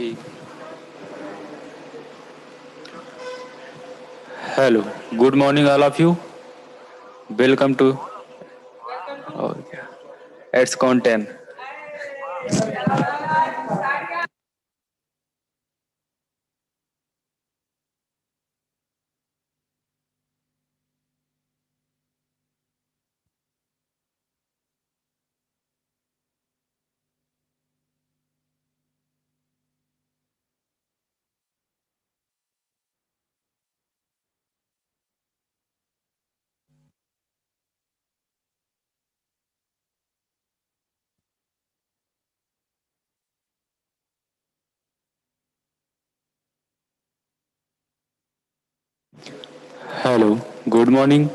ठीक. Hello. Good morning, all of you. Welcome to Aidscon 10. Hello. Good morning.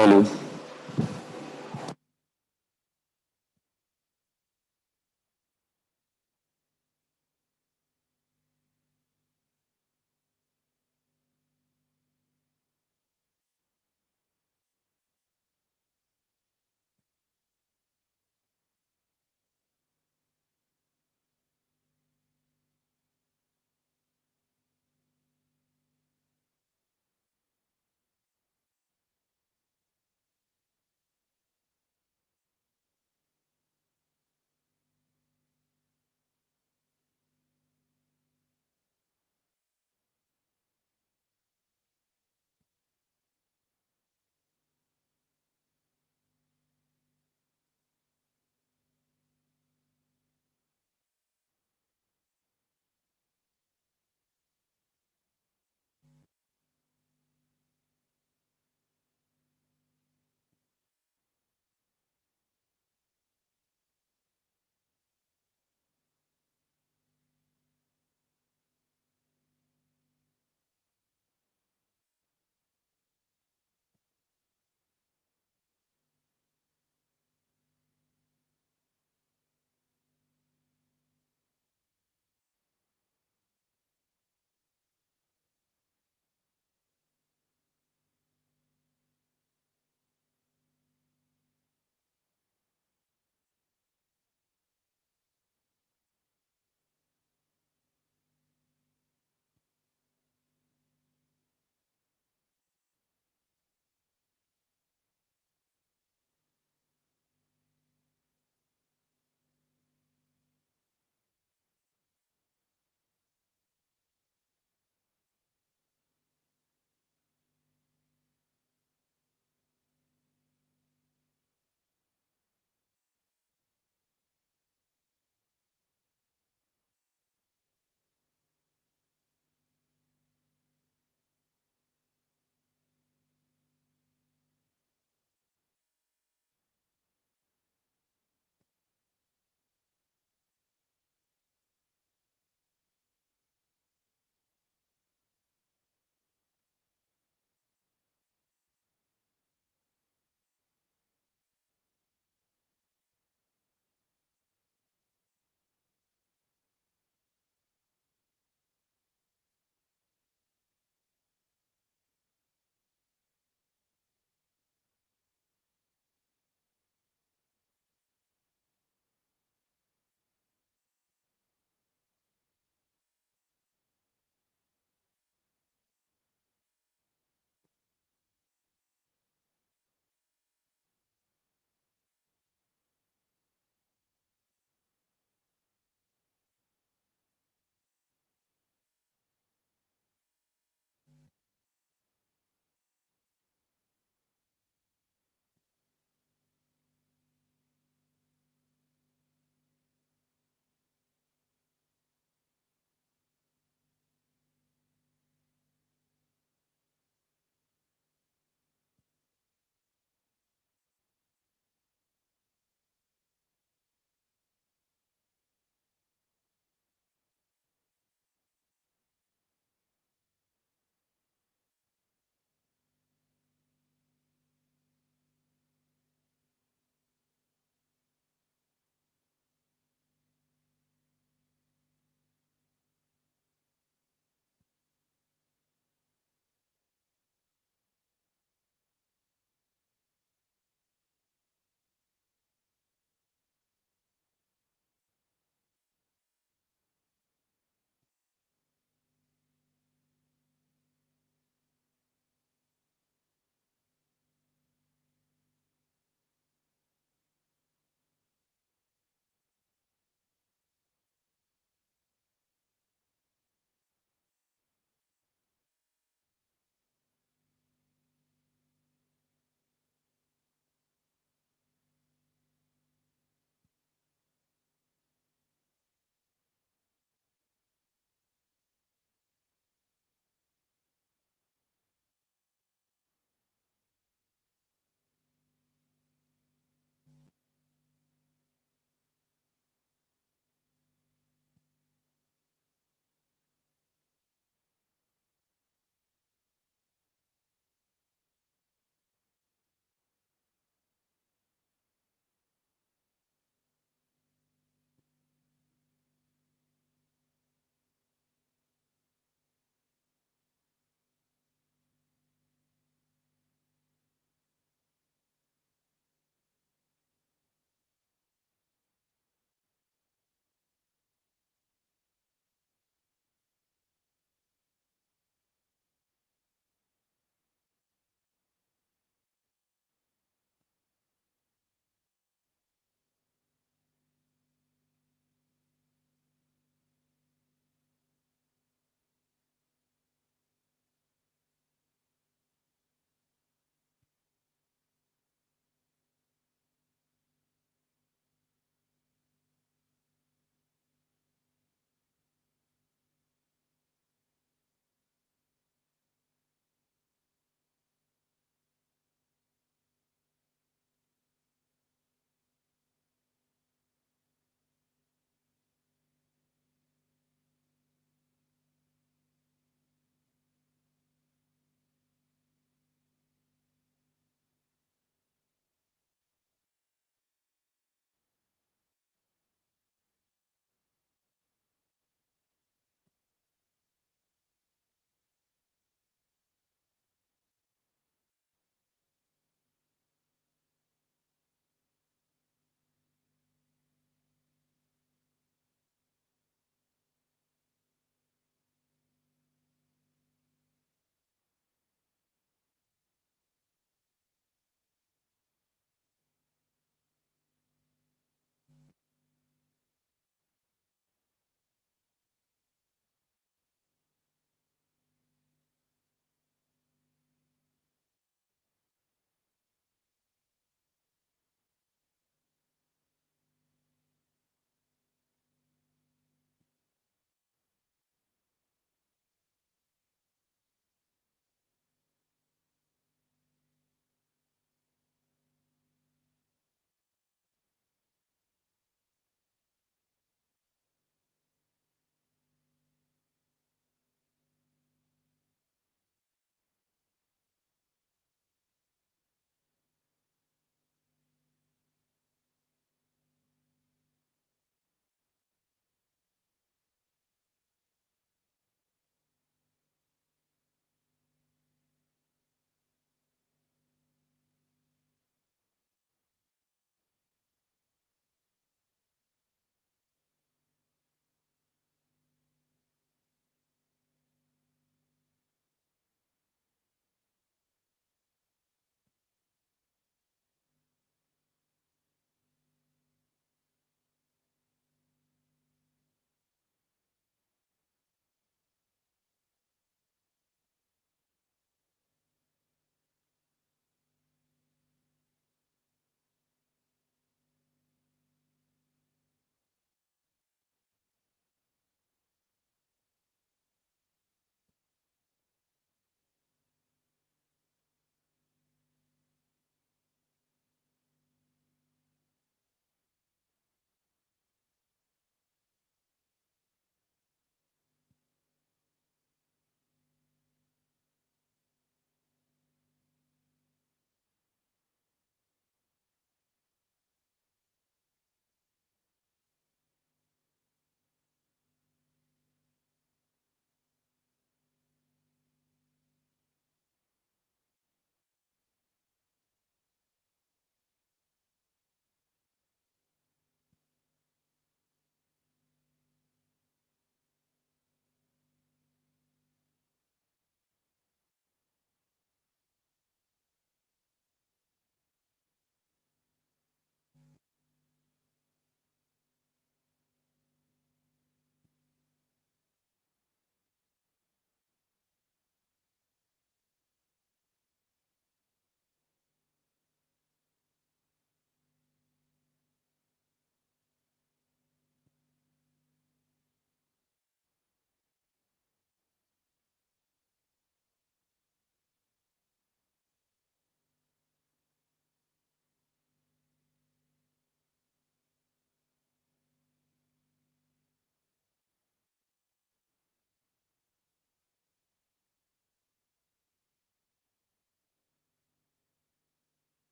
Hello.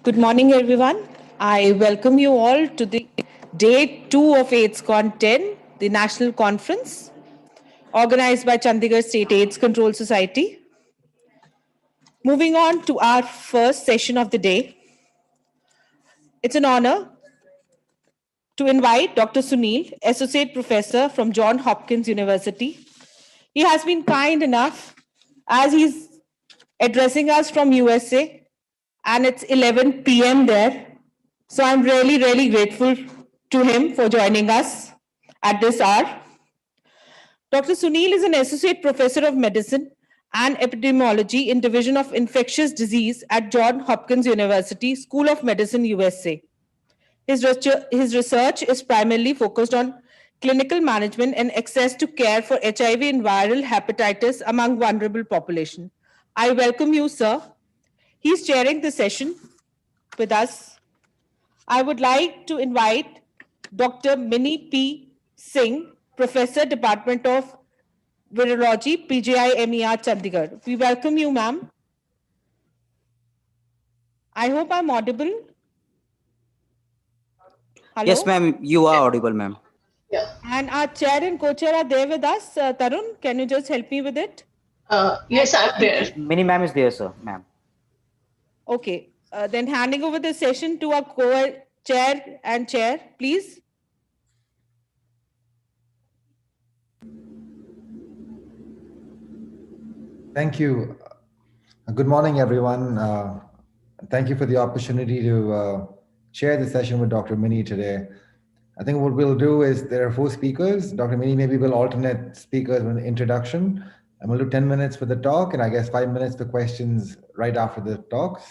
Good morning, everyone. I welcome you all to the day 2 of Aidscon 10, the national conference organized by Chandigarh State AIDS Control Society. Moving on to our first session of the day, it's an honor to invite Dr. Sunil, Associate Professor from Johns Hopkins University. He has been kind enough as he's addressing us from USA, and it's 11 p.m. there. So I'm really, really grateful to him for joining us at this hour. Dr. Sunil is an associate professor of medicine and epidemiology in Division of Infectious Disease at Johns Hopkins University School of Medicine, USA. His research is primarily focused on clinical management and access to care for HIV and viral hepatitis among vulnerable population. I welcome you, sir. He's chairing the session with us. I would like to invite Dr. Minnie P. Singh, Professor, Department of Virology, PGI MER, Chandigarh. We welcome you, ma'am. I hope I'm audible. Yes, Hello? ma'am, you are audible, ma'am. Yeah. And our chair and co-chair are there with us. Tarun, can you just help me with it? Yes, I'm there. Mini ma'am is there, sir, ma'am. Okay. Then handing over the session to our co-chair and chair, please. Thank you. Good morning, everyone. Thank you for the opportunity to share the session with Dr. Mini today. I think what we'll do is there are 4 speakers. Dr. Mini maybe will alternate speakers with an introduction. And we'll do 10 minutes for the talk and I guess 5 minutes for questions right after the talks.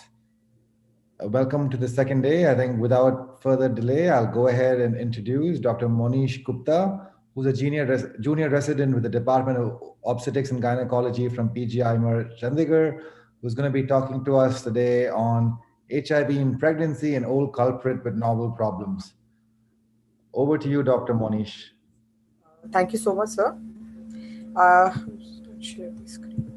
Welcome to the second day. I think without further delay, I'll go ahead and introduce Dr. Monish Gupta, who's a junior resident with the Department of Obstetrics and Gynecology from PGI Chandigarh, who's going to be talking to us today on HIV in pregnancy, an old culprit with novel problems. Over to you, Dr. Monish. Thank you so much, sir. Share the screen.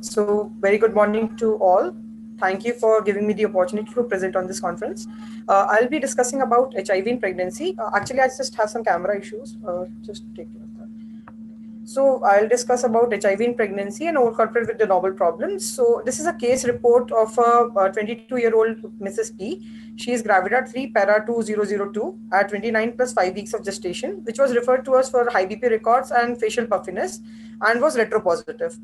So very good morning to all. Thank you for giving me the opportunity to present on this conference. I'll be discussing about HIV in pregnancy. Actually, I just have some camera issues. Just take care of that. So I'll discuss about HIV in pregnancy and old culprit with the novel problems. So this is a case report of a 22-year-old Mrs. T. She is gravida 3 para 2002 at 29 plus 5 weeks of gestation, which was referred to us for high BP records and facial puffiness and was retropositive.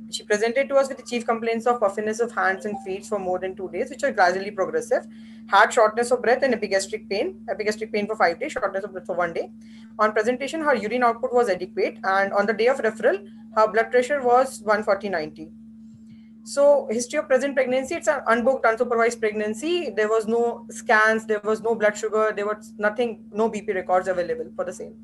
She presented to us with the chief complaints of puffiness of hands and feet for more than 2 days, which are gradually progressive, had shortness of breath and epigastric pain for 5 days, shortness of breath for 1 day. On presentation, her urine output was adequate, and on the day of referral, her blood pressure was 140/90. So history of present pregnancy, it's an unbooked, unsupervised pregnancy. There was no scans, there was no blood sugar, there was nothing, no BP records available for the same.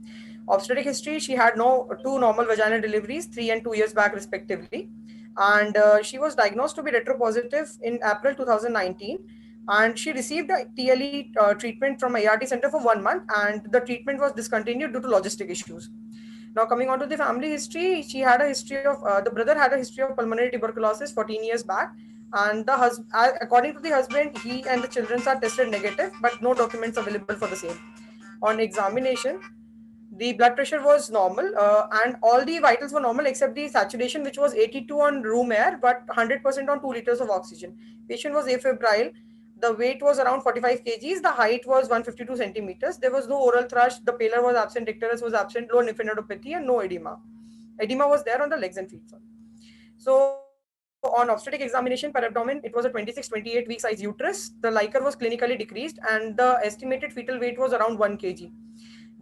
Obstetric history, she had 2 normal vaginal deliveries, 3 and 2 years back respectively. And she was diagnosed to be retropositive in April 2019. And she received a TLE treatment from ART center for 1 month, and the treatment was discontinued due to logistic issues. Now, coming on to the family history, she had a history of, the brother had a history of pulmonary tuberculosis 14 years back. And the according to the husband, he and the children are tested negative, but no documents available for the same. On examination, the blood pressure was normal and all the vitals were normal except the saturation, which was 82 on room air, but 100% on 2 liters of oxygen. Patient was afebrile. The weight was around 45 kgs. The height was 152 centimeters. There was no oral thrush. The pallor was absent. Icterus was absent. Low lymphadenopathy and no edema. Edema was there on the legs and feet. So on obstetric examination per abdomen, it was a 26-28 week size uterus. The liquor was clinically decreased and the estimated fetal weight was around 1 kg.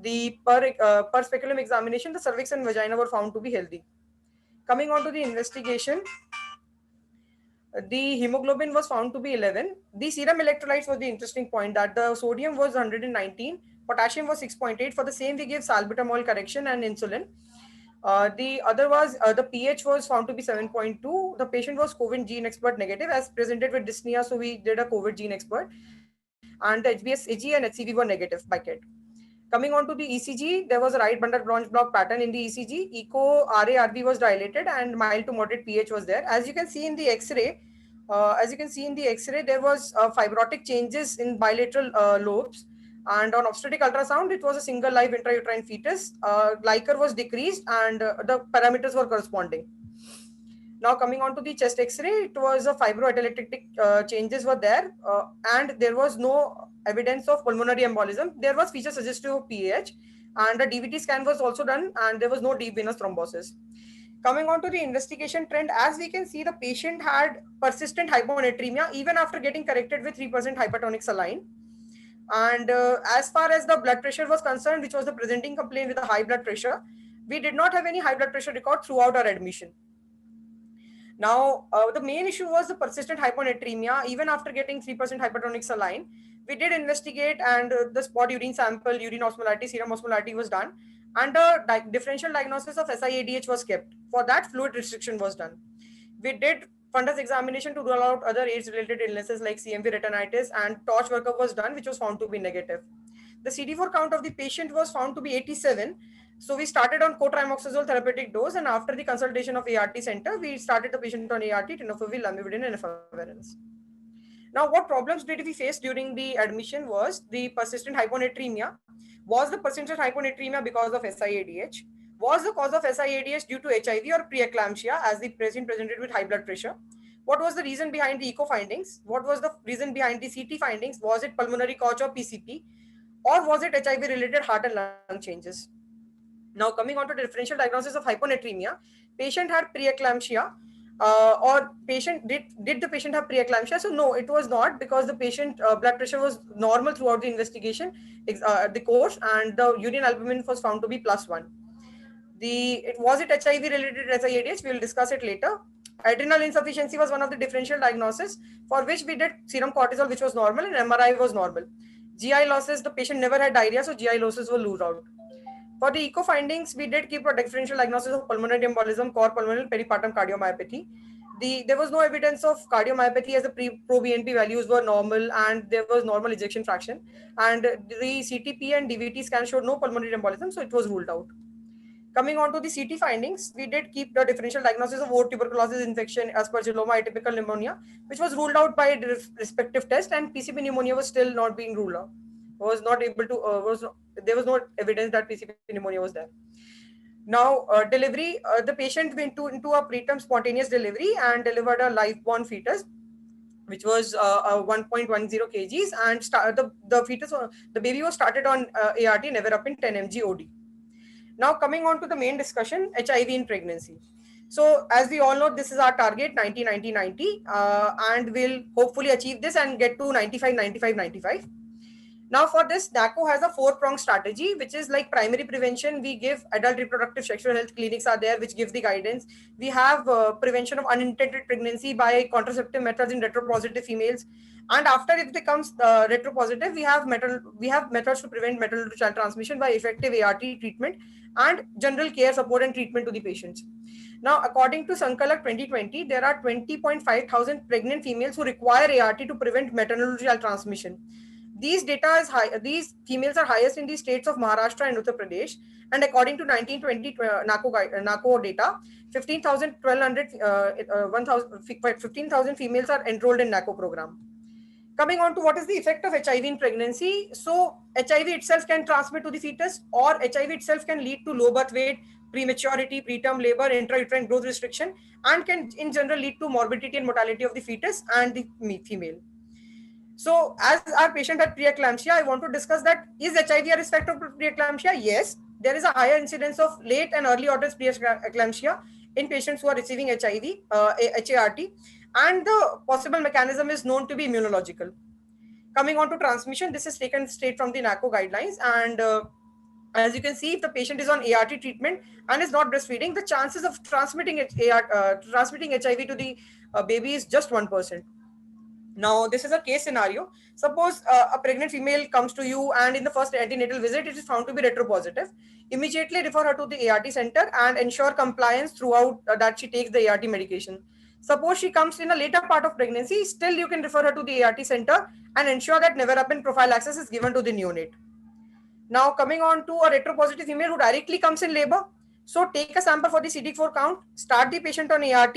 The per speculum examination, the cervix and vagina were found to be healthy. Coming on to the investigation, the hemoglobin was found to be 11. The serum electrolytes was the interesting point, that the sodium was 119, potassium was 6.8. For the same, we gave salbutamol correction and insulin. The other was the pH was found to be 7.2. The patient was COVID gene expert negative as presented with dyspnea, so we did a COVID gene expert, and the HbS, Ag and HCV were negative by KIT. Coming on to the ECG, there was a right bundle branch block pattern in the ECG. Echo RA-RB was dilated and mild to moderate pH was there. As you can see in the X-ray, there was fibrotic changes in bilateral lobes. And on obstetric ultrasound, it was a single live intrauterine fetus. Glycer was decreased and the parameters were corresponding. Now coming on to the chest X-ray, it was a fibroatelectatic changes were there, and there was no evidence of pulmonary embolism. There was feature suggestive of PAH, and a DVT scan was also done, and there was no deep venous thrombosis. Coming on to the investigation trend, as we can see, the patient had persistent hyponatremia even after getting corrected with 3% hypertonic saline. And as far as the blood pressure was concerned, which was the presenting complaint with a high blood pressure, we did not have any high blood pressure record throughout our admission. Now, the main issue was the persistent hyponatremia. Even after getting 3% hypertonic saline, we did investigate, and the spot urine sample, urine osmolarity, serum osmolarity was done, and a differential diagnosis of SIADH was kept. For that, fluid restriction was done. We did fundus examination to rule out other AIDS-related illnesses like CMV retinitis, and torch workup was done, which was found to be negative. The CD4 count of the patient was found to be 87. So we started on cotrimoxazole therapeutic dose, and after the consultation of ART center, we started the patient on ART, tenofovir, lamivudine, and efavirenz. Now, what problems did we face during the admission was the persistent hyponatremia. Was the persistent hyponatremia because of SIADH? Was the cause of SIADH due to HIV or preeclampsia, as the patient presented with high blood pressure? What was the reason behind the echo findings? What was the reason behind the CT findings? Was it pulmonary couch or PCP? Or was it HIV-related heart and lung changes? Now, coming on to the differential diagnosis of hyponatremia, patient had preeclampsia, or patient did the patient have preeclampsia? So no, it was not, because the patient blood pressure was normal throughout the investigation, the course, and the urine albumin was found to be +1. Was it HIV related SIADH? We will discuss it later. Adrenal insufficiency was one of the differential diagnosis, for which we did serum cortisol, which was normal, and MRI was normal. GI losses, the patient never had diarrhea, so GI losses were ruled out. For the echo findings, we did keep a differential diagnosis of pulmonary embolism, core pulmonary peripartum cardiomyopathy. There was no evidence of cardiomyopathy, as the pro-BNP values were normal, and there was normal ejection fraction. And the CTP and DVT scan showed no pulmonary embolism, so it was ruled out. Coming on to the CT findings, we did keep the differential diagnosis of oat tuberculosis infection, aspergilloma, atypical pneumonia, which was ruled out by a respective test, and PCP pneumonia was still not being ruled out. There was no evidence that PCP pneumonia was there. Now, delivery, the patient went into a preterm spontaneous delivery and delivered a live-born fetus, which was 1.10 kgs, and the baby was started on ART, never up in 10 mg OD. Now, coming on to the main discussion, HIV in pregnancy. So, as we all know, this is our target, 90-90-90, and we'll hopefully achieve this and get to 95-95-95. Now, for this, NACO has a 4-pronged strategy, which is like primary prevention. We give adult reproductive sexual health clinics are there, which give the guidance. We have prevention of unintended pregnancy by contraceptive methods in retropositive females. And after it becomes retropositive, we have methods to prevent maternal to child transmission by effective ART treatment and general care, support, and treatment to the patients. Now, according to Sankalak 2020, there are 20.5 thousand pregnant females who require ART to prevent maternal to child transmission. These data is high. These females are highest in the states of Maharashtra and Uttar Pradesh. And according to 1920 NACO data, 15,000 females are enrolled in NACO program. Coming on to what is the effect of HIV in pregnancy. So HIV itself can transmit to the fetus, or HIV itself can lead to low birth weight, prematurity, preterm labor, intrauterine growth restriction, and can in general lead to morbidity and mortality of the fetus and the female. So as our patient had preeclampsia, I want to discuss that, is HIV a risk factor for preeclampsia? Yes, there is a higher incidence of late and early onset preeclampsia in patients who are receiving HIV, HART, and the possible mechanism is known to be immunological. Coming on to transmission, this is taken straight from the NACO guidelines, and as you can see, if the patient is on ART treatment and is not breastfeeding, the chances of transmitting HIV to the baby is just 1%. Now, this is a case scenario. Suppose a pregnant female comes to you, and in the first antenatal visit, it is found to be retropositive. Immediately refer her to the ART center and ensure compliance throughout that she takes the ART medication. Suppose she comes in a later part of pregnancy, still you can refer her to the ART center and ensure that never-happen prophylaxis is given to the neonate. Now coming on to a retropositive female who directly comes in labor. So take a sample for the CD4 count, start the patient on ART,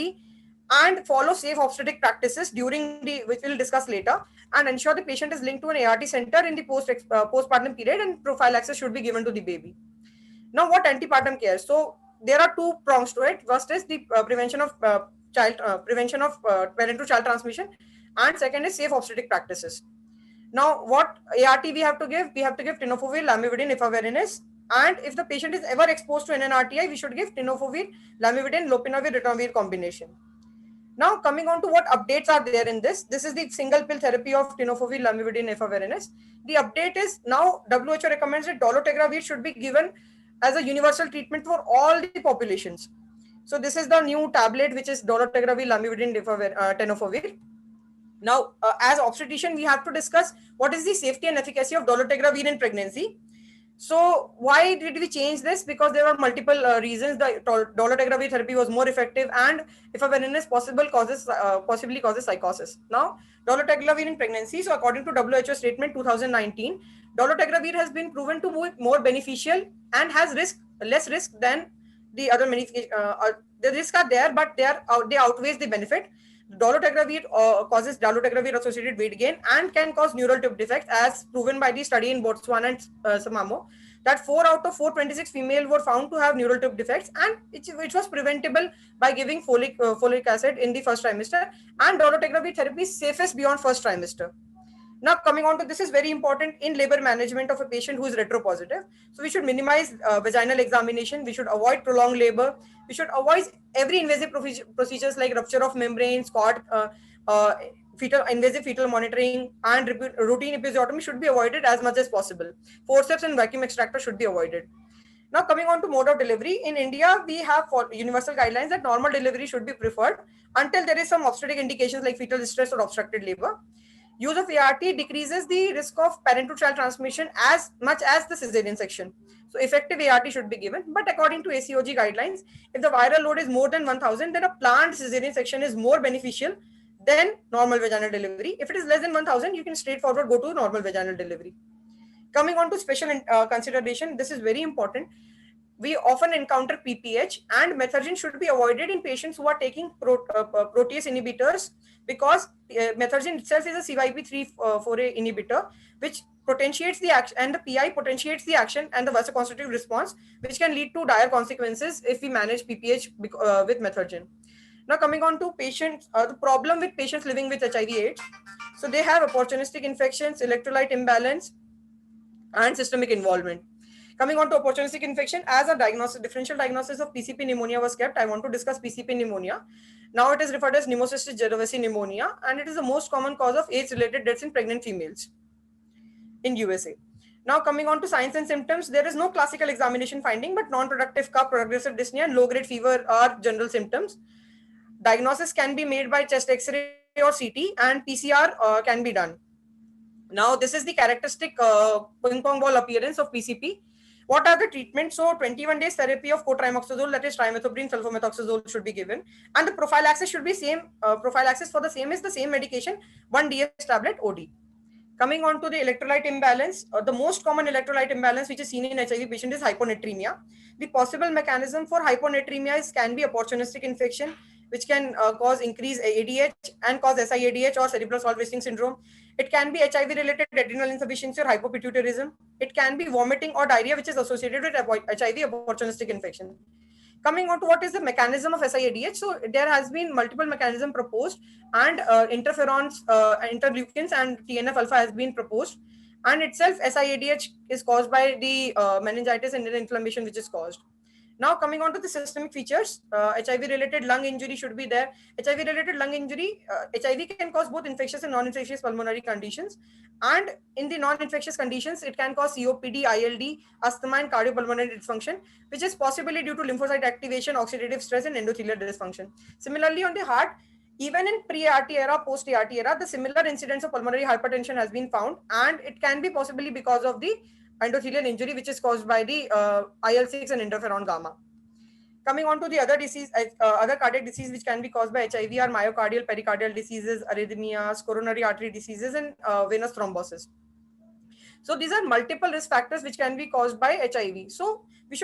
and follow safe obstetric practices during the, which we'll discuss later, and ensure the patient is linked to an ART center in the postpartum period, and prophylaxis should be given to the baby. Now, what antepartum care? So there are two prongs to it. First is the prevention of parent to child transmission, and second is safe obstetric practices. Now, what ART we have to give? We have to give tenofovir, lamivudine, efavirenz. And if the patient is ever exposed to NNRTI, we should give tenofovir, lamivudine, lopinavir, ritonavir combination. Now, coming on to what updates are there in this. This is the single pill therapy of tenofovir, lamivudine, efavirenz. The update is now WHO recommends that dolutegravir should be given as a universal treatment for all the populations. So this is the new tablet, which is dolutegravir, lamivudine, tenofovir. Now, as obstetrician, we have to discuss what is the safety and efficacy of dolutegravir in pregnancy. So why did we change this? Because there were multiple reasons. The dolutegravir therapy was more effective, and efavirenz possibly causes psychosis. Now, dolutegravir in pregnancy. So according to WHO statement 2019, dolutegravir has been proven to be more beneficial and has less risk than the other medication. The risks are there, but they outweighs the benefit. Dolutegravir causes dolutegravir associated weight gain and can cause neural tube defects, as proven by the study in Botswana and Samamo, that 4 out of 426 female were found to have neural tube defects, and which was preventable by giving folic acid in the first trimester. And dolutegravir therapy is safest beyond first trimester. Now, coming on to this is very important in labor management of a patient who is retropositive. So we should minimize vaginal examination. We should avoid prolonged labor. We should avoid every invasive procedures like rupture of membranes, invasive fetal monitoring, and routine episiotomy should be avoided as much as possible. Forceps and vacuum extractor should be avoided. Now, coming on to mode of delivery, in India, we have universal guidelines that normal delivery should be preferred until there is some obstetric indications like fetal distress or obstructed labor. Use of ART decreases the risk of parent-to-child transmission as much as the cesarean section. So effective ART should be given. But according to ACOG guidelines, if the viral load is more than 1000, then a planned cesarean section is more beneficial than normal vaginal delivery. If it is less than 1000, you can straightforward go to normal vaginal delivery. Coming on to special consideration, this is very important. We often encounter PPH, and methergine should be avoided in patients who are taking protease inhibitors, because methergine itself is a CYP3/4A inhibitor, which potentiates the action, and the PI potentiates the action and the vasoconstrictive response, which can lead to dire consequences if we manage PPH with methergine. Now, coming on to patients, the problem with patients living with HIV/AIDS. So they have opportunistic infections, electrolyte imbalance, and systemic involvement. Coming on to opportunistic infection, as a differential diagnosis of PCP pneumonia was kept, I want to discuss PCP pneumonia. Now it is referred as pneumocystis jirovecii pneumonia, and it is the most common cause of AIDS-related deaths in pregnant females in USA. Now, coming on to signs and symptoms, there is no classical examination finding, but non-productive cough, progressive dyspnea, and low-grade fever are general symptoms. Diagnosis can be made by chest X-ray or CT, and PCR can be done. Now, this is the characteristic ping pong ball appearance of PCP. What are the treatments? So 21 days therapy of cotrimoxazole, that is trimethoprim sulfamethoxazole, should be given, and the prophylaxis should be same. Prophylaxis for the same is the same medication, 1 DS tablet OD. Coming on to the electrolyte imbalance, the most common electrolyte imbalance which is seen in HIV patient is hyponatremia. The possible mechanism for hyponatremia can be opportunistic infection, which can cause increased ADH and cause SIADH or cerebral salt wasting syndrome. It can be HIV-related adrenal insufficiency or hypopituitarism. It can be vomiting or diarrhea, which is associated with HIV opportunistic infection. Coming on to what is the mechanism of SIADH. So there has been multiple mechanism proposed, and interferons, interleukins, and TNF alpha has been proposed. And itself, SIADH is caused by the meningitis and inflammation which is caused. Now, coming on to the systemic features, HIV-related lung injury should be there. HIV-related lung injury, HIV can cause both infectious and non-infectious pulmonary conditions. And in the non-infectious conditions, it can cause COPD, ILD, asthma, and cardiopulmonary dysfunction, which is possibly due to lymphocyte activation, oxidative stress, and endothelial dysfunction. Similarly, on the heart, even in pre-ART era, post-ART era, the similar incidence of pulmonary hypertension has been found, and it can be possibly because of the endothelial injury, which is caused by the IL-6 and interferon gamma. Coming on to the other disease, other cardiac disease which can be caused by HIV are myocardial, pericardial diseases, arrhythmias, coronary artery diseases, and venous thrombosis. So these are multiple risk factors which can be caused by HIV. So we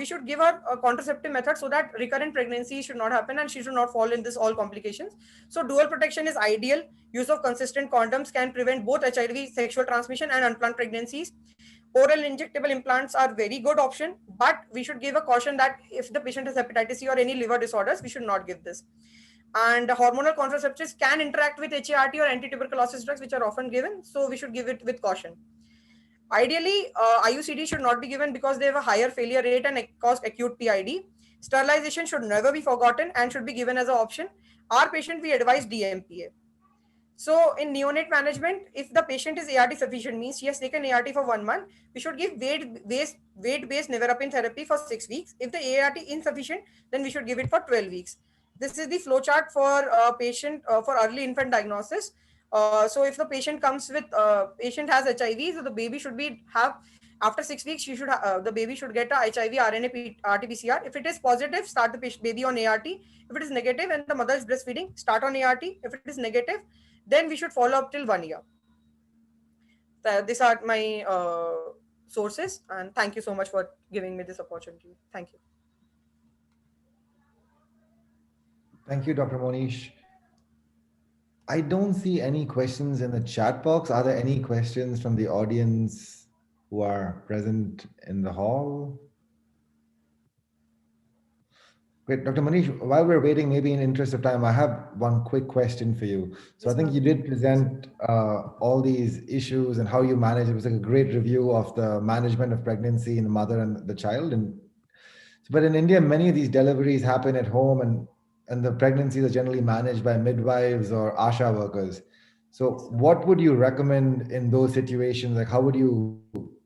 should give her a contraceptive method so that recurrent pregnancy should not happen and she should not fall in this all complications. So dual protection is ideal. Use of consistent condoms can prevent both HIV sexual transmission and unplanned pregnancies. Oral injectable implants are very good option, but we should give a caution that if the patient has hepatitis C or any liver disorders, we should not give this. And hormonal contraceptives can interact with HART or anti-tuberculosis drugs, which are often given, so we should give it with caution. Ideally, IUCD should not be given because they have a higher failure rate and cause acute PID. Sterilization should never be forgotten and should be given as an option. Our patient, we advise DMPA. So in neonate management, if the patient is ART sufficient, means she has taken ART for 1 month, we should give weight-based nevirapine therapy for 6 weeks. If the ART insufficient, then we should give it for 12 weeks. This is the flowchart for patient for early infant diagnosis. So if the patient comes with patient has HIV, so the baby should have after 6 weeks, the baby should get a HIV RNA RT-PCR. If it is positive, start the baby on ART. If it is negative and the mother is breastfeeding, start on ART. If it is negative, then we should follow up till 1 year. These are my sources, and thank you so much for giving me this opportunity. Thank you. Thank you, Dr. Monish. I don't see any questions in the chat box. Are there any questions from the audience who are present in the hall? Great. Dr. Manish, while we're waiting, maybe in interest of time, I have one quick question for you. So I think you did present all these issues and how you manage. It was like a great review of the management of pregnancy in the mother and the child. But in India, many of these deliveries happen at home and the pregnancies are generally managed by midwives or ASHA workers. So what would you recommend in those situations? Like how would you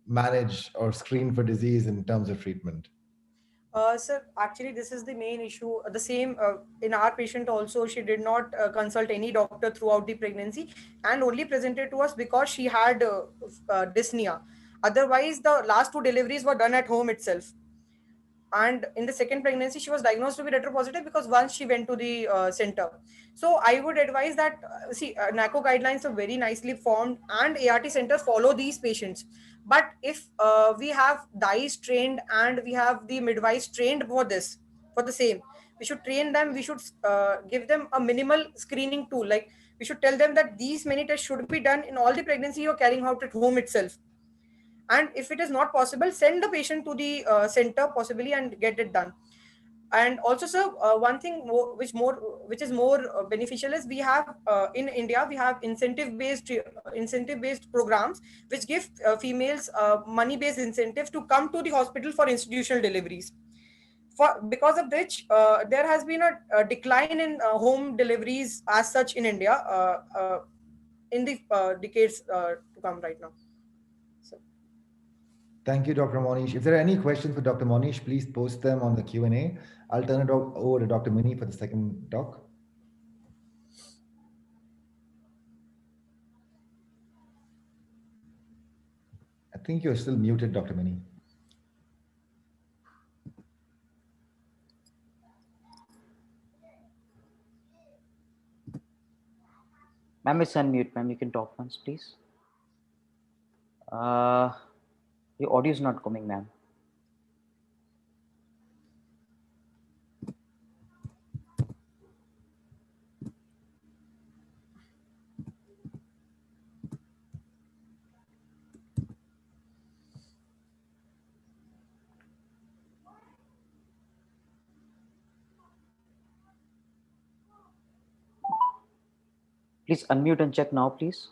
manage or screen for disease in terms of treatment? Sir, actually, this is the main issue. The same in our patient also, she did not consult any doctor throughout the pregnancy and only presented to us because she had dyspnea. Otherwise, the last 2 deliveries were done at home itself. And in the second pregnancy, she was diagnosed to be retropositive because once she went to the center. So I would advise that, NACO guidelines are very nicely formed and ART centers follow these patients. But if we have DICE trained and we have the midwives trained for this, for the same, we should train them. We should give them a minimal screening tool. Like we should tell them that these many tests should be done in all the pregnancy you're carrying out at home itself. And if it is not possible, send the patient to the center possibly and get it done. And also, sir, one thing which is more beneficial is we have in India we have incentive based programs which give females money based incentive to come to the hospital for institutional deliveries. Because of which there has been a decline in home deliveries as such in India in the decades to come right now. Thank you, Dr. Monish. If there are any questions for Dr. Monish, please post them on the Q&A. I'll turn it over to Dr. Mini for the second talk. I think you're still muted, Dr. Mini. Ma'am, it's unmute. Ma'am, you can talk once, please. Your audio is not coming, ma'am. Please unmute and check now, please.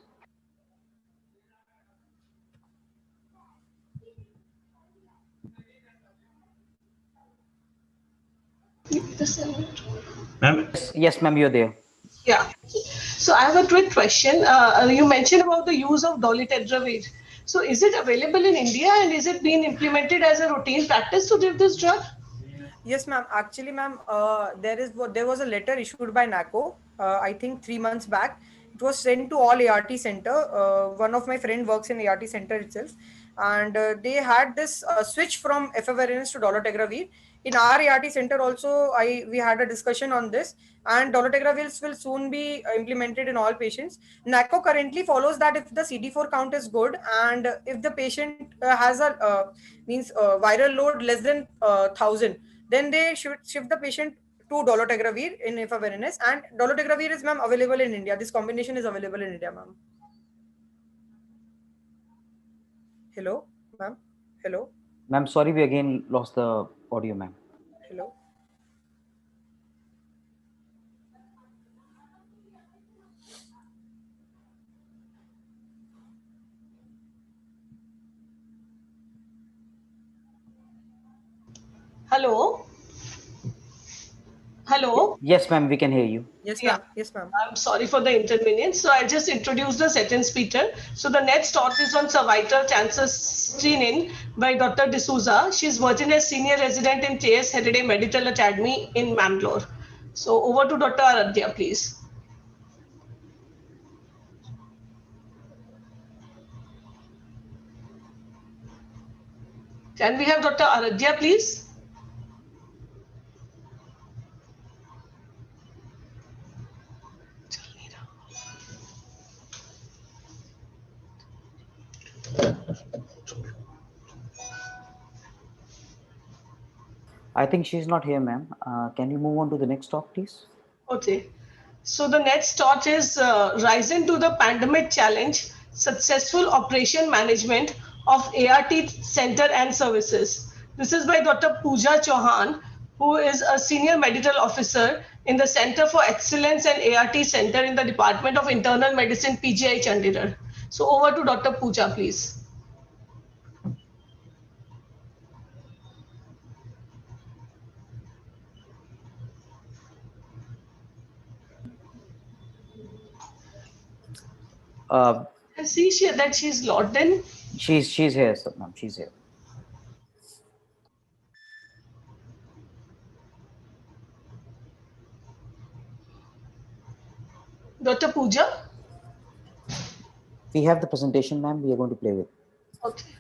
Ma'am? Yes, ma'am, you're there. Yeah. So I have a quick question. You mentioned about the use of dolutegravir. So is it available in India and is it being implemented as a routine practice to give this drug? Yes, ma'am. Actually, ma'am, there was a letter issued by NACO, I think 3 months back. It was sent to all ART center. One of my friend works in ART center itself. and they had this switch from efavirenz to dolutegravir. In our ART center also, we had a discussion on this, and dolutegravir will soon be implemented in all patients. NACO currently follows that if the CD4 count is good and if the patient has a viral load less than 1000, then they should shift the patient to dolutegravir in efavirenz, and dolutegravir is, ma'am, available in India. This combination is available in India, ma'am. Hello, ma'am. Hello. Ma'am, sorry, we again lost the audio, ma'am. Hello. Hello? Hello? Yes, ma'am, we can hear you. Yes, Yeah. ma'am. Yes, ma'am. I'm sorry for the inconvenience. So I'll just introduce the second speaker. So the next talk is on cervical cancer screening by Dr. D'Souza. She's working as senior resident in K.S. Hereday Medical Academy in Mangalore. So over to Dr. Aradhya, please. Can we have Dr. Aradhya, please? I think she's not here, ma'am. Can you move on to the next talk, please? Okay. So the next talk is Rising to the Pandemic Challenge, Successful Operation Management of ART Center and Services. This is by Dr. Pooja Chauhan, who is a Senior Medical Officer in the Center for Excellence and ART Center in the Department of Internal Medicine, PGI Chandigarh. So over to Dr. Pooja, please. I see that she's logged in. She's here, sir, ma'am. She's here. Dr. Pooja? We have the presentation, ma'am. We are going to play with. Okay.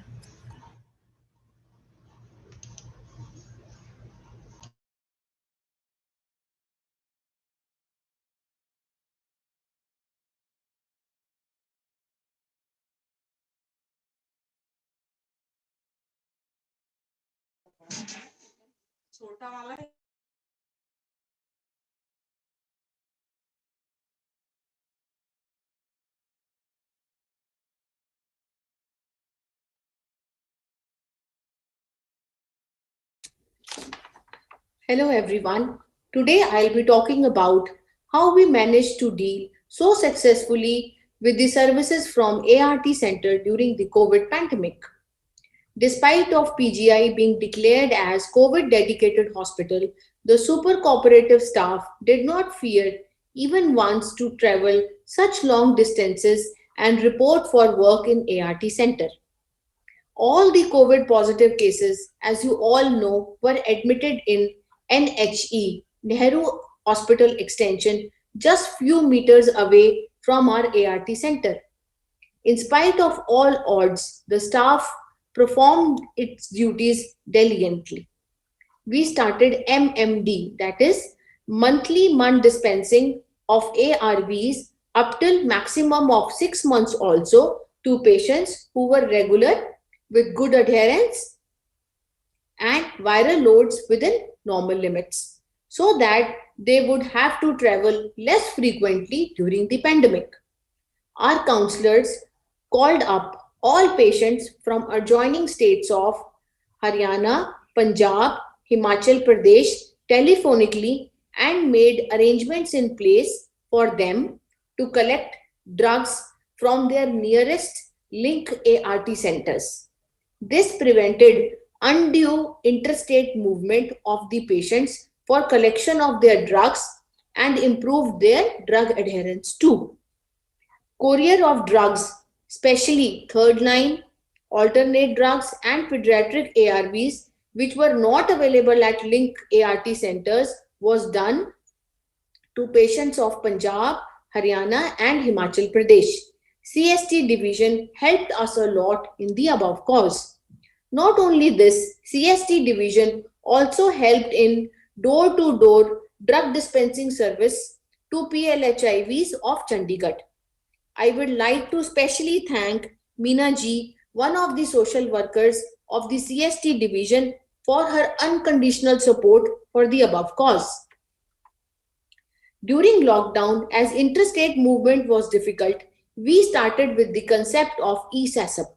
Hello everyone. Today I'll be talking about how we managed to deal so successfully with the services from ART Center during the COVID pandemic. Despite of PGI being declared as COVID dedicated hospital, the super cooperative staff did not fear even once to travel such long distances and report for work in ART Center. All the COVID positive cases, as you all know, were admitted in NHE, Nehru Hospital Extension, just few meters away from our ART center. In spite of all odds, the staff performed its duties diligently. We started MMD, that is monthly month dispensing of ARVs up till maximum of 6 months also to patients who were regular with good adherence and viral loads within normal limits so that they would have to travel less frequently during the pandemic. Our counselors called up all patients from adjoining states of Haryana, Punjab, Himachal Pradesh telephonically and made arrangements in place for them to collect drugs from their nearest link ART centers. This prevented undue interstate movement of the patients for collection of their drugs and improved their drug adherence too. Courier of drugs, especially third line, alternate drugs and pediatric ARVs which were not available at link ART centers was done to patients of Punjab, Haryana and Himachal Pradesh. CST division helped us a lot in the above cause. Not only this, CST division also helped in door-to-door drug dispensing service to PLHIVs of Chandigarh. I would like to specially thank Meena ji, one of the social workers of the CST division, for her unconditional support for the above cause. During lockdown, as interstate movement was difficult, we started with the concept of ESASAP.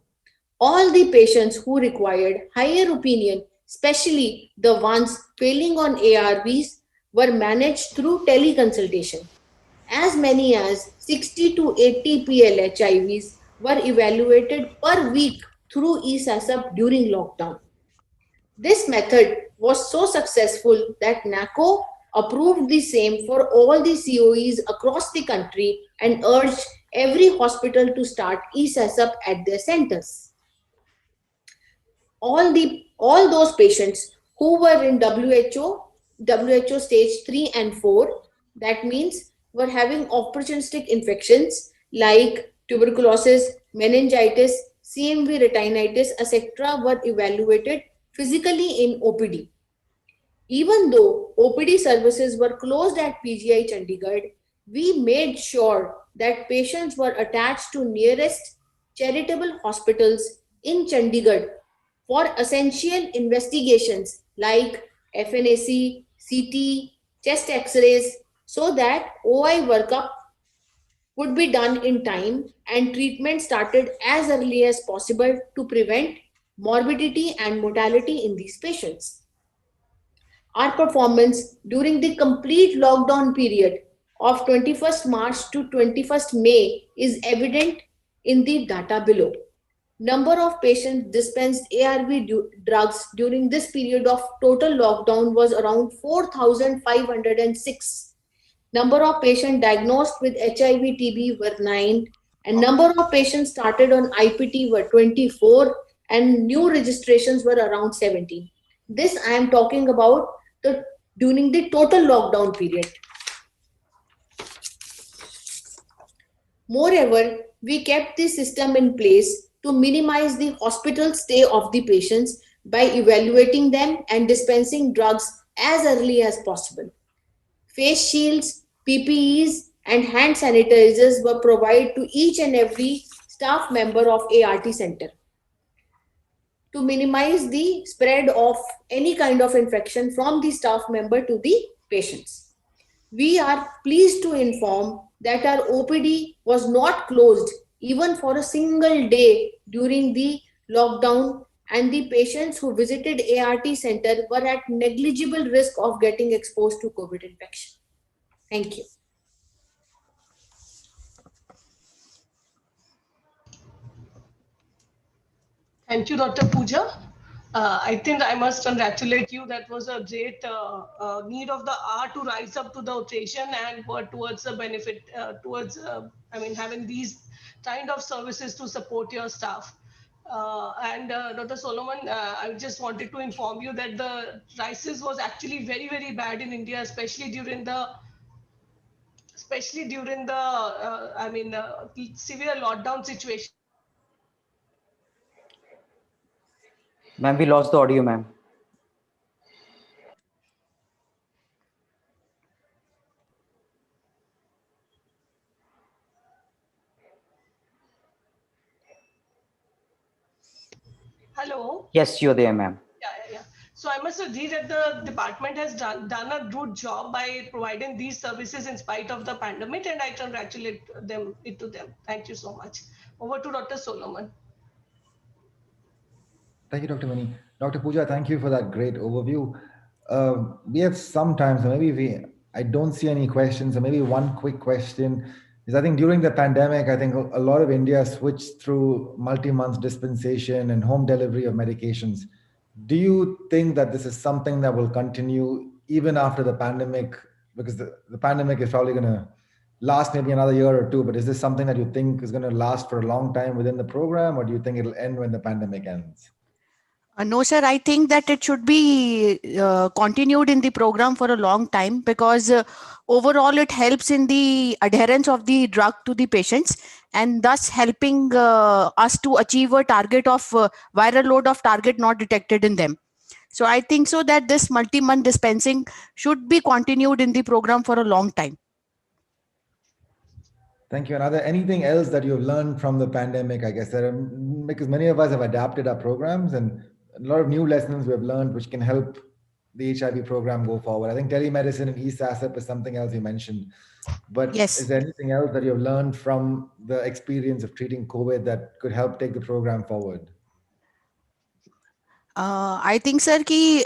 All the patients who required higher opinion, especially the ones failing on ARVs, were managed through teleconsultation. As many as 60 to 80 PLHIVs were evaluated per week through ESASAP during lockdown. This method was so successful that NACO approved the same for all the COEs across the country and urged every hospital to start ESASAP at their centers. All those patients who were in WHO stage 3 and 4, that means were having opportunistic infections like tuberculosis, meningitis, CMV retinitis, etc. were evaluated physically in OPD. Even though OPD services were closed at PGI Chandigarh, we made sure that patients were attached to nearest charitable hospitals in Chandigarh for essential investigations like FNAC, CT, chest x-rays, so that OI workup would be done in time and treatment started as early as possible to prevent morbidity and mortality in these patients. Our performance during the complete lockdown period of 21st March to 21st May is evident in the data below. Number of patients dispensed ARV drugs during this period of total lockdown was around 4,506. Number of patients diagnosed with HIV-TB were 9, and number of patients started on IPT were 24, and new registrations were around 17. This I am talking about during the total lockdown period. Moreover, we kept the system in place to minimize the hospital stay of the patients by evaluating them and dispensing drugs as early as possible. Face shields, PPEs, and hand sanitizers were provided to each and every staff member of ART center to minimize the spread of any kind of infection from the staff member to the patients. We are pleased to inform that our OPD was not closed even for a single day during the lockdown, and the patients who visited ART center were at negligible risk of getting exposed to COVID infection. Thank you. Thank you, Dr. Pooja. I think I must congratulate you. That was a great need of the hour to rise up to the occasion and work towards the benefit, having these kind of services to support your staff. And Dr. Solomon, I just wanted to inform you that the crisis was actually very, very bad in India, especially during the severe lockdown situation. Ma'am, we lost the audio, ma'am. Hello. Yes, you're there, ma'am. Yeah. So I must agree that the department has done a good job by providing these services in spite of the pandemic, and I congratulate them. Thank you so much. Over to Dr. Solomon. Thank you, Dr. Mani. Dr. Pooja, thank you for that great overview. We have some time, so I don't see any questions, so maybe one quick question is, I think during the pandemic, I think a lot of India switched through multi-month dispensation and home delivery of medications. Do you think that this is something that will continue even after the pandemic? Because the pandemic is probably going to last maybe another year or two, but is this something that you think is going to last for a long time within the program, or do you think it'll end when the pandemic ends? No, sir, I think that it should be continued in the program for a long time because overall it helps in the adherence of the drug to the patients and thus helping us to achieve a target of viral load of target not detected in them. So I think so that this multi-month dispensing should be continued in the program for a long time. Thank you. And are there anything else that you've learned from the pandemic? I guess there are, because many of us have adapted our programs and a lot of new lessons we've learned which can help the HIV program go forward. I think telemedicine and e-SASIP is something else you mentioned. But Yes. is there anything else that you've learned from the experience of treating COVID that could help take the program forward? I think, sir, ki,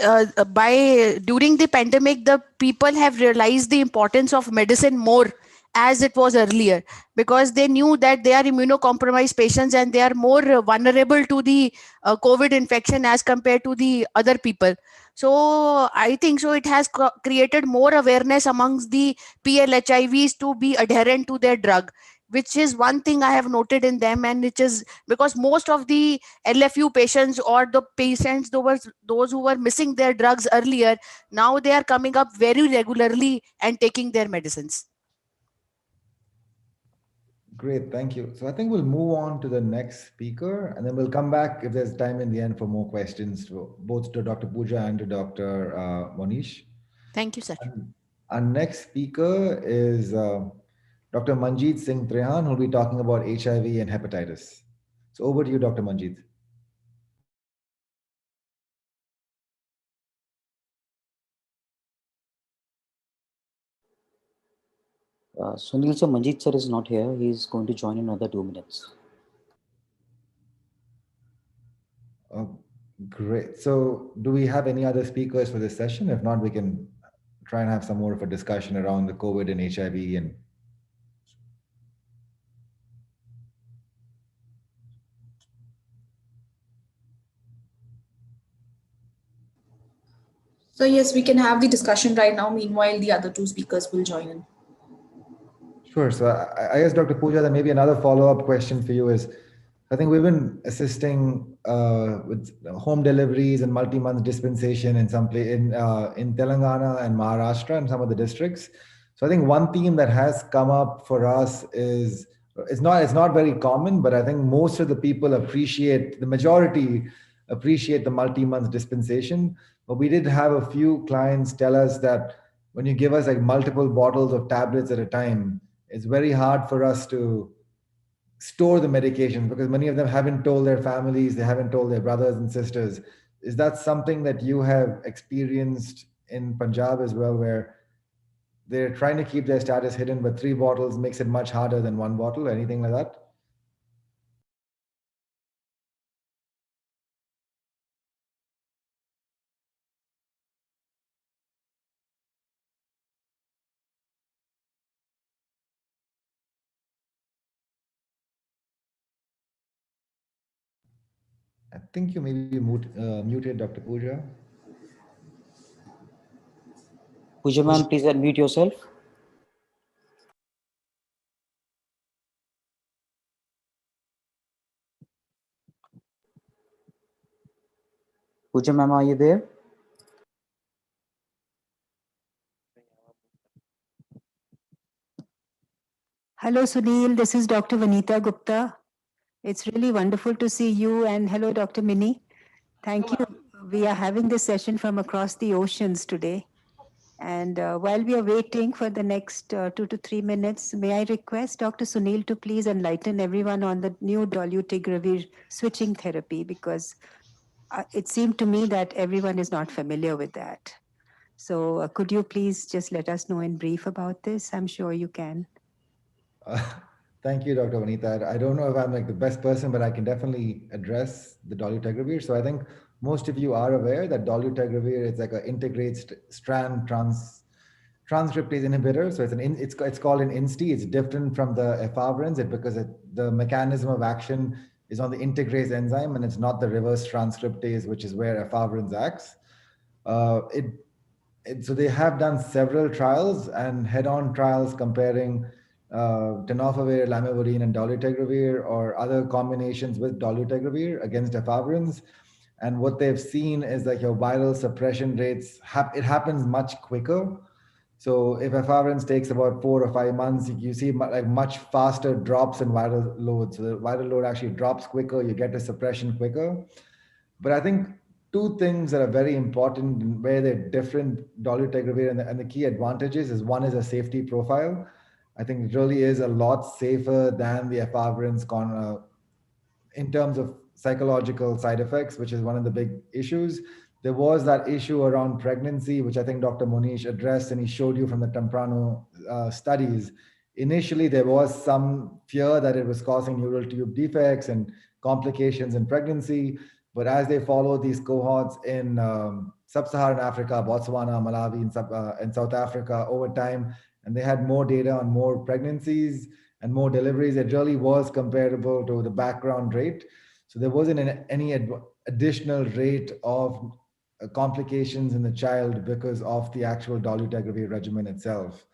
by during the pandemic, the people have realized the importance of medicine more as it was earlier because they knew that they are immunocompromised patients and they are more vulnerable to the COVID infection as compared to the other people. So I think so it has created more awareness amongst the PLHIVs to be adherent to their drug, which is one thing I have noted in them, and which is because most of the LFU patients or the patients those who were missing their drugs earlier, now they are coming up very regularly and taking their medicines. Great, thank you. So I think we'll move on to the next speaker, and then we'll come back if there's time in the end for more questions, both to Dr. Pooja and to Dr. Monish. Thank you, sir. And our next speaker is Dr. Manjeet Singh Trehan, who'll be talking about HIV and hepatitis. So over to you, Dr. Manjeet. Sunil sir, Manjeet sir is not here. He's going to join in another 2 minutes. Great. So do we have any other speakers for this session? If not, we can try and have some more of a discussion around the COVID and HIV and So yes, we can have the discussion right now. Meanwhile, the other two speakers will join in. Sure. So I guess, Dr. Pooja, then maybe another follow-up question for you is, I think we've been assisting with home deliveries and multi-month dispensation in some place in Telangana and Maharashtra and some of the districts. So I think one theme that has come up for us is it's not very common, but I think most of the people the majority appreciate the multi-month dispensation. But we did have a few clients tell us that when you give us like multiple bottles of tablets at a time, it's very hard for us to store the medications because many of them haven't told their families, they haven't told their brothers and sisters. Is that something that you have experienced in Punjab as well, where they're trying to keep their status hidden, but 3 bottles makes it much harder than 1 bottle, anything like that? I think you may be muted, Dr. Pooja. Pooja ma'am, please unmute yourself. Pooja ma'am, are you there? Hello, Sunil. This is Dr. Vanita Gupta. It's really wonderful to see you. And hello, Dr. Mini. Thank you. We are having this session from across the oceans today. And while we are waiting for the next 2 to 3 minutes, may I request Dr. Sunil to please enlighten everyone on the new dolutegravir switching therapy, because it seemed to me that everyone is not familiar with that. So could you please just let us know in brief about this? I'm sure you can. Thank you, Dr. Vanita. I don't know if I'm like the best person, but I can definitely address the dolutegravir. So I think most of you are aware that dolutegravir is like an integrated strand transcriptase inhibitor. So it's called an INSTI. It's different from the efavirenz because the mechanism of action is on the integrase enzyme, and it's not the reverse transcriptase, which is where efavirenz acts. So they have done several trials and head-on trials comparing tenofovir, lamivudine, and dolutegravir or other combinations with dolutegravir against efavirenz. And what they've seen is like your viral suppression rates, it happens much quicker. So if efavirenz takes about 4 or 5 months, you see like much faster drops in viral load. So the viral load actually drops quicker, you get the suppression quicker. But I think two things that are very important and where they're different, dolutegravir, and the key advantages is one is a safety profile. I think it really is a lot safer than the efavirenz in terms of psychological side effects, which is one of the big issues. There was that issue around pregnancy, which I think Dr. Monish addressed, and he showed you from the Temprano studies. Initially, there was some fear that it was causing neural tube defects and complications in pregnancy. But as they followed these cohorts in sub-Saharan Africa, Botswana, Malawi, and South Africa over time, and they had more data on more pregnancies and more deliveries, it really was comparable to the background rate. So there wasn't any additional rate of complications in the child because of the actual dolutegravir regimen itself.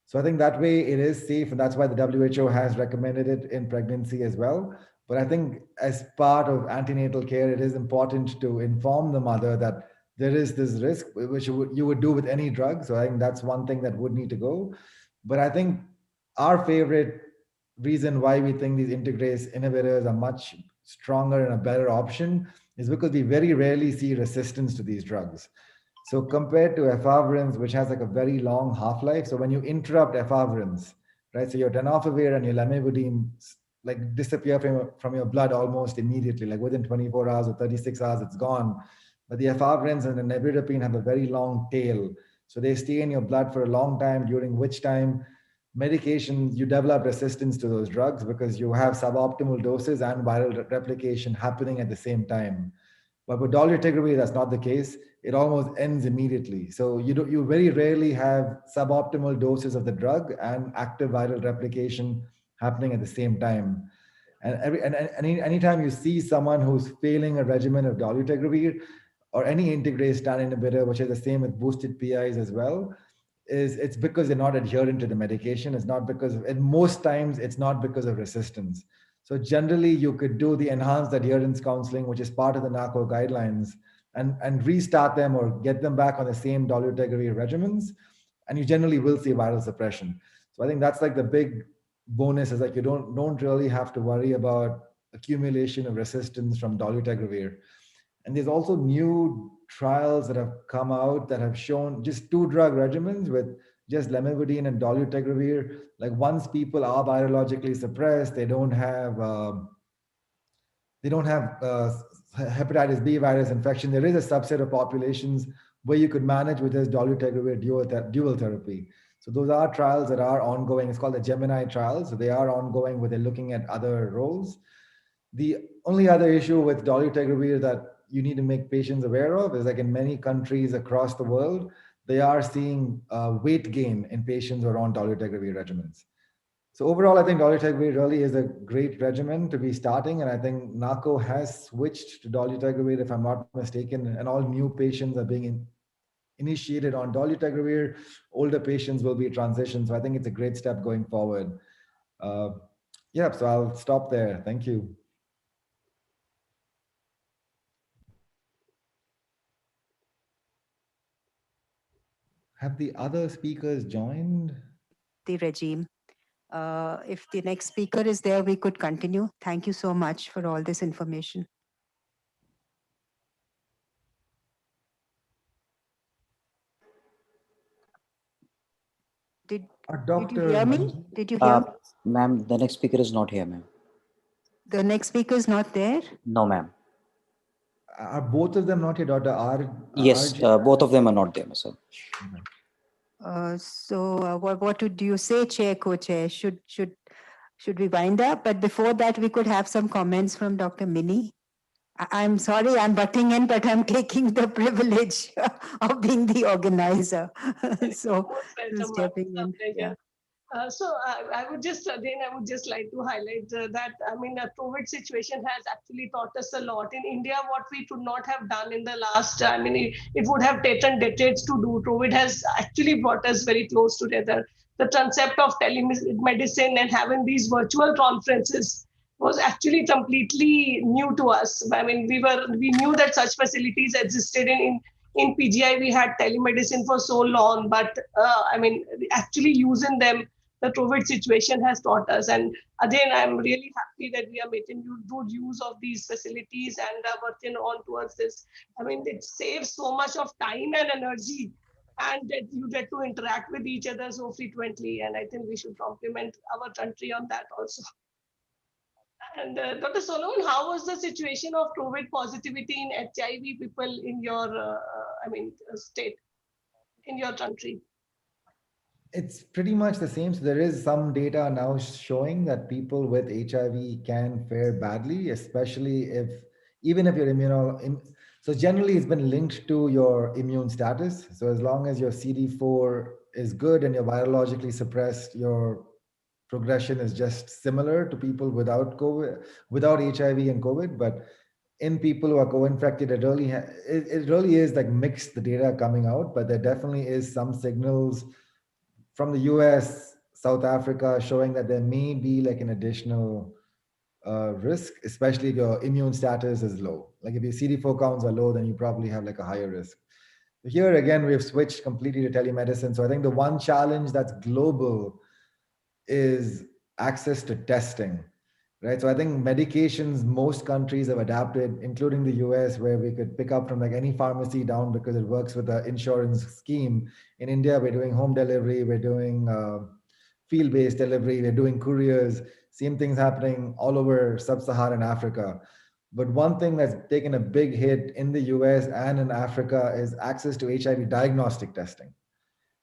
So I think that way it is safe, and that's why the WHO has recommended it in pregnancy as well. But I think as part of antenatal care, it is important to inform the mother that there is this risk, which you would do with any drug. So I think that's one thing that would need to go. But I think our favorite reason why we think these integrase inhibitors are much stronger and a better option is because we very rarely see resistance to these drugs. So compared to efavirenz, which has like a very long half-life, so when you interrupt efavirenz, right, so your tenofovir and your lamivudine like disappear from your blood almost immediately, like within 24 hours or 36 hours, it's gone. But the efavirenz and the nevirapine have a very long tail. So they stay in your blood for a long time, during which time medications, you develop resistance to those drugs because you have suboptimal doses and viral replication happening at the same time. But with dolutegravir, that's not the case. It almost ends immediately. So you very rarely have suboptimal doses of the drug and active viral replication happening at the same time. And anytime you see someone who's failing a regimen of dolutegravir or any integrase STAN inhibitor, which is the same with boosted PIs as well, it's because they're not adherent to the medication. It's not because and most times it's not because of resistance. So generally you could do the enhanced adherence counseling, which is part of the NACO guidelines, and restart them or get them back on the same dolutegravir regimens, and you generally will see viral suppression. So I think that's like the big bonus, is like you don't really have to worry about accumulation of resistance from dolutegravir. And there's also new trials that have come out that have shown just 2 drug regimens with just lamivudine and dolutegravir. Like once people are virologically suppressed, they don't have hepatitis B virus infection. There is a subset of populations where you could manage with this dolutegravir dual therapy. So those are trials that are ongoing. It's called the Gemini trials. So they are ongoing where they're looking at other roles. The only other issue with dolutegravir that you need to make patients aware of is like in many countries across the world, they are seeing weight gain in patients who are on dolutegravir regimens. So overall, I think dolutegravir really is a great regimen to be starting. And I think NACO has switched to dolutegravir, if I'm not mistaken, and all new patients are being initiated on dolutegravir. Older patients will be transitioned. So I think it's a great step going forward. Yeah, so I'll stop there. Thank you. Have the other speakers joined? The regime. If the next speaker is there, we could continue. Thank you so much for all this information. Did you hear me? Did you hear me? Ma'am, the next speaker is not here, ma'am. The next speaker is not there? No, ma'am. Are both of them not here, Dr. R? Yes, both of them are not there, sir. So what do you say, Chair, Co-Chair? Should we wind up? But before that, we could have some comments from Dr. Mini. I'm sorry, I'm butting in, but I'm taking the privilege of being the organizer. So stepping in. Yeah. So I would just like to highlight that COVID situation has actually taught us a lot. In India, what we could not have done in the last, it would have taken decades to do. COVID has actually brought us very close together. The concept of telemedicine and having these virtual conferences was actually completely new to us. I mean, we knew that such facilities existed in PGI. We had telemedicine for so long, but I mean, actually using them, the COVID situation has taught us. And again, I'm really happy that we are making good use of these facilities and are working on towards this. I mean, it saves so much of time and energy, and that you get to interact with each other so frequently. And I think we should compliment our country on that also. And Dr. Solomon, how was the situation of COVID positivity in HIV people in your, state, in your country? It's pretty much the same. So there is some data now showing that people with HIV can fare badly, especially even if you're so generally it's been linked to your immune status. So as long as your CD4 is good and you're virologically suppressed, your progression is just similar to people without COVID, without HIV and COVID. But in people who are co-infected, it really is like mixed, the data coming out, but there definitely is some signals from the US, South Africa, showing that there may be like an additional risk, especially if your immune status is low. Like if your CD4 counts are low, then you probably have like a higher risk. Here again, we've switched completely to telemedicine. So I think the one challenge that's global is access to testing, right? So I think medications, most countries have adapted, including the US, where we could pick up from like any pharmacy down because it works with the insurance scheme. In India, we're doing home delivery, we're doing field-based delivery, we're doing couriers. Same things happening all over sub-Saharan Africa. But one thing that's taken a big hit in the US and in Africa is access to HIV diagnostic testing,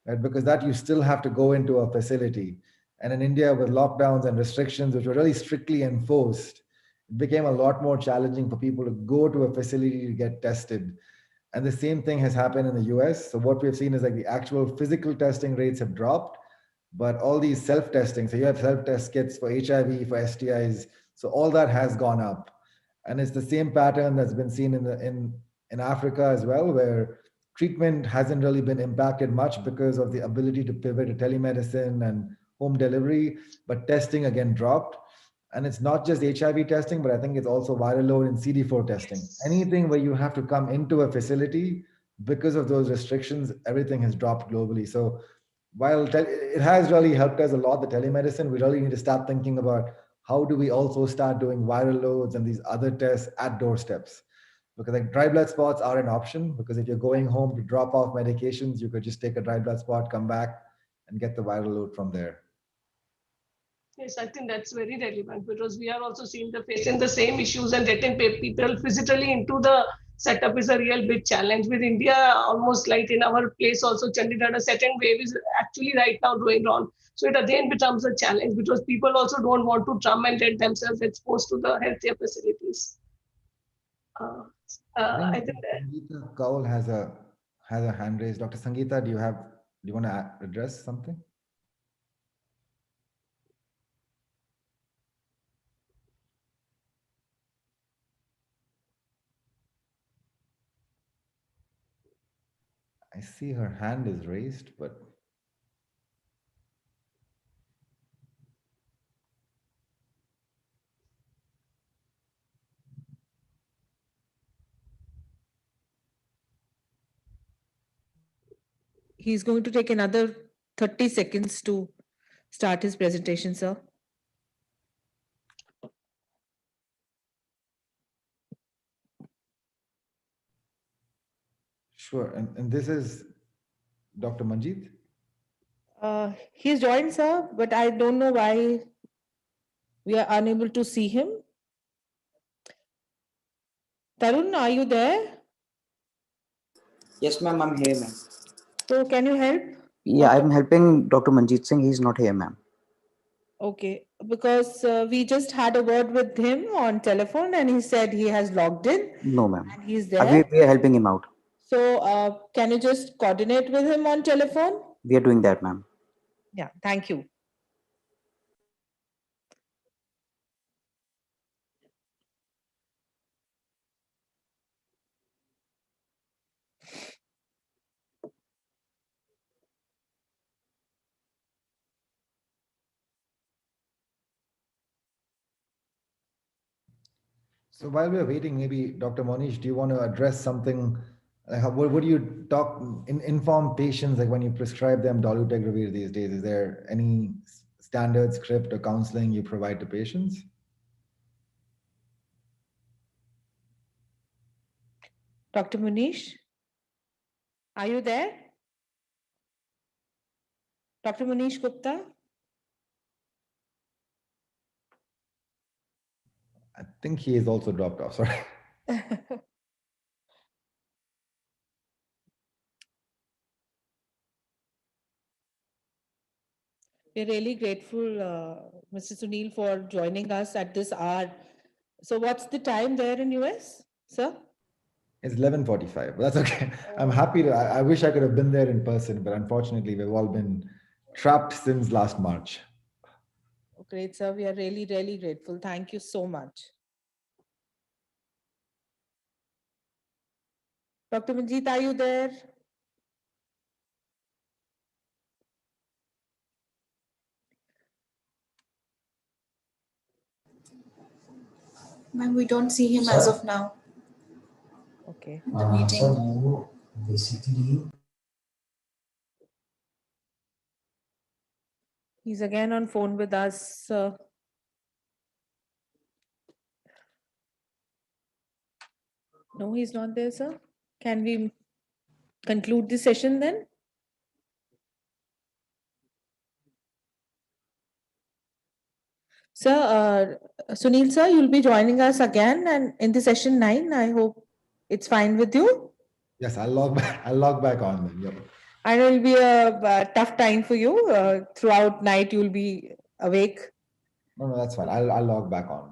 right? Because that you still have to go into a facility. And in India, with lockdowns and restrictions, which were really strictly enforced, it became a lot more challenging for people to go to a facility to get tested. And the same thing has happened in the US. So what we've seen is like the actual physical testing rates have dropped, but all these self-testing, so you have self-test kits for HIV, for STIs, so all that has gone up. And it's the same pattern that's been seen in Africa as well, where treatment hasn't really been impacted much because of the ability to pivot to telemedicine and home delivery, but testing again dropped. And it's not just HIV testing, but I think it's also viral load and CD4 testing. Anything where you have to come into a facility because of those restrictions, everything has dropped globally. So while it has really helped us a lot, the telemedicine, we really need to start thinking about how do we also start doing viral loads and these other tests at doorsteps. Because like dry blood spots are an option, because if you're going home to drop off medications, you could just take a dry blood spot, come back and get the viral load from there. Yes, I think that's very relevant, because we are also facing the same issues, and getting people physically into the setup is a real big challenge. With India, almost like in our place also, Chandigarh, a second wave is actually right now going on. So it again becomes a challenge, because people also don't want to come and get themselves exposed to the healthcare facilities. I think Sangeeta Kaul has a hand raised. Dr. Sangeeta, do you want to address something? I see her hand is raised, but He's going to take another 30 seconds to start his presentation, sir. sure. And this is Dr. Manjeet? He's joined, sir, but I don't know why we are unable to see him. Tarun, are you there? Yes, ma'am, I'm here, ma'am. So can you help? Yeah, I'm helping Dr. Manjeet Singh. He's not here, ma'am. Okay, because we just had a word with him on telephone and he said he has logged in. No, ma'am. And he's there. We are helping him out. So can you just coordinate with him on telephone? We are doing that, ma'am. Yeah, thank you. So while we're waiting, maybe Dr. Monish, do you want to address something? What do you inform patients like when you prescribe them dolutegravir these days? Is there any standard script or counseling you provide to patients? Dr. Munish, are you there? Dr. Munish Gupta? I think he is also dropped off. Sorry. We're really grateful, Mr. Sunil, for joining us at this hour. So what's the time there in US, sir? It's 11:45. That's okay. I'm happy to. I wish I could have been there in person, but unfortunately, we've all been trapped since last March. Great, sir. We are really, really grateful. Thank you so much. Dr. Manjeet, are you there? Ma'am, we don't see him as of now. Okay. The meeting. So basically, He's again on phone with us. No, he's not there, sir. Can we conclude the session then? Sir, Sunil sir, you'll be joining us again and in the session 9. I hope it's fine with you. Yes, I'll log back. I'll log back on then. Yep. I know it'll be a tough time for you. Throughout night, you'll be awake. No, that's fine. I'll log back on.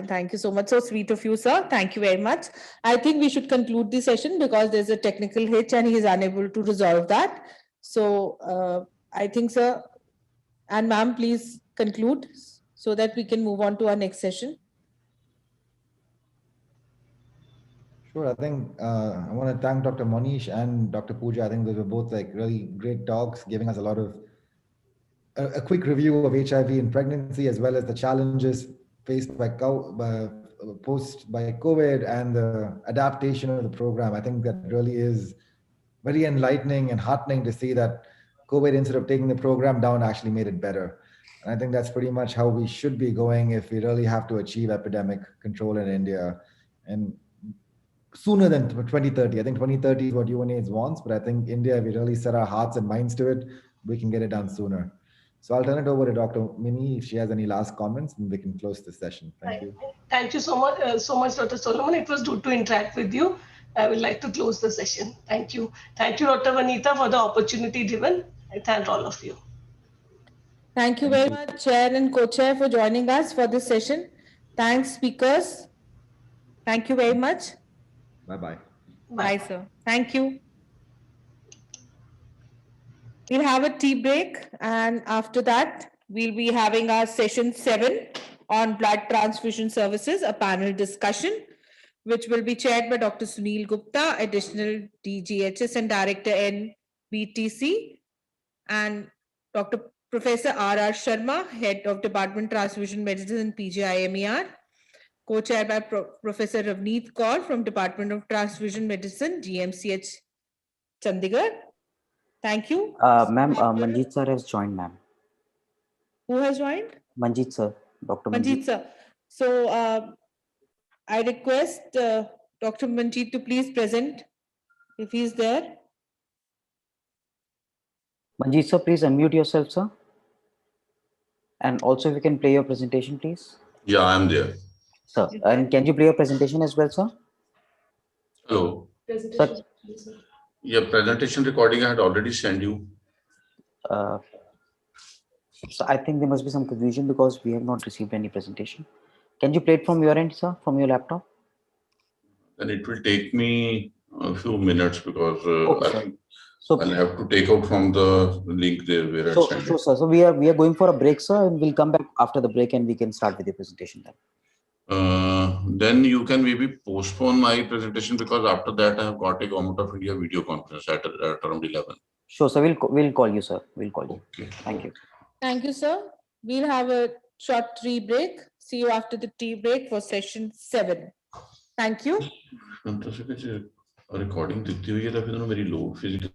Thank you so much. So sweet of you, sir. Thank you very much. I think we should conclude the session because there's a technical hitch and he is unable to resolve that. So I think, sir, and ma'am, please conclude so that we can move on to our next session. Sure. I think I want to thank Dr. Monish and Dr. Pooja. I think those were both like really great talks, giving us a lot of a quick review of HIV in pregnancy, as well as the challenges faced by post by COVID and the adaptation of the program. I think that really is very enlightening and heartening to see that COVID, instead of taking the program down, actually made it better. And I think that's pretty much how we should be going if we really have to achieve epidemic control in India. And sooner than 2030. I think 2030 is what UNAIDS wants, but I think India, if we really set our hearts and minds to it, we can get it done sooner. So I'll turn it over to Dr. Mini if she has any last comments, and we can close the session. Thank you. Thank you so much, Dr. Solomon. It was good to interact with you. I would like to close the session. Thank you. Thank you, Dr. Vanita, for the opportunity given. I thank all of you. Thank you very much, Chair and Co-Chair, for joining us for this session. Thanks, speakers. Thank you very much. Bye-bye. Bye, sir. Thank you. We'll have a tea break, and after that, we'll be having our session 7 on blood transfusion services, a panel discussion, which will be chaired by Dr. Sunil Gupta, additional DGHS and Director NBTC, and Dr. Professor R.R. Sharma, Head of Department Transfusion Medicine, PGIMER, co-chaired by Professor Ravneet Kaur from Department of Transfusion Medicine, GMCH, Chandigarh. Thank you. Ma'am, Manjeet sir has joined, ma'am. Who has joined? Manjeet sir, Dr. Manjeet sir. So I request Dr. Manjeet to please present if he is there. Manjeet sir, please unmute yourself, sir. And also, if you can play your presentation, please. Yeah, I'm there. Sir, and can you play your presentation as well, sir? Hello. Sir, Yeah, presentation recording I had already sent you. so I think there must be some confusion because we have not received any presentation. Can you play it from your end, sir, from your laptop? And it will take me a few minutes because Okay, I sir. think So, I'll have to take out from the link there where I sent sure, it. sir. So we are going for a break, sir, and we'll come back after the break and we can start with your presentation then. Then you can maybe postpone my presentation because after that I have got a Government of India video conference at around 11. Sure, sir. We'll call you, sir. We'll call you. Okay. Thank you. Thank you, sir. We'll have a short tea break. See you after the tea break for session 7. Thank you. Recording दिखती हुई है तो फिर मेरी लो physical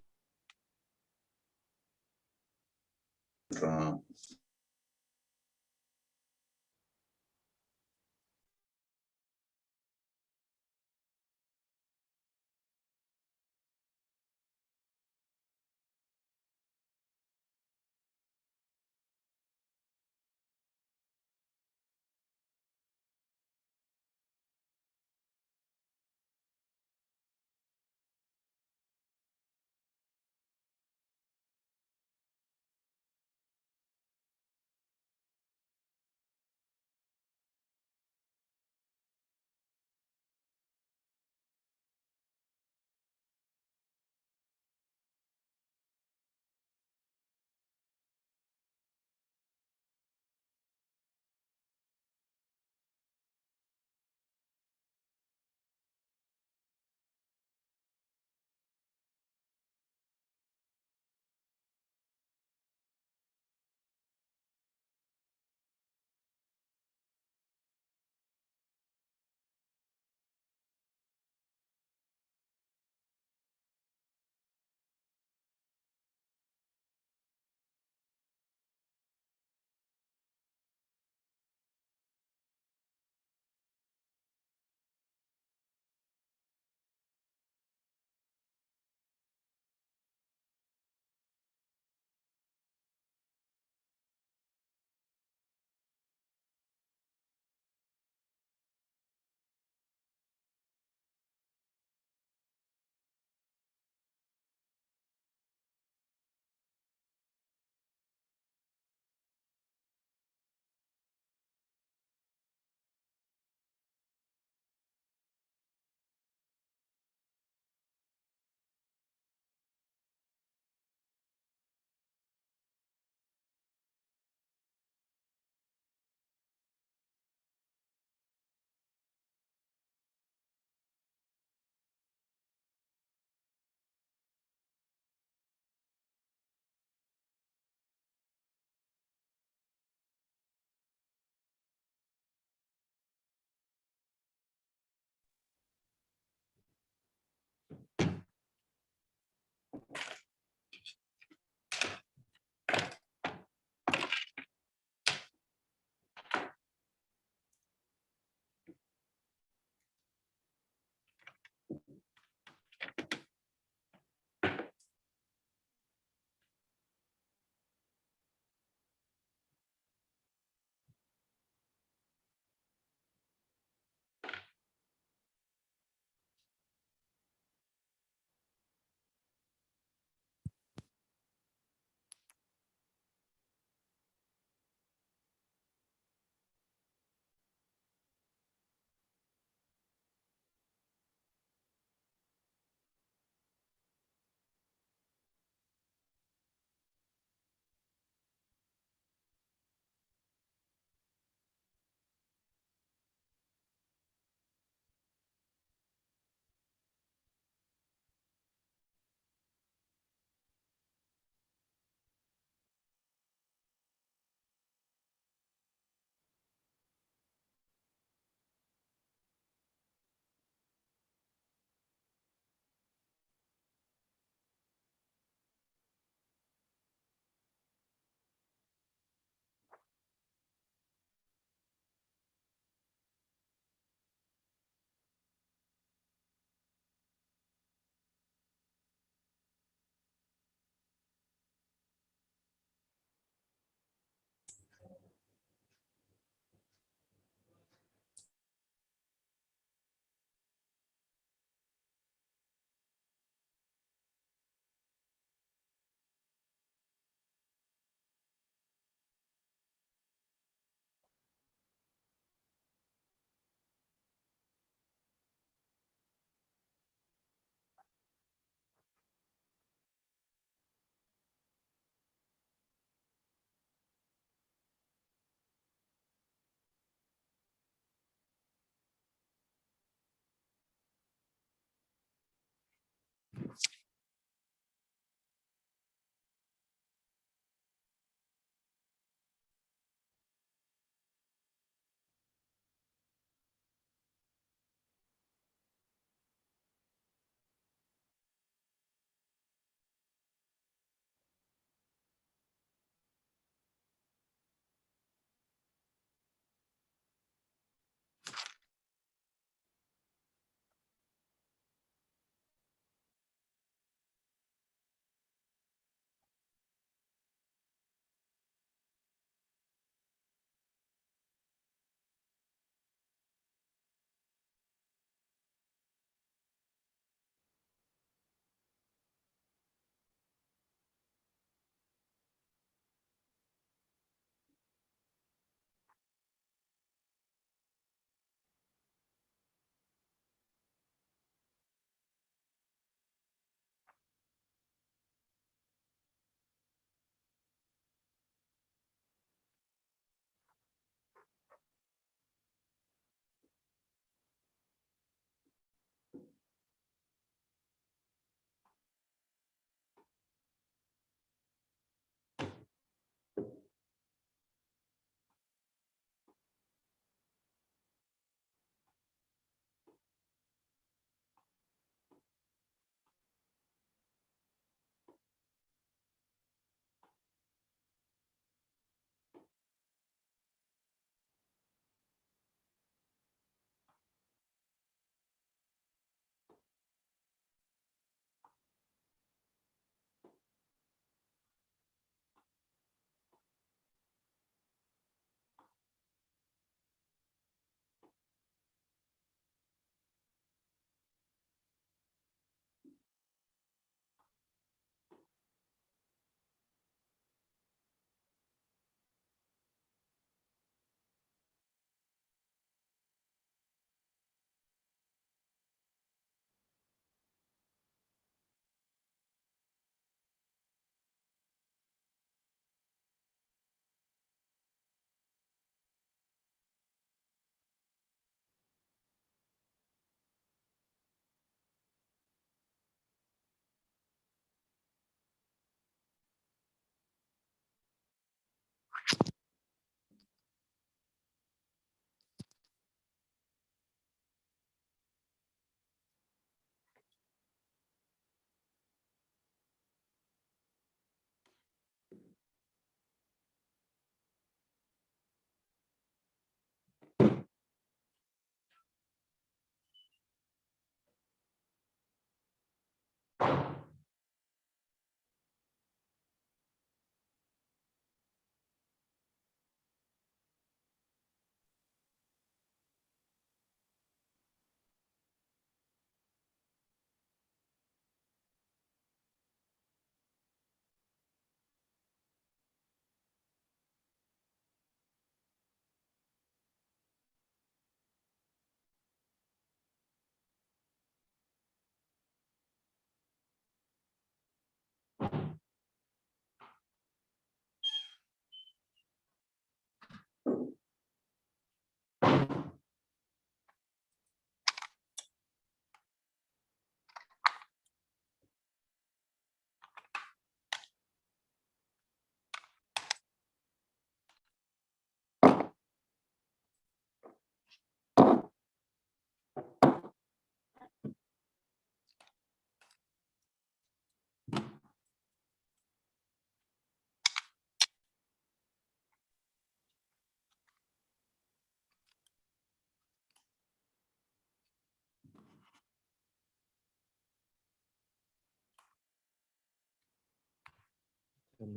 यार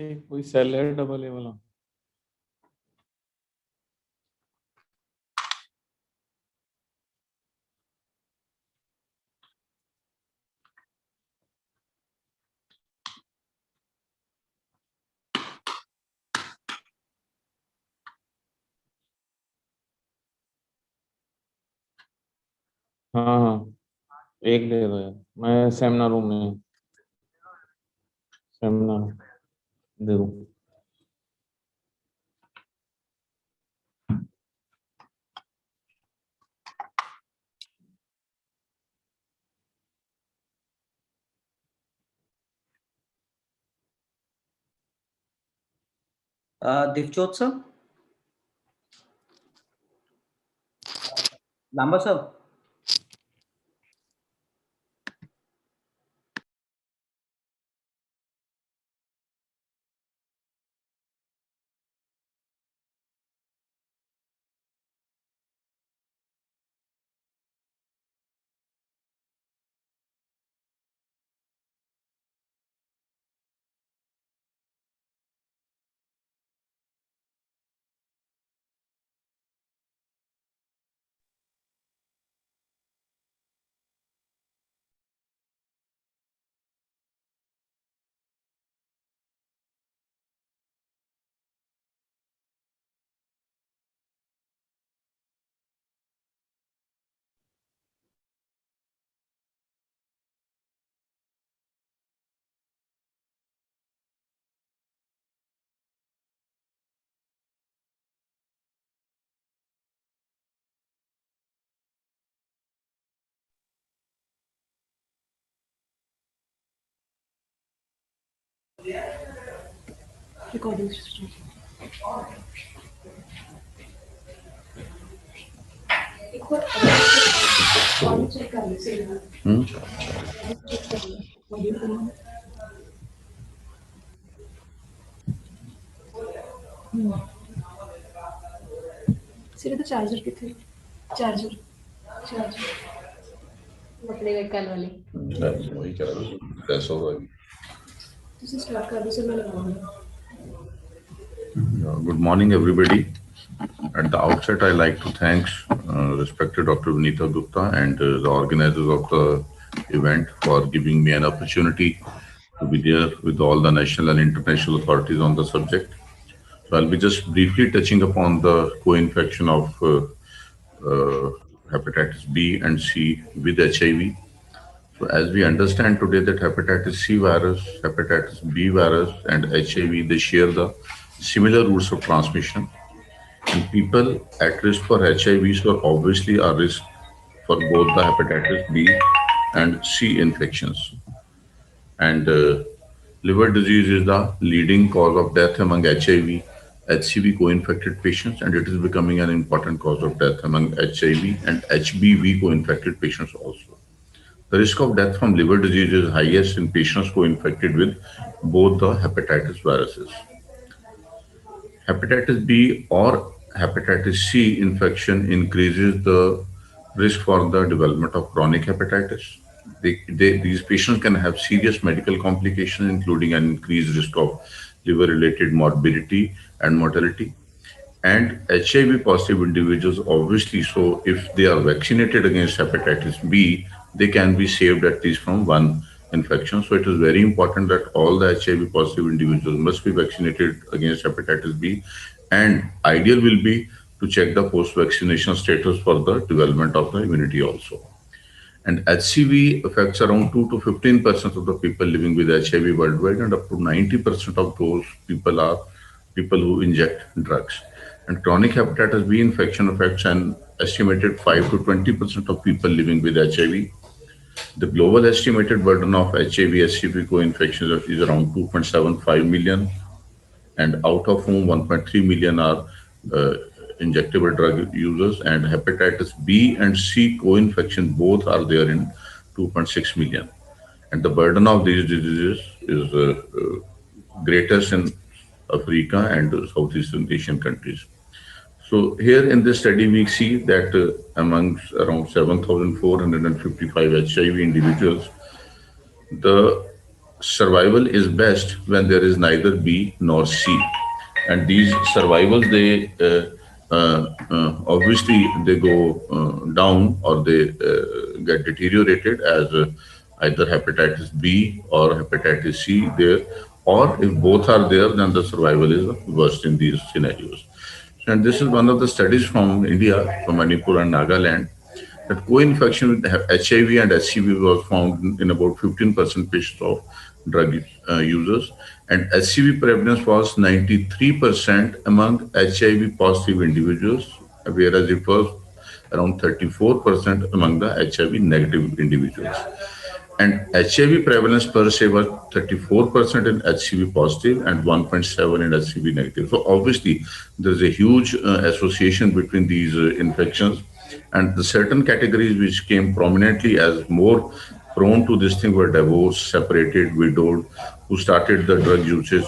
ये कोई cell है डबल ए वाला। हाँ हाँ, एक दे दो यार, मैं सेमिनार रूम में, सेमिनार दे दूँ। Divjot sir? Lamba sir? Recording system. सिर्फ तो चार्जर कितने चार्जर चार्जर अपने कल वाली वही कह रहा हूँ, कैसा होगा। तुझे स्टार्ट कर दो सर, मैं लगाऊंगा। Good morning, everybody. At the outset, I like to thank respected Dr. Vinita Gupta and the organizers of the event for giving me an opportunity to be there with all the national and international authorities on the subject. So I'll be just briefly touching upon the co-infection of hepatitis B and C with HIV. So as we understand today that hepatitis C virus, hepatitis B virus and HIV, they share the similar routes of transmission. And people at risk for HIV so obviously are risk for both the hepatitis B and C infections. And liver disease is the leading cause of death among HIV, HCV co-infected patients, and it is becoming an important cause of death among HIV and HBV co-infected patients also. The risk of death from liver disease is highest in patients co-infected with both the hepatitis viruses. Hepatitis B or hepatitis C infection increases the risk for the development of chronic hepatitis. These patients can have serious medical complications, including an increased risk of liver-related morbidity and mortality. And HIV positive individuals, obviously, so if they are vaccinated against hepatitis B, they can be saved at least from one infection. So it is very important that all the HIV positive individuals must be vaccinated against hepatitis B. And ideal will be to check the post-vaccination status for the development of the immunity also. And HCV affects around 2 to 15% of the people living with HIV worldwide, and up to 90% of those people are people who inject drugs. And chronic hepatitis B infection affects an estimated 5 to 20% of people living with HIV. The global estimated burden of HIV HCV co-infections is around 2.75 million, and out of whom 1.3 million are injectable drug users, and hepatitis B and C co-infection both are there in 2.6 million. And the burden of these diseases is greatest in Africa and Southeastern Asian countries. So here in this study, we see that amongst around 7,455 HIV individuals, the survival is best when there is neither B nor C. And these survivals, they obviously they go down, or they get deteriorated as either hepatitis B or hepatitis C there, or if both are there, then the survival is worst in these scenarios. And this is one of the studies from India, from Manipur and Nagaland, that co-infection with HIV and HCV was found in about 15% patients of drug users, and HCV prevalence was 93% among HIV positive individuals, whereas it was around 34% among the HIV negative individuals. And HIV prevalence per se was 34% in HCV positive and 1.7 in HCV negative. So obviously, there's a huge association between these infections. And the certain categories which came prominently as more prone to this thing were divorced, separated, widowed, who started the drug usage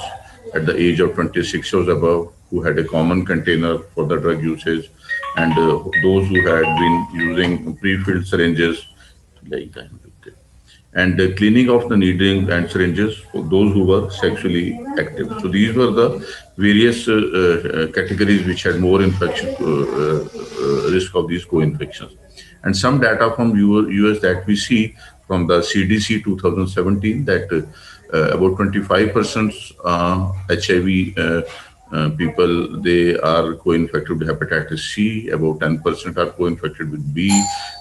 at the age of 26 years above, who had a common container for the drug usage, and those who had been using pre-filled syringes, like that. And the cleaning of the needling and syringes for those who were sexually active. So these were the various categories which had more infection risk of these co-infections. And some data from US that we see from the CDC 2017 that about 25% HIV people, they are co-infected with hepatitis C, about 10% are co-infected with B,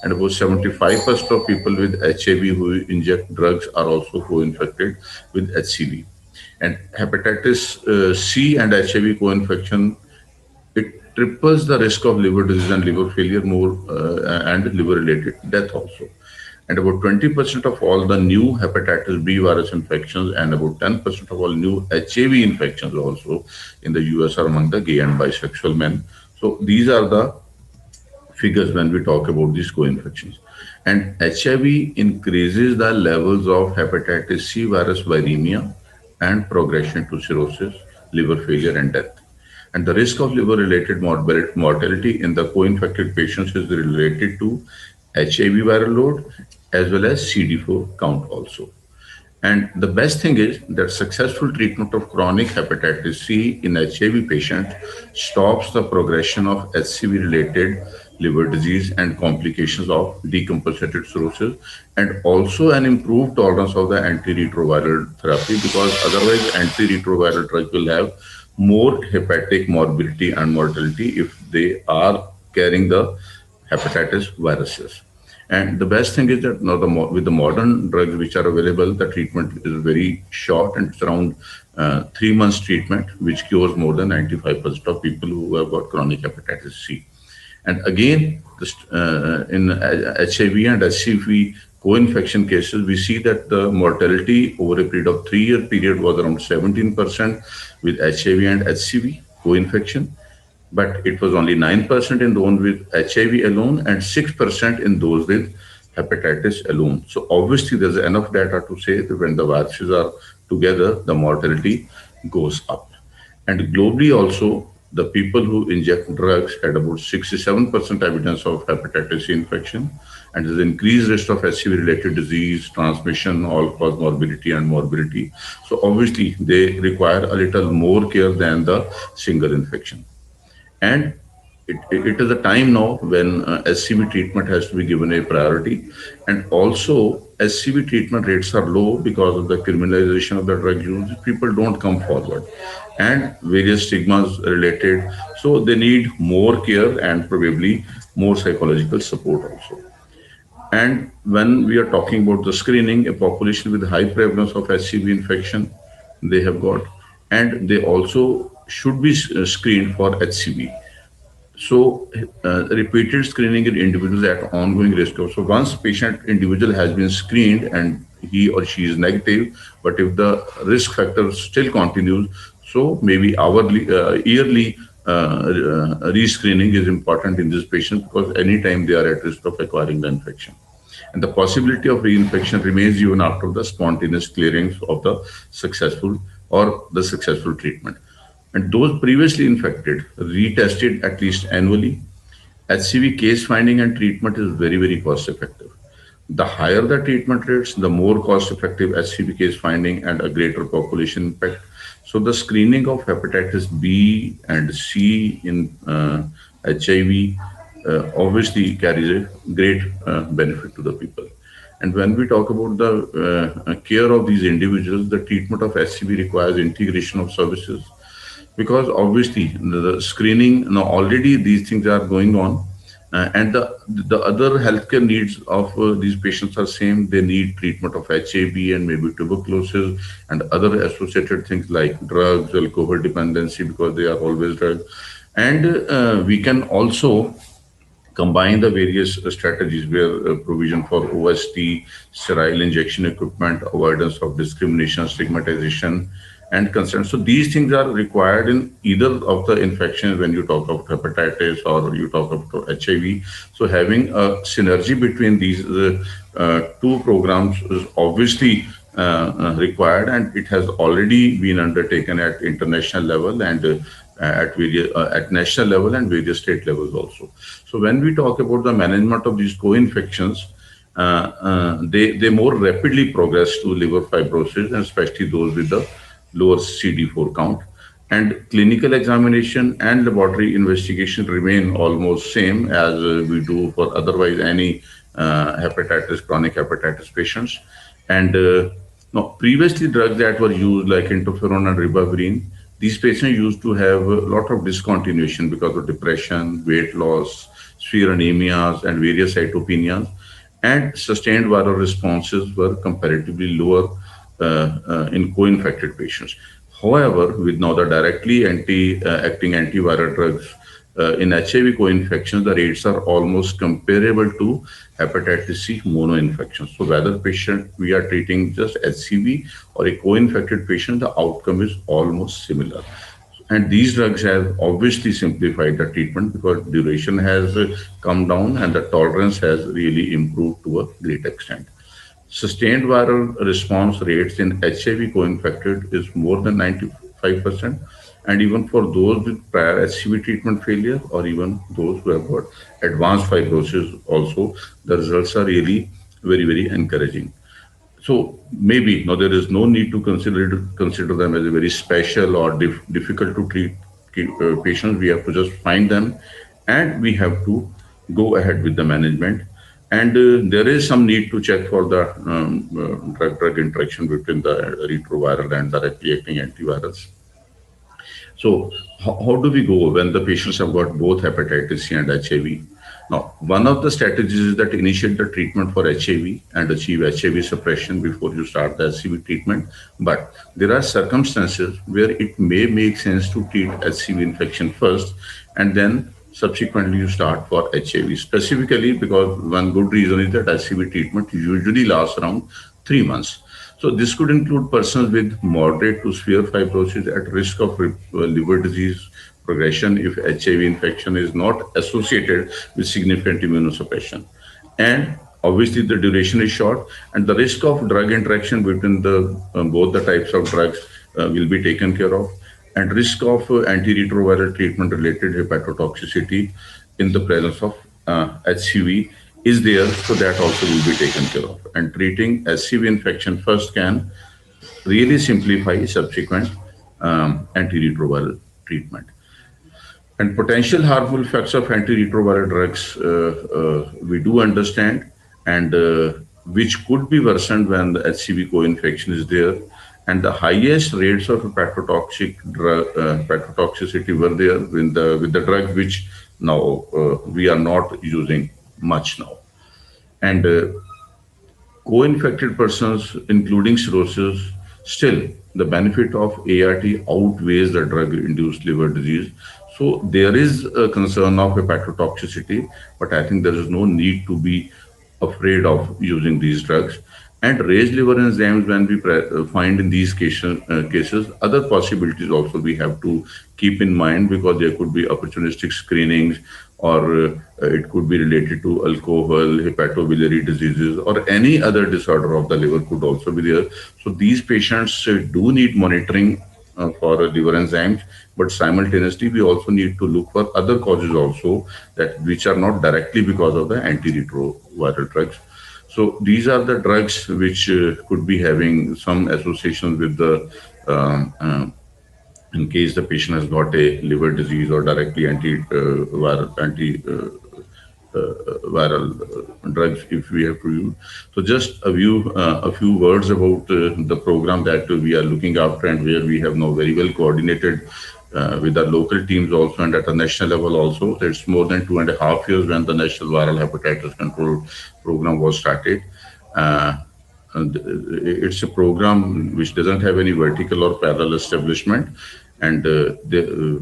and about 75% of people with HIV who inject drugs are also co-infected with HCV. And hepatitis C and HIV co-infection, it triples the risk of liver disease and liver failure more and liver-related death also. And about 20% of all the new hepatitis B virus infections and about 10% of all new HIV infections also in the US are among the gay and bisexual men. So these are the figures when we talk about these co-infections. And HIV increases the levels of hepatitis C virus viremia and progression to cirrhosis, liver failure, and death. And the risk of liver-related mortality in the co-infected patients is related to HIV viral load as well as CD4 count also. And the best thing is that successful treatment of chronic hepatitis C in HIV patients stops the progression of HCV-related liver disease and complications of decompensated cirrhosis, and also an improved tolerance of the antiretroviral therapy, because otherwise antiretroviral drug will have more hepatic morbidity and mortality if they are carrying the hepatitis viruses. And the best thing is that now with the modern drugs which are available, the treatment is very short, and it's around 3 months treatment, which cures more than 95% of people who have got chronic hepatitis C. And again, in HIV and HCV co-infection cases, we see that the mortality over a period of 3-year period was around 17% with HIV and HCV co-infection, but it was only 9% in those with HIV alone and 6% in those with hepatitis alone. So obviously there's enough data to say that when the viruses are together, the mortality goes up. And globally also, the people who inject drugs had about 67% evidence of hepatitis C infection, and there's increased risk of HCV-related disease, transmission, all-cause morbidity and morbidity. So obviously, they require a little more care than the single infection. And it is a time now when SCV treatment has to be given a priority. And also, SCV treatment rates are low because of the criminalization of the drug use. People don't come forward and various stigmas related. So they need more care and probably more psychological support also. And when we are talking about the screening, a population with high prevalence of HCV infection, they have got, and they also should be screened for HCV. So, repeated screening in individuals at ongoing risk. So, once patient individual has been screened and he or she is negative, but if the risk factor still continues, so maybe hourly, yearly rescreening is important in this patient because anytime they are at risk of acquiring the infection. And the possibility of reinfection remains even after the spontaneous clearance of the successful treatment. And those previously infected retested at least annually. HCV case finding and treatment is very, very cost effective. The higher the treatment rates, the more cost effective HCV case finding and a greater population impact. So the screening of hepatitis B and C in HIV obviously carries a great benefit to the people. And when we talk about the care of these individuals, the treatment of HCV requires integration of services because obviously the screening, now already these things are going on, and the other healthcare needs of these patients are same. They need treatment of HIV and maybe tuberculosis and other associated things like drugs, alcohol dependency, because they are always drugs. And we can also combine the various strategies where provision for OST, sterile injection equipment, avoidance of discrimination, stigmatization, and consent. So these things are required in either of the infections when you talk about hepatitis or you talk about HIV. So having a synergy between these two programs is obviously required, and it has already been undertaken at international level and at national level and various state levels also. So when we talk about the management of these co-infections, they more rapidly progress to liver fibrosis, and especially those with the lower CD4 count. And clinical examination and laboratory investigation remain almost same as we do for otherwise any chronic hepatitis patients. And now, previously drugs that were used like interferon and ribavirin, these patients used to have a lot of discontinuation because of depression, weight loss, severe anemias, and various cytopenias. And sustained viral responses were comparatively lower in co-infected patients. However, with now the directly acting antiviral drugs in HIV co-infections, the rates are almost comparable to hepatitis C mono-infections. So whether patient we are treating just HCV or a co-infected patient, the outcome is almost similar. And these drugs have obviously simplified the treatment because duration has come down and the tolerance has really improved to a great extent. Sustained viral response rates in HIV co-infected is more than 95%. And even for those with prior HCV treatment failure or even those who have got advanced fibrosis also, the results are really very, very encouraging. So maybe now there is no need to consider them as a very special or difficult to treat patients. We have to just find them and we have to go ahead with the management. And there is some need to check for the drug-drug interaction between the retroviral and directly acting antivirals. So how do we go when the patients have got both hepatitis C and HIV? Now, one of the strategies is that initiate the treatment for HIV and achieve HIV suppression before you start the HCV treatment. But there are circumstances where it may make sense to treat HCV infection first and then subsequently you start for HIV, specifically because one good reason is that HCV treatment usually lasts around 3 months. So this could include persons with moderate to severe fibrosis at risk of liver disease progression if HIV infection is not associated with significant immunosuppression. And obviously the duration is short, and the risk of drug interaction between the both the types of drugs will be taken care of, and risk of antiretroviral treatment related hepatotoxicity in the presence of HCV is there, so that also will be taken care of. And treating HCV infection first can really simplify subsequent antiretroviral treatment. And potential harmful effects of antiretroviral drugs, we do understand, and which could be worsened when the HCV co-infection is there. And the highest rates of hepatotoxicity were there with the drug, which now we are not using much now. And co-infected persons, including cirrhosis, still the benefit of ART outweighs the drug-induced liver disease. So there is a concern of hepatotoxicity, but I think there is no need to be afraid of using these drugs. And raised liver enzymes, when we find in these cases, other possibilities also we have to keep in mind, because there could be opportunistic screenings, or it could be related to alcohol, hepatobiliary diseases, or any other disorder of the liver could also be there. So these patients do need monitoring for liver enzymes, but simultaneously we also need to look for other causes also, that which are not directly because of the antiretroviral drugs. So these are the drugs which could be having some associations with the in case the patient has got a liver disease, or directly antiviral drugs if we have to use. So just a few words about the program that we are looking after, and where we have now very well coordinated with our local teams also, and at a national level also. It's more than 2.5 years when the National Viral Hepatitis Control Program was started. And it's a program which doesn't have any vertical or parallel establishment. And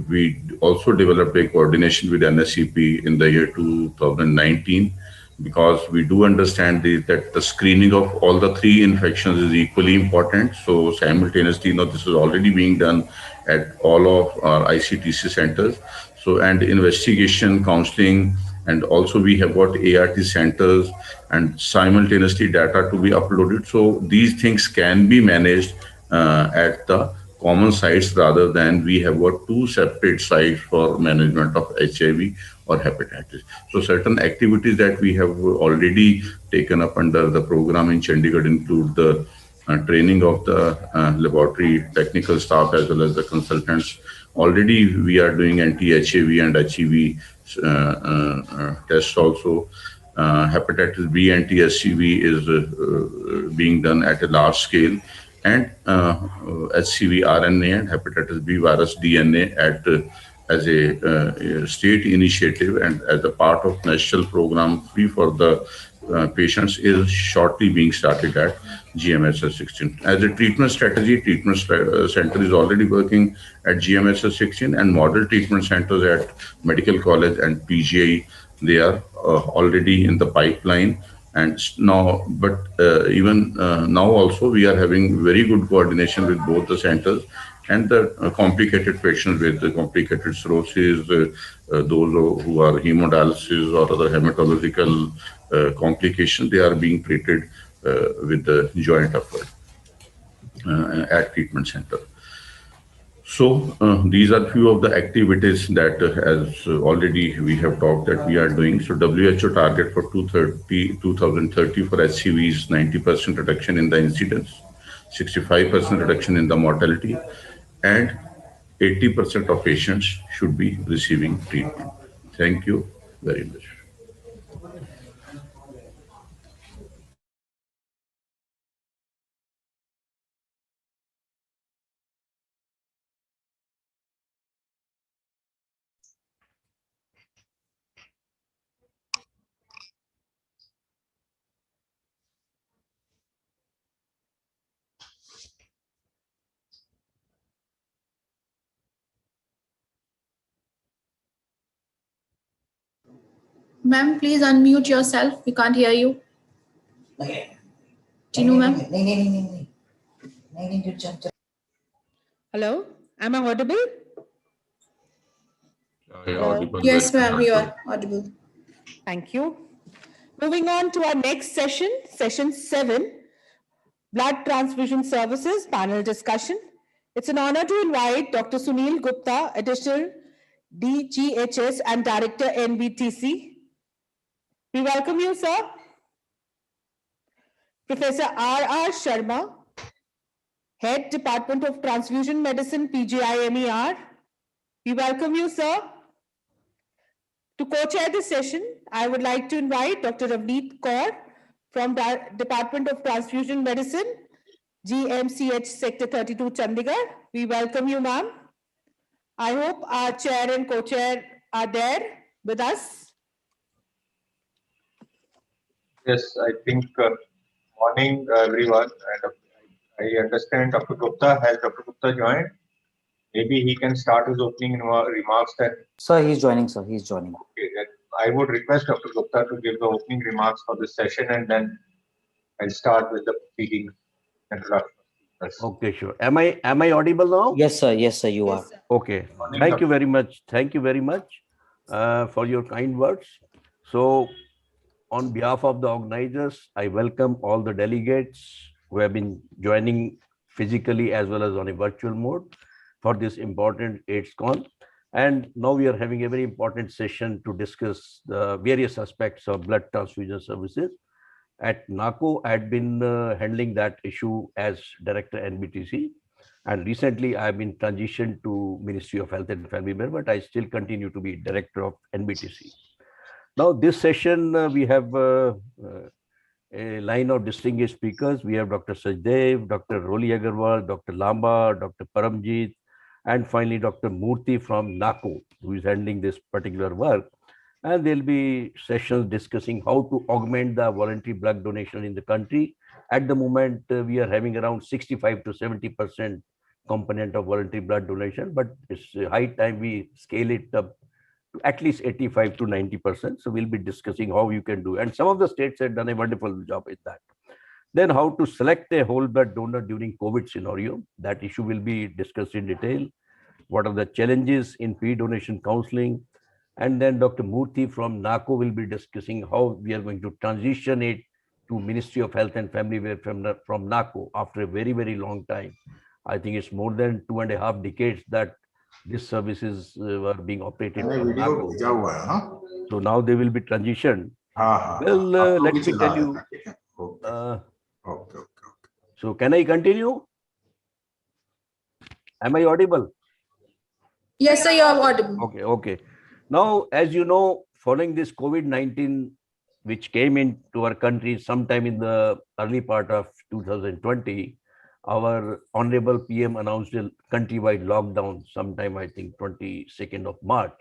we also developed a coordination with NSCP in the year 2019, because we do understand that the screening of all the three infections is equally important. So simultaneously, this is already being done at all of our ICTC centers. So, and investigation, counseling, and also we have got ART centers, and simultaneously data to be uploaded. So these things can be managed at the common sites, rather than we have got two separate sites for management of HIV or hepatitis. So certain activities that we have already taken up under the program in Chandigarh include the training of the laboratory technical staff as well as the consultants. Already we are doing anti-HIV and HIV tests also. Hepatitis B anti-HCV is being done at a large scale, and HCV RNA and hepatitis B virus DNA as a state initiative, and as a part of national program free for the patients is shortly being started at GMHS 16. As a treatment strategy, treatment center is already working at GMHS 16, and model treatment centers at Medical College and PGI, they are already in the pipeline. And now, but even now also, we are having very good coordination with both the centers, and the complicated patients with the complicated cirrhosis, those who are hemodialysis or other hematological complications, they are being treated with the joint effort at treatment center. So these are few of the activities that as already we have talked that we are doing. So WHO target for 2030 for HCV is 90% reduction in the incidence, 65% reduction in the mortality, and 80% of patients should be receiving treatment. Thank you very much. Ma'am, please unmute yourself. We can't hear you. Tinu, ma'am. Hello, am I audible? Audible, Yes, ma'am, you are audible. Thank you. Moving on to our next session, session 7, Blood Transfusion Services panel discussion. It's an honor to invite Dr. Sunil Gupta, additional DGHS and Director NBTC. We welcome you, sir. Professor R.R. Sharma, Head Department of Transfusion Medicine, PGIMER. We welcome you, sir. To co-chair this session, I would like to invite Dr. Ravneet Kaur from the Department of Transfusion Medicine, GMCH Sector 32, Chandigarh. We welcome you, ma'am. I hope our chair and co-chair are there with us. Yes, I think morning everyone. And I understand Dr. Gupta. Has Dr. Gupta joined? Maybe he can start his opening remarks then. Sir, he's joining, sir. He's joining. Okay, then I would request Dr. Gupta to give the opening remarks for this session, and then I'll start with the proceedings introduction. Okay, sure. Am I audible now? Yes, sir. Yes, sir. You are. Okay. Thank you very much. Thank you very much for your kind words. So, on behalf of the organizers, I welcome all the delegates who have been joining physically as well as on a virtual mode for this important Aidscon. And now we are having a very important session to discuss the various aspects of blood transfusion services. At NACO, I had been handling that issue as Director NBTC. And recently, I have been transitioned to Ministry of Health and Family Welfare, but I still continue to be Director of NBTC. Now, this session, we have a line of distinguished speakers. We have Dr. Sajdev, Dr. Roli Agarwal, Dr. Lamba, Dr. Paramjeet, and finally, Dr. Murthy from NACO, who is handling this particular work. And there'll be sessions discussing how to augment the voluntary blood donation in the country. At the moment, we are having around 65 to 70% component of voluntary blood donation, but it's high time we scale it up to at least 85 to 90%. So we'll be discussing how you can do. And some of the states have done a wonderful job with that. Then how to select a whole blood donor during COVID scenario. That issue will be discussed in detail. What are the challenges in pre-donation counseling? And then Dr. Murthy from NACO will be discussing how we are going to transition it to Ministry of Health and Family Welfare from NACO after a very, very long time. I think it's more than 2.5 decades that these services were being operated from NACO. So now they will be transitioned. Well, let me tell you. So can I continue? Am I audible? Yes, sir, you are audible. Okay. Now, as you know, following this COVID-19, which came into our country sometime in the early part of 2020, our Honorable PM announced a countrywide lockdown sometime, I think, 22nd of March,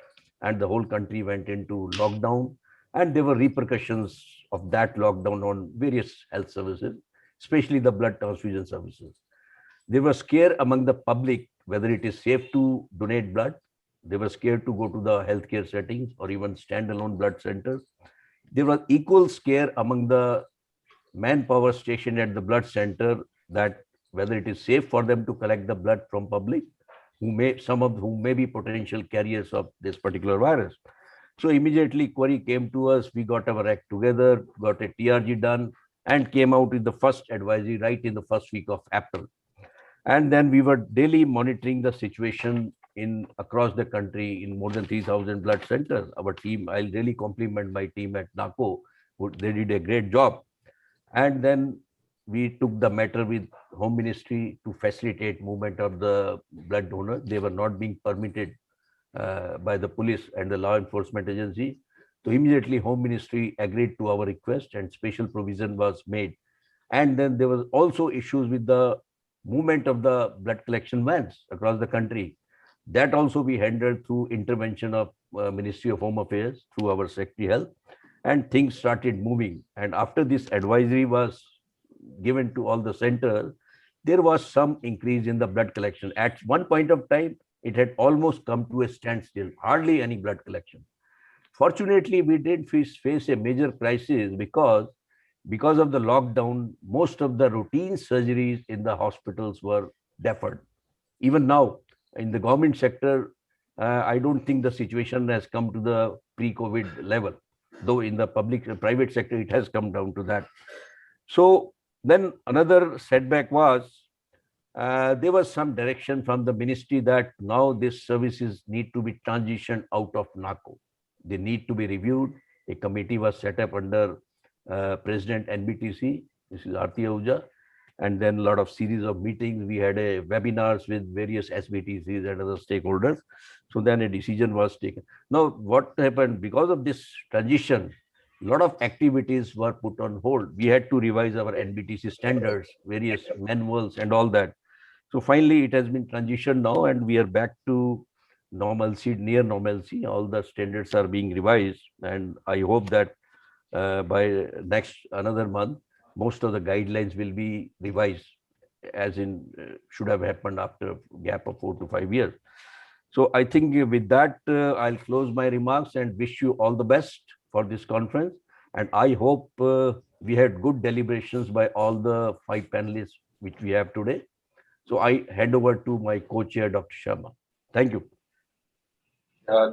and the whole country went into lockdown. And there were repercussions of that lockdown on various health services, especially the blood transfusion services. There was scare among the public whether it is safe to donate blood. They were scared to go to the healthcare settings or even standalone blood centers. There was equal scare among the manpower stationed at the blood center that whether it is safe for them to collect the blood from public, some of whom may be potential carriers of this particular virus. So immediately query came to us. We got our act together, got a TRG done, and came out with the first advisory right in the first week of April. And then we were daily monitoring the situation across the country in more than 3,000 blood centers. Our team, I'll really compliment my team at NACO. They did a great job. And then we took the matter with Home Ministry to facilitate movement of the blood donor. They were not being permitted by the police and the law enforcement agency. So immediately Home Ministry agreed to our request and special provision was made. And then there was also issues with the movement of the blood collection vans across the country. That also we handled through intervention of Ministry of Home Affairs through our Secretary Health, and things started moving. And after this advisory was given to all the centers, there was some increase in the blood collection. At one point of time, it had almost come to a standstill, hardly any blood collection. Fortunately, we did face a major crisis because of the lockdown, most of the routine surgeries in the hospitals were deferred. Even now, in the government sector, I don't think the situation has come to the pre-COVID level. though in the private sector, it has come down to that. So then another setback was there was some direction from the ministry that now these services need to be transitioned out of NACO. They need to be reviewed. A committee was set up under President NBTC, this is Aarti Ahuja, and then a lot of series of meetings. We had a webinars with various SBTCs and other stakeholders. So then a decision was taken. Now, what happened because of this transition? A lot of activities were put on hold. We had to revise our NBTC standards, various manuals, and all that. So finally, it has been transitioned now, and we are back to normalcy, near normalcy. All the standards are being revised, and I hope that by next another month, most of the guidelines will be revised, as in should have happened after a gap of 4 to 5 years. So I think with that, I'll close my remarks and wish you all the best for this conference. And I hope we had good deliberations by all the 5 panelists which we have today. So I hand over to my co-chair, Dr. Sharma. Thank you.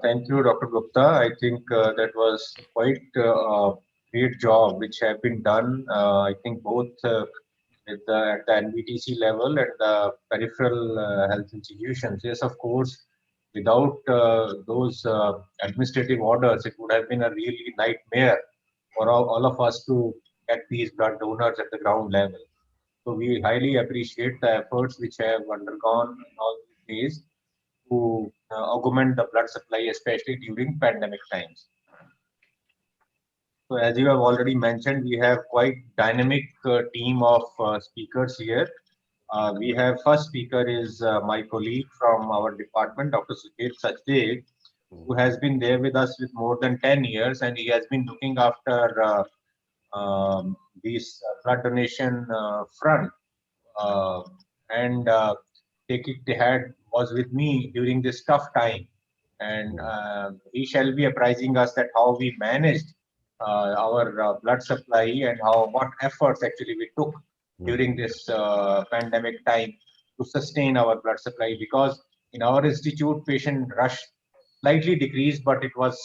Thank you, Dr. Gupta. I think that was quite a great job which have been done. I think both at the NBTC level and the peripheral health institutions. Yes, of course, without those administrative orders, it would have been a really nightmare for all of us to get these blood donors at the ground level. So we highly appreciate the efforts which have undergone in all these days to augment the blood supply, especially during pandemic times. So as you have already mentioned, we have quite dynamic team of speakers here. We have first speaker is my colleague from our department, Dr. Sujit Sachdev, who has been there with us with more than 10 years, and he has been looking after this blood donation front. And Tekik had was with me during this tough time, and he shall be apprising us that how we managed our blood supply and what efforts actually we took during this pandemic time to sustain our blood supply, because in our institute patient rush slightly decreased, but it was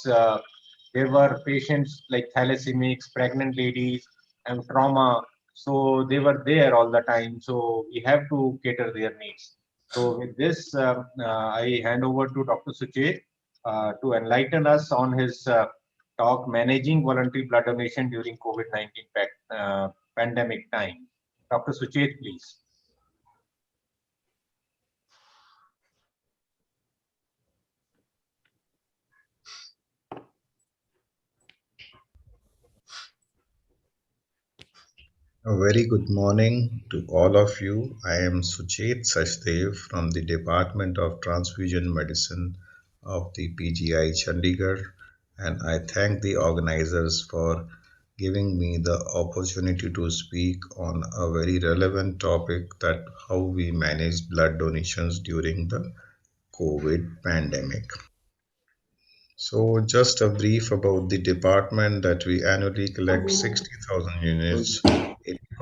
there were patients like thalassemics, pregnant ladies, and trauma, so they were there all the time, so we have to cater their needs. So with this, I hand over to Dr. Suchet to enlighten us on his talk, Managing Voluntary Blood Donation During COVID-19 Pandemic Time. Dr. Suchet, please. A very good morning to all of you. I am Suchet Sachdev from the Department of Transfusion Medicine of the PGI Chandigarh, and I thank the organizers for giving me the opportunity to speak on a very relevant topic, that how we manage blood donations during the COVID pandemic. So just a brief about the department, that we annually collect 60,000 units,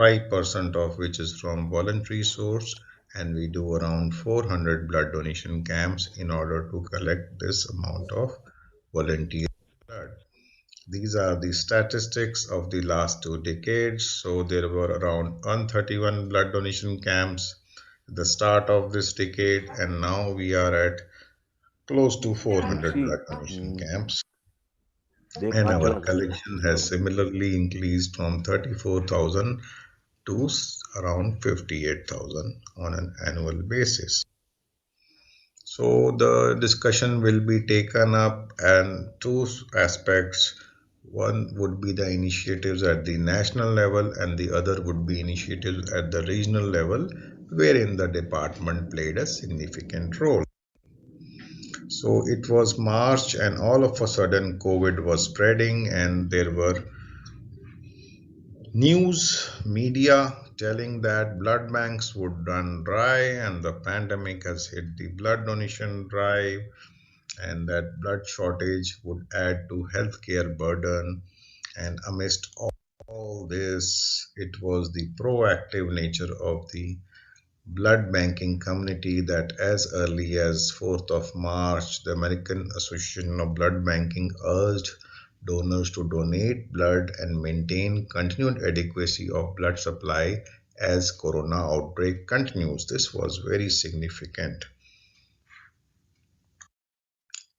85% of which is from voluntary source, and we do around 400 blood donation camps in order to collect this amount of volunteer blood. These are the statistics of the last 2 decades. So there were around 131 blood donation camps at the start of this decade, and now we are at close to 400 blood donation camps. And our collection has similarly increased from 34,000 to around 58,000 on an annual basis. So the discussion will be taken up and 2 aspects. One would be the initiatives at the national level, and the other would be initiatives at the regional level, wherein the department played a significant role. So it was March, and all of a sudden COVID was spreading, and there were news media telling that blood banks would run dry and the pandemic has hit the blood donation drive, and that blood shortage would add to healthcare burden. And amidst all this, it was the proactive nature of the blood banking community that as early as 4th of March, the American Association of Blood Banking urged donors to donate blood and maintain continued adequacy of blood supply as corona outbreak continues. This was very significant.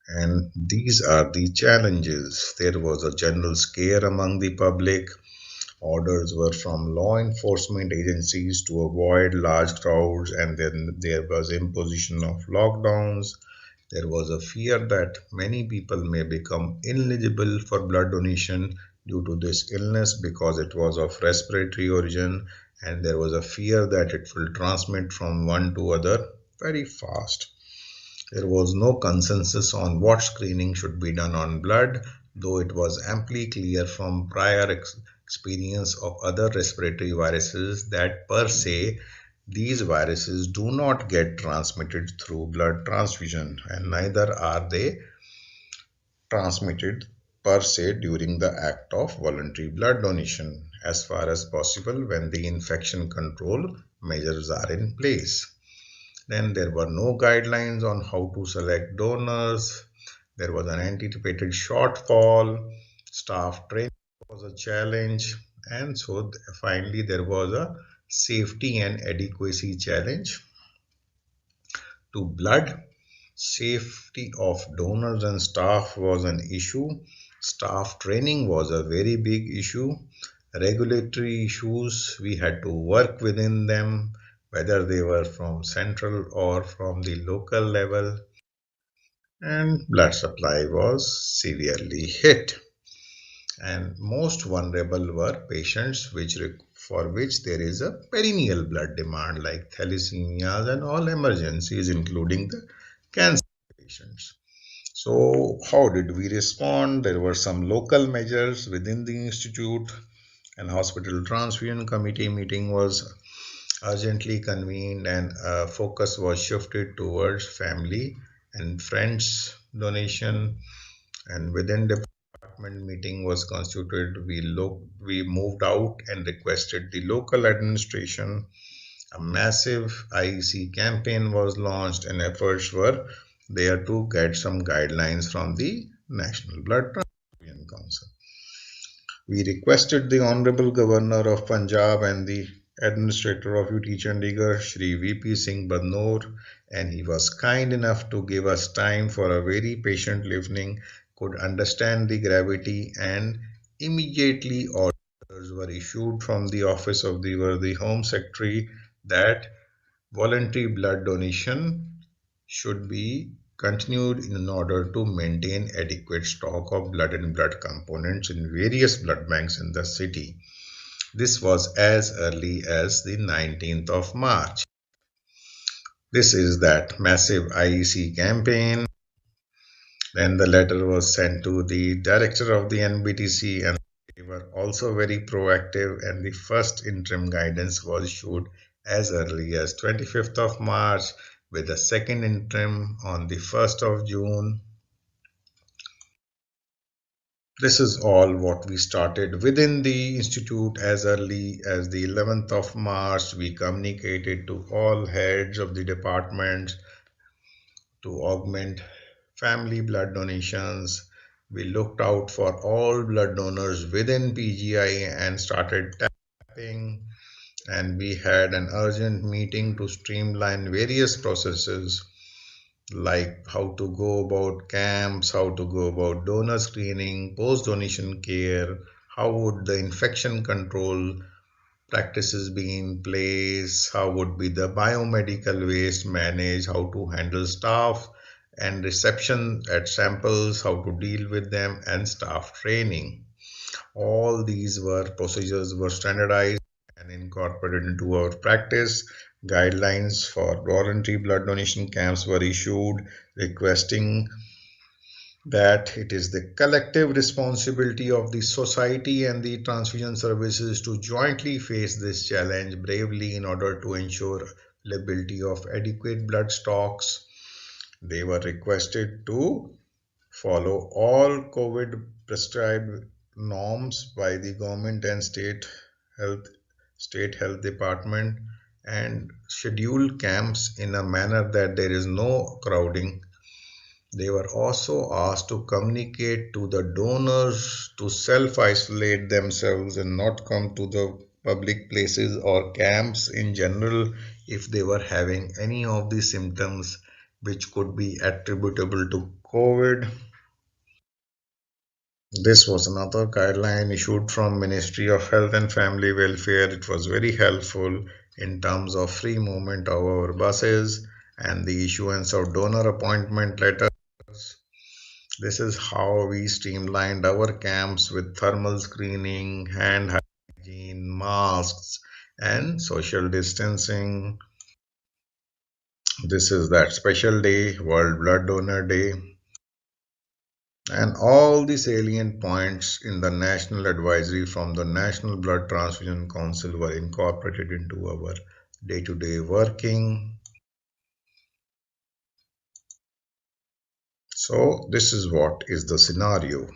And these are the challenges. There was a general scare among the public. Orders were from law enforcement agencies to avoid large crowds, and then there was imposition of lockdowns. There was a fear that many people may become ineligible for blood donation due to this illness because it was of respiratory origin, and there was a fear that it will transmit from one to other very fast. There was no consensus on what screening should be done on blood, though it was amply clear from prior experience of other respiratory viruses that per se these viruses do not get transmitted through blood transfusion, and neither are they transmitted per se during the act of voluntary blood donation as far as possible when the infection control measures are in place. Then there were no guidelines on how to select donors. There was an anticipated shortfall. Staff training was a challenge. And so finally, there was a safety and adequacy challenge to blood. Safety of donors and staff was an issue. Staff training was a very big issue. Regulatory issues, we had to work within them, whether they were from central or from the local level. And blood supply was severely hit. And most vulnerable were patients for which there is a perennial blood demand, like thalassemias and all emergencies, including the cancer patients. So, how did we respond? There were some local measures within the institute. An hospital transfusion committee meeting was urgently convened, and focus was shifted towards family and friends donation. And within department meeting was constituted, we moved out and requested the local administration. A massive IEC campaign was launched, and efforts were there to get some guidelines from the National Blood Transfusion Council. We requested the Honorable Governor of Punjab and the Administrator of UT Chandigarh, Shri VP Singh Badnoor, and he was kind enough to give us time for a very patient listening, could understand the gravity, and immediately orders were issued from the office of the Home Secretary that voluntary blood donation should be continued in order to maintain adequate stock of blood and blood components in various blood banks in the city. This was as early as the 19th of March. This is that massive IEC campaign. Then the letter was sent to the director of the NBTC, and they were also very proactive, and the first interim guidance was issued as early as 25th of March, with the second interim on the 1st of June. This is all what we started within the institute as early as the 11th of March. We communicated to all heads of the departments to augment family blood donations. We looked out for all blood donors within PGI and started tapping. And we had an urgent meeting to streamline various processes like how to go about camps, how to go about donor screening, post donation care, how would the infection control practices be in place, how would be the biomedical waste managed, how to handle staff and reception at samples, how to deal with them, and staff training. All these procedures were standardized and incorporated into our practice. Guidelines for voluntary blood donation camps were issued requesting that it is the collective responsibility of the society and the transfusion services to jointly face this challenge bravely in order to ensure availability of adequate blood stocks. They were requested to follow all COVID prescribed norms by the government and state health department, and schedule camps in a manner that there is no crowding They were also asked to communicate to the donors to self isolate themselves and not come to the public places or camps in general if they were having any of the symptoms which could be attributable to COVID. This was another guideline issued from Ministry of Health and Family Welfare. It was very helpful in terms of free movement of our buses and the issuance of donor appointment letters. This is how we streamlined our camps with thermal screening, hand hygiene, masks, and social distancing. This is that special day, World Blood Donor Day. And all the salient points in the national advisory from the National Blood Transfusion Council were incorporated into our day-to-day working. So this is what is the scenario.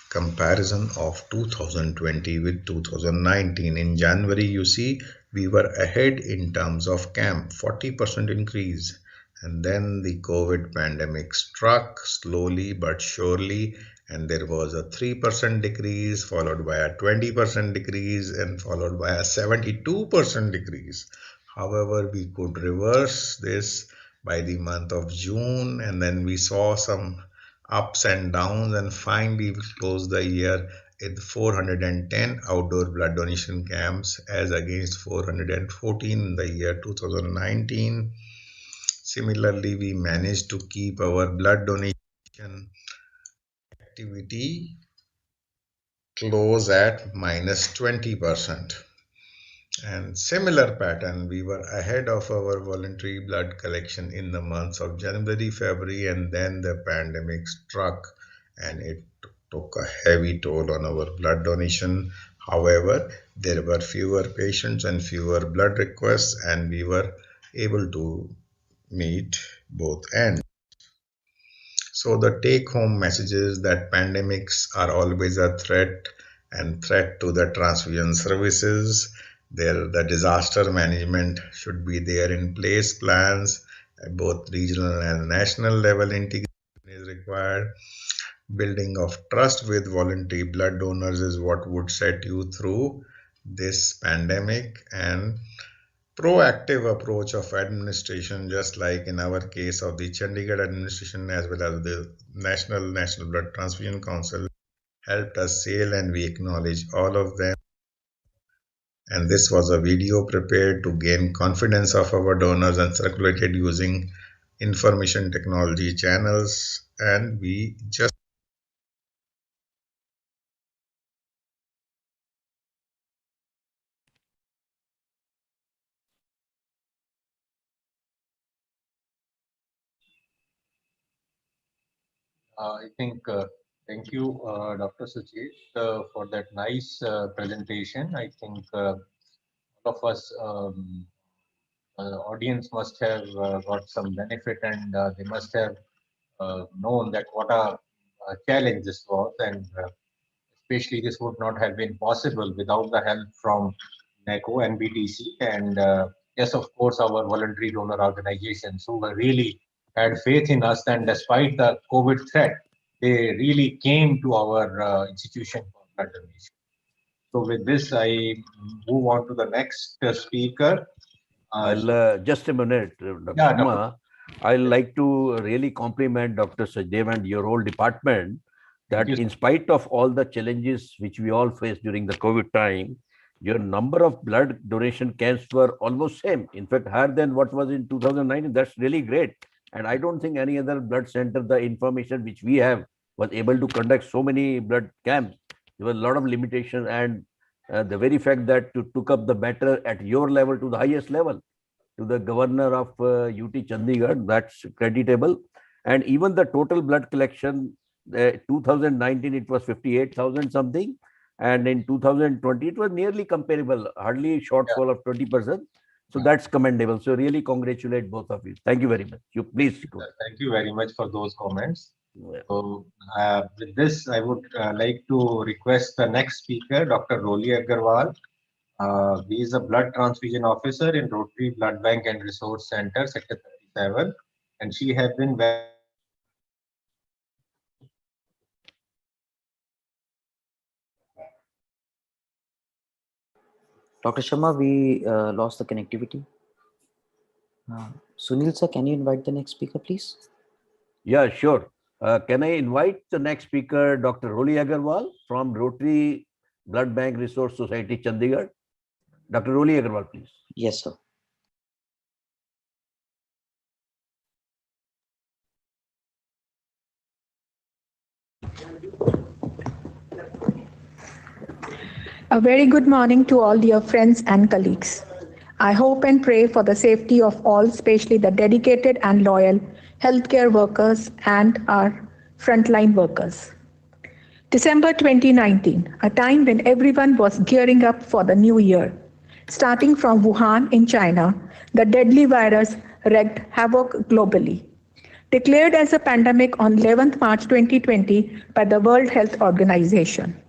Comparison of 2020 with 2019. In January, you see, we were ahead in terms of camp, 40% increase. And then the COVID pandemic struck slowly but surely, and there was a 3% decrease, followed by a 20% decrease, and followed by a 72% decrease. However, we could reverse this by the month of June, and then we saw some ups and downs, and finally we closed the year with 410 outdoor blood donation camps as against 414 in the year 2019. Similarly, we managed to keep our blood donation activity close at minus 20%. And similar pattern, we were ahead of our voluntary blood collection in the months of January, February, and then the pandemic struck and it took a heavy toll on our blood donation. However, there were fewer patients and fewer blood requests, and we were able to meet both ends. So the take home message is that pandemics are always a threat and threat to the transfusion services. There, the disaster management should be there in place. Plans at both regional and national level integration is required. Building of trust with voluntary blood donors is what would set you through this pandemic, and proactive approach of administration, just like in our case of the Chandigarh administration as well as the National Blood Transfusion Council, helped us sail, and we acknowledge all of them. And this was a video prepared to gain confidence of our donors and circulated using information technology channels. And we just I think, thank you, Dr. Suchit, for that nice presentation. I think all of us, audience must have got some benefit, and they must have known that what a challenge this was, and especially this would not have been possible without the help from NACO and BTC, and yes, of course, our voluntary donor organizations who were really had faith in us, and despite the COVID threat, they really came to our institution for blood donation. So with this, I move on to the next speaker. I'll just a minute, Dr. Yeah, Sharma. I'd like to really compliment Dr. Sajdev and your whole department that in spite of all the challenges which we all faced during the COVID time, your number of blood donation camps were almost same. In fact, higher than what was in 2019. That's really great. And I don't think any other blood center, the information which we have, was able to conduct so many blood camps. There was a lot of limitation, and the very fact that you took up the matter at your level to the highest level, to the governor of UT Chandigarh, that's creditable. And even the total blood collection, 2019 it was 58,000 something, and in 2020 it was nearly comparable, hardly a shortfall of 20%. So that's commendable. So really congratulate both of you. Thank you very much. You please go. Thank you very much for those comments. So with this, I would like to request the next speaker, Dr. Roli Agarwal. He is a blood transfusion officer in Rotary Blood Bank and Resource Center, Sector 37, and she has been Dr. Sharma, we lost the connectivity. Sunil sir, can you invite the next speaker, please? Yeah, sure. Can I invite the next speaker, Dr. Roli Agarwal from Rotary Blood Bank Resource Society, Chandigarh? Dr. Roli Agarwal, please. Yes, sir. A very good morning to all dear friends and colleagues. I hope and pray for the safety of all, especially the dedicated and loyal healthcare workers and our frontline workers. December 2019, a time when everyone was gearing up for the new year. Starting from Wuhan in China, the deadly virus wreaked havoc globally. Declared as a pandemic on 11th March 2020 by the World Health Organization.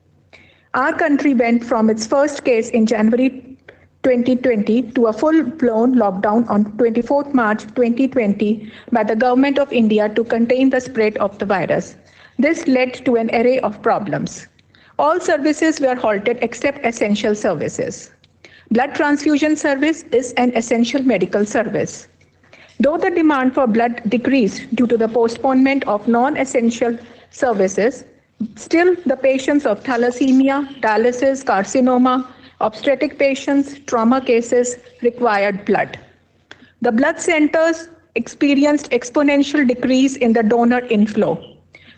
Our country went from its first case in January 2020 to a full-blown lockdown on 24th March 2020 by the Government of India to contain the spread of the virus. This led to an array of problems. All services were halted except essential services. Blood transfusion service is an essential medical service. Though the demand for blood decreased due to the postponement of non-essential services, still the patients of thalassemia, dialysis, carcinoma, obstetric patients, trauma cases required blood. The blood centers experienced exponential decrease in the donor inflow.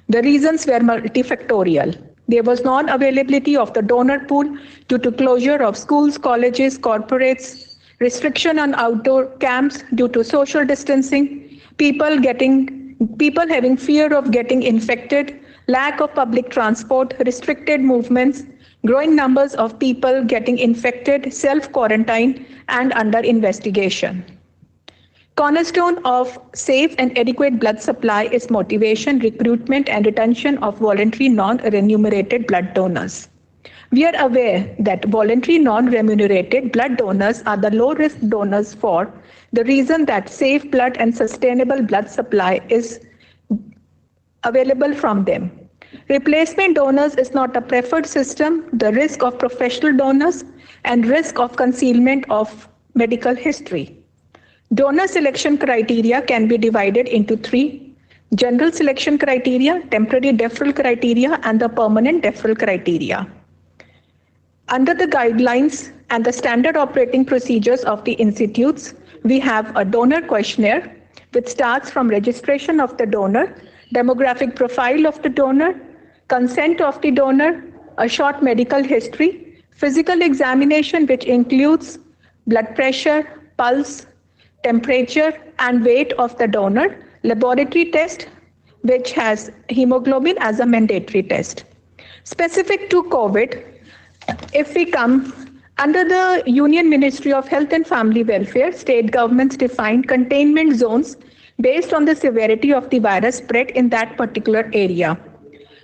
The reasons were multifactorial. There was non-availability of the donor pool due to closure of schools, colleges, corporates, restriction on outdoor camps due to social distancing, people having fear of getting infected, lack of public transport, restricted movements, growing numbers of people getting infected, self-quarantine, and under investigation. Cornerstone of safe and adequate blood supply is motivation, recruitment, and retention of voluntary non-remunerated blood donors. We are aware that voluntary non-remunerated blood donors are the low-risk donors for the reason that safe blood and sustainable blood supply is available from them. Replacement donors is not a preferred system. The risk of professional donors and risk of concealment of medical history. Donor selection criteria can be divided into three: general selection criteria, temporary deferral criteria, and the permanent deferral criteria. Under the guidelines and the standard operating procedures of the institutes, we have a donor questionnaire which starts from registration of the donor, demographic profile of the donor, consent of the donor, a short medical history, physical examination which includes blood pressure, pulse, temperature and weight of the donor, laboratory test which has hemoglobin as a mandatory test. Specific to COVID, if we come under the Union Ministry of Health and Family Welfare, state governments defined containment zones based on the severity of the virus spread in that particular area.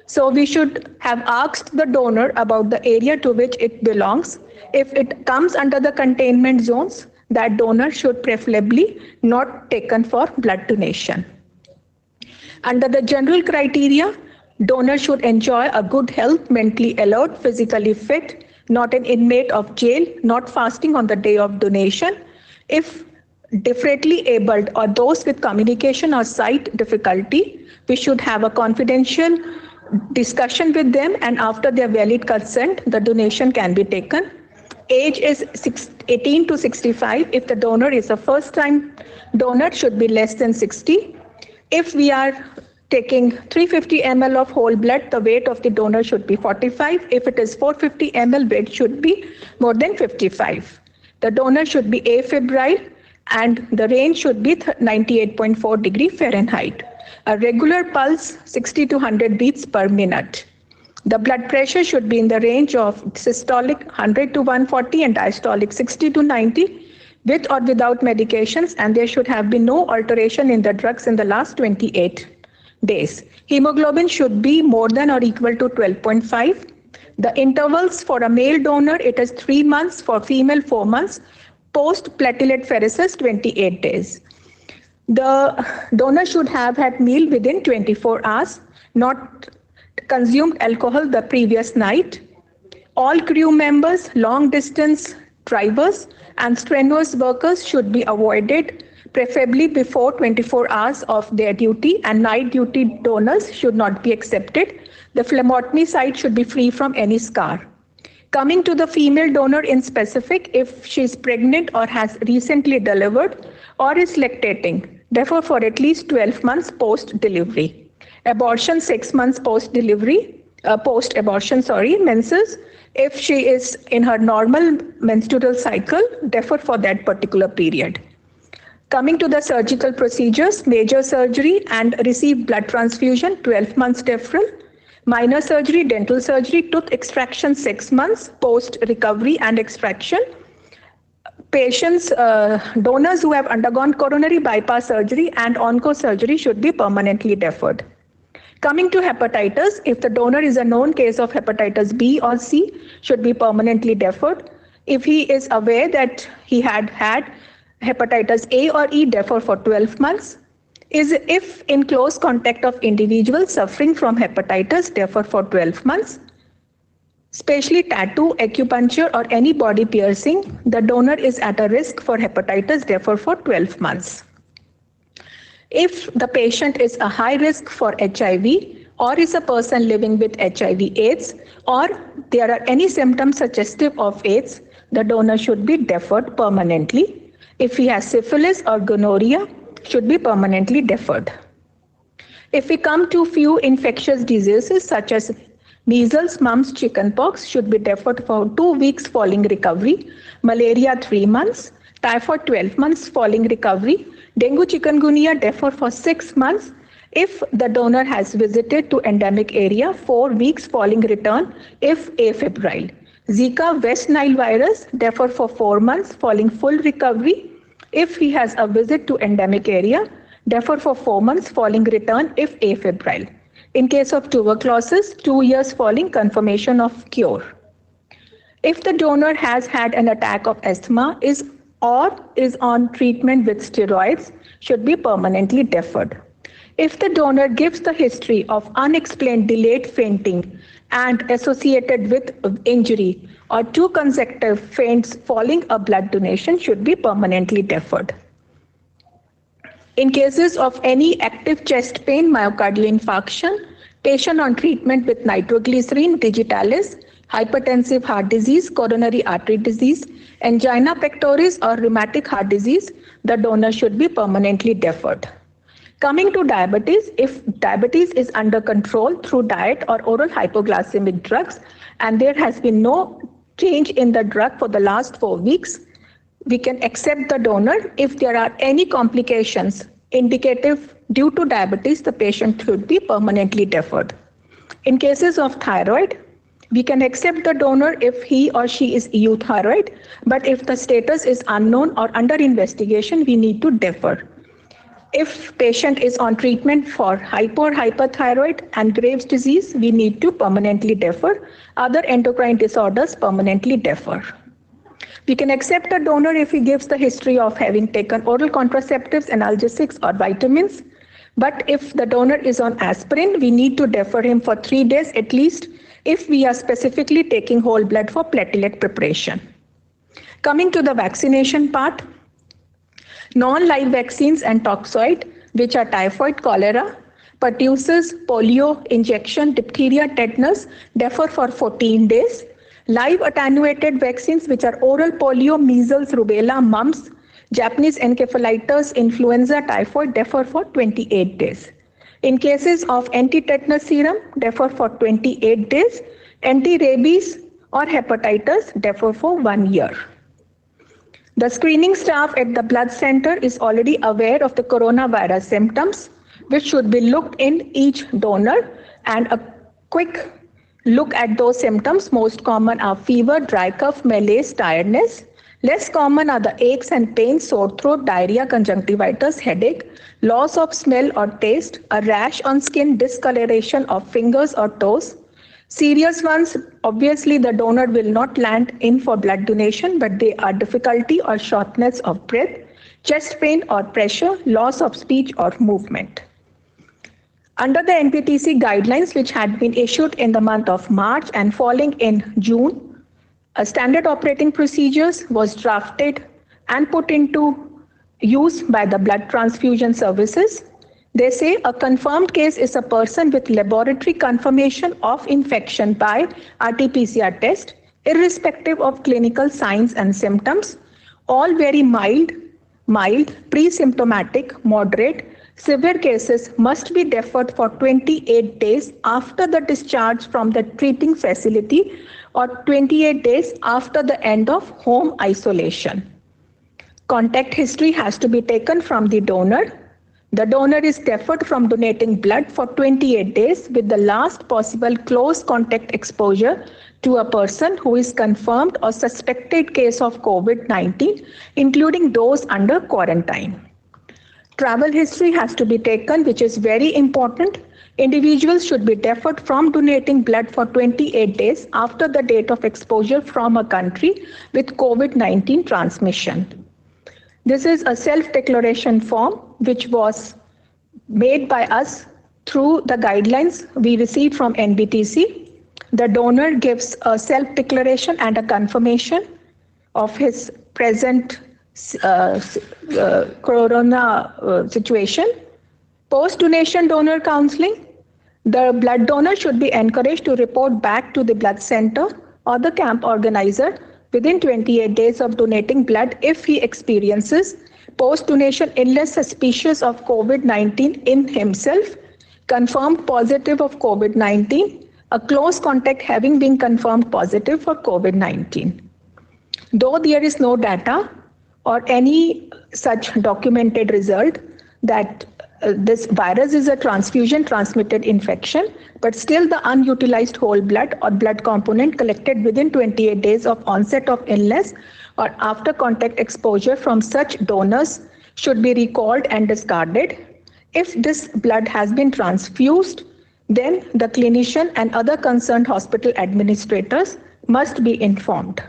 So we should have asked the donor about the area to which it belongs. If it comes under the containment zones, that donor should preferably not taken for blood donation. Under the general criteria, donor should enjoy a good health, mentally alert, physically fit, not an inmate of jail, not fasting on the day of donation. If differently abled or those with communication or sight difficulty, we should have a confidential discussion with them, and after their valid consent, the donation can be taken. Age is 18 to 65. If the donor is a first-time donor, should be less than 60. If we are taking 350 ml of whole blood, the weight of the donor should be 45. If it is 450 ml, weight should be more than 55. The donor should be afebrile and the range should be 98.4 degree Fahrenheit. A regular pulse 60 to 100 beats per minute. The blood pressure should be in the range of systolic 100 to 140 and diastolic 60 to 90 with or without medications, and there should have been no alteration in the drugs in the last 28 days. Hemoglobin should be more than or equal to 12.5. The intervals for a male donor, it is 3 months, for female 4 months, post platelet pheresis 28 days. The donor should have had meal within 24 hours, not consumed alcohol the previous night. All crew members, long distance drivers and strenuous workers should be avoided, preferably before 24 hours of their duty, and night duty donors should not be accepted. The phlebotomy site should be free from any scar. Coming to the female donor in specific, if she is pregnant or has recently delivered or is lactating, therefore for at least 12 months post-delivery. Abortion 6 months post-delivery, post-abortion, menses, if she is in her normal menstrual cycle, therefore for that particular period. Coming to the surgical procedures, major surgery and receive blood transfusion, 12 months deferral. Minor surgery, dental surgery, tooth extraction 6 months post recovery and extraction. Patients, donors who have undergone coronary bypass surgery and onco surgery should be permanently deferred. Coming to hepatitis, if the donor is a known case of hepatitis B or C, should be permanently deferred. If he is aware that he had hepatitis A or E, defer for 12 months. If in close contact of individuals suffering from hepatitis, defer for 12 months. Especially tattoo, acupuncture or any body piercing, the donor is at a risk for hepatitis, defer for 12 months. If the patient is a high risk for HIV or is a person living with HIV/AIDS or there are any symptoms suggestive of AIDS, the donor should be deferred permanently. If he has syphilis or gonorrhea, should be permanently deferred. If we come to few infectious diseases such as measles, mumps, chickenpox, should be deferred for 2 weeks following recovery, malaria 3 months, typhoid 12 months following recovery, dengue, chikungunya defer for 6 months. If the donor has visited to endemic area, 4 weeks following return if afebrile. Zika, West Nile virus defer for 4 months following full recovery. If he has a visit to endemic area, defer for 4 months following return if afebrile. In case of tuberculosis, 2 years following confirmation of cure. If the donor has had an attack of asthma is on treatment with steroids, should be permanently deferred. If the donor gives the history of unexplained delayed fainting and associated with injury or 2 consecutive faints following a blood donation, should be permanently deferred. In cases of any active chest pain, myocardial infarction, patient on treatment with nitroglycerin, digitalis, hypertensive heart disease, coronary artery disease, angina pectoris or rheumatic heart disease, the donor should be permanently deferred. Coming to diabetes, if diabetes is under control through diet or oral hypoglycemic drugs and there has been no change in the drug for the last 4 weeks, we can accept the donor. If there are any complications indicative due to diabetes, the patient should be permanently deferred. In cases of thyroid, we can accept the donor if he or she is euthyroid, but if the status is unknown or under investigation, we need to defer. If patient is on treatment for hypo or hyperthyroid and Graves' disease, we need to permanently defer. Other endocrine disorders, permanently defer. We can accept a donor if he gives the history of having taken oral contraceptives, analgesics or vitamins. But if the donor is on aspirin, we need to defer him for 3 days at least if we are specifically taking whole blood for platelet preparation. Coming to the vaccination part, non-live vaccines and toxoid, which are typhoid, cholera, pertussis, polio, injection, diphtheria, tetanus, defer for 14 days. Live attenuated vaccines, which are oral polio, measles, rubella, mumps, Japanese encephalitis, influenza, typhoid, defer for 28 days. In cases of anti-tetanus serum, defer for 28 days. Anti-rabies or hepatitis, defer for 1 year. The screening staff at the blood center is already aware of the coronavirus symptoms, which should be looked in each donor, and a quick look at those symptoms. Most common are fever, dry cough, malaise, tiredness. Less common are the aches and pains, sore throat, diarrhea, conjunctivitis, headache, loss of smell or taste, a rash on skin, discoloration of fingers or toes. Serious ones, obviously the donor will not land in for blood donation, but they are difficulty or shortness of breath, chest pain or pressure, loss of speech or movement. Under the NPTC guidelines, which had been issued in the month of March and falling in June, A standard operating procedures was drafted and put into use by the blood transfusion services. They say a confirmed case is a person with laboratory confirmation of infection by RT-PCR test, irrespective of clinical signs and symptoms, all very mild, pre-symptomatic, moderate, severe cases must be deferred for 28 days after the discharge from the treating facility or 28 days after the end of home isolation. Contact history has to be taken from the donor. The donor is deferred from donating blood for 28 days with the last possible close contact exposure to a person who is confirmed or suspected case of COVID-19, including those under quarantine. Travel history has to be taken, which is very important. Individuals should be deferred from donating blood for 28 days after the date of exposure from a country with COVID-19 transmission. This is a self-declaration form which was made by us through the guidelines we received from NBTC. The donor gives a self-declaration and a confirmation of his present corona situation. Post-donation donor counseling, the blood donor should be encouraged to report back to the blood center or the camp organizer within 28 days of donating blood if he experiences post-donation illness suspicious of COVID-19 in himself, confirmed positive of COVID-19, a close contact having been confirmed positive for COVID-19. Though there is no data or any such documented result that this virus is a transfusion transmitted infection, but still the unutilized whole blood or blood component collected within 28 days of onset of illness or after contact exposure from such donors should be recalled and discarded. If this blood has been transfused, then the clinician and other concerned hospital administrators must be informed.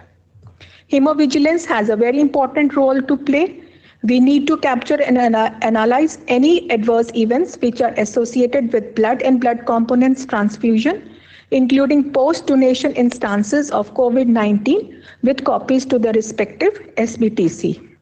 Hemovigilance has a very important role to play. We need to capture and analyze any adverse events which are associated with blood and blood components transfusion, including post-donation instances of COVID-19 with copies to the respective SBTC.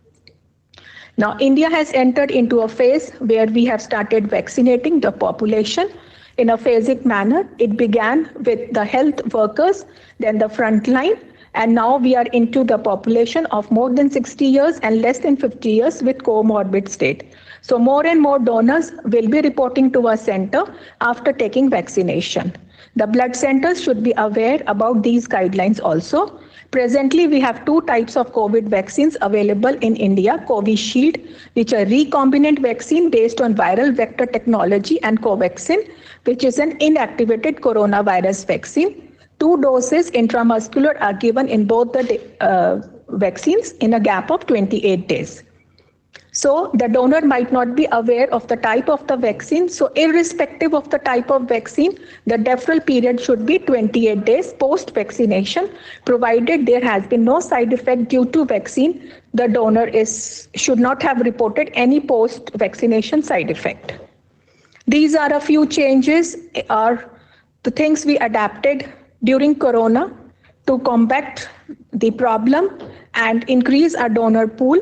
Now, India has entered into a phase where we have started vaccinating the population in a phasic manner. It began with the health workers, then the frontline, and now we are into the population of more than 60 years and less than 50 years with comorbid state. So more and more donors will be reporting to our center after taking vaccination. The blood centers should be aware about these guidelines also. Presently, we have two types of COVID vaccines available in India, Covishield, which are recombinant vaccine based on viral vector technology, and Covaxin, which is an inactivated coronavirus vaccine. 2 doses intramuscular are given in both the vaccines in a gap of 28 days. So the donor might not be aware of the type of the vaccine. So irrespective of the type of vaccine, the deferral period should be 28 days post-vaccination, provided there has been no side effect due to vaccine. The donor should not have reported any post-vaccination side effect. These are a few changes or the things we adapted during Corona to combat the problem and increase our donor pool.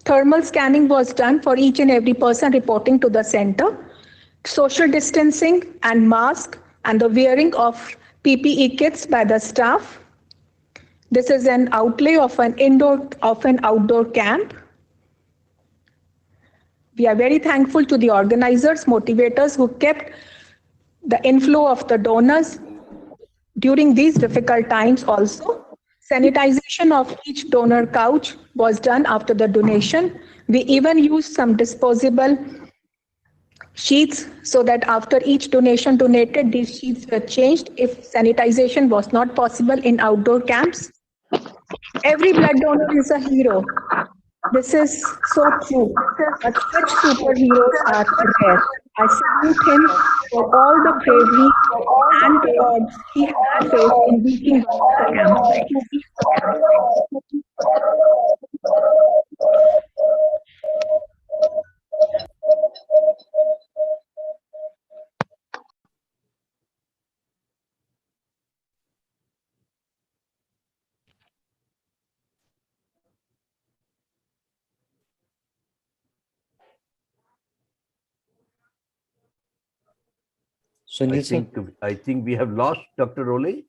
Thermal scanning was done for each and every person reporting to the center. Social distancing and mask and the wearing of PPE kits by the staff. This is an outlay of an outdoor camp. We are very thankful to the organizers, motivators who kept the inflow of the donors during these difficult times also. Sanitization of each donor couch was done after the donation. We even used some disposable sheets so that after each donation donated, these sheets were changed if sanitization was not possible in outdoor camps. Every blood donor is a hero. This is so true, but such superheroes are rare. I salute him for all the bravery and the odds he had to face in reaching one of the campsites. Sunil, I think we have lost Dr. Roli.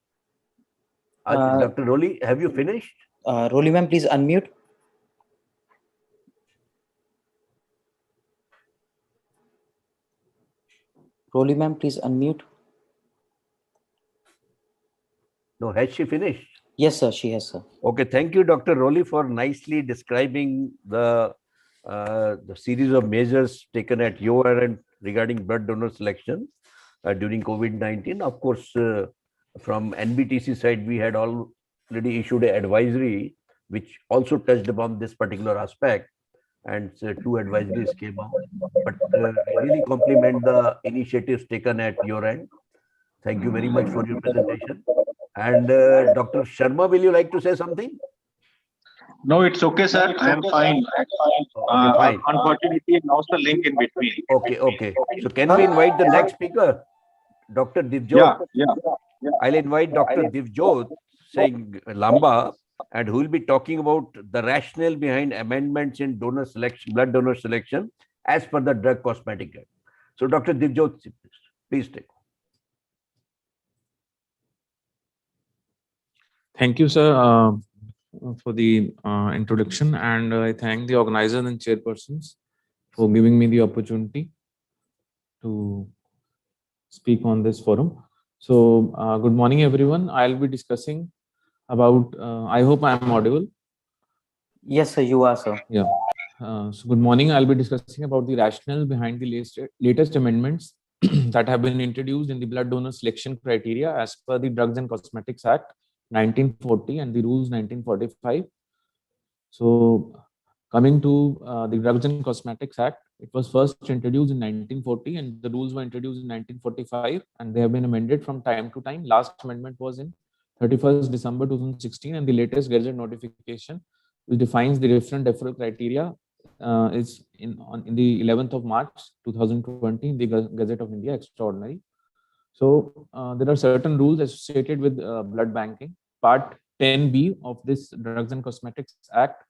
Uh, Dr. Roli, have you finished? Roli ma'am, please unmute. Roli ma'am, please unmute. No, has she finished? Yes, sir, she has, sir. Okay, thank you, Dr. Roli, for nicely describing the series of measures taken at your end regarding blood donor selection during COVID-19. Of course, from NBTC side, we had already issued an advisory which also touched upon this particular aspect, and two advisories came out. But I really compliment the initiatives taken at your end. Thank you very much for your presentation. And Dr. Sharma, will you like to say something? No, it's okay, sir. I am fine. Okay, fine. Unfortunately, lost the link in between. Okay. So can we invite the next speaker, Dr. Divjot? Yeah. I'll invite Dr. Divjot saying Lamba, and who will be talking about the rationale behind amendments in donor selection, blood donor selection, as per the Drug Cosmetic Act. So, Dr. Divjot, please take. Thank you, sir, for the introduction, and I thank the organizers and chairpersons for giving me the opportunity to speak on this forum. So, good morning, everyone. I'll be discussing about, I hope I am audible. Yes, sir, you are, sir. Yeah. So, good morning. I'll be discussing about the rationale behind the latest amendments that have been introduced in the blood donor selection criteria as per the Drugs and Cosmetics Act 1940 and the Rules 1945. So, coming to the Drugs and Cosmetics Act, it was first introduced in 1940 and the rules were introduced in 1945, and they have been amended from time to time. Last amendment was in 31st December 2016, and the latest Gazette notification, which defines the different deferral criteria, is in the 11th of March 2020 in the Gazette of India Extraordinary. So there are certain rules associated with blood banking. Part 10B of this Drugs and Cosmetics Act,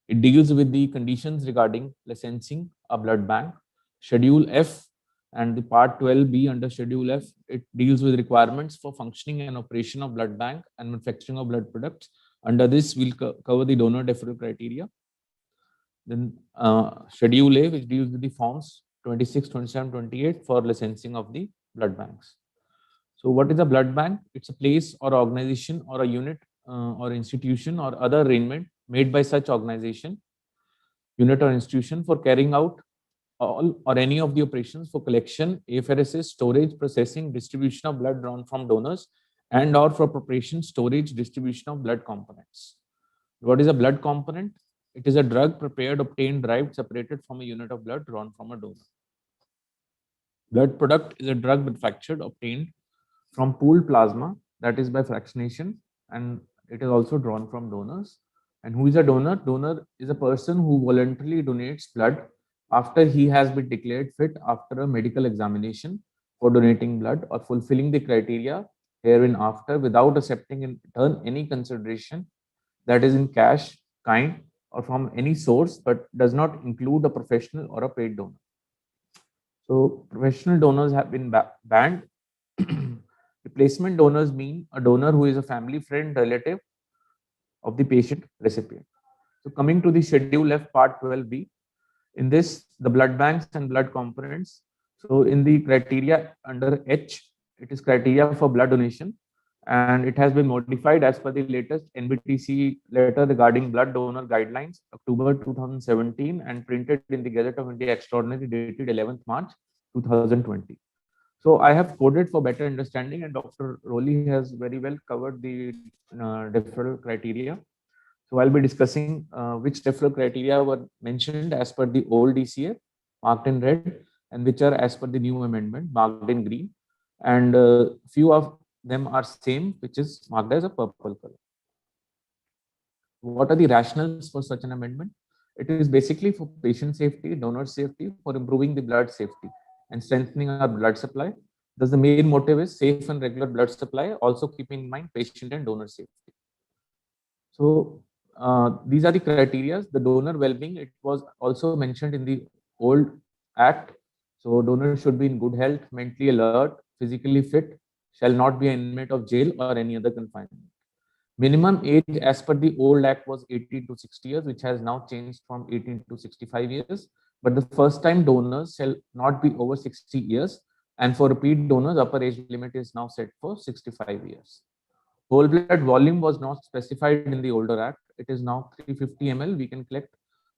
it deals with the conditions regarding licensing a blood bank. Schedule F and the Part 12B under Schedule F, it deals with requirements for functioning and operation of blood bank and manufacturing of blood products. Under this, we'll cover the donor deferral criteria. Then Schedule A, which deals with the forms 26, 27, 28 for licensing of the blood banks. So what is a blood bank? It's a place or organization or a unit or institution or other arrangement made by such organization, unit or institution for carrying out all or any of the operations for collection, apheresis, storage, processing, distribution of blood drawn from donors, and or for preparation, storage, distribution of blood components. What is a blood component? It is a drug prepared, obtained, derived, separated from a unit of blood drawn from a donor. Blood product is a drug manufactured, obtained from pooled plasma, that is by fractionation, and it is also drawn from donors. And who is a donor? Donor is a person who voluntarily donates blood after he has been declared fit after a medical examination for donating blood or fulfilling the criteria herein after without accepting in return any consideration, that is in cash, kind, or from any source, but does not include a professional or a paid donor. So professional donors have been banned. Replacement donors mean a donor who is a family, friend, relative of the patient recipient. So coming to the Schedule F, Part 12B, in this, the blood banks and blood components. So in the criteria under H, it is criteria for blood donation, and it has been modified as per the latest NBTC letter regarding blood donor guidelines, October 2017, and printed in the Gazette of India Extraordinary dated 11th March 2020. So I have coded for better understanding, and Dr. Roli has very well covered the deferral criteria. So I'll be discussing which deferral criteria were mentioned as per the old DCA, marked in red, and which are as per the new amendment, marked in green. And few of them are same, which is marked as a purple color. What are the rationales for such an amendment? It is basically for patient safety, donor safety, for improving the blood safety and strengthening our blood supply. Thus, the main motive is safe and regular blood supply, also keeping in mind patient and donor safety. So these are the criteria. The donor well-being, it was also mentioned in the old act. So donors should be in good health, mentally alert, physically fit shall not be an inmate of jail or any other confinement. Minimum age as per the old act was 18 to 60 years, which has now changed from 18 to 65 years. But the first time donors shall not be over 60 years. And for repeat donors, upper age limit is now set for 65 years. Whole blood volume was not specified in the older act. It is now 350 ml. We can collect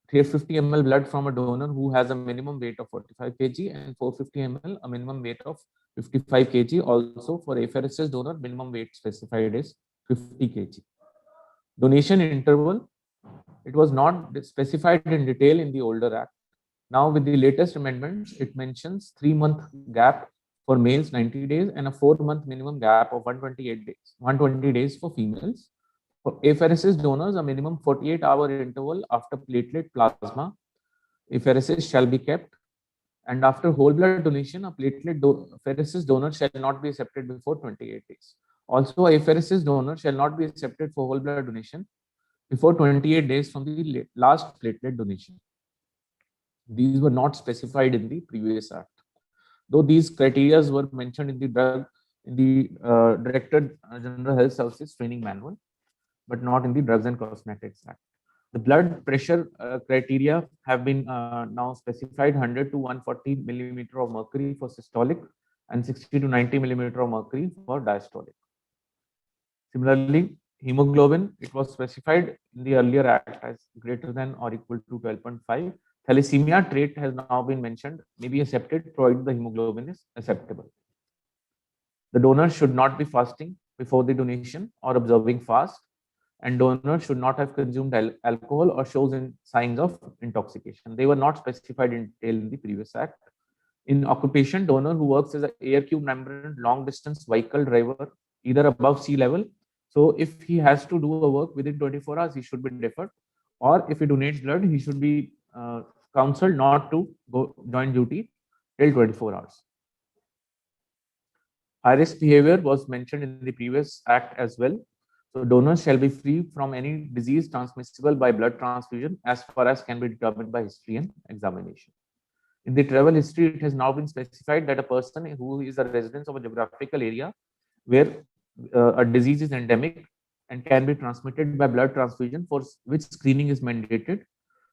350 ml blood from a donor who has a minimum weight of 45 kg and 450 ml a minimum weight of 55 kg. Also for apheresis donor, minimum weight specified is 50 kg. Donation interval, it was not specified in detail in the older act. Now with the latest amendments, it mentions 3-month gap for males 90 days and a 4-month minimum gap of 120 days for females. For apheresis donors, a minimum 48-hour interval after platelet plasma apheresis shall be kept. And after whole blood donation, a platelet apheresis donor shall not be accepted before 28 days. Also, a apheresis donor shall not be accepted for whole blood donation before 28 days from the last platelet donation. These were not specified in the previous act, though these criteria were mentioned in the Director General Health Services Training Manual, but not in the Drugs and Cosmetics Act. The blood pressure criteria have been now specified: 100 to 140 millimeter of mercury for systolic and 60 to 90 millimeter of mercury for diastolic. Similarly, hemoglobin, it was specified in the earlier act as greater than or equal to 12.5. Thalassemia trait has now been mentioned, may be accepted provided the hemoglobin is acceptable. The donor should not be fasting before the donation or observing fast, and donor should not have consumed alcohol or shows signs of intoxication. They were not specified in detail in the previous act. In occupation, donor who works as an air tube membrane long distance vehicle driver, either above sea level. So if he has to do a work within 24 hours, he should be deferred. Or if he donates blood, he should be counseled not to go join duty till 24 hours. High risk behavior was mentioned in the previous act as well. So donors shall be free from any disease transmissible by blood transfusion as far as can be determined by history and examination. In the travel history, it has now been specified that a person who is a resident of a geographical area where a disease is endemic and can be transmitted by blood transfusion, for which screening is mandated.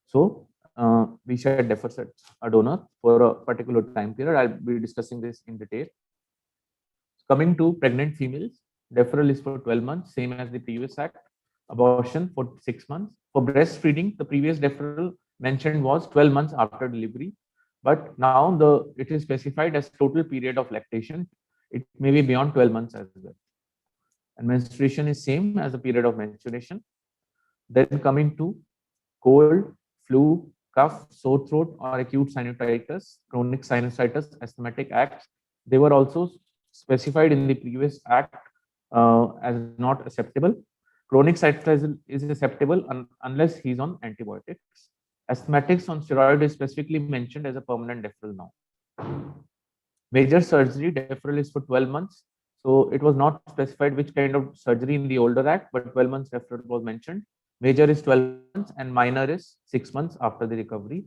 So we shall defer such a donor for a particular time period. I'll be discussing this in detail. Coming to pregnant females, deferral is for 12 months, same as the previous act. Abortion for 6 months. For breastfeeding, the previous deferral mentioned was 12 months after delivery, but now it is specified as total period of lactation. It may be beyond 12 months as well. And menstruation is same as the period of menstruation. Then coming to cold, flu, cough, sore throat, or acute sinusitis, chronic sinusitis, asthmatic acts, they were also specified in the previous act as not acceptable. Chronic sinusitis is acceptable unless he's on antibiotics. Asthmatics on steroid is specifically mentioned as a permanent deferral now. Major surgery deferral is for 12 months. So it was not specified which kind of surgery in the older act, but 12 months deferral was mentioned. Major is 12 months and minor is 6 months after the recovery.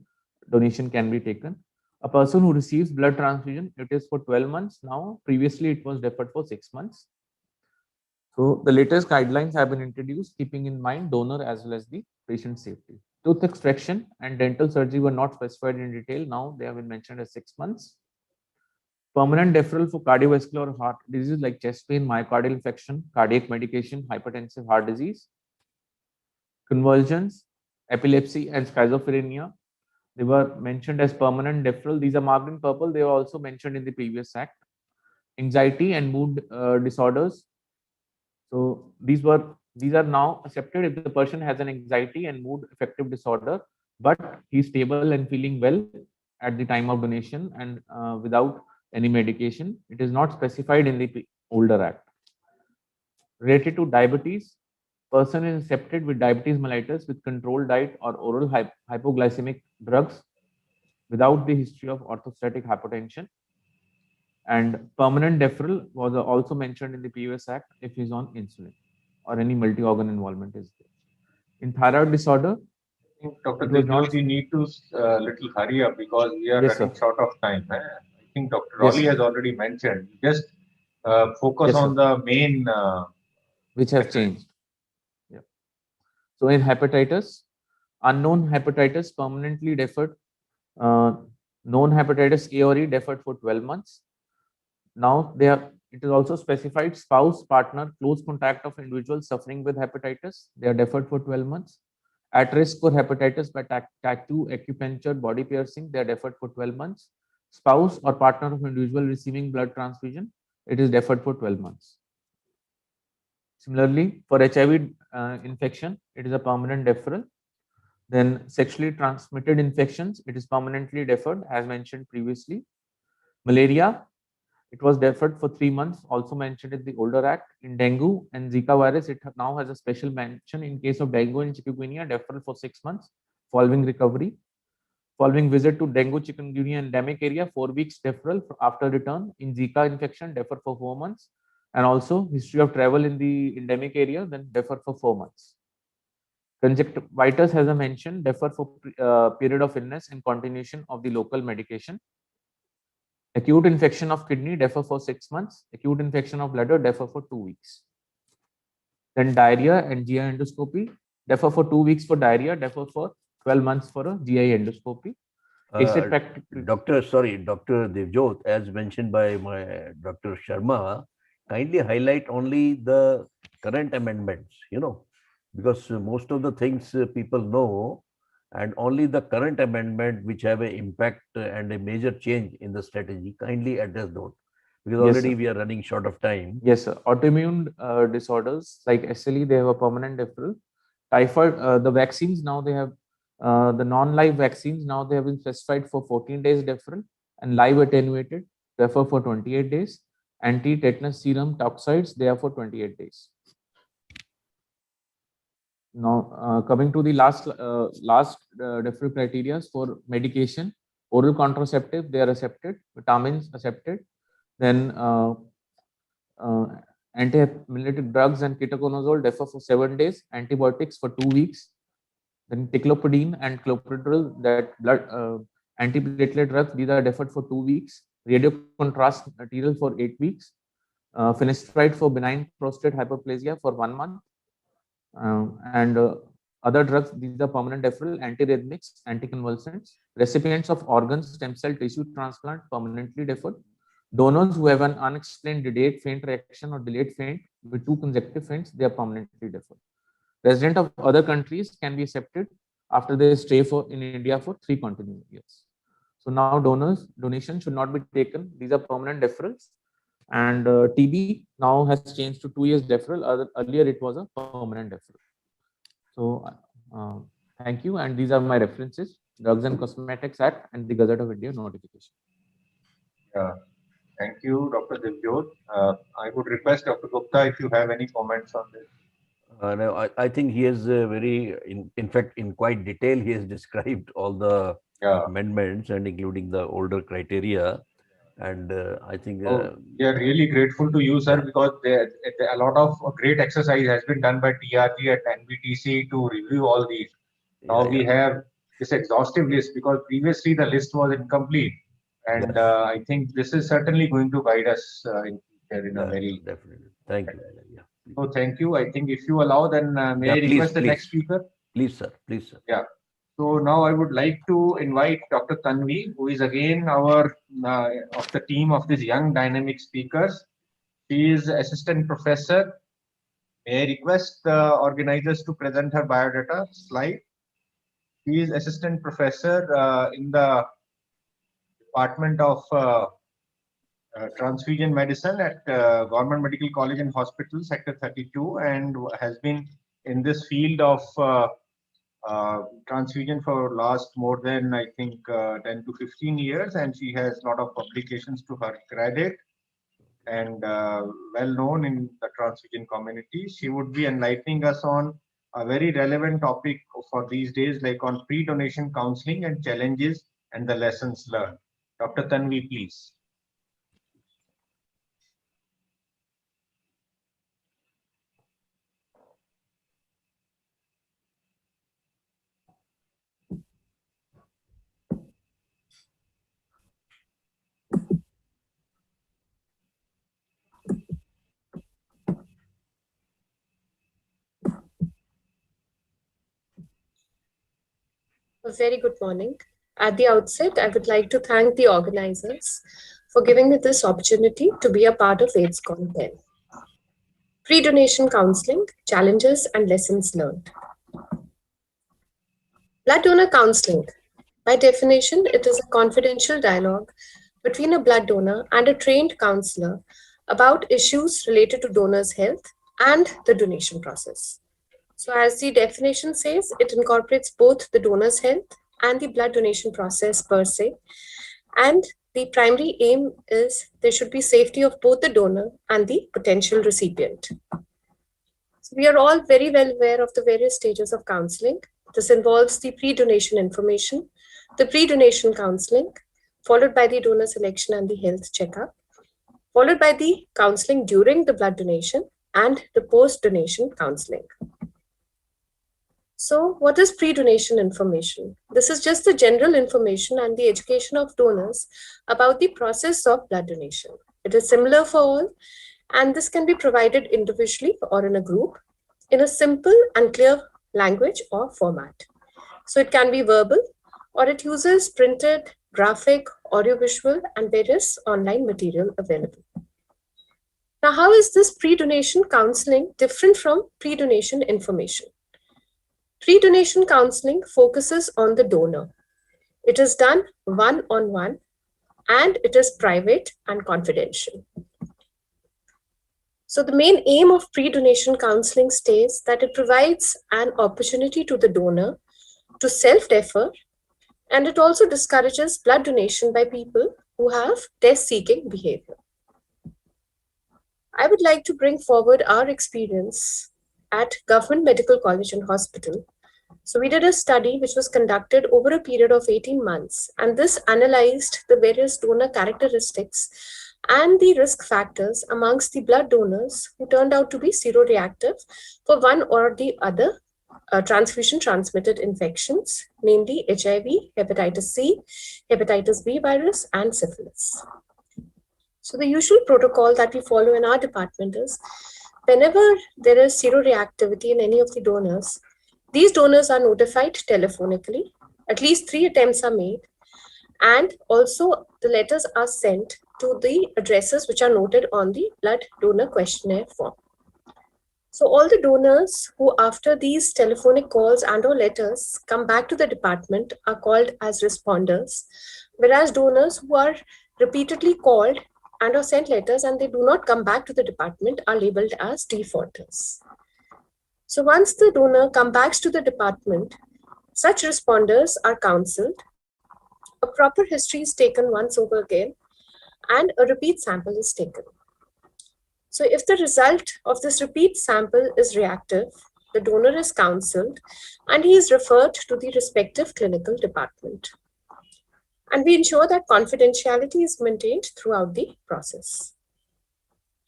Donation can be taken. A person who receives blood transfusion, it is for 12 months now. Previously, it was deferred for 6 months. So the latest guidelines have been introduced, keeping in mind donor as well as the patient safety. Tooth extraction and dental surgery were not specified in detail. Now they have been mentioned as 6 months. Permanent deferral for cardiovascular heart disease like chest pain, myocardial infarction, cardiac medication, hypertensive heart disease, convulsions, epilepsy, and schizophrenia. They were mentioned as permanent deferral. These are marked in purple. They were also mentioned in the previous act. Anxiety and mood disorders. So these are now accepted if the person has an anxiety and mood affective disorder, but he's stable and feeling well at the time of donation and without any medication. It is not specified in the older act. Related to diabetes, person is accepted with diabetes mellitus with controlled diet or oral hypoglycemic drugs without the history of orthostatic hypotension. And permanent deferral was also mentioned in the previous act if he's on insulin or any multi-organ involvement is there. In thyroid disorder, Dr. Diljoji, you need to little hurry up because we are running short of time. think Dr. Yes, Raleigh sir. has already mentioned. Just focus Yes, on sir. the main Which have changed. Yeah. So in hepatitis, unknown hepatitis permanently deferred. Known hepatitis A or E deferred for 12 months. Now it is also specified spouse, partner, close contact of individuals suffering with hepatitis. They are deferred for 12 months. At risk for hepatitis by tattoo, acupuncture, body piercing, they are deferred for 12 months. Spouse or partner of individual receiving blood transfusion, it is deferred for 12 months. Similarly, for HIV infection, it is a permanent deferral. Then sexually transmitted infections, it is permanently deferred, as mentioned previously. Malaria, it was deferred for 3 months, also mentioned in the older act. In dengue and Zika virus, it now has a special mention in case of dengue and chikungunya, deferral for 6 months following recovery. Following visit to dengue, chikungunya endemic area, 4 weeks deferral after return. In Zika infection, defer for 4 months. And also history of travel in the endemic area, then defer for 4 months. Conjunctivitis has a mention, defer for period of illness and continuation of the local medication. Acute infection of kidney, defer for 6 months. Acute infection of bladder, defer for 2 weeks. Then diarrhea and GI endoscopy, defer for 2 weeks for diarrhea, defer for 12 months for a GI endoscopy. Dr. Devjot, as mentioned by my Dr. Sharma, kindly highlight only the current amendments, because most of the things people know, and only the current amendment which have an impact and a major change in the strategy, kindly address those, because Yes, already sir. we are running short of time. Yes, sir. Autoimmune disorders like SLE, they have a permanent deferral. Typhoid, the vaccines now they have the non-live vaccines now they have been specified for 14 days deferral, and live attenuated defer for 28 days. Anti-tetanus serum toxoids, they are for 28 days. Now, coming to the last deferral criteria for medication, oral contraceptive, they are accepted, vitamins accepted, then anti-epileptic drugs and ketoconazole defer for 7 days, antibiotics for 2 weeks, then ticlopidine and clopidogrel, that blood antiplatelet drugs, these are deferred for 2 weeks, radio contrast material for 8 weeks, finasteride for benign prostate hyperplasia for 1 month, and other drugs, these are permanent deferral, antiarrhythmics, anticonvulsants. Recipients of organs, stem cell tissue transplant, permanently deferred. Donors who have an unexplained delayed faint reaction or delayed faint with 2 consecutive faints, they are permanently deferred. Resident of other countries can be accepted after they stay in India for 3 continuous years. So now donation should not be taken. These are permanent deferrals. And TB now has changed to 2 years deferral. Earlier it was a permanent deferral. So thank you. And these are my references: Drugs and Cosmetics Act and the Gazette of India notification. Yeah. Thank you, Dr. Devjot. I would request Dr. Gupta if you have any comments on this. No, I think he has in fact, in quite detail, he has described all the amendments and including the older criteria. And I think we are really grateful to you, sir, because a lot of great exercise has been done by TRG at NBTC to review all these. Now we have this exhaustive list, because previously the list was incomplete. And I think this is certainly going to guide us in future in a very... Definitely. Thank you. So thank you. I think if you allow, then may I request the next speaker? Please, sir. Please, sir. Yeah. So now I would like to invite Dr. Tanvi, who is again our of the team of these young dynamic speakers. She is assistant professor. May I request the organizers to present her biodata slide? She is assistant professor in the Department of Transfusion Medicine at Government Medical College and Hospital, Sector 32, and has been in this field of transfusion for last more than, I think, 10 to 15 years, and she has a lot of publications to her credit, and well known in the transfusion community. She would be enlightening us on a very relevant topic for these days, like on pre-donation counseling and challenges and the lessons learned. Dr. Tanvi, please. A very good morning. At the outset, I would like to thank the organizers for giving me this opportunity to be a part of Aidscon 10. Pre-donation counseling, challenges and lessons learned. Blood donor counseling. By definition, it is a confidential dialogue between a blood donor and a trained counselor about issues related to donor's health and the donation process. So as the definition says, it incorporates both the donor's health and the blood donation process per se. And the primary aim is there should be safety of both the donor and the potential recipient. So we are all very well aware of the various stages of counseling. This involves the pre-donation information, the pre-donation counseling, followed by the donor selection and the health checkup, followed by the counseling during the blood donation and the post-donation counseling. So what is pre-donation information? This is just the general information and the education of donors about the process of blood donation. It is similar for all, and this can be provided individually or in a group in a simple and clear language or format. So it can be verbal, or it uses printed, graphic, audiovisual, and various online material available. Now, how is this pre-donation counseling different from pre-donation information? Pre-donation counseling focuses on the donor. It is done one-on-one, and it is private and confidential. So the main aim of pre-donation counseling states that it provides an opportunity to the donor to self-defer, and it also discourages blood donation by people who have death-seeking behavior. I would like to bring forward our experience at Government Medical College and Hospital. So we did a study which was conducted over a period of 18 months, and this analyzed the various donor characteristics and the risk factors amongst the blood donors who turned out to be seroreactive for one or the other transfusion-transmitted infections, namely HIV, hepatitis C, hepatitis B virus, and syphilis. So the usual protocol that we follow in our department is, whenever there is seroreactivity in any of the donors, these donors are notified telephonically, at least 3 attempts are made, and also the letters are sent to the addresses which are noted on the blood donor questionnaire form. So all the donors who after these telephonic calls and or letters come back to the department are called as responders, whereas donors who are repeatedly called and or sent letters and they do not come back to the department are labeled as defaulters. So once the donor comes back to the department, such responders are counseled, a proper history is taken once over again, and a repeat sample is taken. So if the result of this repeat sample is reactive, the donor is counseled and he is referred to the respective clinical department. And we ensure that confidentiality is maintained throughout the process.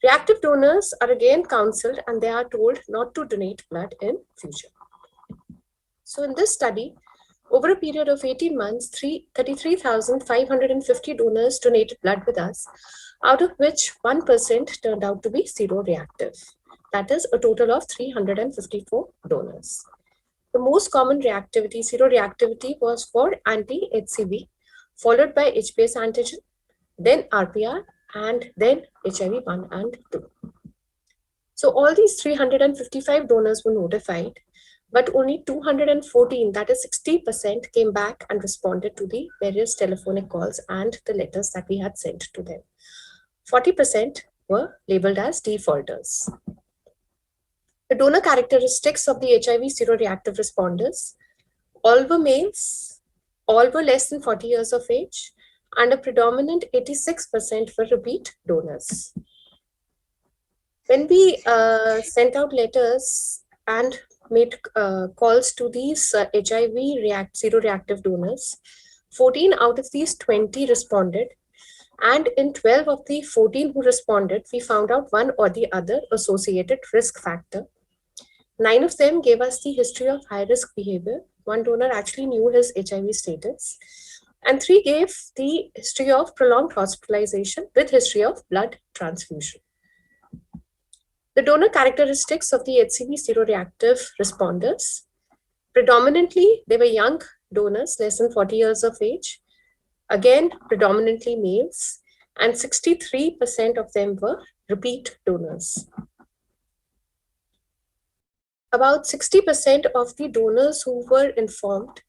Reactive donors are again counseled and they are told not to donate blood in future. So in this study, over a period of 18 months, 33,550 donors donated blood with us, out of which 1% turned out to be seroreactive. That is a total of 354 donors. The most common reactivity, seroreactivity, was for anti-HCV, followed by HBs antigen, then RPR, and then HIV 1 and 2. So all these 355 donors were notified, but only 214, that is 60%, came back and responded to the various telephonic calls and the letters that we had sent to them. 40% were labeled as defaulters. The donor characteristics of the HIV seroreactive responders: all were males, all were less than 40 years of age, and a predominant 86% were repeat donors. When we sent out letters and made calls to these HIV seroreactive donors, 14 out of these 20 responded, and in 12 of the 14 who responded, we found out one or the other associated risk factor. 9 of them gave us the history of high-risk behavior. One donor actually knew his HIV status, and 3 gave the history of prolonged hospitalization with history of blood transfusion. The donor characteristics of the HCV seroreactive responders: predominantly, they were young, donors less than 40 years of age, again, predominantly males, and 63% of them were repeat donors. About 60% of the donors who were informed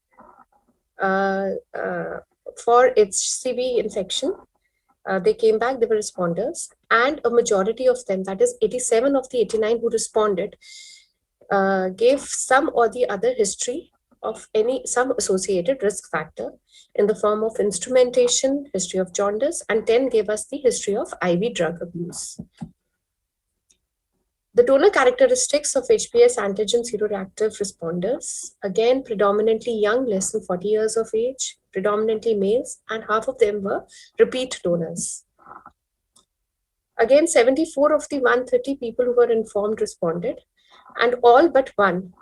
for HCV infection, they came back, they were responders, and a majority of them, that is 87 of the 89 who responded, gave some or the other history of some associated risk factor in the form of instrumentation, history of jaundice, and 10 gave us the history of IV drug abuse. The donor characteristics of HPS antigen seroreactive responders, again, predominantly young, less than 40 years of age, predominantly males, and half of them were repeat donors. Again, 74 of the 130 people who were informed responded, and all but one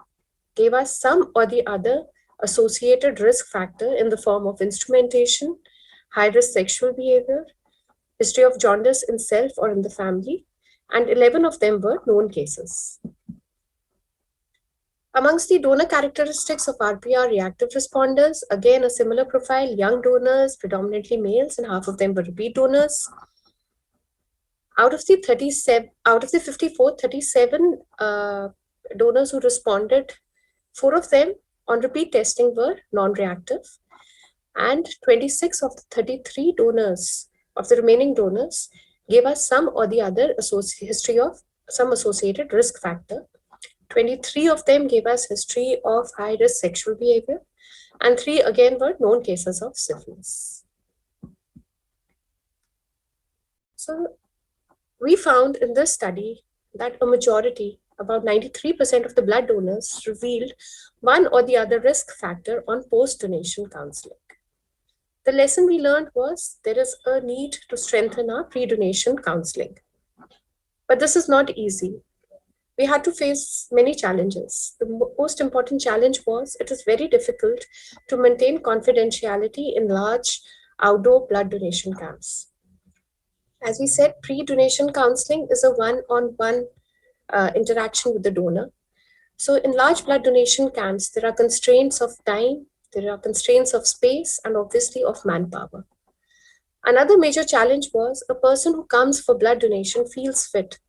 gave us some or the other associated risk factor in the form of instrumentation, high-risk sexual behavior, history of jaundice in self or in the family, and 11 of them were known cases. Amongst the donor characteristics of RPR reactive responders, again, a similar profile, young donors, predominantly males, and half of them were repeat donors. Out of the 54, 37 donors who responded, 4 of them on repeat testing were non-reactive, and 26 of the 33 donors, of the remaining donors, gave us some or the other history of some associated risk factor. 23 of them gave us history of high-risk sexual behavior, and 3 again were known cases of syphilis. So we found in this study that a majority, about 93% of the blood donors, revealed one or the other risk factor on post-donation counseling. The lesson we learned was there is a need to strengthen our pre-donation counseling. But this is not easy. We had to face many challenges. The most important challenge was it is very difficult to maintain confidentiality in large outdoor blood donation camps. As we said, pre-donation counseling is a one-on-one interaction with the donor. So in large blood donation camps, there are constraints of time, there are constraints of space, and obviously of manpower. Another major challenge was a person who comes for blood donation feels fit,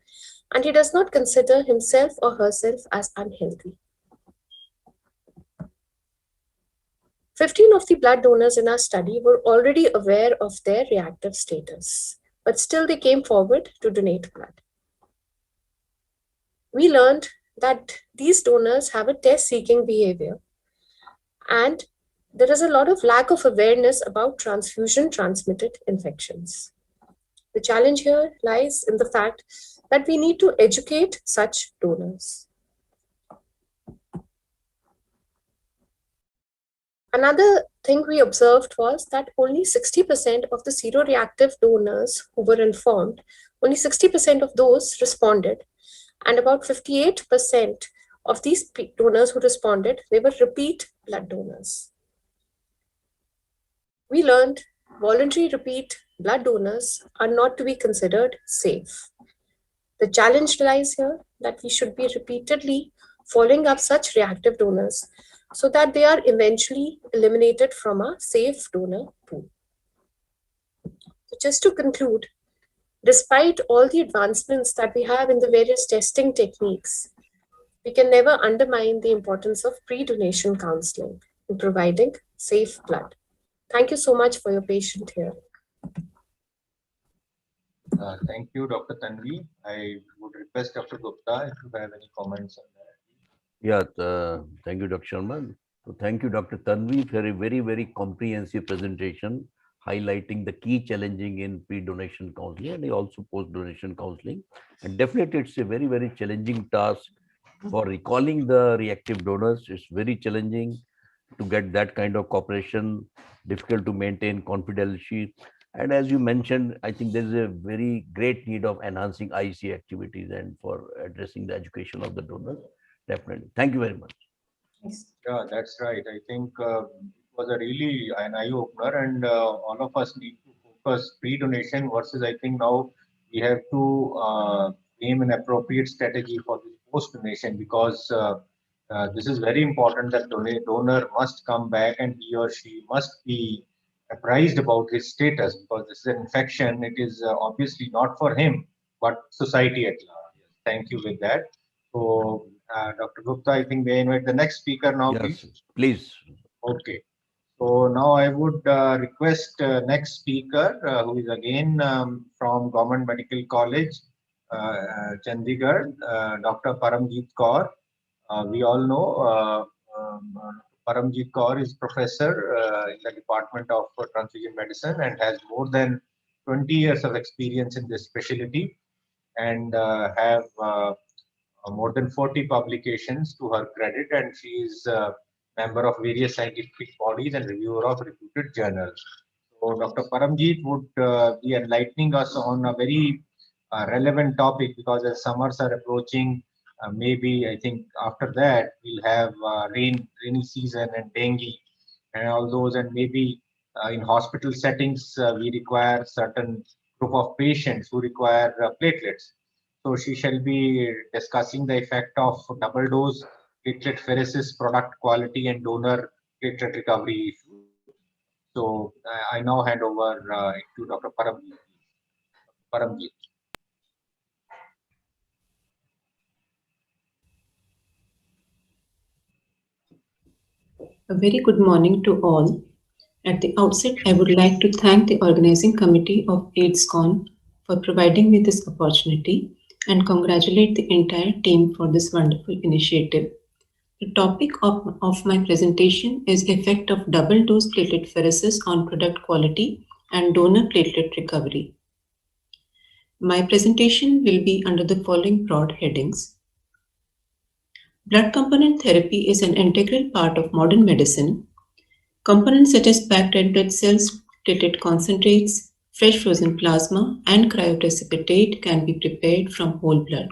and he does not consider himself or herself as unhealthy. 15 of the blood donors in our study were already aware of their reactive status, but still they came forward to donate blood. We learned that these donors have a test-seeking behavior, and there is a lot of lack of awareness about transfusion-transmitted infections. The challenge here lies in the fact that we need to educate such donors. Another thing we observed was that only 60% of the seroreactive donors who were informed, only 60% of those responded, and about 58% of these donors who responded, they were repeat blood donors. We learned voluntary repeat blood donors are not to be considered safe. The challenge lies here that we should be repeatedly following up such reactive donors so that they are eventually eliminated from a safe donor pool. So just to conclude, despite all the advancements that we have in the various testing techniques, we can never undermine the importance of pre-donation counseling in providing safe blood. Thank you so much for your patient hearing. Thank you, Dr. Tanvi. I would request Dr. Gupta if you have any comments on that. Yeah, thank you, Dr. Sharma. So thank you, Dr. Tanvi, for a very, very comprehensive presentation highlighting the key challenging in pre-donation counseling and also post-donation counseling. And definitely it's a very, very challenging task for recalling the reactive donors. It's very challenging to get that kind of cooperation, difficult to maintain confidentiality. And as you mentioned, I think there is a very great need of enhancing IC activities and for addressing the education of the donors. Definitely. Thank you very much. Yeah, that's right. I think it was a really an eye-opener, and all of us need to focus pre-donation versus I think now we have to aim an appropriate strategy for this post-donation because This is very important that donor must come back and he or she must be apprised about his status, because this is an infection. It is obviously not for him, but society at large. Thank you with that. So, Dr. Gupta, I think may I invite the next speaker now, Yes, please? please. Okay. So now I would request next speaker, who is again from Government Medical College, Chandigarh, Dr. Paramjeet Kaur. We all know Paramjeet Kaur is professor in the Department of Transfusion Medicine and has more than 20 years of experience in this specialty, and have more than 40 publications to her credit, and she is a member of various scientific bodies and reviewer of reputed journals. So Dr. Paramjeet would be enlightening us on a very relevant topic, because as summers are approaching, maybe I think after that we'll have rainy season and dengue and all those, and maybe in hospital settings we require certain group of patients who require platelets. So she shall be discussing the effect of double dose platelet pheresis, product quality, and donor platelet recovery issues. So I now hand over to Dr. Paramjeet. Paramjeet. A very good morning to all. At the outset, I would like to thank the organizing committee of Aidscon for providing me this opportunity and congratulate the entire team for this wonderful initiative. The topic of my presentation is effect of double dose platelet pheresis on product quality and donor platelet recovery. My presentation will be under the following broad headings. Blood component therapy is an integral part of modern medicine. Components such as packed red blood cells, platelet concentrates, fresh frozen plasma, and cryoprecipitate can be prepared from whole blood.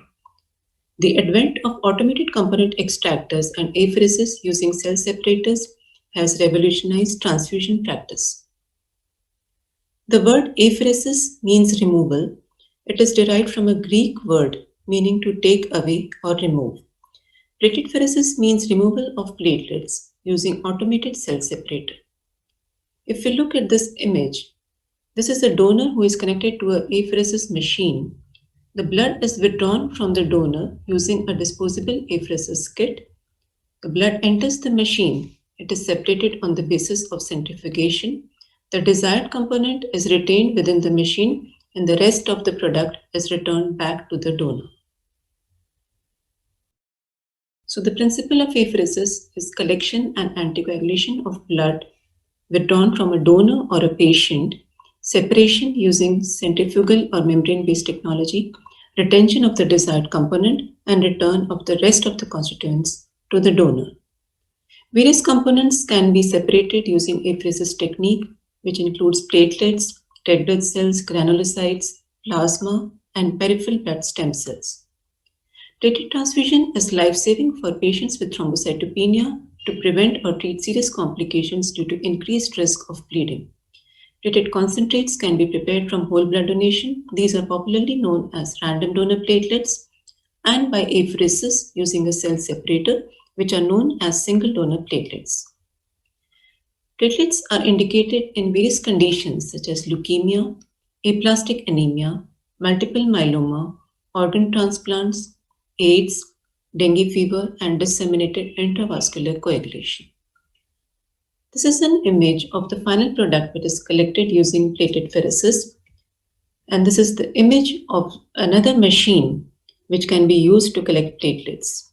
The advent of automated component extractors and apheresis using cell separators has revolutionized transfusion practice. The word apheresis means removal. It is derived from a Greek word meaning to take away or remove. Platelet pheresis means removal of platelets using automated cell separator. If we look at this image, this is a donor who is connected to an apheresis machine. The blood is withdrawn from the donor using a disposable apheresis kit. The blood enters the machine. It is separated on the basis of centrifugation. The desired component is retained within the machine, and the rest of the product is returned back to the donor. So the principle of apheresis is collection and anticoagulation of blood withdrawn from a donor or a patient, separation using centrifugal or membrane-based technology, retention of the desired component, and return of the rest of the constituents to the donor. Various components can be separated using apheresis technique, which includes platelets, red blood cells, granulocytes, plasma, and peripheral blood stem cells. Platelet transfusion is life-saving for patients with thrombocytopenia to prevent or treat serious complications due to increased risk of bleeding. Platelet concentrates can be prepared from whole blood donation. These are popularly known as random donor platelets, and by apheresis using a cell separator, which are known as single donor platelets. Platelets are indicated in various conditions such as leukemia, aplastic anemia, multiple myeloma, organ transplants, AIDS, dengue fever, and disseminated intravascular coagulation. This is an image of the final product that is collected using platelet pheresis, and this is the image of another machine which can be used to collect platelets.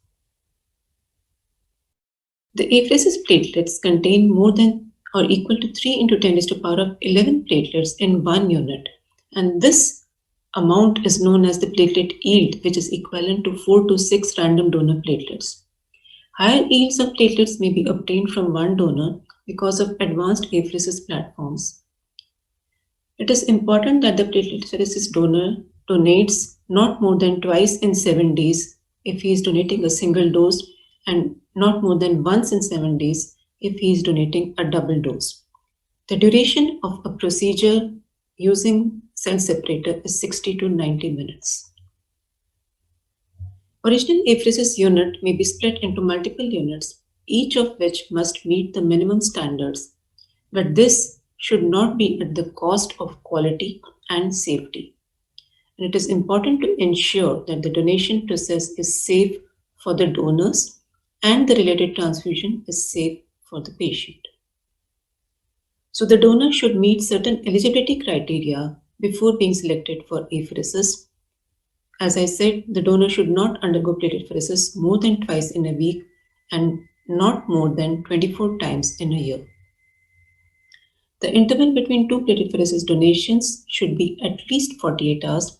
The apheresis platelets contain more than or equal to 3 into 10 to the power of 11 platelets in 1 unit, and this amount is known as the platelet yield, which is equivalent to 4 to 6 random donor platelets. Higher yields of platelets may be obtained from one donor because of advanced apheresis platforms. It is important that the platelet pheresis donor donates not more than twice in 7 days if he is donating a single dose, and not more than once in 7 days if he is donating a double dose. The duration of a procedure using cell separator is 60 to 90 minutes. Original apheresis unit may be split into multiple units, each of which must meet the minimum standards, but this should not be at the cost of quality and safety. And it is important to ensure that the donation process is safe for the donors and the related transfusion is safe for the patient. So the donor should meet certain eligibility criteria before being selected for apheresis. As I said, the donor should not undergo platelet more than twice in a week and not more than 24 times in a year. The interval between two platelet donations should be at least 48 hours,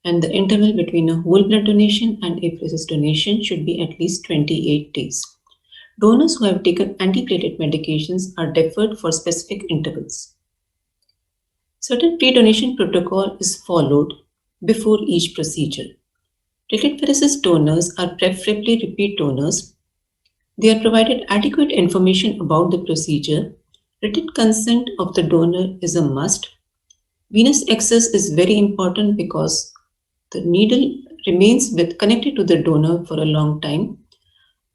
and the interval between a whole blood donation and apheresis donation should be at least 28 days. Donors who have taken antiplatelet medications are deferred for specific intervals. Certain pre-donation protocol is followed before each procedure. Platelet donors are preferably repeat donors. They are provided adequate information about the procedure. Written consent of the donor is a must. Venous access is very important because the needle remains connected to the donor for a long time.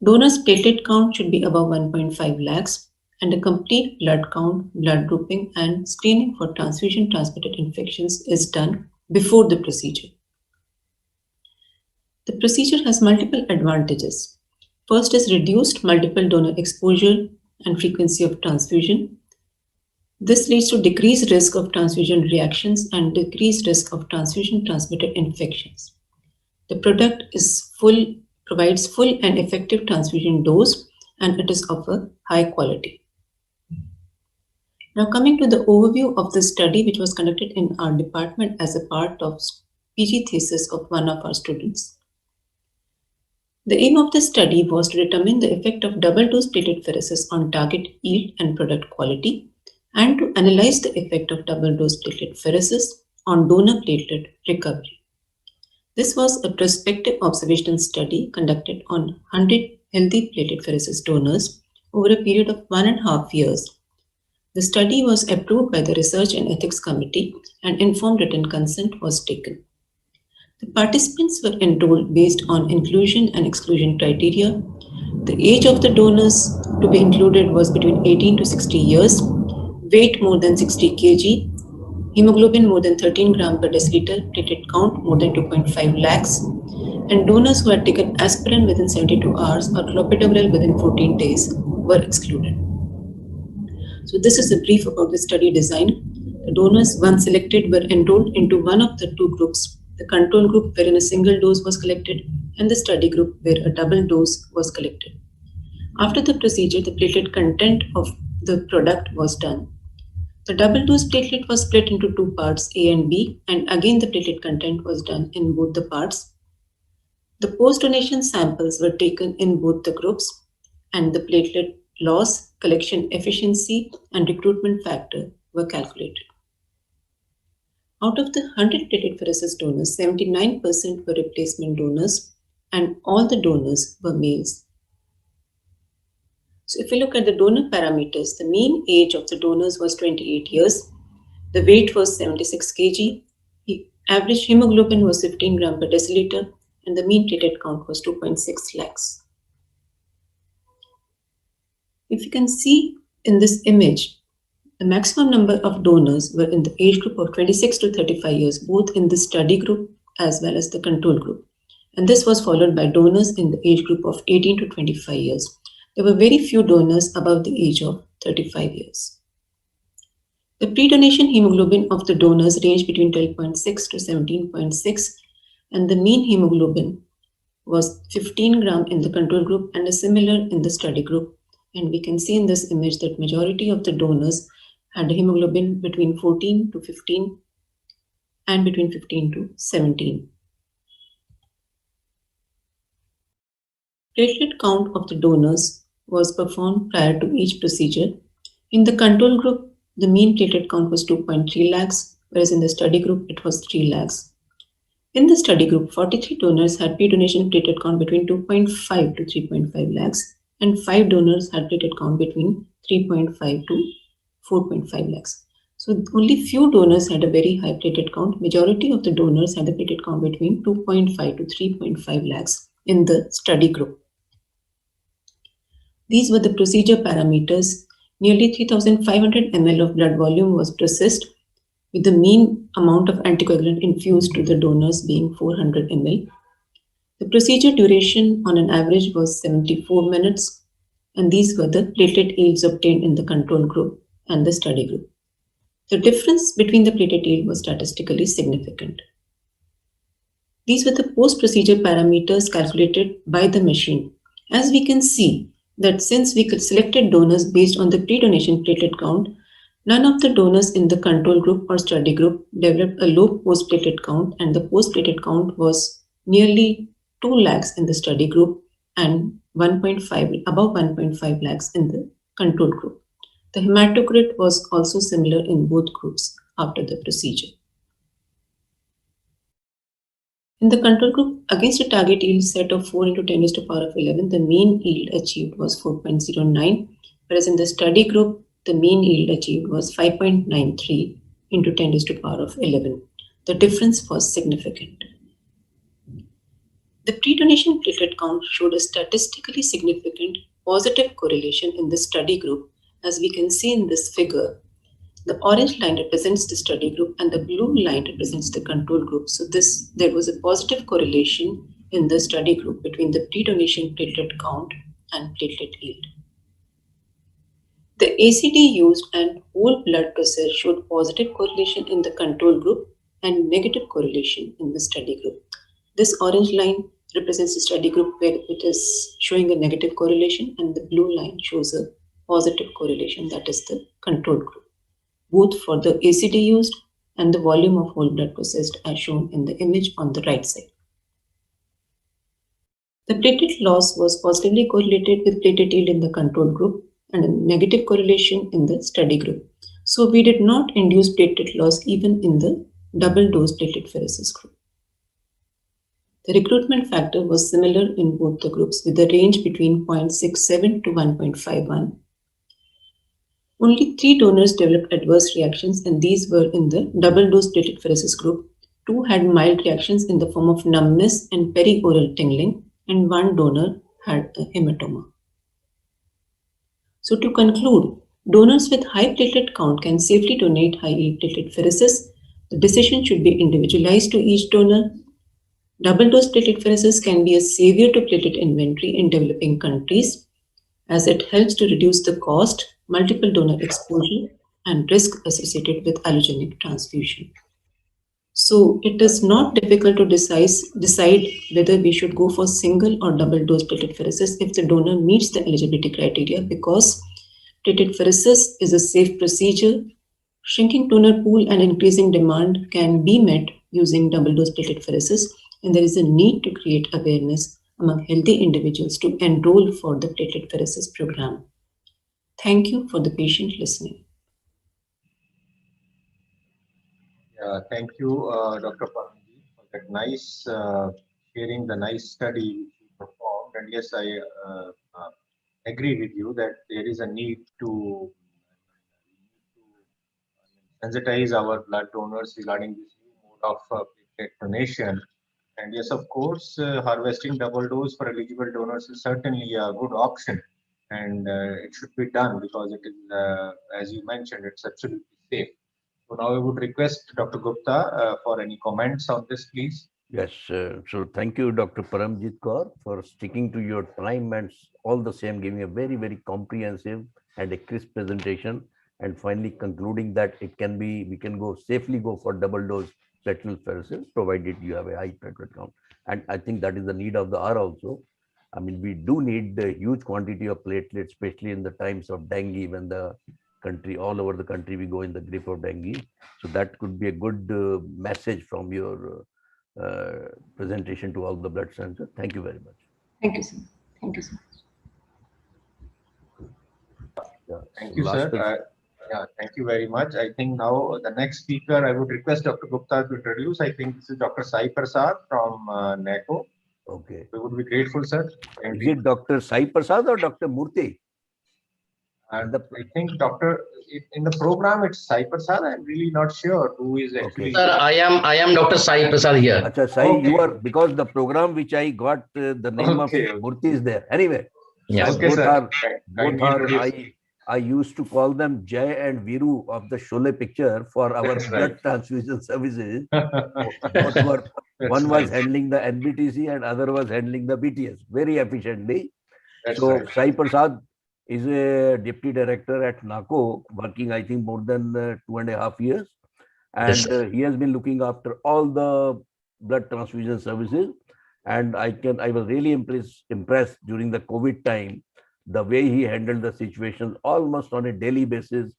Donor's platelet count should be above 1.5 lakhs, and a complete blood count, blood grouping, and screening for transfusion-transmitted infections is done before the procedure. The procedure has multiple advantages. First is reduced multiple donor exposure and frequency of transfusion. This leads to decreased risk of transfusion reactions and decreased risk of transfusion-transmitted infections. The product provides full and effective transfusion dose, and it is of a high quality. Now coming to the overview of the study which was conducted in our department as a part of PG thesis of one of our students. The aim of the study was to determine the effect of double-dose platelet on target yield and product quality, and to analyze the effect of double-dose platelet on donor platelet recovery. This was a prospective observational study conducted on 100 healthy platelet donors over a period of 1.5 years. The study was approved by the Research and Ethics Committee, and informed written consent was taken. The participants were enrolled based on inclusion and exclusion criteria. The age of the donors to be included was between 18 to 60 years, weight more than 60 kg, hemoglobin more than 13 gram per deciliter, platelet count more than 2.5 lakhs, and donors who had taken aspirin within 72 hours or clopidogrel within 14 days were excluded. So this is a brief about the study design. The donors, once selected, were enrolled into one of the two groups: the control group, wherein a single dose was collected, and the study group, where a double dose was collected. After the procedure, the platelet content of the product was done. The double dose platelet was split into two parts, A and B, and again the platelet content was done in both the parts. The post-donation samples were taken in both the groups, and the platelet loss, collection efficiency, and recruitment factor were calculated. Out of the 100 platelet donors, 79% were replacement donors, and all the donors were males. So if we look at the donor parameters, the mean age of the donors was 28 years, the weight was 76 kg, the average hemoglobin was 15 gram per deciliter, and the mean platelet count was 2.6 lakhs. If you can see in this image, the maximum number of donors were in the age group of 26 to 35 years, both in the study group as well as the control group. And this was followed by donors in the age group of 18 to 25 years. There were very few donors above the age of 35 years. The pre-donation hemoglobin of the donors ranged between 12.6 to 17.6, and the mean hemoglobin was 15 gram in the control group and a similar in the study group. And we can see in this image that majority of the donors had a hemoglobin between 14 to 15 and between 15 to 17. Platelet count of the donors was performed prior to each procedure. In the control group, the mean platelet count was 2.3 lakhs, whereas in the study group, it was 3 lakhs. In the study group, 43 donors had pre-donation platelet count between 2.5 to 3.5 lakhs, and 5 donors had platelet count between 3.5 to 4.5 lakhs. So only few donors had a very high platelet count. Majority of the donors had a platelet count between 2.5 to 3.5 lakhs. in the study group. These were the procedure parameters. Nearly 3,500 ml of blood volume was processed, with the mean amount of anticoagulant infused to the donors being 400 ml. The procedure duration on an average was 74 minutes, and these were the platelet yields obtained in the control group and the study group. The difference between the platelet yield was statistically significant. These were the post-procedure parameters calculated by the machine. As we can see that since we could selected donors based on the pre-donation platelet count, none of the donors in the control group or study group developed a low post-platelet count, and the post-platelet count was nearly 2 lakhs in the study group and above 1.5 lakhs in the control group. The hematocrit was also similar in both groups after the procedure. In the control group, against a target yield set of 4 into 10 to the power of 11, the mean yield achieved was 4.09, whereas in the study group, the mean yield achieved was 5.93 into 10 to the power of 11. The difference was significant. The pre-donation platelet count showed a statistically significant positive correlation in the study group, as we can see in this figure. The orange line represents the study group and the blue line represents the control group. So there was a positive correlation in the study group between the pre-donation platelet count and platelet yield. The ACD used and whole blood process showed positive correlation in the control group and negative correlation in the study group. This orange line represents the study group where it is showing a negative correlation, and the blue line shows a positive correlation, that is the control group, both for the ACD used and the volume of whole blood processed as shown in the image on the right side. The platelet loss was positively correlated with platelet yield in the control group and a negative correlation in the study group. So we did not induce platelet loss even in the double dose platelet pheresis group. The recruitment factor was similar in both the groups with a range between 0.67 to 1.51. Only 3 donors developed adverse reactions, and these were in the double dose platelet pheresis group. 2 had mild reactions in the form of numbness and perioral tingling, and 1 donor had a hematoma. So to conclude, donors with high platelet count can safely donate high yield platelet pheresis. The decision should be individualized to each donor. Double dose platelet pheresis can be a savior to platelet inventory in developing countries, as it helps to reduce the cost, multiple donor exposure, and risk associated with allogenic transfusion. So it is not difficult to decide whether we should go for single or double dose platelet pheresis if the donor meets the eligibility criteria, because platelet pheresis is a safe procedure. Shrinking donor pool and increasing demand can be met using double dose platelet pheresis, and there is a need to create awareness among healthy individuals to enroll for the platelet pheresis program. Thank you for the patient listening. Thank you, Dr. Paramji, for that nice sharing the nice study which you performed. And yes, I agree with you that there is a need to sensitize our blood donors regarding this new mode of platelet donation. And yes, of course, harvesting double dose for eligible donors is certainly a good option, and it should be done because it is, as you mentioned, it's absolutely safe. So now I would request Dr. Gupta for any comments on this, please. Yes, so thank you, Dr. Paramjit Kaur, for sticking to your time and all the same giving a very, very comprehensive and a crisp presentation, and finally concluding that we can safely go for double dose platelet pheresis, provided you have a high platelet count. And I think that is the need of the hour also. I mean, we do need a huge quantity of platelets, especially in the times of dengue, when the country, all over the country, we go in the grip of dengue. So that could be a good message from your presentation to all the blood centers. Thank you very much. Thank you, sir. Thank you, sir. Thank you, sir. Thank you very much. I think now the next speaker, I would request Dr. Gupta to introduce. I think this is Dr. Sai Prasad from NACO. Okay. We would be grateful, sir. Is it Dr. Sai Prasad or Dr. Murthy? And I think in the program it's Sai Prasad. I'm really not sure who is actually. Sir, I am Dr. Sai Prasad here. Acha, Sai, you are, because the program which I got the name of Murthy is there. Anyway, Yes. Okay, both sir. are I used to call them Jay and Viru of the Sholay picture for our That's blood right. transfusion services. One was handling the NBTC and other was handling the BTS very efficiently. That's So right. Sai Prasad is a deputy director at NACO, working I think more than 2.5 years, and Yes, he has been looking after all the blood transfusion services. And I was really impressed during the COVID time, the way he handled the situation almost on a daily basis.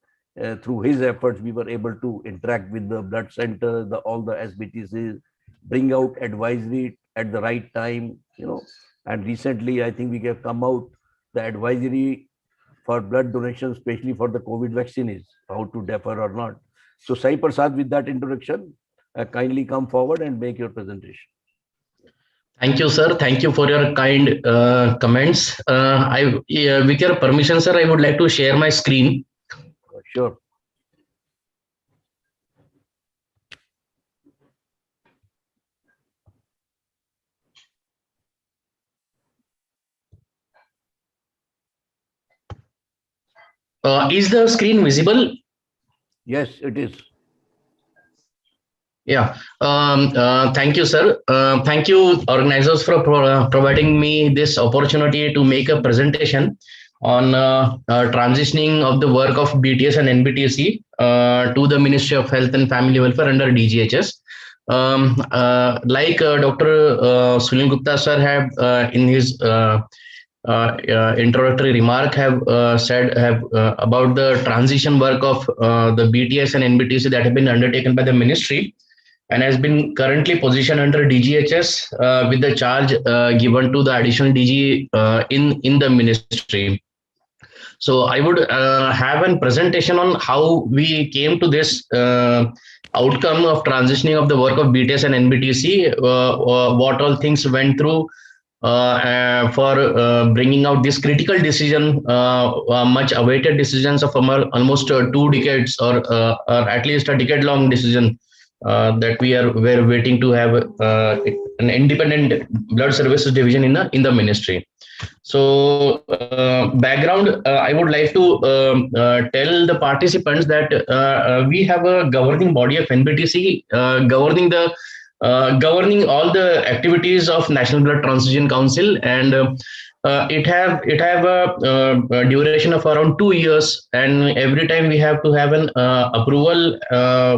Through his efforts, we were able to interact with the blood center, all the SBTCs, bring out advisory at the right time, And recently, I think we have come out the advisory for blood donation, especially for the COVID vaccine, is how to defer or not. So, Sai Prasad, with that introduction, kindly come forward and make your presentation. thank you, sir. Thank you for your kind comments. With your permission, sir, I would like to share my screen. Sure. Is the screen visible? Yes, it is. Yeah. Thank you, sir. Thank you, organizers, for providing me this opportunity to make a presentation on transitioning of the work of BTS and NBTC to the Ministry of Health and Family Welfare under DGHS. Like Dr. Sunil Gupta sir have in his introductory remark said about the transition work of the BTS and NBTC that have been undertaken by the ministry and has been currently positioned under DGHS with the charge given to the additional DG in the ministry. So I would have a presentation on how we came to this outcome of transitioning of the work of BTS and NBTC, what all things went through for bringing out this critical decision, much awaited decisions of almost 2 decades or at least a decade-long decision that we're waiting to have an independent blood services division in the ministry. So background, I would like to tell the participants that we have a governing body of NBTC governing all the activities of National Blood Transfusion Council, and it have a duration of around 2 years, and every time we have to have an approval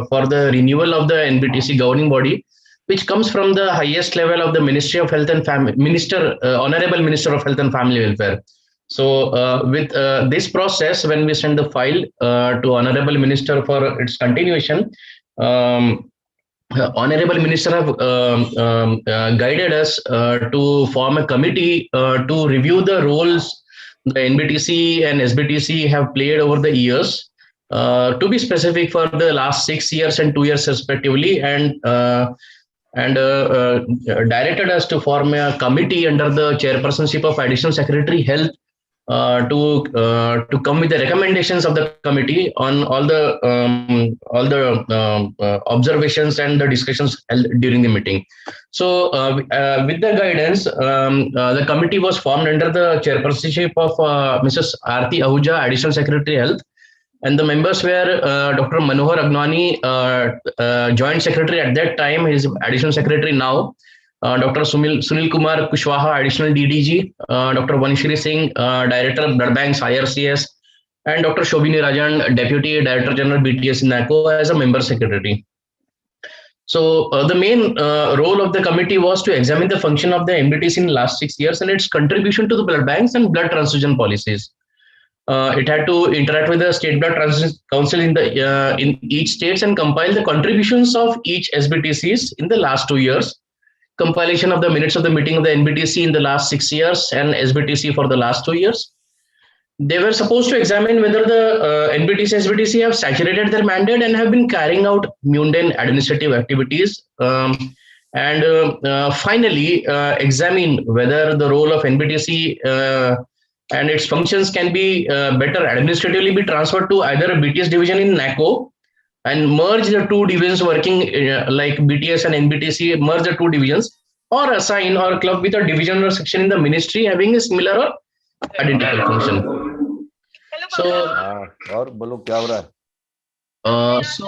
for the renewal of the NBTC governing body, which comes from the highest level of the Ministry of Health and Family Honorable Minister of Health and Family Welfare. So with this process, when we send the file to Honorable Minister for its continuation, Honorable Minister have guided us to form a committee to review the roles the NBTC and SBTC have played over the years. To be specific, for the last 6 years and 2 years respectively, and directed us to form a committee under the chairpersonship of Additional Secretary Health to come with the recommendations of the committee on all the observations and the discussions held during the meeting. So with the guidance, the committee was formed under the chairpersonship of Mrs. Aarti Ahuja, Additional Secretary Health, and the members were Dr. Manohar Agnwani, Joint Secretary at that time, he is Additional Secretary now, Dr. Sunil Kumar Kushwaha, Additional DDG, Dr. Vanshri Singh, Director of Blood Banks, IRCS, and Dr. Shobhini Rajan, Deputy Director General BTS NACO as a member secretary. So the main role of the committee was to examine the function of the NBTC in the last 6 years and its contribution to the blood banks and blood transfusion policies. It had to interact with the State Blood Transfusion Council in each states and compile the contributions of each SBTCs in the last 2 years, compilation of the minutes of the meeting of the NBTC in the last 6 years and SBTC for the last 2 years. They were supposed to examine whether the NBTC, SBTC have saturated their mandate and have been carrying out mundane administrative activities, and finally examine whether the role of NBTC and its functions can be better administratively be transferred to either a BTS division in NACO and merge the two divisions working like BTS and NBTC, merge the two divisions, or assign or club with a division or section in the ministry having a similar or identical function. So, और बोलो क्या हो रहा है? So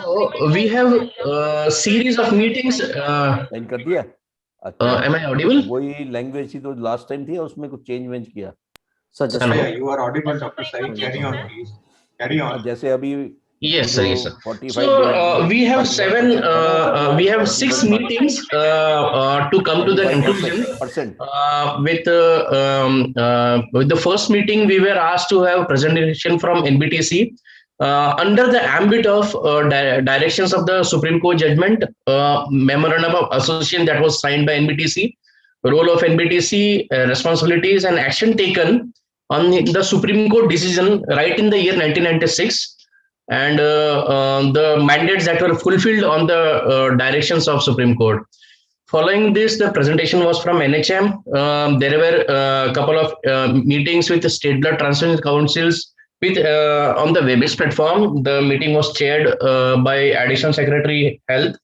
we have a series of meetings. Change कर दिया? अच्छा. Am I audible? वही लैंग्वेज थी तो लास्ट टाइम थी, उसमें कुछ चेंज किया. Yeah, you are audible, Dr. Sai. Carry on, please. Carry on. जैसे अभी. Yes, sir. Yes, sir. So we have we have 6 meetings to come to the conclusion. With the first meeting, we were asked to have presentation from NBTC under the ambit of directions of the Supreme Court judgment, memorandum of association that was signed by NBTC, role of NBTC, responsibilities and action taken on the Supreme Court decision right in the year 1996. And the mandates that were fulfilled on the directions of Supreme Court. Following this, the presentation was from NHM. There were a couple of meetings with the state blood transfusion councils with on the WebEx platform. The meeting was chaired by Additional Secretary Health,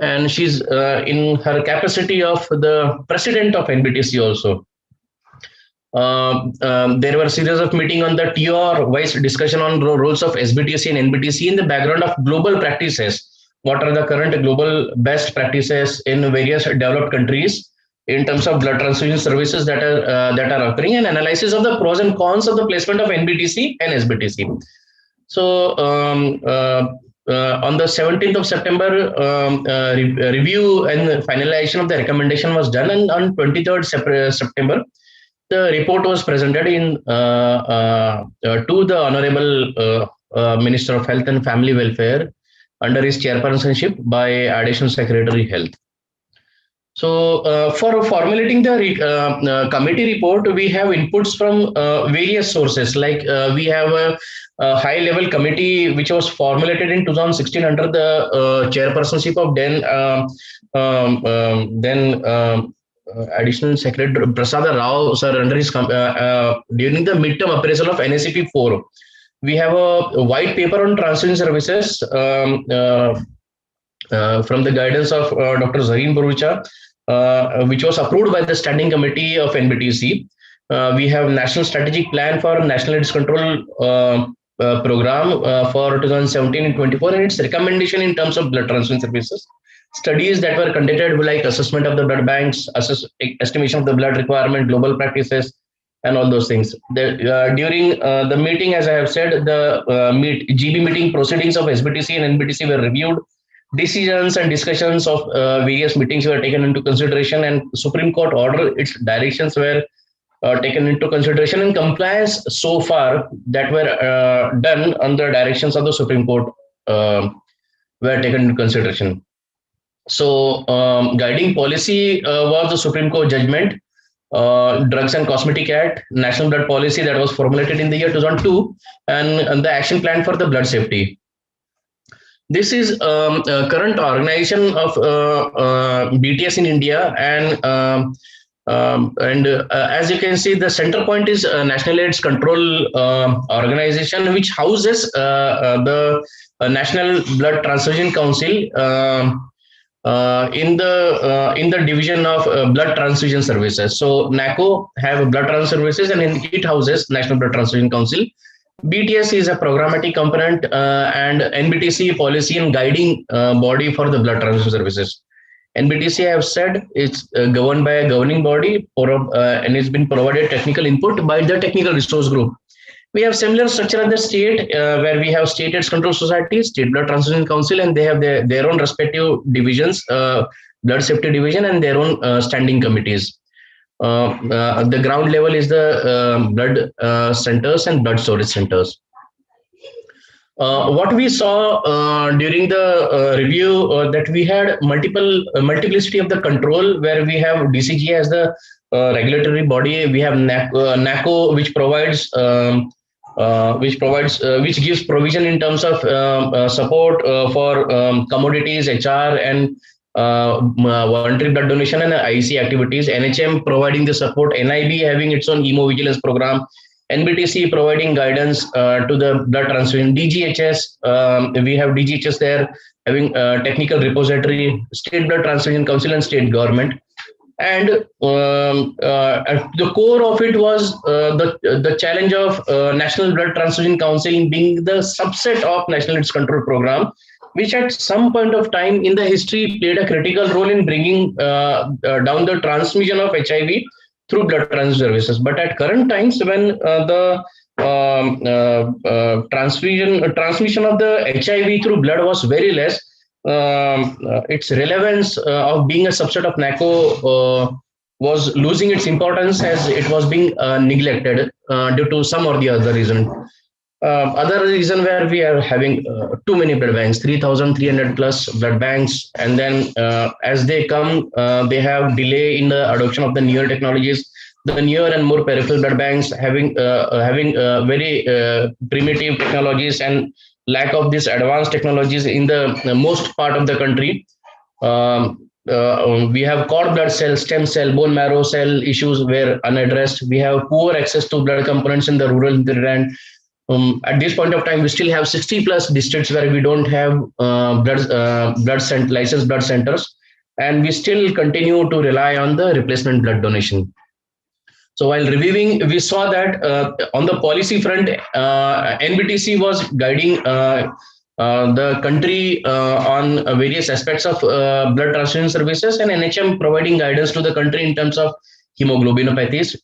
and she's in her capacity of the president of NBTC also. There were a series of meetings on the TOR-wise discussion on roles of SBTC and NBTC in the background of global practices. What are the current global best practices in various developed countries in terms of blood transfusion services that are occurring, and analysis of the pros and cons of the placement of NBTC and SBTC. So on the 17th of September, review and finalization of the recommendation was done, and on 23rd September, the report was presented to the Honorable Minister of Health and Family Welfare under his chairpersonship by Additional Secretary Health. So for formulating the committee report, we have inputs from various sources. Like we have a high-level committee which was formulated in 2016 under the chairpersonship of then Additional Secretary Prasad Rao sir under his during the midterm appraisal of NACP 4. We have a white paper on transfusion services from the guidance of Dr. Zareen Barucha, which was approved by the Standing Committee of NBTC. We have National Strategic Plan for National AIDS Control Program for 2017 and 24, and its recommendation in terms of blood transfusion services. Studies that were conducted like assessment of the blood banks, estimation of the blood requirement, global practices, and all those things. During the meeting, as I have said, the GB meeting proceedings of SBTC and NBTC were reviewed. Decisions and discussions of various meetings were taken into consideration, and Supreme Court order, its directions were taken into consideration, and compliance so far that were done under directions of the Supreme Court were taken into consideration. So guiding policy was the Supreme Court judgment, Drugs and Cosmetic Act, National Blood Policy that was formulated in the year 2002, and the action plan for the blood safety. This is current organization of BTS in India, and as you can see, the center point is National AIDS Control Organization, which houses the National Blood Transfusion Council in the division of blood transfusion services. So NACO have blood transfusion services, and it houses National Blood Transfusion Council. BTS is a programmatic component, and NBTC policy and guiding body for the blood transfusion services. NBTC, I have said, it's governed by a governing body, and it's been provided technical input by the technical resource group. We have similar structure at the state, where we have state AIDS control society, state blood transfusion council, and they have their own respective divisions, blood safety division, and their own standing committees. The ground level is the blood centers and blood storage centers. What we saw during the review that we had multiplicity of the control, where we have DCG as the regulatory body. We have NACO, which provides which gives provision in terms of support for commodities, HR, and voluntary blood donation and IC activities. NHM providing the support, NIB having its own hemovigilance program, NBTC providing guidance to the blood transfusion. DGHS, we have DGHS there having technical repository, State Blood Transfusion Council and state government. And at the core of it was the challenge of National Blood Transfusion Council being the subset of National AIDS Control Program, which at some point of time in the history played a critical role in bringing down the transmission of HIV through blood transfusion services. But at current times, when the transmission of the HIV through blood was very less, its relevance of being a subset of NACO was losing its importance as it was being neglected due to some or the other reason. Other reason where we are having too many blood banks, 3,300 plus blood banks, and then as they come, they have delay in the adoption of the newer technologies. The newer and more peripheral blood banks having very primitive technologies and lack of these advanced technologies in the most part of the country. We have cord blood cells, stem cell, bone marrow cell issues were unaddressed. We have poor access to blood components in the rural hinterland. At this point of time, we still have 60 plus districts where we don't have licensed blood centers, and we still continue to rely on the replacement blood donation. So while reviewing, we saw that on the policy front, NBTC was guiding the country on various aspects of blood transfusion services, and NHM providing guidance to the country in terms of hemoglobinopathies.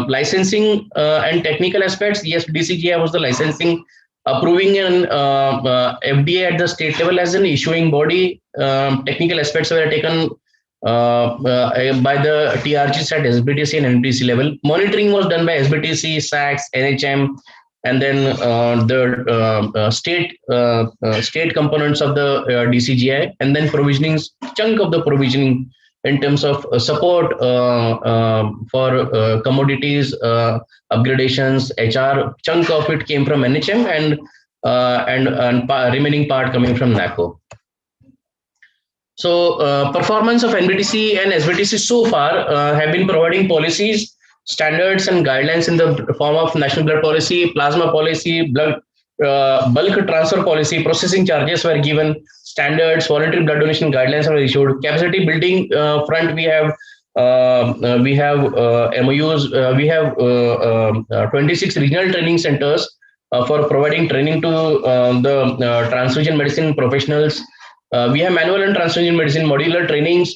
Licensing and technical aspects, yes, DCGI was the licensing, approving an FDA at the state level as an issuing body. Technical aspects were taken by the TRGs at SBTC and NBTC level. Monitoring was done by SBTC, SACS, NHM, and then the state components of the DCGI, and then provisioning, chunk of the provisioning in terms of support for commodities, upgradations, HR, chunk of it came from NHM, and remaining part coming from NACO. So performance of NBTC and SBTC so far have been providing policies, standards and guidelines in the form of national blood policy, plasma policy, blood bulk transfer policy, processing charges were given, standards, voluntary blood donation guidelines were issued. Capacity building front, we have MOUs, we have 26 regional training centers for providing training to the transfusion medicine professionals. We have manual and transfusion medicine modular trainings.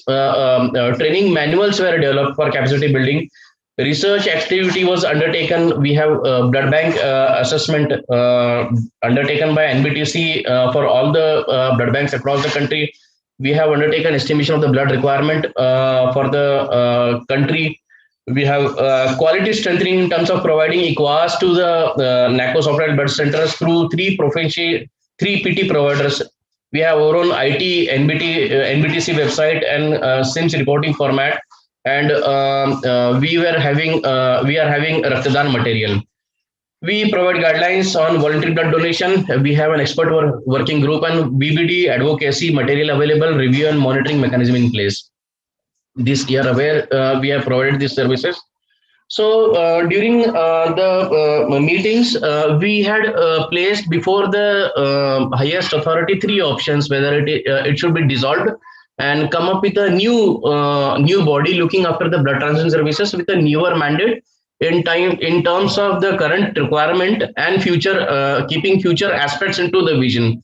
Training manuals were developed for capacity building. Research activity was undertaken. We have blood bank assessment undertaken by NBTC for all the blood banks across the country. We have undertaken estimation of the blood requirement for the country. We have quality strengthening in terms of providing EQAS to the NACO operated blood centers through three PT providers. We have our own IT NBTC website and SIMS reporting format. And we are having Raktadan material. We provide guidelines on voluntary blood donation. We have an expert working group and BBD advocacy material available, review and monitoring mechanism in place. This year aware, we have provided these services. So during the meetings, we had placed before the highest authority three options, whether it should be dissolved and come up with a new body looking after the blood transfusion services with a newer mandate in terms of the current requirement and future keeping future aspects into the vision.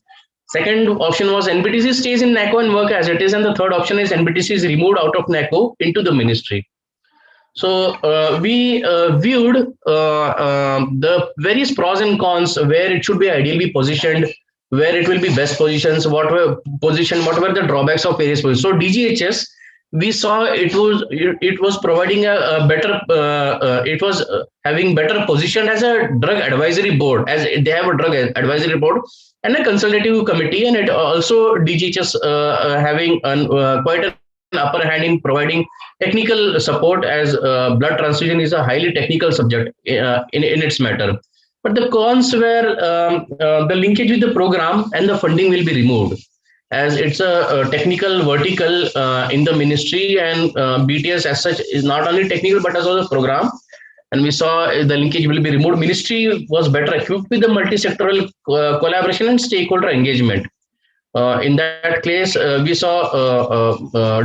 Second option was NBTC stays in NACO and work as it is, and the third option is NBTC is removed out of NACO into the ministry. So we viewed the various pros and cons where it should be ideally positioned, where it will be best positions, what were the drawbacks of various positions. So DGHS, we saw it was providing a better, it was having better position as a drug advisory board, as they have a drug advisory board and a consultative committee, and it also DGHS having quite an upper hand in providing technical support, as blood transfusion is a highly technical subject in its matter. But the cons were the linkage with the program and the funding will be removed, as it's a technical vertical in the ministry, and BTS as such is not only technical but also the program. and we saw the linkage will be removed. Ministry was better equipped with the multi-sectoral collaboration and stakeholder engagement. In that case, we saw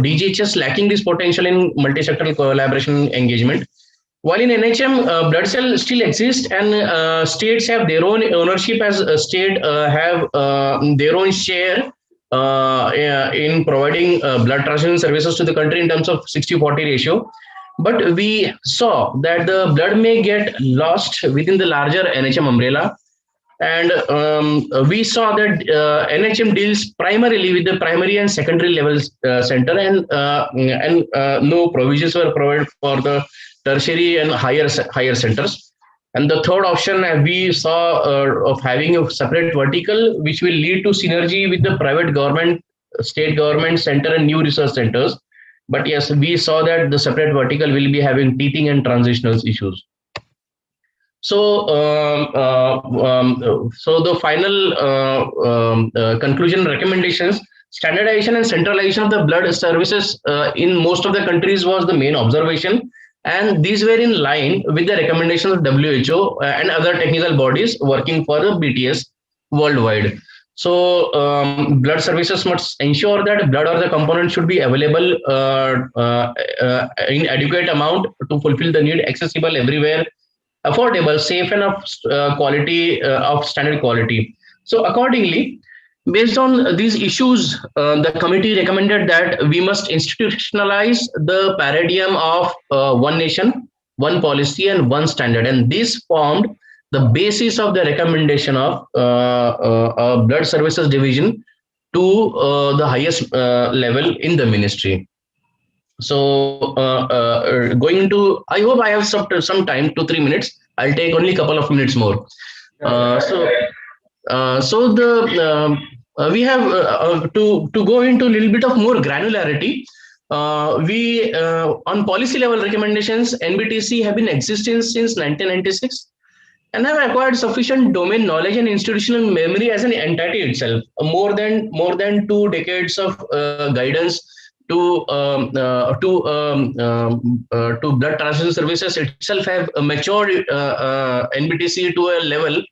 DGHS lacking this potential in multi-sectoral collaboration engagement. While in NHM, blood cell still exists, and states have their own ownership as a state have their own share in providing blood transfusion services to the country in terms of 60-40 ratio. But we saw that the blood may get lost within the larger NHM umbrella. And we saw that NHM deals primarily with the primary and secondary levels center, and no provisions were provided for the tertiary and higher centers. And the third option we saw of having a separate vertical, which will lead to synergy with the private government, state government center, and new research centers. But yes, we saw that the separate vertical will be having teething and transitional issues. So, so the final conclusion recommendations: standardization and centralization of the blood services in most of the countries was the main observation, and these were in line with the recommendations of WHO and other technical bodies working for the BTS worldwide. So, blood services must ensure that blood or the component should be available in adequate amount to fulfill the need, accessible everywhere, affordable, safe, and of quality, of standard quality. So accordingly, based on these issues, the committee recommended that we must institutionalize the paradigm of one nation, one policy, and one standard. And this formed the basis of the recommendation of blood services division to the highest level in the ministry. So going into, I hope I have some time, 2-3 minutes. I'll take only a couple of minutes more. So the we have to go into a little bit of more granularity. We on policy level recommendations, NBTC have been existing since 1996 and have acquired sufficient domain knowledge and institutional memory as an entity itself. More than 2 decades of guidance to blood transfusion services itself have matured NBTC to a level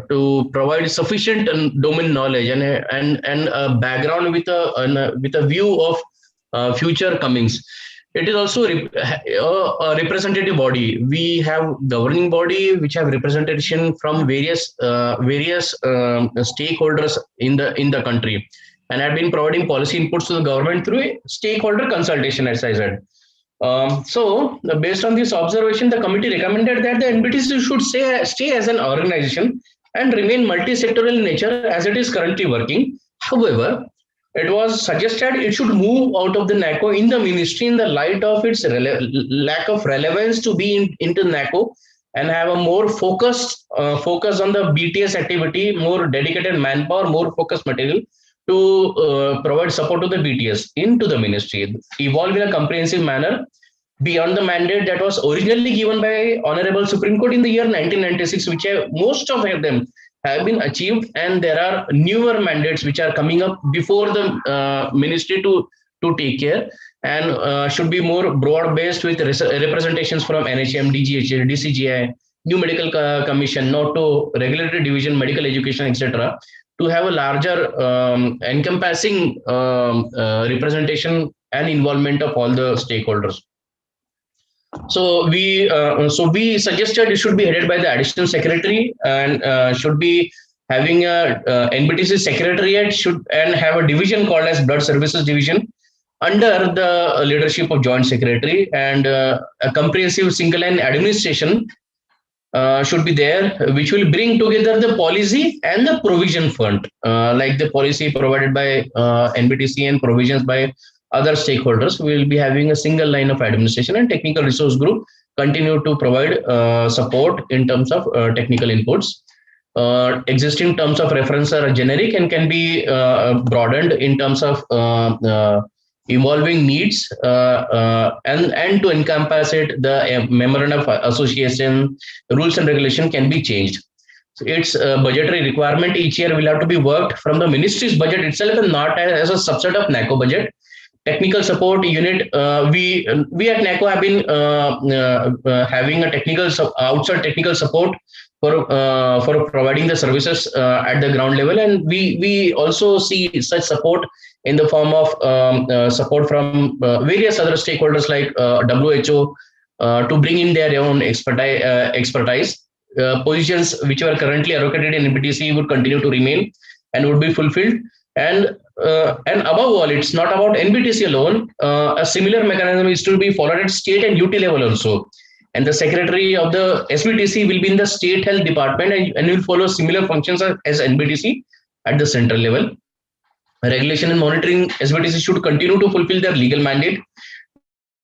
to provide sufficient domain knowledge and a background with a view of future comings. It is also a representative body. We have governing body which have representation from various stakeholders in the country, and have been providing policy inputs to the government through a stakeholder consultation, as I said. So, based on this observation, the committee recommended that the NBTC should stay as an organization and remain multi-sectoral in nature as it is currently working. However, it was suggested it should move out of the NACO in the ministry in the light of its lack of relevance to be into NACO, and have a more focus on the BTS activity, more dedicated manpower, more focused material to provide support to the BTS into the ministry, evolve in a comprehensive manner beyond the mandate that was originally given by Honorable Supreme Court in the year 1996, which most of them have been achieved, and there are newer mandates which are coming up before the ministry to take care, and should be more broad-based with representations from NHM, DGH, DCGI, New Medical Commission, NATO, Regulatory Division, Medical Education, etc., to have a larger encompassing representation and involvement of all the stakeholders. So we suggested it should be headed by the additional secretary, and should be having a NBTC secretariat and have a division called as Blood Services Division under the leadership of Joint Secretary, and a comprehensive single line administration should be there, which will bring together the policy and the provision fund, like the policy provided by NBTC and provisions by other stakeholders. We will be having a single line of administration, and technical resource group continue to provide support in terms of technical inputs. Existing terms of reference are generic and can be broadened in terms of evolving needs, and to encompass it, the memorandum of association, rules and regulation can be changed. So its budgetary requirement each year will have to be worked from the ministry's budget itself and not as a subset of NACO budget. technical support unit. We at NACO have been having a outside technical support for providing the services at the ground level, and we also see such support in the form of support from various other stakeholders like WHO to bring in their own expertise. Positions which are currently allocated in NBTC would continue to remain and would be fulfilled. And above all, it's not about NBTC alone. A similar mechanism is to be followed at state and UT level also. And the secretary of the SBTC will be in the state health department and will follow similar functions as NBTC at the central level. Regulation and monitoring SBTC should continue to fulfill their legal mandate.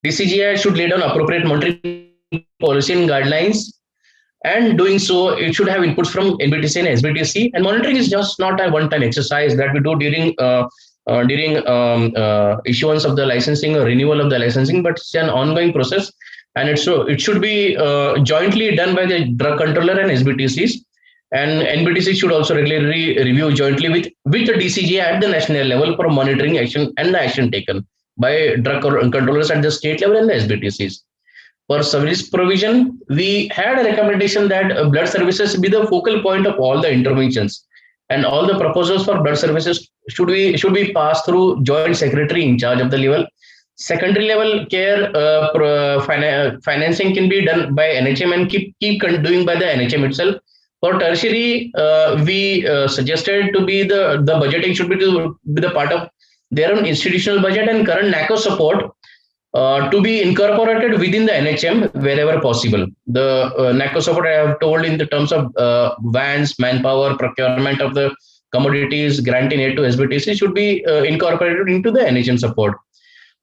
DCGI should lay down appropriate monitoring policy and guidelines. And doing so, it should have inputs from NBTC and SBTC. And monitoring is just not a one-time exercise that we do during issuance of the licensing or renewal of the licensing, but it's an ongoing process. And it should be jointly done by the drug controller and SBTCs. And NBTC should also regularly review jointly with the DCGI at the national level for monitoring action and the action taken by drug controllers at the state level and the SBTCs. For service provision, we had a recommendation that blood services be the focal point of all the interventions, and all the proposals for blood services should be passed through joint secretary in charge of the level. Secondary level care financing can be done by NHM and keep doing by the NHM itself. For tertiary, we suggested to be the budgeting should be the part of their own institutional budget, and current NACO support to be incorporated within the NHM wherever possible. The NACO support I have told in the terms of vans, manpower, procurement of the commodities, granting aid to SBTC should be incorporated into the NHM support.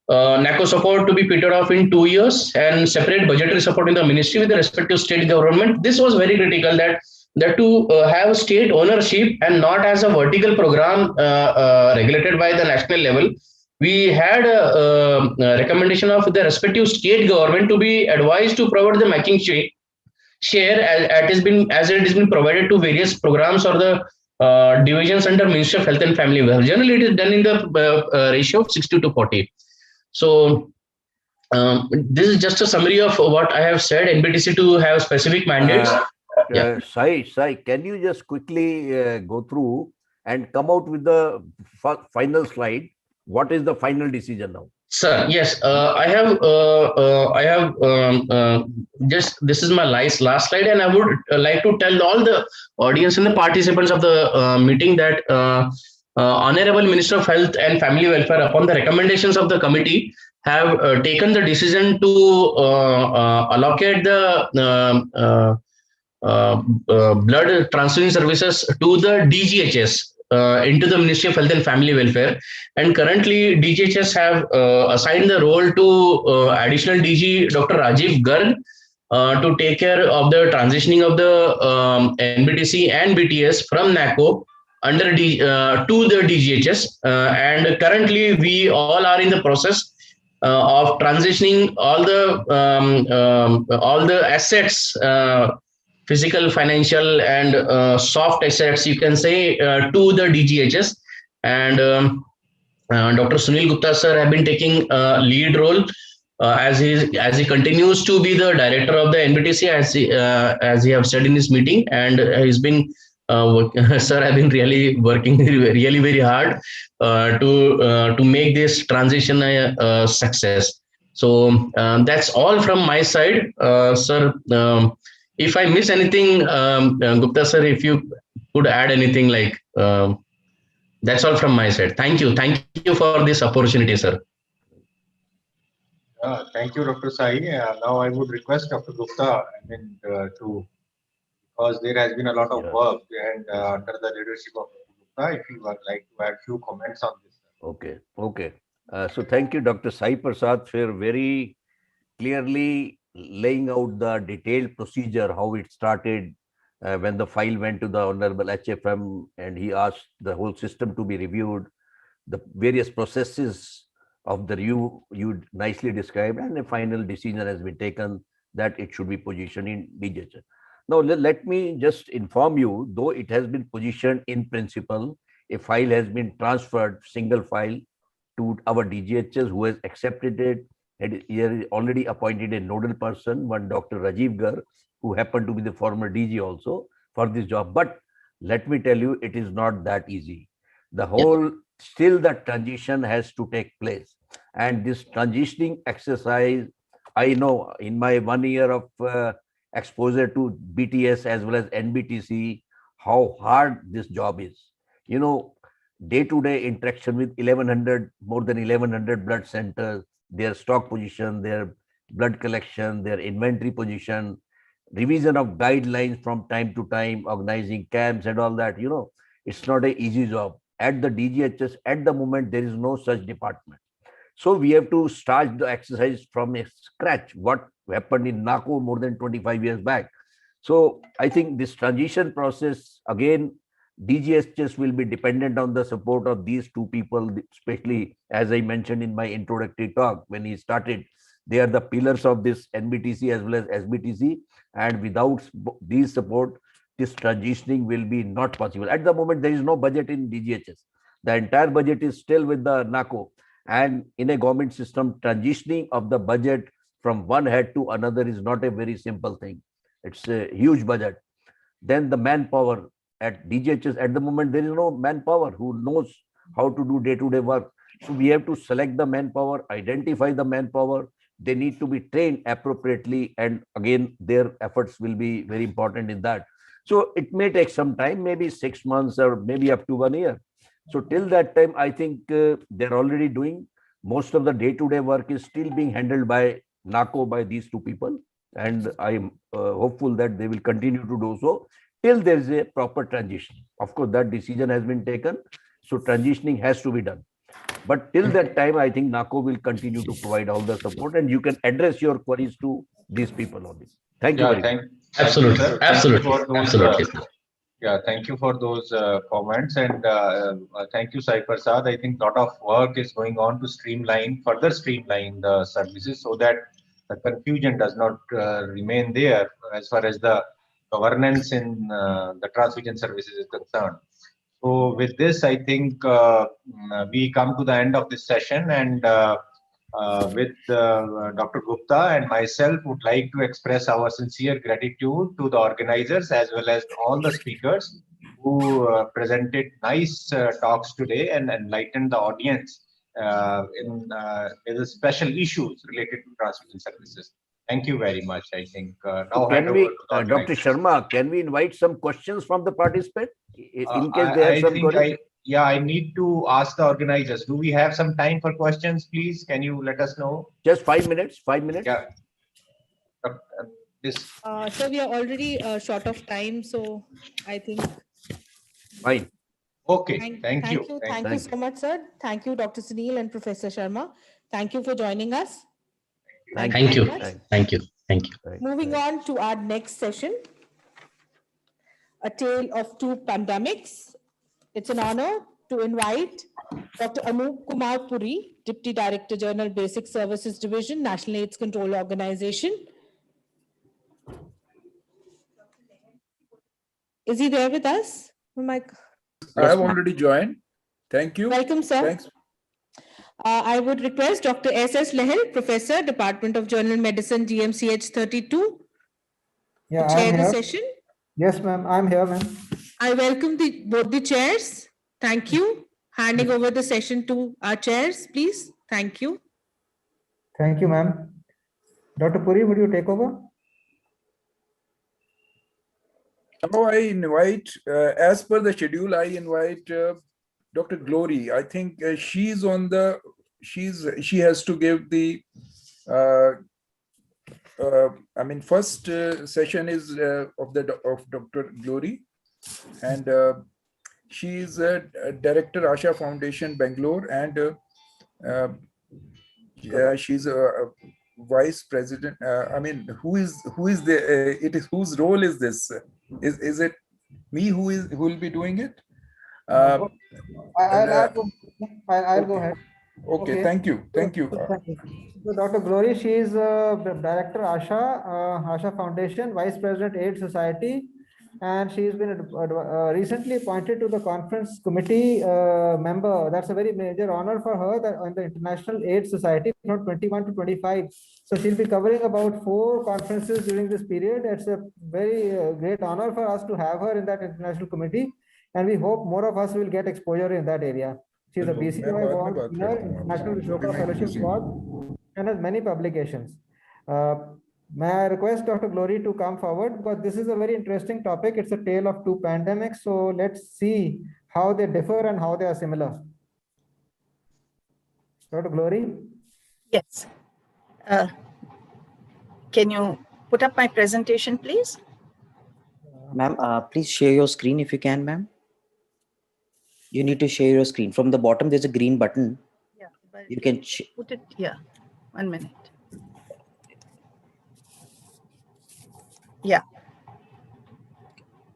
NACO support to be petered off in 2 years, and separate budgetary support in the ministry with the respective state government. This was very critical that to have state ownership and not as a vertical program regulated by the national level. We had a recommendation of the respective state government to be advised to provide the matching share as it has been provided to various programs or the divisions under Ministry of Health and Family Welfare. Generally, it is done in the ratio of 60-40. So this is just a summary of what I have said. NBTC to have specific mandates. Sai, can you just quickly go through and come out with the final slide? What is the final decision now? Sir, yes, I have just, this is my last slide, and I would like to tell all the audience and the participants of the meeting that Honorable Minister of Health and Family Welfare, upon the recommendations of the committee, have taken the decision to allocate the blood transfusion services to the DGHS. Into the Ministry of Health and Family Welfare, and currently DGHS have assigned the role to additional DG Dr. Rajiv Garg to take care of the transitioning of the NBTC and BTS from NACO under to the DGHS, and currently we all are in the process of transitioning all the assets, physical, financial, and soft assets, you can say, to the DGHS. And Dr. Sunil Gupta sir have been taking lead role as he continues to be the director of the NBTC, as he have said in this meeting, and he's been sir have been really working really very hard to make this transition a success. So that's all from my side, sir. If I miss anything, Gupta sir, if you could add anything, like that's all from my side. Thank you for this opportunity, sir. Thank you, Dr. Sai. Now I would request Dr. Gupta, because there has been a lot of work and under the leadership of Dr. Gupta, if you would like to add few comments on this. Okay. So thank you, Dr. Sai Prasad, for very clearly laying out the detailed procedure, how it started when the file went to the Honorable HFM and he asked the whole system to be reviewed, the various processes of the review you nicely described, and a final decision has been taken that it should be positioned in DGHS. Now, let me just inform you, though it has been positioned in principle, a file has been transferred, single file to our DGHS who has accepted it. And he has already appointed a nodal person, one Dr. Rajiv Gar, who happened to be the former DG also for this job. But let me tell you, it is not that easy. The whole, still the transition has to take place. And this transitioning exercise, I know in my 1 year of exposure to BTS as well as NBTC, how hard this job is. You know, day-to-day interaction with 1100, more than 1100 blood centers, their stock position, their blood collection, their inventory position, revision of guidelines from time to time, organizing camps and all that, it's not an easy job. At the DGHS, at the moment, there is no such department. So we have to start the exercise from scratch, what happened in NACO more than 25 years back. So I think this transition process, again, DGHS will be dependent on the support of these two people, especially as I mentioned in my introductory talk when he started. They are the pillars of this NBTC as well as SBTC, and without these support, this transitioning will be not possible. At the moment, there is no budget in DGHS. The entire budget is still with the NACO, and in a government system, transitioning of the budget from one head to another is not a very simple thing. It's a huge budget. Then the manpower at DGHS, at the moment, there is no manpower who knows how to do day-to-day work. So we have to select the manpower, identify the manpower. They need to be trained appropriately. And again, their efforts will be very important in that. So it may take some time, maybe 6 months or maybe up to 1 year. So till that time, I think they're already doing most of the day-to-day work is still being handled by NACO, by these two people. And I am hopeful that they will continue to do so till there is a proper transition. Of course, that decision has been taken. So transitioning has to be done. But till that time, I think NACO will continue to provide all the support, and you can address your queries to these people on this. Thank you very much. Absolutely. Thank you for those comments, and thank you, Sai Prasad. I think a lot of work is going on to further streamline the services so that the confusion does not remain there as far as the governance in the transfusion services is concerned. So with this, I think we come to the end of this session, and with Dr. Gupta and myself would like to express our sincere gratitude to the organizers as well as all the speakers who presented nice talks today and enlightened the audience in the special issues related to transfusion services. Thank you very much. I think now can we, Dr. Sharma, can we invite some questions from the participants in case they have some queries? I need to ask the organizers. Do we have some time for questions, please? Can you let us know? Just 5 minutes. 5 minutes. Yeah. So we are already short of time, so I think. Fine. Okay. Thank you. Thank you so much, sir. Thank you, Dr. Sunil and Professor Sharma. Thank you for joining us. Thank you. Thank you. Thank you. Moving on to our next session, A Tale of Two Pandemics. It's an honor to invite Dr. Anup Kumar Puri, Deputy Director General, Basic Services Division, National AIDS Control Organization. Is he there with us? I have already joined. Thank you. Welcome, sir. Thanks. I would request Dr. S.S. Lehel, Professor, Department of General Medicine, DMCH 32, to chair the session. Yes, ma'am. I'm here, ma'am. I welcome both the chairs. Thank you. Handing over the session to our chairs, please. Thank you. Thank you, ma'am. Dr. Puri, would you take over? Now I invite, as per the schedule, I invite Dr. Glory. I think she has to give the, first session is of Dr. Glory, and she is Director, Asha Foundation, Bangalore, and she's a Vice President. Whose role is this? Is it me who will be doing it? I'll go ahead. Okay, thank you. So Dr. Glory, she is Director, Asha Foundation, Vice President, AIDS Society, and she's been recently appointed to the conference committee member. That's a very major honor for her that on the International AIDS Society from 21 to 25. So she'll be covering about 4 conferences during this period. It's a very great honor for us to have her in that international committee, and we hope more of us will get exposure in that area. She's a BCI award winner, International Ashoka Fellowship Award, and has many publications. May I request Dr. Glory to come forward, because this is a very interesting topic. It's a tale of 2 pandemics. So let's see how they differ and how they are similar. Dr. Glory? Yes. Can you put up my presentation, please? Ma'am, please share your screen if you can, ma'am. You need to share your screen. From the bottom, there's a green button. Yeah, but you can put it here. 1 minute. Yeah.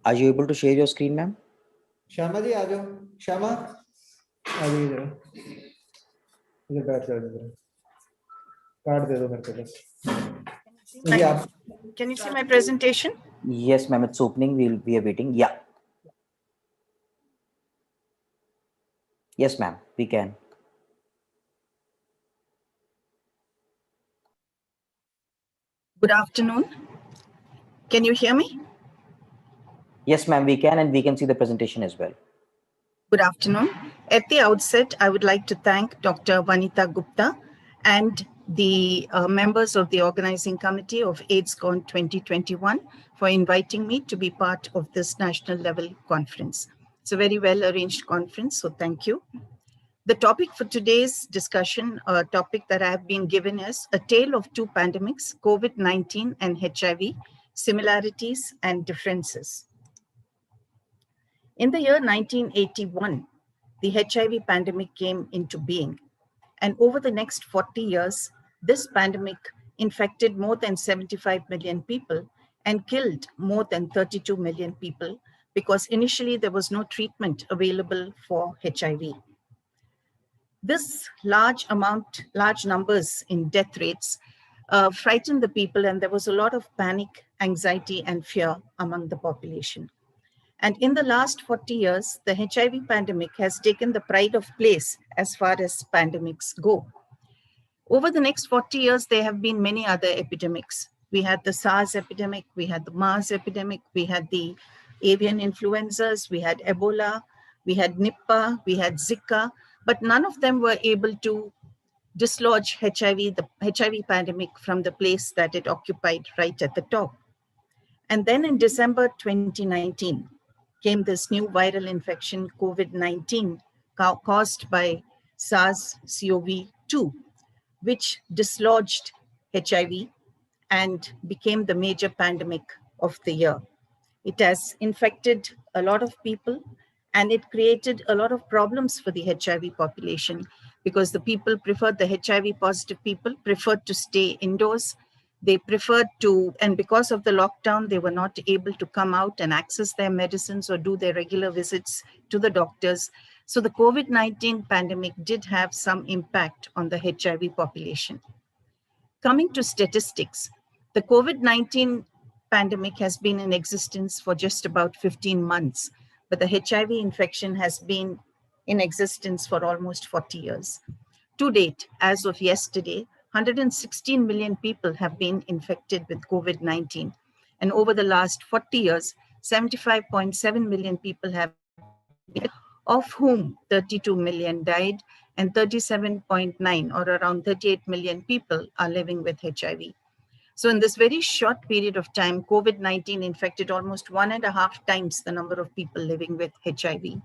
Are you able to share your screen, ma'am? Shama ji, aajo. Shama, aajo idhar. इधर बैठ जाओ इधर. Card दे दो मेरे को बस. Can you see my presentation? Yes, ma'am. It's opening. We are waiting. Yeah. Yes, ma'am. We can. Good afternoon. Can you hear me? Yes, ma'am. We can, and we can see the presentation as well. Good afternoon. At the outset, I would like to thank Dr. Vanita Gupta and the members of the organizing committee of Aidscon 2021 for inviting me to be part of this national level conference. It's a very well arranged conference, so thank you. The topic for today's discussion, a topic that I have been given, is A Tale of Two Pandemics, COVID-19 and HIV, Similarities and Differences. In the year 1981, the HIV pandemic came into being. And over the next 40 years, this pandemic infected more than 75 million people and killed more than 32 million people, because initially there was no treatment available for HIV. This large numbers in death rates frightened the people, and there was a lot of panic, anxiety, and fear among the population. And in the last 40 years, the HIV pandemic has taken the pride of place as far as pandemics go. Over the next 40 years, there have been many other epidemics. We had the SARS epidemic, we had the MERS epidemic, we had the avian influenzas, we had Ebola, we had Nipah, we had Zika, but none of them were able to dislodge HIV, the HIV pandemic, from the place that it occupied right at the top. And then in December 2019, came this new viral infection, COVID-19, caused by SARS-CoV-2, which dislodged HIV and became the major pandemic of the year. It has infected a lot of people, and it created a lot of problems for the HIV population, because the people preferred, the HIV positive people preferred to stay indoors. They preferred to, and because of the lockdown, they were not able to come out and access their medicines or do their regular visits to the doctors. So the COVID-19 pandemic did have some impact on the HIV population. Coming to statistics, the COVID-19 pandemic has been in existence for just about 15 months, but the HIV infection has been in existence for almost 40 years. To date, as of yesterday, 116 million people have been infected with COVID-19. And over the last 40 years, 75.7 million people have been, of whom 32 million died, and 37.9 or around 38 million people are living with HIV. So in this very short period of time, COVID-19 infected almost 1.5 times the number of people living with HIV.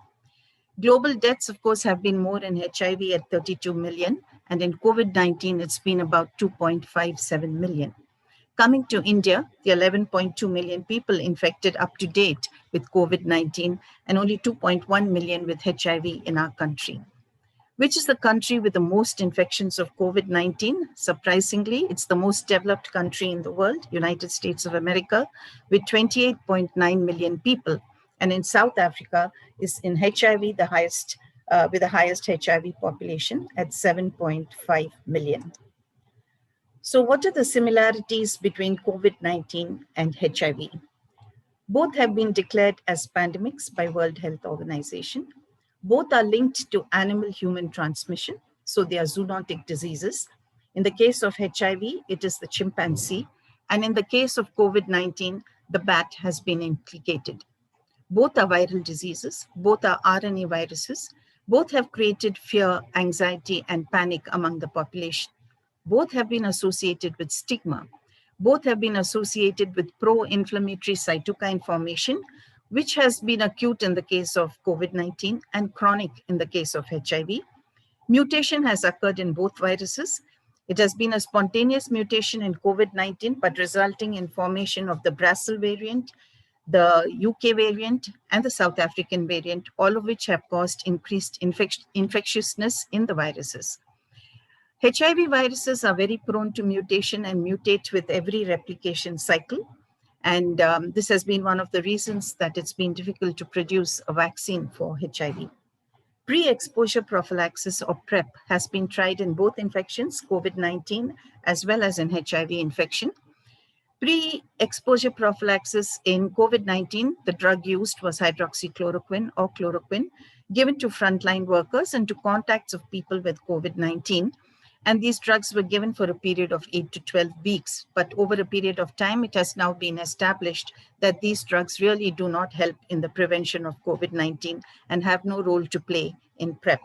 Global deaths, of course, have been more in HIV at 32 million, and in COVID-19, it's been about 2.57 million. Coming to India, the 11.2 million people infected up to date with COVID-19, and only 2.1 million with HIV in our country. Which is the country with the most infections of COVID-19? Surprisingly, it's the most developed country in the world, United States of America, with 28.9 million people. And in South Africa is in HIV the highest, with the highest HIV population at 7.5 million. So what are the similarities between COVID-19 and HIV? Both have been declared as pandemics by World Health Organization. Both are linked to animal-human transmission, so they are zoonotic diseases. In the case of HIV, it is the chimpanzee, and in the case of COVID-19, the bat has been implicated. Both are viral diseases, both are RNA viruses, both have created fear, anxiety, and panic among the population. Both have been associated with stigma. Both have been associated with pro-inflammatory cytokine formation, which has been acute in the case of COVID-19 and chronic in the case of HIV. Mutation has occurred in both viruses. It has been a spontaneous mutation in COVID-19, but resulting in formation of the Brazil variant, the UK variant, and the South African variant, all of which have caused increased infectiousness in the viruses. HIV viruses are very prone to mutation and mutate with every replication cycle. And this has been one of the reasons that it's been difficult to produce a vaccine for HIV. Pre-exposure prophylaxis or PrEP has been tried in both infections, COVID-19 as well as in HIV infection. Pre-exposure prophylaxis in COVID-19, the drug used was hydroxychloroquine or chloroquine given to frontline workers and to contacts of people with COVID-19. And these drugs were given for a period of 8 to 12 weeks. But over a period of time, it has now been established that these drugs really do not help in the prevention of COVID-19 and have no role to play in PrEP.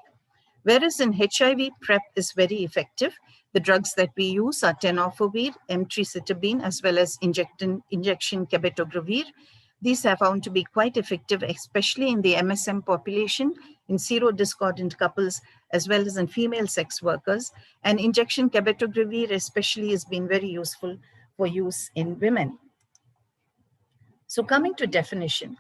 Whereas in HIV, PrEP is very effective. The drugs that we use are tenofovir, emtricitabine, as well as injection cabotegravir. These are found to be quite effective, especially in the MSM population, in serodiscordant couples, as well as in female sex workers. And injection cabotegravir especially has been very useful for use in women. So coming to definition,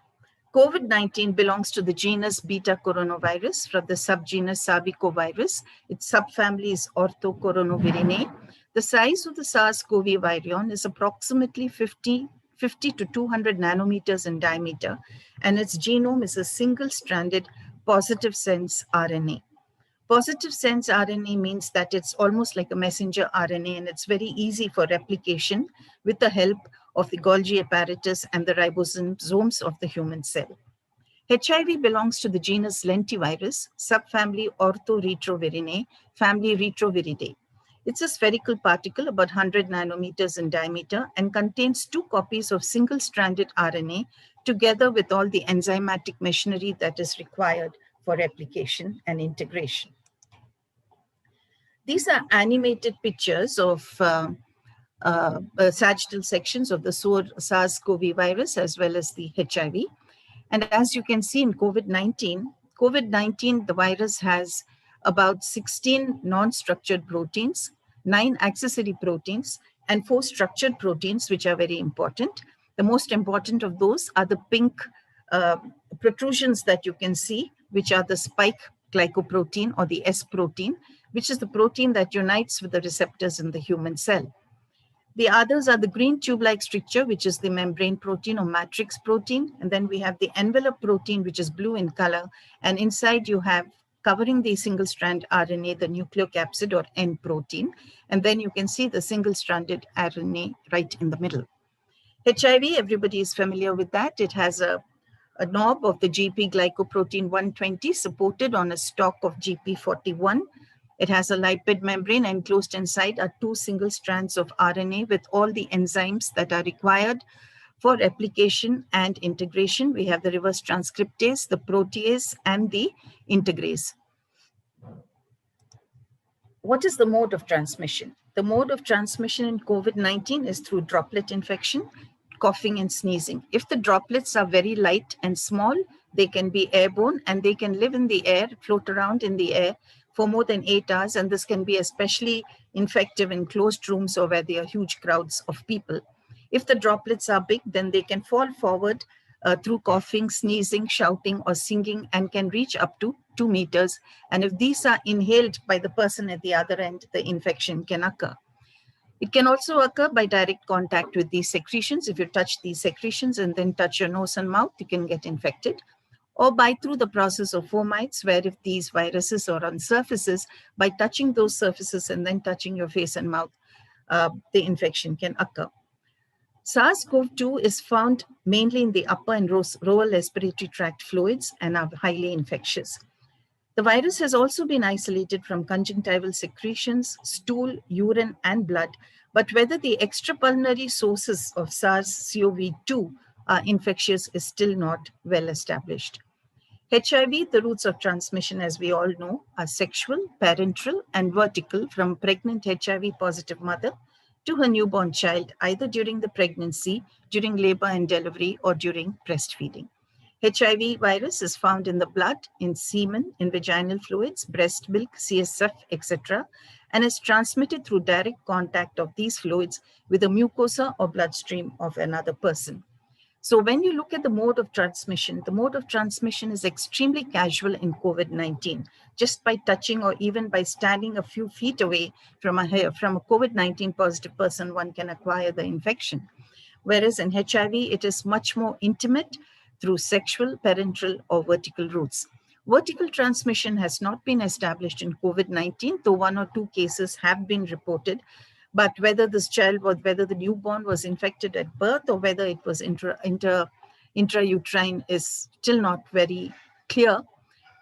COVID-19 belongs to the genus beta coronavirus from the subgenus Sarbecovirus. Its subfamily is Orthocoronavirinae. The size of the SARS-CoV virion is approximately 50 to 200 nanometers in diameter, and its genome is a single-stranded positive sense RNA. Positive sense RNA means that it's almost like a messenger RNA, and it's very easy for replication with the help of the Golgi apparatus and the ribosomes of the human cell. HIV belongs to the genus Lentivirus, subfamily Orthoretrovirinae, family Retroviridae. It's a spherical particle about 100 nanometers in diameter and contains 2 copies of single-stranded RNA together with all the enzymatic machinery that is required for replication and integration. These are animated pictures of sagittal sections of the SARS-CoV virus as well as the HIV. And as you can see in COVID-19, the virus has about 16 non-structured proteins, 9 accessory proteins, and 4 structured proteins, which are very important. The most important of those are the pink protrusions that you can see, which are the spike glycoprotein or the S protein, which is the protein that unites with the receptors in the human cell. The others are the green tube-like structure, which is the membrane protein or matrix protein. And then we have the envelope protein, which is blue in color. And inside you have, covering the single-strand RNA, the nucleocapsid or N protein. And then you can see the single-stranded RNA right in the middle. HIV, everybody is familiar with that. It has a knob of the GP glycoprotein 120 supported on a stalk of GP41. It has a lipid membrane, and enclosed inside are 2 single strands of RNA with all the enzymes that are required for replication and integration. We have the reverse transcriptase, the protease, and the integrase. What is the mode of transmission? The mode of transmission in COVID-19 is through droplet infection, coughing and sneezing. If the droplets are very light and small, they can be airborne and they can live in the air, float around in the air for more than 8 hours. And this can be especially infective in closed rooms or where there are huge crowds of people. If the droplets are big, then they can fall forward through coughing, sneezing, shouting, or singing, and can reach up to 2 meters. And if these are inhaled by the person at the other end, the infection can occur. It can also occur by direct contact with these secretions. If you touch these secretions and then touch your nose and mouth, you can get infected. Or by through the process of fomites, where if these viruses are on surfaces, by touching those surfaces and then touching your face and mouth, the infection can occur. SARS-CoV-2 is found mainly in the upper and lower respiratory tract fluids and are highly infectious. The virus has also been isolated from conjunctival secretions, stool, urine, and blood, but whether the extrapulmonary sources of SARS-CoV-2 are infectious is still not well established. HIV, the routes of transmission, as we all know, are sexual, parenteral, and vertical from pregnant HIV-positive mother to her newborn child, either during the pregnancy, during labor and delivery, or during breastfeeding. HIV virus is found in the blood, in semen, in vaginal fluids, breast milk, CSF, etc., and is transmitted through direct contact of these fluids with the mucosa or bloodstream of another person. So when you look at the mode of transmission is extremely casual in COVID-19. Just by touching or even by standing a few feet away from a COVID-19 positive person, one can acquire the infection. Whereas in HIV, it is much more intimate through sexual, parenteral, or vertical routes. Vertical transmission has not been established in COVID-19, though 1 or 2 cases have been reported. But whether this child or whether the newborn was infected at birth or whether it was intrauterine is still not very clear.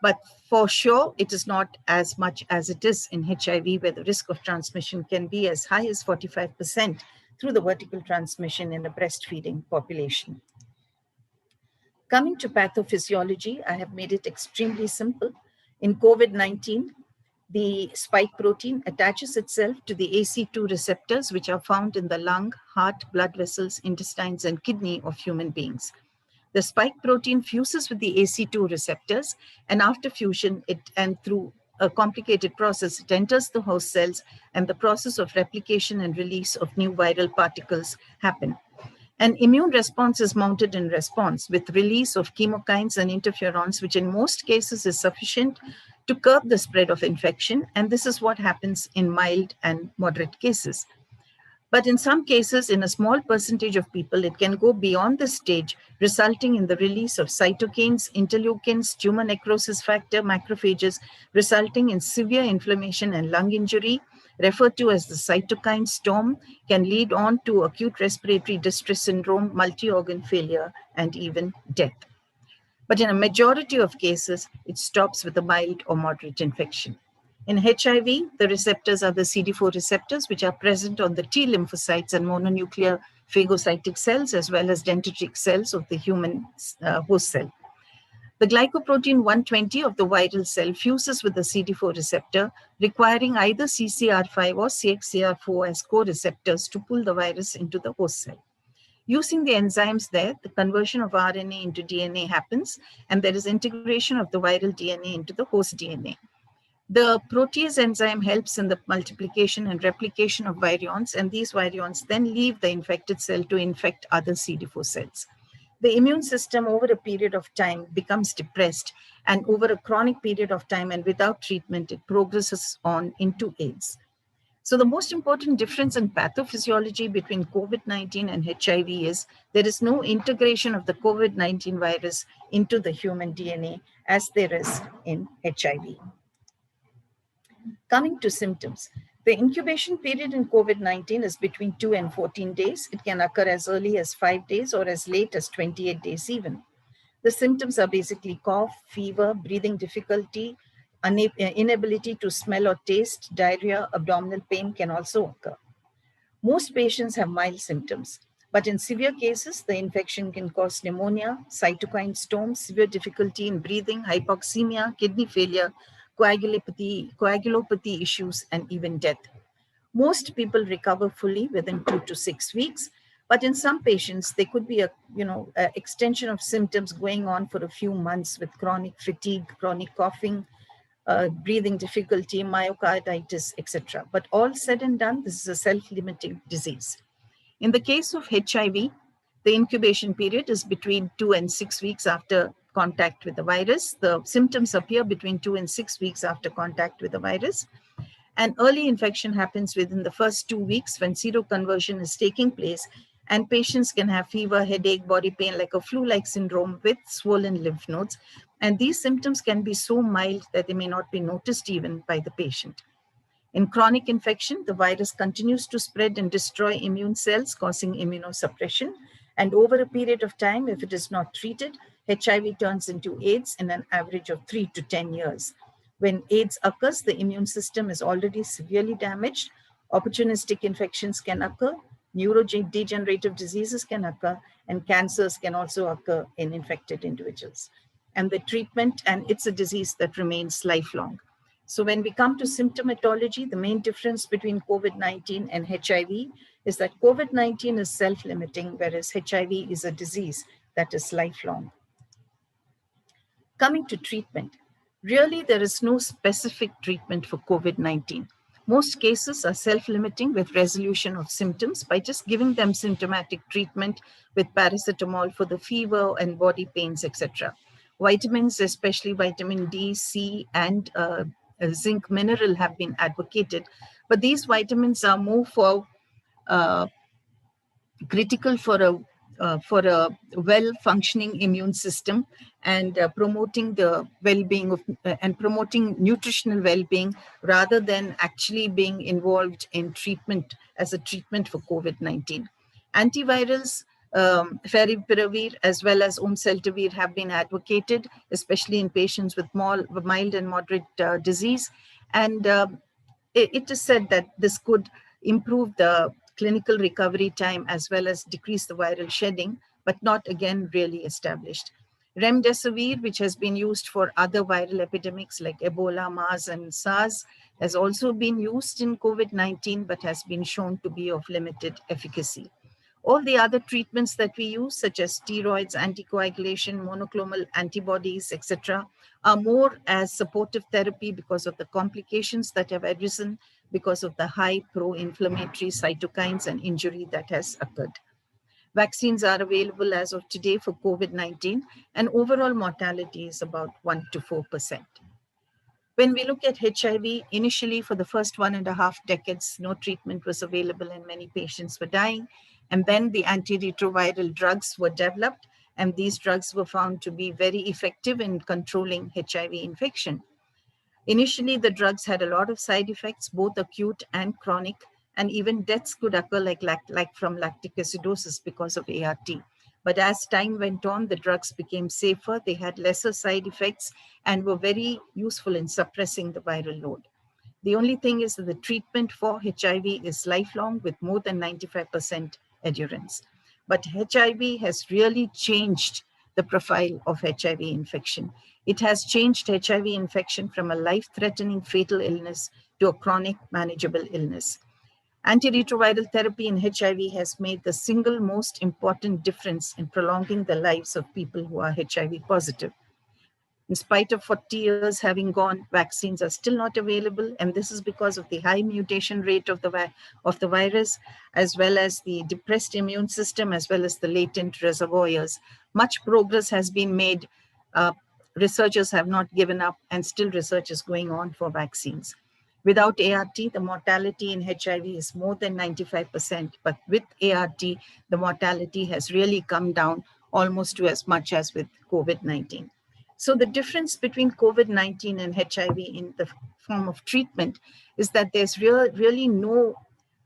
But for sure, it is not as much as it is in HIV, where the risk of transmission can be as high as 45% through the vertical transmission in a breastfeeding population. Coming to pathophysiology, I have made it extremely simple. In COVID-19, the spike protein attaches itself to the AC2 receptors, which are found in the lung, heart, blood vessels, intestines, and kidney of human beings. The spike protein fuses with the AC2 receptors, and after fusion, and through a complicated process, it enters the host cells, and the process of replication and release of new viral particles happen. An immune response is mounted in response with release of chemokines and interferons, which in most cases is sufficient to curb the spread of infection. And this is what happens in mild and moderate cases. But in some cases, in a small percentage of people, it can go beyond this stage, resulting in the release of cytokines, interleukins, tumor necrosis factor, macrophages, resulting in severe inflammation and lung injury, referred to as the cytokine storm, can lead on to acute respiratory distress syndrome, multi-organ failure, and even death. But in a majority of cases, it stops with a mild or moderate infection. In HIV, the receptors are the CD4 receptors, which are present on the T lymphocytes and mononuclear phagocytic cells, as well as dendritic cells of the human host cell. The glycoprotein 120 of the viral cell fuses with the CD4 receptor, requiring either CCR5 or CXCR4 as co-receptors to pull the virus into the host cell. Using the enzymes there, the conversion of RNA into DNA happens, and there is integration of the viral DNA into the host DNA. The protease enzyme helps in the multiplication and replication of virions, and these virions then leave the infected cell to infect other CD4 cells. The immune system over a period of time becomes depressed, and over a chronic period of time and without treatment, it progresses on into AIDS. So the most important difference in pathophysiology between COVID-19 and HIV is there is no integration of the COVID-19 virus into the human DNA as there is in HIV. Coming to symptoms, the incubation period in COVID-19 is between 2 and 14 days. It can occur as early as 5 days or as late as 28 days even. The symptoms are basically cough, fever, breathing difficulty, inability to smell or taste, diarrhea, abdominal pain can also occur. Most patients have mild symptoms, but in severe cases, the infection can cause pneumonia, cytokine storm, severe difficulty in breathing, hypoxemia, kidney failure, coagulopathy issues, and even death. Most people recover fully within 2 to 6 weeks, but in some patients, there could be a extension of symptoms going on for a few months with chronic fatigue, chronic coughing, breathing difficulty, myocarditis, etc. But all said and done, this is a self-limiting disease. In the case of HIV, the incubation period is between 2 and 6 weeks after contact with the virus. The symptoms appear between 2 and 6 weeks after contact with the virus. And early infection happens within the first 2 weeks when seroconversion is taking place, and patients can have fever, headache, body pain like a flu-like syndrome with swollen lymph nodes. And these symptoms can be so mild that they may not be noticed even by the patient. In chronic infection, the virus continues to spread and destroy immune cells, causing immunosuppression. And over a period of time, if it is not treated, HIV turns into AIDS in an average of 3 to 10 years. When AIDS occurs, the immune system is already severely damaged. Opportunistic infections can occur, neurodegenerative diseases can occur, and cancers can also occur in infected individuals. And the treatment, and it's a disease that remains lifelong. So when we come to symptomatology, the main difference between COVID-19 and HIV is that COVID-19 is self-limiting, whereas HIV is a disease that is lifelong. Coming to treatment, really there is no specific treatment for COVID-19. Most cases are self-limiting with resolution of symptoms by just giving them symptomatic treatment with paracetamol for the fever and body pains, etc. Vitamins, especially vitamin D, C, and zinc mineral have been advocated, but these vitamins are more for critical for a well-functioning immune system and promoting the well-being of and promoting nutritional well-being rather than actually being involved in treatment as a treatment for COVID-19. Antivirals, favipiravir as well as oseltamivir have been advocated, especially in patients with mild and moderate disease, and it is said that this could improve the clinical recovery time as well as decrease the viral shedding, but not again really established. Remdesivir, which has been used for other viral epidemics like Ebola, MERS, and SARS, has also been used in COVID-19, but has been shown to be of limited efficacy. All the other treatments that we use, such as steroids, anticoagulation, monoclonal antibodies, etc., are more as supportive therapy because of the complications that have arisen because of the high pro-inflammatory cytokines and injury that has occurred. Vaccines are available as of today for COVID-19, and overall mortality is about 1 to 4%. When we look at HIV, initially for the first 1.5 decades, no treatment was available and many patients were dying. And then the antiretroviral drugs were developed, and these drugs were found to be very effective in controlling HIV infection. Initially, the drugs had a lot of side effects, both acute and chronic, and even deaths could occur like from lactic acidosis because of ART. But as time went on, the drugs became safer, they had lesser side effects, and were very useful in suppressing the viral load. The only thing is that the treatment for HIV is lifelong with more than 95% adherence. But HIV has really changed the profile of HIV infection. It has changed HIV infection from a life-threatening fatal illness to a chronic manageable illness. Antiretroviral therapy in HIV has made the single most important difference in prolonging the lives of people who are HIV positive. In spite of 40 years having gone, vaccines are still not available, and this is because of the high mutation rate of the virus, as well as the depressed immune system, as well as the latent reservoirs. Much progress has been made. Researchers have not given up, and still research is going on for vaccines. Without ART, the mortality in HIV is more than 95%, but with ART, the mortality has really come down almost to as much as with COVID-19. So the difference between COVID-19 and HIV in the form of treatment is that there's really no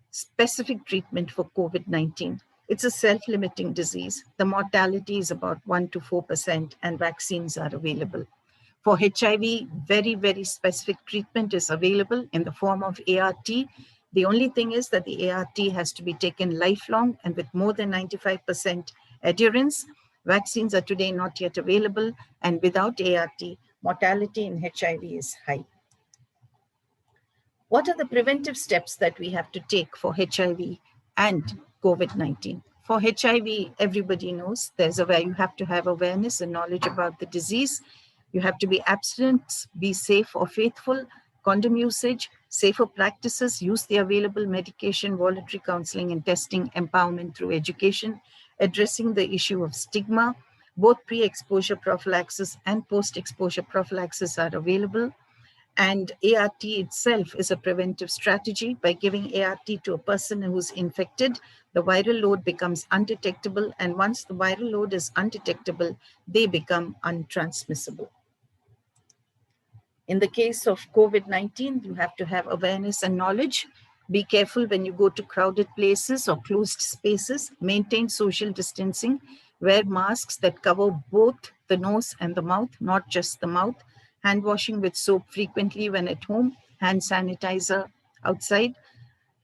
specific treatment for COVID-19. It's a self-limiting disease. The mortality is about 1 to 4%, and vaccines are available. For HIV, very, very specific treatment is available in the form of ART. The only thing is that the ART has to be taken lifelong and with more than 95% adherence. Vaccines are today not yet available, and without ART, mortality in HIV is high. What are the preventive steps that we have to take for HIV and COVID-19? For HIV, everybody knows you have to have awareness and knowledge about the disease. You have to be abstinent, be safe or faithful, condom usage, safer practices, use the available medication, voluntary counseling and testing, empowerment through education, addressing the issue of stigma. Both pre-exposure prophylaxis and post-exposure prophylaxis are available. And ART itself is a preventive strategy. By giving ART to a person who's infected, the viral load becomes undetectable. And once the viral load is undetectable, they become untransmissible. In the case of COVID-19, you have to have awareness and knowledge. Be careful when you go to crowded places or closed spaces. Maintain social distancing. Wear masks that cover both the nose and the mouth, not just the mouth. Hand washing with soap frequently when at home. Hand sanitizer outside.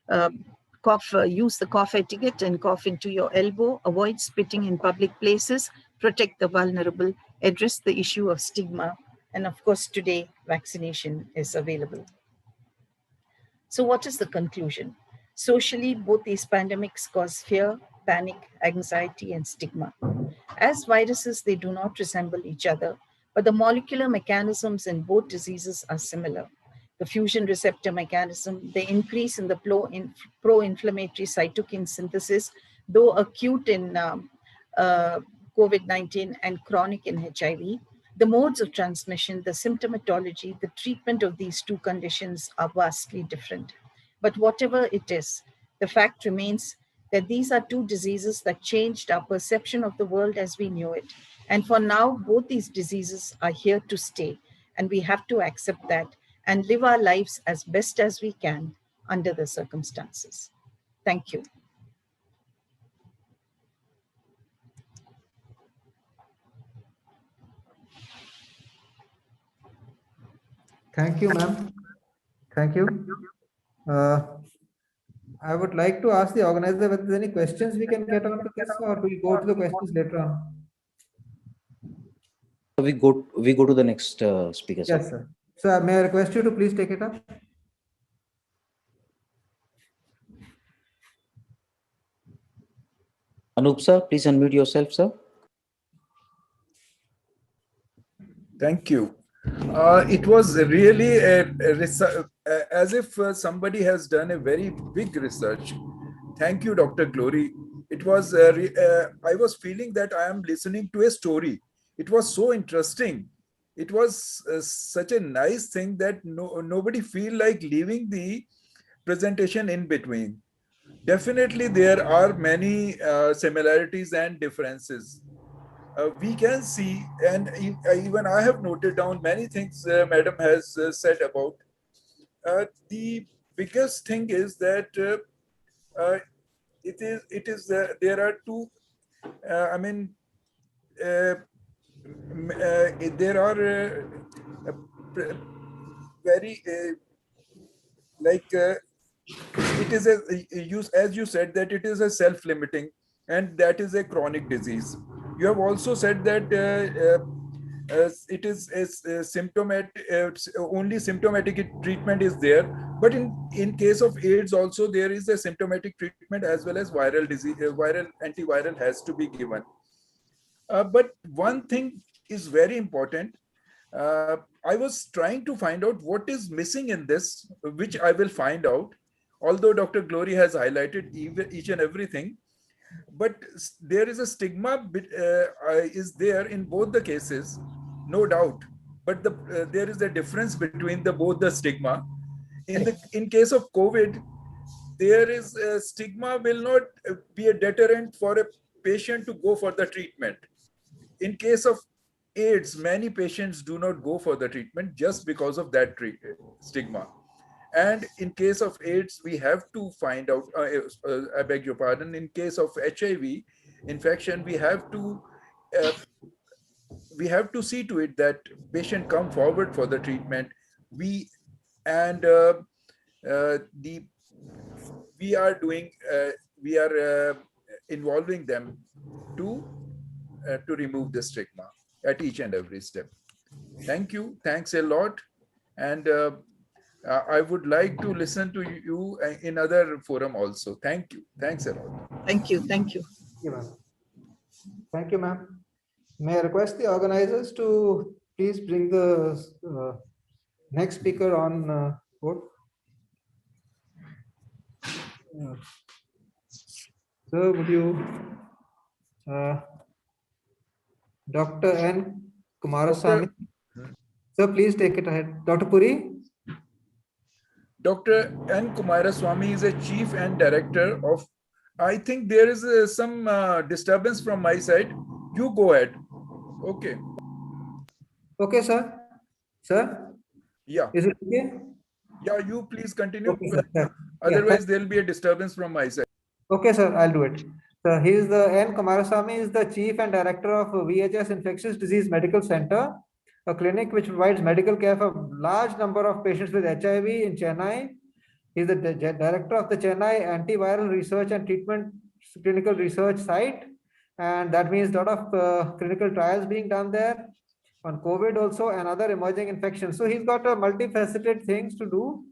Use the cough etiquette and cough into your elbow. Avoid spitting in public places. Protect the vulnerable. Address the issue of stigma. And of course, today, vaccination is available. So what is the conclusion? Socially, both these pandemics cause fear, panic, anxiety, and stigma. As viruses, they do not resemble each other, but the molecular mechanisms in both diseases are similar. The fusion receptor mechanism, the increase in the pro-inflammatory cytokine synthesis, though acute in COVID-19 and chronic in HIV, the modes of transmission, the symptomatology, the treatment of these two conditions are vastly different. But whatever it is, the fact remains that these are two diseases that changed our perception of the world as we knew it. And for now, both these diseases are here to stay, and we have to accept that and live our lives as best as we can under the circumstances. Thank you. Thank you, ma'am. Thank you. I would like to ask the organizer whether there's any questions we can get onto this, or we go to the questions later on. We go to the next speaker. Yes, sir. So may I request you to please take it up? Anup sir, please unmute yourself, sir. Thank you. It was really as if somebody has done a very big research. Thank you, Dr. Glory. It was, I was feeling that I am listening to a story. It was so interesting. It was such a nice thing that nobody feel like leaving the presentation in between. Definitely, there are many similarities and differences. We can see, and even I have noted down many things Madam has said about. The biggest thing is that there are two. I mean, there are very like it is as you said that it is a self-limiting, and that is a chronic disease. You have also said that it is symptomatic, only symptomatic treatment is there, but in case of AIDS also there is a symptomatic treatment as well as viral disease, viral antiviral has to be given. But one thing is very important. I was trying to find out what is missing in this, which I will find out, although Dr. Glory has highlighted each and everything. But there is a stigma is there in both the cases, no doubt. But there is a difference between both the stigma. In case of COVID, there is a stigma will not be a deterrent for a patient to go for the treatment. In case of AIDS, many patients do not go for the treatment just because of that stigma. And in case of AIDS, we have to find out, I beg your pardon, in case of HIV infection, we have to see to it that patient come forward for the treatment. We are involving them to remove the stigma at each and every step. Thank you. Thanks a lot. And I would like to listen to you in other forum also. Thank you. Thanks a lot. Thank you. Thank you. Thank you, ma'am. May I request the organizers to please bring the next speaker on board? So would you, Dr. N. Kumaraswamy? Sir, please take it ahead. Dr. Puri? Dr. N. Kumaraswamy is a chief and director of, I think there is some disturbance from my side. You go ahead. Okay. Okay, sir. Sir? Yeah. Is it okay? Yeah, you please continue. Okay, sir. Yeah. Otherwise, there will be a disturbance from my side. Okay, sir, I'll do it. So he is the N. Kumarasamy is the Chief and Director of VHS Infectious Disease Medical Center, a clinic which provides medical care for large number of patients with HIV in Chennai. He is the Director of the Chennai Antiviral Research and Treatment Clinical Research Site, and that means a lot of clinical trials being done there on COVID also and other emerging infections. So he's got a multifaceted things to do.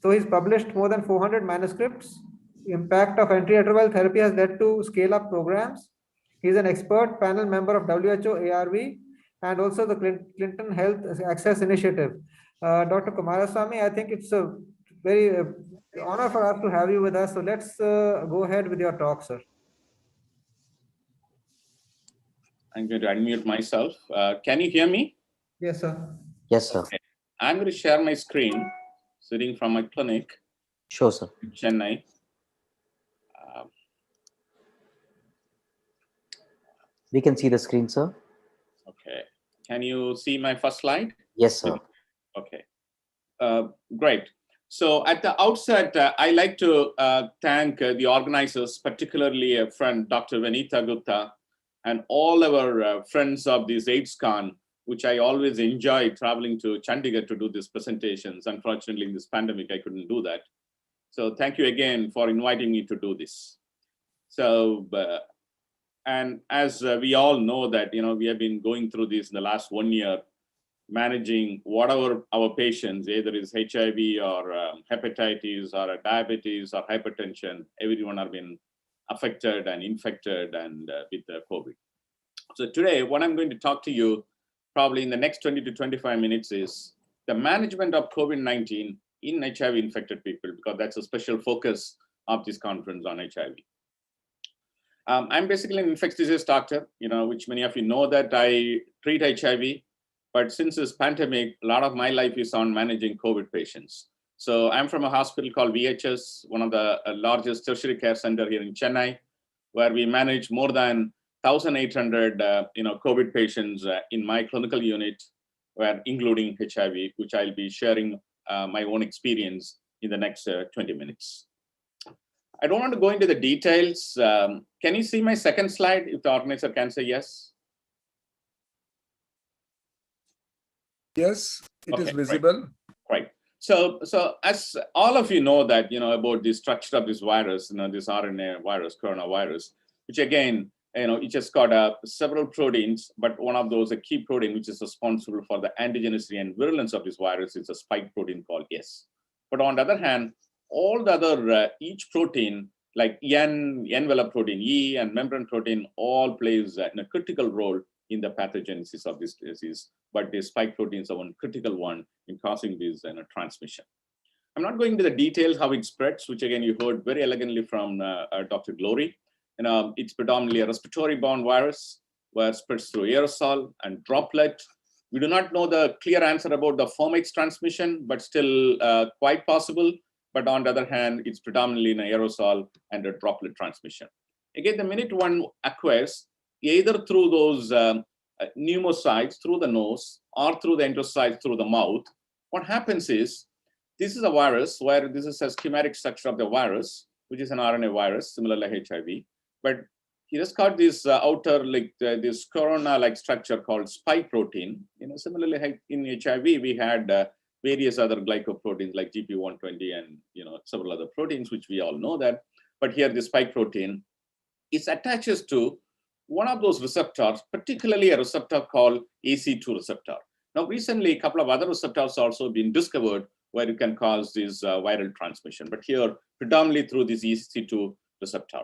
So he's published more than 400 manuscripts. Impact of antiretroviral therapy has led to scale up programs. He's an expert panel member of WHO ARV and also the Clinton Health Access Initiative. Dr. Kumarasamy, I think it's a very honor for us to have you with us. So let's go ahead with your talk, sir. I'm going to unmute myself. Can you hear me? Yes, sir. Yes, sir. Okay. I'm going to share my screen, sitting from my clinic. Sure, sir. In Chennai. We can see the screen, sir. Okay. Can you see my first slide? Yes, sir. Okay. Great. So at the outset, I like to thank the organizers, particularly a friend, Dr. Vanitha Gupta, and all our friends of this Aidscon, which I always enjoy traveling to Chandigarh to do these presentations. Unfortunately, in this pandemic, I couldn't do that. So thank you again for inviting me to do this. So, and as we all know that, we have been going through this in the last 1 year, managing whatever our patients, either is HIV or hepatitis or diabetes or hypertension, everyone have been affected and infected and with COVID. So today, what I'm going to talk to you probably in the next 20 to 25 minutes is the management of COVID-19 in HIV infected people, because that's a special focus of this conference on HIV. I'm basically an infectious disease doctor, which many of you know that I treat HIV, but since this pandemic, a lot of my life is on managing COVID patients. So I'm from a hospital called VHS, one of the largest tertiary care center here in Chennai, where we manage more than 1,800 COVID patients in my clinical unit, where including HIV, which I'll be sharing my own experience in the next 20 minutes. I don't want to go into the details. Can you see my second slide? If the organizer can say yes. Yes, it is visible. Right. So as all of you know that, about the structure of this virus, this RNA virus, coronavirus, which again, it just got several proteins, but one of those, a key protein, which is responsible for the antigenicity and virulence of this virus, is a spike protein called S. But on the other hand, all the other, each protein, like envelope protein, E, and membrane protein, all plays a critical role in the pathogenesis of this disease. But the spike protein is one critical one in causing this transmission. I'm not going into the details how it spreads, which again, you heard very elegantly from Dr. Glory. It's predominantly a respiratory-borne virus, where it spreads through aerosol and droplet. We do not know the clear answer about the fomics transmission, but still quite possible. But on the other hand, it's predominantly an aerosol and a droplet transmission. Again, the minute one acquires, either through those pneumocytes, through the nose, or through the enterocytes, through the mouth, what happens is, this is a virus where this is a schematic structure of the virus, which is an RNA virus, similar like HIV. But he just got this outer, this corona-like structure called spike protein. Similarly, in HIV, we had various other glycoproteins like GP120 and several other proteins, which we all know that. But here, the spike protein, it attaches to one of those receptors, particularly a receptor called AC2 receptor. Now, recently, a couple of other receptors also been discovered where it can cause this viral transmission. But here, predominantly through this AC2 receptor.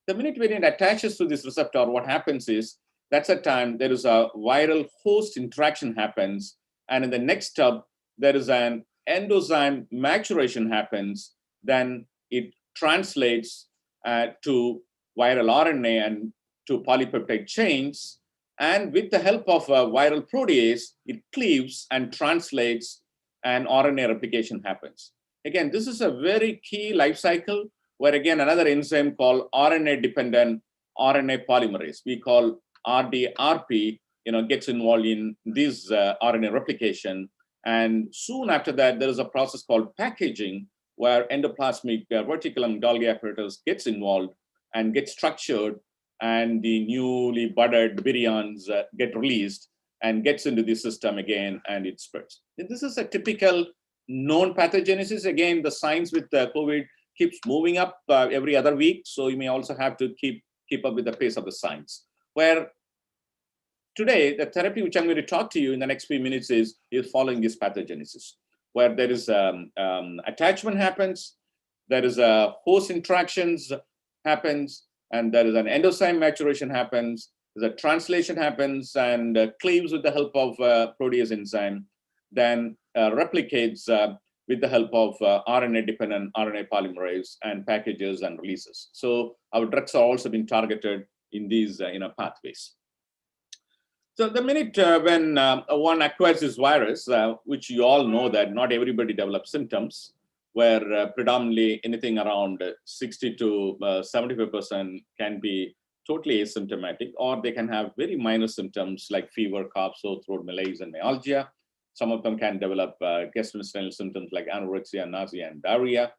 The minute when it attaches to this receptor, what happens is, that's a time there is a viral host interaction happens. And in the next step, there is an endozyme maturation happens. Then it translates to viral RNA and to polypeptide chains. And with the help of a viral protease, it cleaves and translates, and RNA replication happens. Again, this is a very key life cycle where, again, another enzyme called RNA-dependent RNA polymerase, we call RDRP, gets involved in this RNA replication. And soon after that, there is a process called packaging, where endoplasmic reticulum Golgi apparatus gets involved and gets structured, and the newly budded virions get released and gets into the system again, and it spreads. And this is a typical known pathogenesis. Again, the science with COVID keeps moving up every other week, so you may also have to keep up with the pace of the science. Where today, the therapy which I'm going to talk to you in the next few minutes is following this pathogenesis, where there is attachment happens, there is a host interactions happens, and there is an endozyme maturation happens, the translation happens and cleaves with the help of protease enzyme, then replicates with the help of RNA-dependent RNA polymerase and packages and releases. So our drugs are also being targeted in these pathways. So the minute when one acquires this virus, which you all know that not everybody develops symptoms, where predominantly anything around 60 to 75% can be totally asymptomatic, or they can have very minor symptoms like fever, cough, sore throat, malaise, and myalgia. Some of them can develop gastrointestinal symptoms like anorexia, nausea, and diarrhea.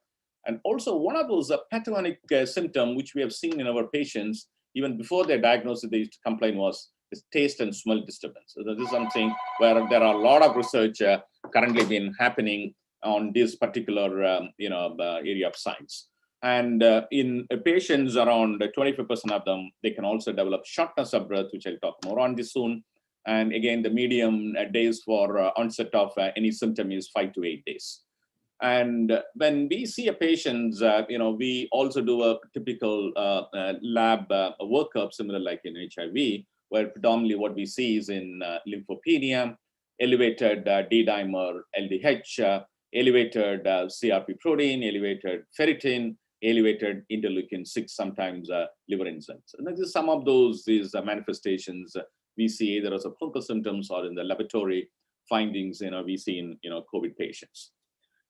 And also one of those pathogenic symptoms which we have seen in our patients, even before their diagnosis, they used to complain was this taste and smell disturbance. So this is something where there are a lot of research currently been happening on this particular area of science. And in patients, around 25% of them, they can also develop shortness of breath, which I'll talk more on this soon. And again, the median days for onset of any symptom is 5 to 8 days. And when we see a patient, we also do a typical lab workup, similar like in HIV, where predominantly what we see is in lymphopenia, elevated D-dimer LDH, elevated CRP protein, elevated ferritin, elevated interleukin-6, sometimes liver enzymes. And this is some of these manifestations we see either as a clinical symptoms or in the laboratory findings we see in COVID patients.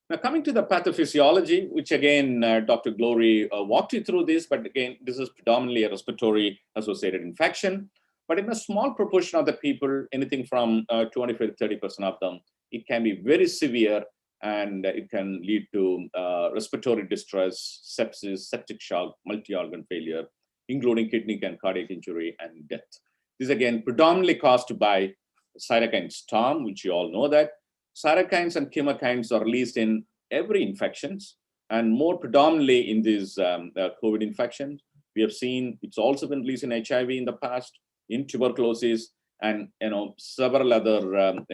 Now coming to the pathophysiology, which again, Dr. Glory walked you through this, but again, this is predominantly a respiratory associated infection. But in a small proportion of the people, anything from 25 to 30% of them, it can be very severe, and it can lead to respiratory distress, sepsis, septic shock, multi-organ failure, including kidney and cardiac injury and death. This is again predominantly caused by cytokine storm, which you all know that. Cytokines and chemokines are released in every infections, and more predominantly in these COVID infections. We have seen it's also been released in HIV in the past, in tuberculosis, and several other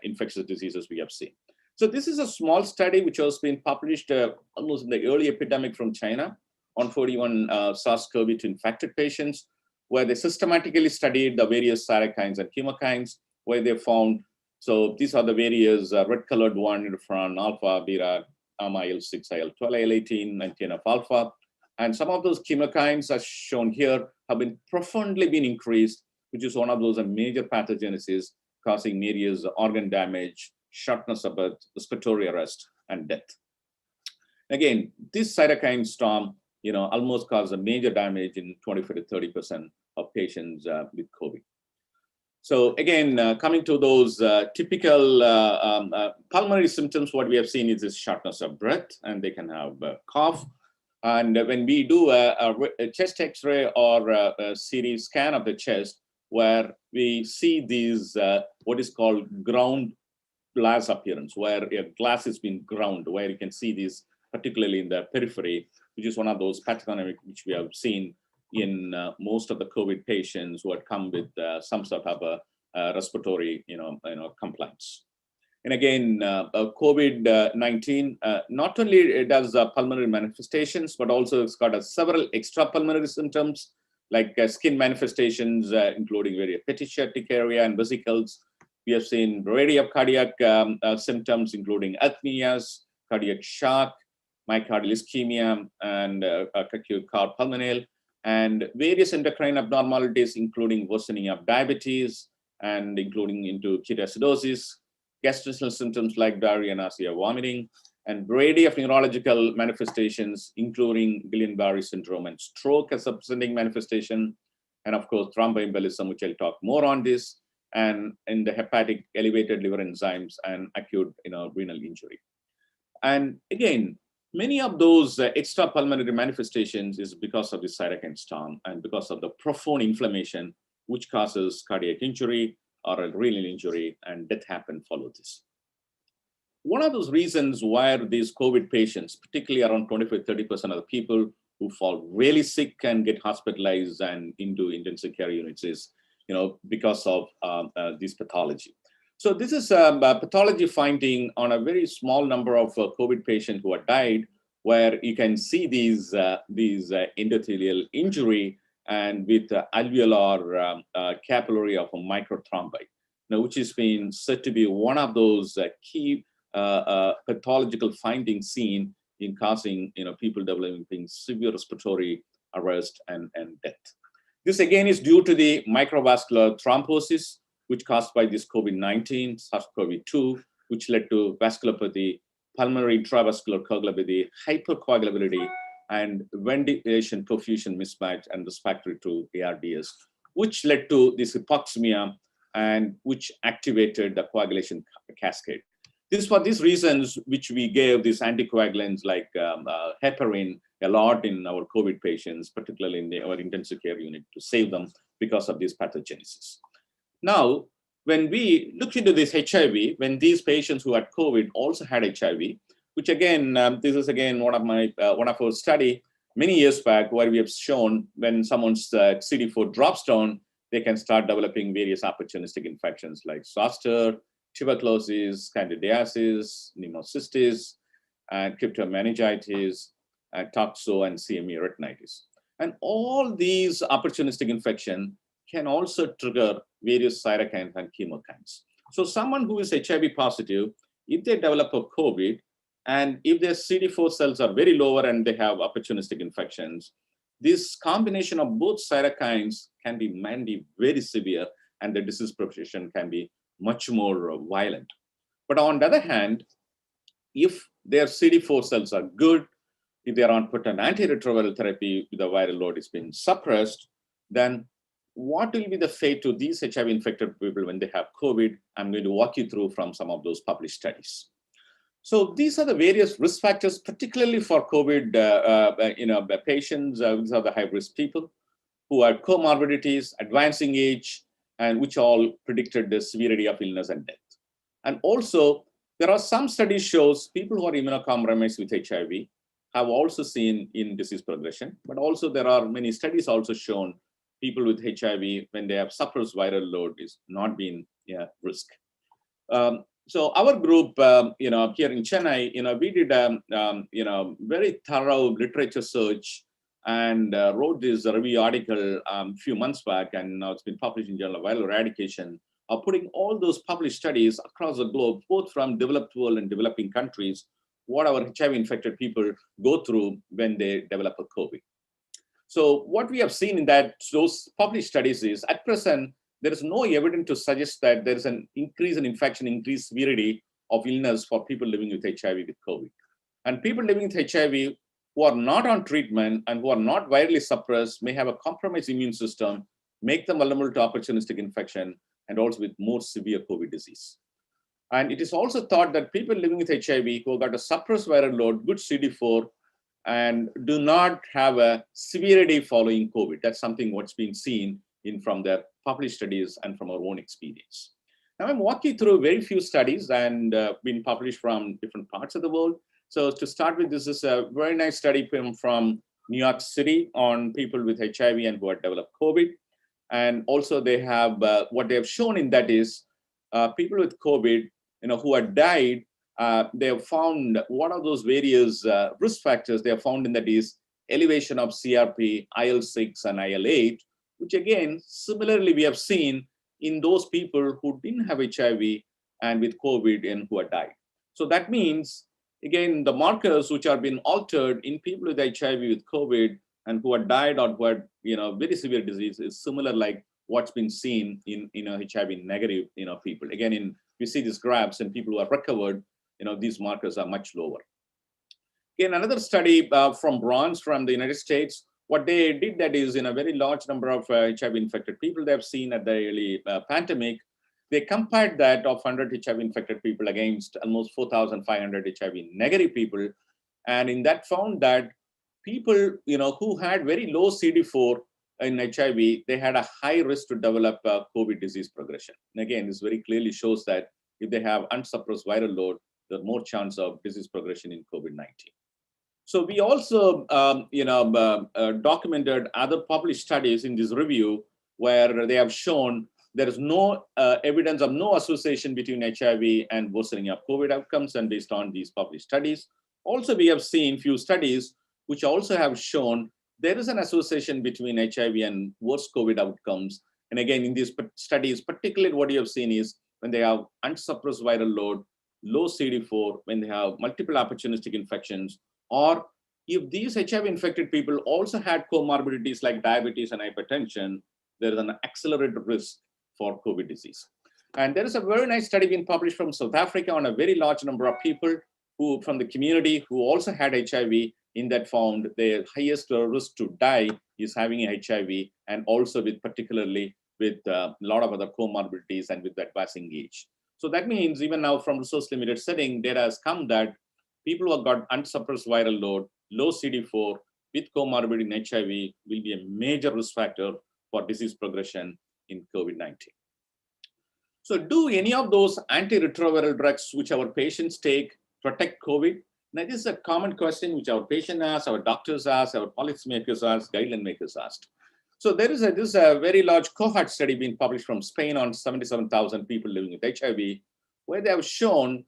infectious diseases we have seen. So this is a small study which has been published almost in the early epidemic from China on 41 SARS-CoV-2 infected patients, where they systematically studied the various cytokines and chemokines, where they found, so these are the various red-colored one, interferon alpha, beta, gamma, IL-6, IL-12, IL-18, and TNF-alpha. And some of those chemokines, as shown here, have been profoundly been increased, which is one of those major pathogenesis causing various organ damage, shortness of breath, respiratory arrest, and death. Again, this cytokine storm, almost caused a major damage in 25 to 30% of patients with COVID. So again, coming to those typical pulmonary symptoms, what we have seen is this shortness of breath, and they can have cough. And when we do a chest X-ray or a CT scan of the chest, where we see these, what is called ground glass appearance, where a glass has been ground, where you can see these, particularly in the periphery, which is one of those pathogenic which we have seen in most of the COVID patients who had come with some sort of a respiratory, complaints. And again, COVID-19 not only does pulmonary manifestations, but also it's got several extra pulmonary symptoms like skin manifestations, including very petechial area and vesicles. We have seen a variety of cardiac symptoms, including arrhythmias, cardiac shock, myocardial ischemia, and acute card pulmonale, and various endocrine abnormalities, including worsening of diabetes and including into ketoacidosis, gastrointestinal symptoms like diarrhea, nausea, vomiting, and variety of neurological manifestations, including Guillain-Barré syndrome and stroke as a presenting manifestation, and of course thromboembolism, which I'll talk more on this. and in the hepatic elevated liver enzymes and acute renal injury. And again, many of those extrapulmonary manifestations is because of the cytokine storm and because of the profound inflammation, which causes cardiac injury or a renal injury, and death happen follow this. One of those reasons why these COVID patients, particularly around 25-30% of the people who fall really sick and get hospitalized and into intensive care units is, because of this pathology. So this is a pathology finding on a very small number of COVID patients who have died, where you can see these endothelial injury and with alveolar capillary of a microthrombi, which has been said to be one of those key pathological findings seen in causing people developing severe respiratory arrest and death. This again is due to the microvascular thrombosis, which caused by this COVID-19, SARS-CoV-2, which led to vasculopathy, pulmonary intravascular coagulopathy, hypercoagulability, and ventilation perfusion mismatch and respiratory to ARDS, which led to this hypoxemia and which activated the coagulation cascade. This for these reasons, which we gave these anticoagulants like heparin a lot in our COVID patients, particularly in our intensive care unit, to save them because of this pathogenesis. Now, when we look into this HIV, when these patients who had COVID also had HIV, which again, this is again one of our study many years back, where we have shown when someone's CD4 drops down, they can start developing various opportunistic infections like zoster, tuberculosis, candidiasis, pneumocystis, and cryptomeningitis, and toxo and CME retinitis. And all these opportunistic infection can also trigger various cytokines and chemokines. So someone who is HIV positive, if they develop a COVID, and if their CD4 cells are very lower and they have opportunistic infections, this combination of both cytokines can be very severe, and the disease progression can be much more violent. But on the other hand, if their CD4 cells are good, if they are on put an antiretroviral therapy, the viral load is being suppressed, then what will be the fate to these HIV-infected people when they have COVID? I'm going to walk you through from some of those published studies. So these are the various risk factors, particularly for COVID patients. These are the high-risk people who have comorbidities, advancing age, and which all predicted the severity of illness and death. And also, there are some studies shows people who are immunocompromised with HIV have also seen in disease progression, but also there are many studies also shown people with HIV, when they have suppressed viral load, is not being risk. So our group, here in Chennai, we did very thorough literature search and wrote this review article a few months back, and now it's been published in Journal of Viral Eradication, of putting all those published studies across the globe, both from developed world and developing countries, what our HIV-infected people go through when they develop a COVID. So what we have seen in those published studies is, at present, there is no evidence to suggest that there is an increase in infection, increased severity of illness for people living with HIV with COVID. And people living with HIV who are not on treatment and who are not virally suppressed may have a compromised immune system, make them vulnerable to opportunistic infection, and also with more severe COVID disease. And it is also thought that people living with HIV who have got a suppressed viral load, good CD4, and do not have a severity following COVID. That's something what's been seen from their published studies and from our own experience. Now I'm walking through very few studies and been published from different parts of the world. So to start with, this is a very nice study from New York City on people with HIV and who have developed COVID. And also they have, what they have shown in that is people with COVID, who had died, they have found one of those various risk factors they have found in that is elevation of CRP, IL-6 and IL-8, which again, similarly we have seen in those people who didn't have HIV and with COVID and who had died. So that means, again, the markers which are being altered in people with HIV with COVID and who had died or who had very severe disease is similar like what's been seen in HIV negative people. Again, we see these graphs and people who are recovered, these markers are much lower. In another study from Bronze from the United States, what they did that is in a very large number of HIV infected people they have seen at the early pandemic, they compared that of 100 HIV infected people against almost 4,500 HIV negative people. And in that found that people, who had very low CD4 in HIV, they had a high risk to develop COVID disease progression. And again, this very clearly shows that if they have unsuppressed viral load, there's more chance of disease progression in COVID-19. So we also, documented other published studies in this review where they have shown there is no evidence of no association between HIV and worsening of COVID outcomes, and based on these published studies. Also, we have seen few studies which also have shown there is an association between HIV and worse COVID outcomes. And again, in these studies, particularly what you have seen is when they have unsuppressed viral load, low CD4, when they have multiple opportunistic infections, or if these HIV infected people also had comorbidities like diabetes and hypertension, there is an accelerated risk for COVID disease. And there is a very nice study being published from South Africa on a very large number of people who from the community who also had HIV, in that found the highest risk to die is having HIV, and also with particularly with a lot of other comorbidities and with advancing age. So that means even now from resource limited setting, data has come that people who have got unsuppressed viral load, low CD4 with comorbidity in HIV will be a major risk factor for disease progression in COVID-19. So do any of those antiretroviral drugs which our patients take protect COVID? Now, this is a common question which our patient asks, our doctors ask, our policymakers ask, guideline makers asked. So this is a very large cohort study being published from Spain on 77,000 people living with HIV, where they have shown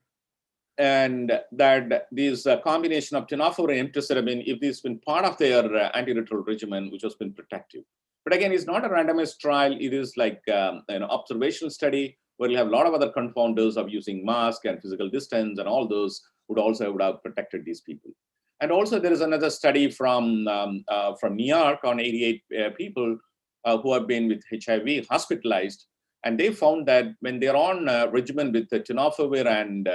and that this combination of tenofovir and emtricitabine, if this has been part of their antiretroviral regimen, which has been protective. But again, it's not a randomized trial. It is like an observational study where you have a lot of other confounders of using mask and physical distance, and all those would have protected these people. And also there is another study from New York on 88 people who have been with HIV hospitalized, and they found that when they're on regimen with tenofovir and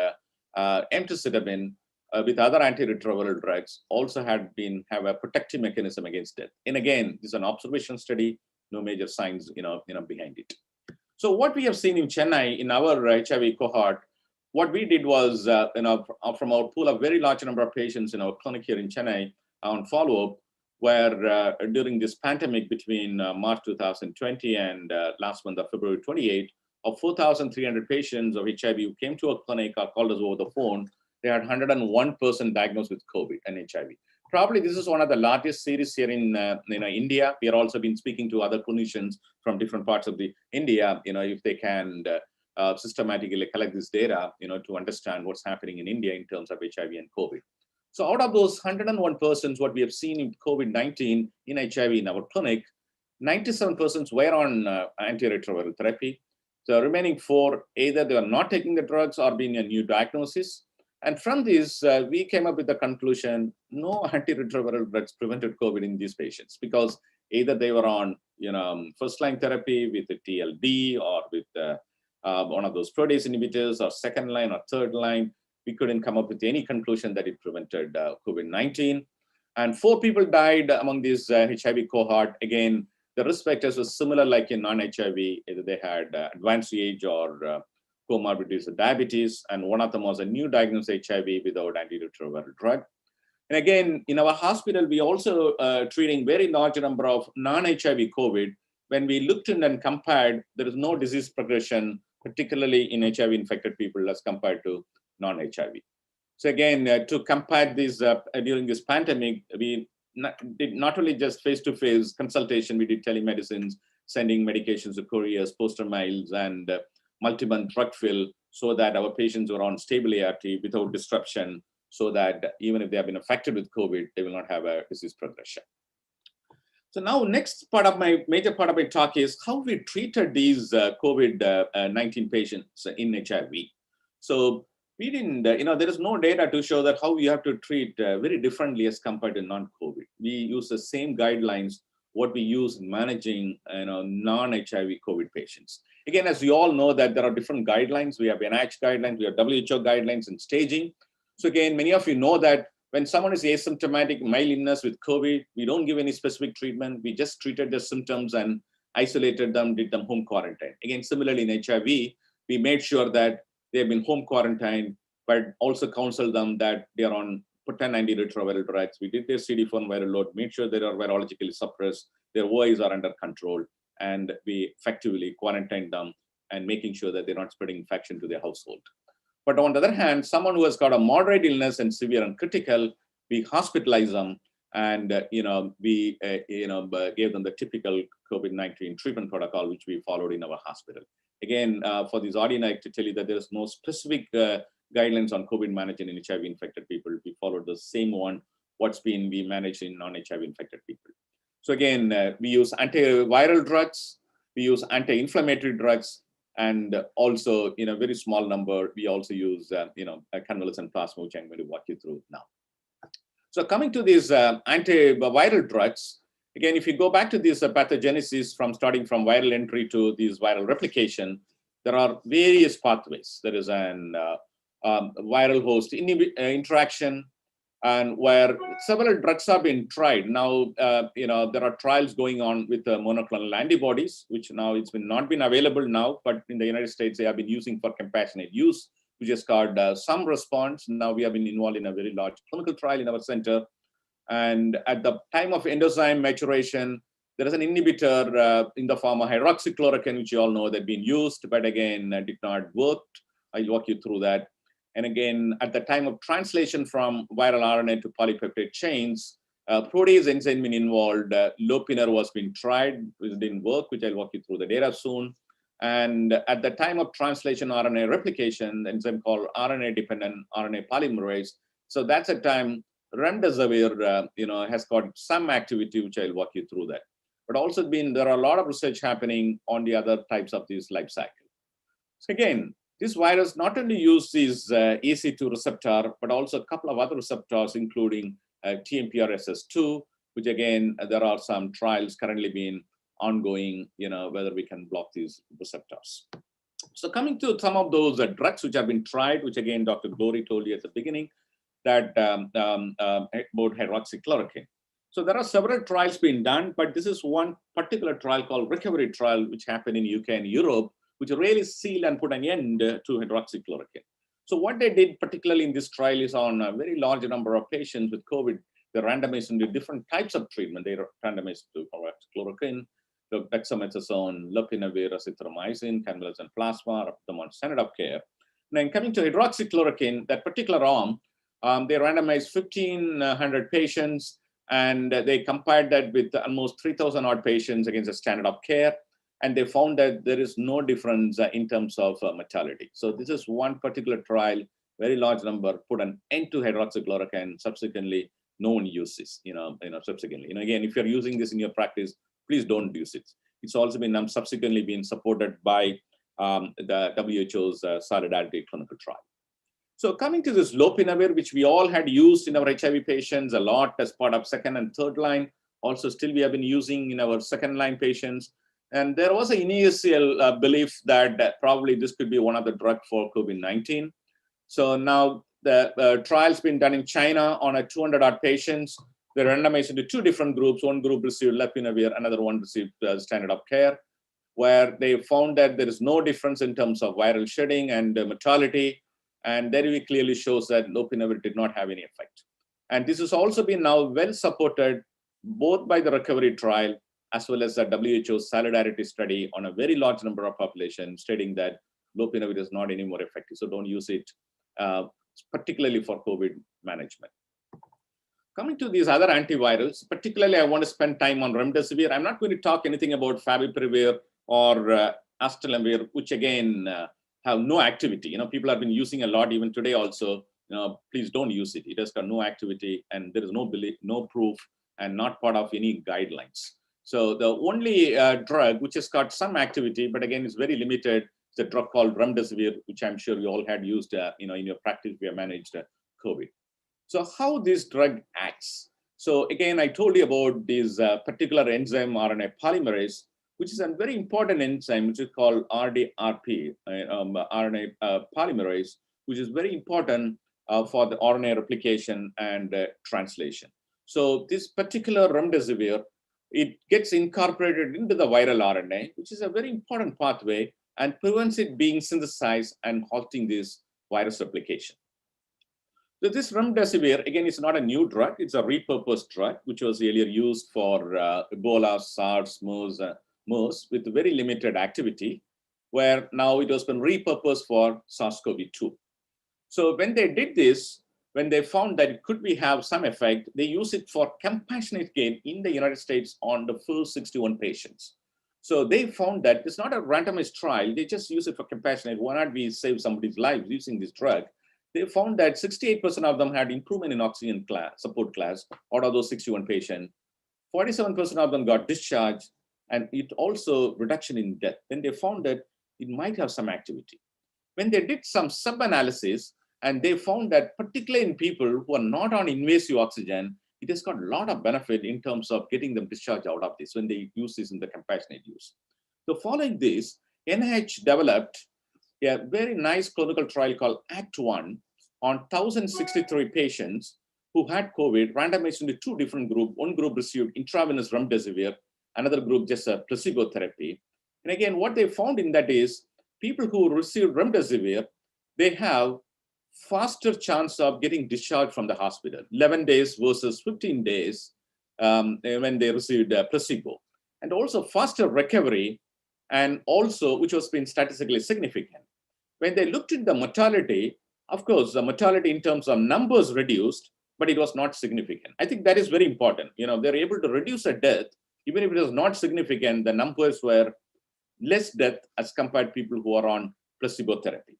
emtricitabine with other antiretroviral drugs, also have a protective mechanism against death. And again, this is an observation study, no major signs behind it. So what we have seen in Chennai in our HIV cohort, what we did was, from our pool of very large number of patients in our clinic here in Chennai on follow-up, where during this pandemic between March 2020 and last month of February 28, of 4,300 patients of HIV who came to our clinic or called us over the phone, they had 101% diagnosed with COVID and HIV. Probably this is one of the largest series here in India. We are also been speaking to other clinicians from different parts of the India, if they can systematically collect this data, to understand what's happening in India in terms of HIV and COVID. So out of those 101 persons, what we have seen in COVID-19 in HIV in our clinic, 97 persons were on antiretroviral therapy. The remaining 4, either they are not taking the drugs or being a new diagnosis. And from this, we came up with the conclusion, no antiretroviral drugs prevented COVID in these patients, because either they were on first-line therapy with the TLD or with one of those protease inhibitors, or second line or third line. We couldn't come up with any conclusion that it prevented COVID-19. And 4 people died among this HIV cohort. Again, the risk factors were similar like in non-HIV, either they had advanced age or comorbidities of diabetes, and one of them was a new diagnosed HIV without antiretroviral drug. And again, in our hospital, we also treating very large number of non-HIV COVID. When we looked in and compared, there is no disease progression, particularly in HIV infected people as compared to non-HIV. So again, to compare this during this pandemic, we did not only just face-to-face consultation, we did telemedicines, sending medications to couriers, postal mails, and multi-month drug fill, so that our patients were on stable ART without disruption, so that even if they have been affected with COVID, they will not have a disease progression. So now major part of my talk is how we treated these COVID-19 patients in HIV. So we didn't, there is no data to show that how you have to treat very differently as compared to non-COVID. We use the same guidelines what we use in managing non-HIV COVID patients. Again, as you all know that there are different guidelines. We have NIH guidelines, we have WHO guidelines and staging. So again, many of you know that when someone is asymptomatic, mild illness with COVID, we don't give any specific treatment. We just treated their symptoms and isolated them, did them home quarantine. Again, similarly in HIV, we made sure that they've been home quarantined, but also counseled them that they are on put 90 retroviral drugs. We did their CD4 viral load, made sure they are virologically suppressed, their OIs are under control, and we effectively quarantined them and making sure that they're not spreading infection to their household. But on the other hand, someone who has got a moderate illness and severe and critical, we hospitalize them, and we gave them the typical COVID-19 treatment protocol, which we followed in our hospital. Again, for this audience, I have to tell you that there is no specific guidelines on COVID management in HIV infected people. We followed the same one we managed in non-HIV infected people. So again, we use antiviral drugs, we use anti-inflammatory drugs, and also in a very small number, we also use convalescent plasma, which I'm going to walk you through now. So coming to these antiviral drugs, again, if you go back to this pathogenesis starting from viral entry to this viral replication, there are various pathways. There is an viral host interaction, and where several drugs have been tried. Now, there are trials going on with monoclonal antibodies, which now it's not been available now, but in the United States, they have been using for compassionate use, which has got some response. Now we have been involved in a very large clinical trial in our center. And at the time of endozyme maturation, there is an inhibitor in the form of hydroxychloroquine, which you all know that been used, but again, did not work. I'll walk you through that. And again, at the time of translation from viral RNA to polypeptide chains, protease enzyme been involved. Lopinavir was being tried, which didn't work, which I'll walk you through the data soon. And at the time of translation RNA replication, the enzyme called RNA-dependent RNA polymerase. So that's a time remdesivir, has got some activity, which I'll walk you through that. But also there are a lot of research happening on the other types of this life cycle. So again, this virus not only uses EC2 receptor, but also a couple of other receptors, including TMPRSS2, which again, there are some trials currently being ongoing, whether we can block these receptors. So coming to some of those drugs which have been tried, which again, Dr. Glory told you at the beginning, that about hydroxychloroquine. So there are several trials being done, but this is one particular trial called recovery trial, which happened in UK and Europe, which really sealed and put an end to hydroxychloroquine. So what they did particularly in this trial is on a very large number of patients with COVID, they randomized into different types of treatment. They randomized to hydroxychloroquine, dexamethasone, lopinavir, azithromycin, convalescent plasma, the standard of care. Then coming to hydroxychloroquine, that particular arm, they randomized 1,500 patients, and they compared that with almost 3,000 odd patients against the standard of care. And they found that there is no difference in terms of mortality. So this is one particular trial, very large number, put an end to hydroxychloroquine. Subsequently, no one uses, subsequently. Again, if you're using this in your practice, please don't use it. It's also been subsequently been supported by the WHO's Solidarity clinical trial. So coming to this lopinavir, which we all had used in our HIV patients a lot as part of second and third line. Also, still we have been using in our second line patients. And there was an initial belief that probably this could be one of the drugs for COVID-19. So now the trial's been done in China on 200 odd patients. They're randomized into two different groups. One group received lopinavir, another one received standard of care, where they found that there is no difference in terms of viral shedding and mortality. And there we clearly shows that lopinavir did not have any effect. And this has also been now well supported both by the recovery trial as well as the WHO Solidarity study on a very large number of population, stating that lopinavir is not anymore effective. So don't use it, particularly for COVID management. Coming to these other antivirals, particularly I want to spend time on remdesivir. I'm not going to talk anything about favipiravir or astellamir, which again have no activity. People have been using a lot even today also. Please don't use it. It has got no activity, and there is no proof and not part of any guidelines. So the only drug which has got some activity, but again is very limited, is a drug called remdesivir, which I'm sure you all had used in your practice where you managed COVID. So how this drug acts? So again, I told you about this particular enzyme RNA polymerase, which is a very important enzyme, which is called RDRP, RNA polymerase, which is very important for the RNA replication and translation. So this particular remdesivir, it gets incorporated into the viral RNA, which is a very important pathway. and prevents it being synthesized and halting this virus replication. So this remdesivir, again, is not a new drug. It's a repurposed drug, which was earlier used for Ebola, SARS, MERS with very limited activity, where now it has been repurposed for SARS-CoV-2. So when they did this, when they found that it could have some effect, they use it for compassionate care in the United States on the first 61 patients. So they found that it's not a randomized trial. They just use it for compassionate. Why not we save somebody's life using this drug? They found that 68% of them had improvement in oxygen support class out of those 61 patients. 47% of them got discharged, and it also reduction in death. Then they found that it might have some activity. When they did some sub-analysis, and they found that particularly in people who are not on invasive oxygen, it has got a lot of benefit in terms of getting them discharged out of this when they use this in the compassionate use. So following this, NIH developed a very nice clinical trial called ACT-1 on 1,063 patients who had COVID, randomized into two different groups. One group received intravenous remdesivir, another group just a placebo therapy. And again, what they found in that is people who received remdesivir, they have faster chance of getting discharged from the hospital, 11 days versus 15 days when they received placebo. And also faster recovery, and also, which was been statistically significant. When they looked at the mortality, of course, the mortality in terms of numbers reduced, but it was not significant. I think that is very important. You know, they're able to reduce a death, even if it was not significant, the numbers were less death as compared to people who are on placebo therapy.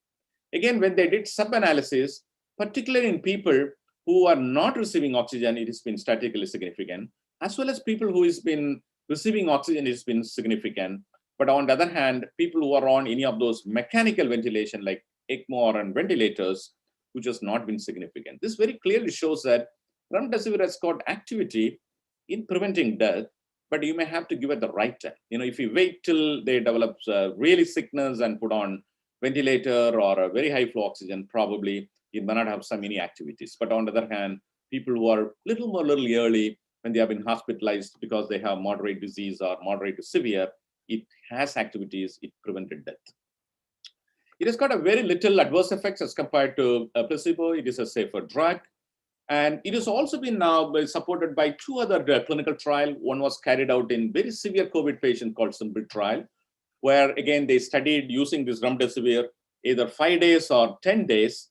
Again, when they did sub-analysis, particularly in people who are not receiving oxygen, it has been statistically significant, as well as people who has been receiving oxygen, it has been significant. But on the other hand, people who are on any of those mechanical ventilation like ECMO and ventilators, which has not been significant. This very clearly shows that remdesivir has got activity in preventing death, but you may have to give it the right time. You know, if you wait till they develop really sickness and put on ventilator or a very high flow oxygen, probably it may not have so many activities. But on the other hand, people who are little early when they have been hospitalized because they have moderate disease or moderate to severe, it has activities, it prevented death. It has got a very little adverse effects as compared to a placebo. It is a safer drug. And it has also been now supported by two other clinical trials. One was carried out in very severe COVID patients called SIMPLE trial, where again, they studied using this remdesivir either 5 days or 10 days.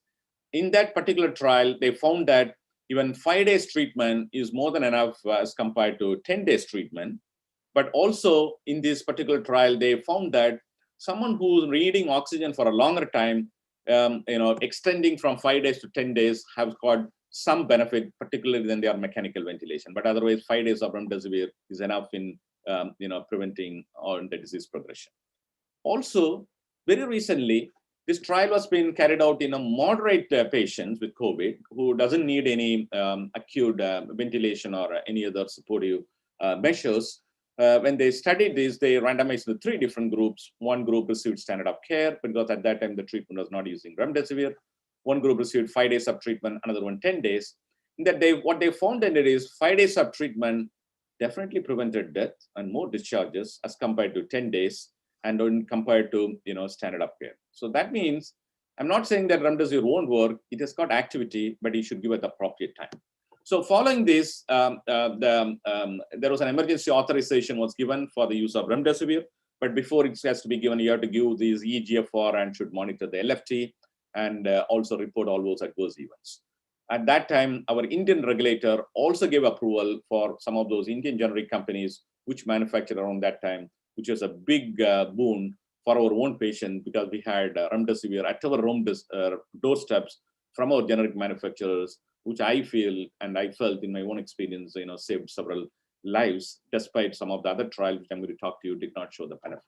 In that particular trial, they found that even 5 days treatment is more than enough as compared to 10 days treatment. But also in this particular trial, they found that someone who's needing oxygen for a longer time, extending from 5 days to 10 days have got some benefit, particularly when they are mechanical ventilation. But otherwise, 5 days of remdesivir is enough in preventing the disease progression. Also, very recently, this trial was being carried out in a moderate patients with COVID who doesn't need any acute ventilation or any other supportive measures. When they studied this, they randomized the 3 different groups. One group received standard of care because at that time the treatment was not using remdesivir. One group received 5 days of treatment, another one 10 days. In that what they found in it is 5 days of treatment definitely prevented death and more discharges as compared to 10 days and when compared to standard of care. So that means I'm not saying that remdesivir won't work. It has got activity, but you should give it the appropriate time. So following this, there was an emergency authorization was given for the use of remdesivir, but before it has to be given, you have to give these EGFR and should monitor the LFT and also report all those adverse events. At that time, our Indian regulator also gave approval for some of those Indian generic companies which manufactured around that time, which was a big boon for our own patient because we had remdesivir at our doorsteps from our generic manufacturers, which I feel and I felt in my own experience, saved several lives, despite some of the other trials which I'm going to talk to you did not show the benefit.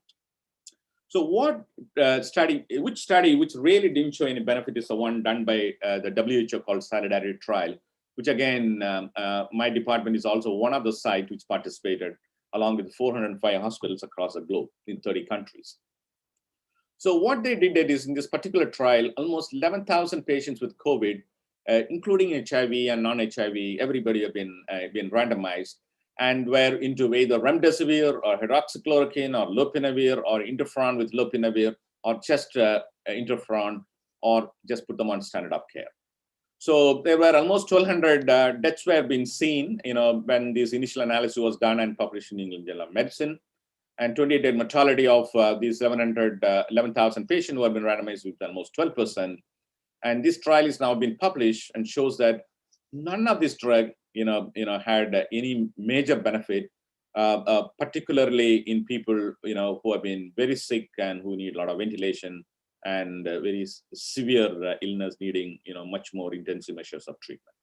So which study which really didn't show any benefit is the one done by the WHO called Solidarity Trial, which again, my department is also one of the sites which participated along with 405 hospitals across the globe in 30 countries. So what they did is in this particular trial, almost 11,000 patients with COVID, including HIV and non-HIV, everybody have been randomized and were into either remdesivir or hydroxychloroquine or lopinavir or interferon with lopinavir or just interferon, or just put them on standard of care. So there were almost 1,200 deaths were being seen, when this initial analysis was done and published in England Journal of Medicine, and 28-day mortality of these 11,000 patients who have been randomized with almost 12%. And this trial is now been published and shows that none of this drug, had any major benefit, particularly in people, who have been very sick and who need a lot of ventilation and very severe illness needing, much more intensive measures of treatment.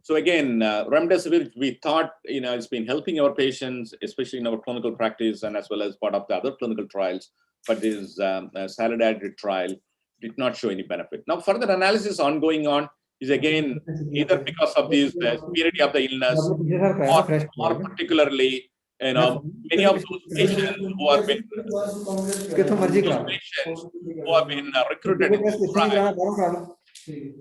So again, remdesivir, we thought, it's been helping our patients, especially in our clinical practice and as well as part of the other clinical trials, but this solidarity trial did not show any benefit. Now, further analysis ongoing on is again, either because of this severity of the illness or particularly, many of those patients who have been, recruited in this trial,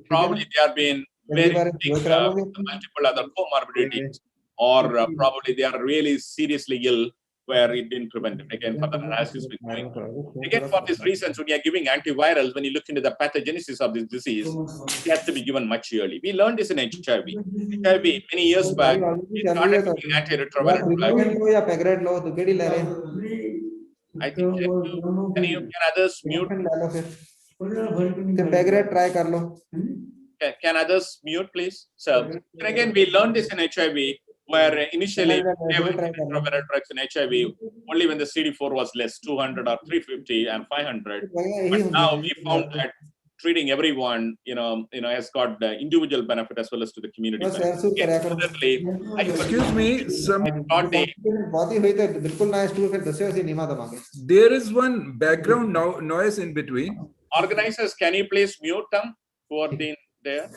probably they have been very sick with multiple other comorbidities, or probably they are really seriously ill where it didn't prevent it. Again, further analysis is going on. Again, for these reasons, when you are giving antivirals, when you look into the pathogenesis of this disease, it has to be given much early. We learned this in HIV. HIV, many years back, we started giving antiretroviral drugs. I think, can others mute? Can others mute, please? So, and again, we learned this in HIV, where initially they were antiretroviral drugs in HIV only when the CD4 was less, 200 or 350 and 500. But now we found that treating everyone, has got the individual benefit as well as to the community benefit. Excuse me, there is one background noise in between. Organizers, can you please mute them who are there?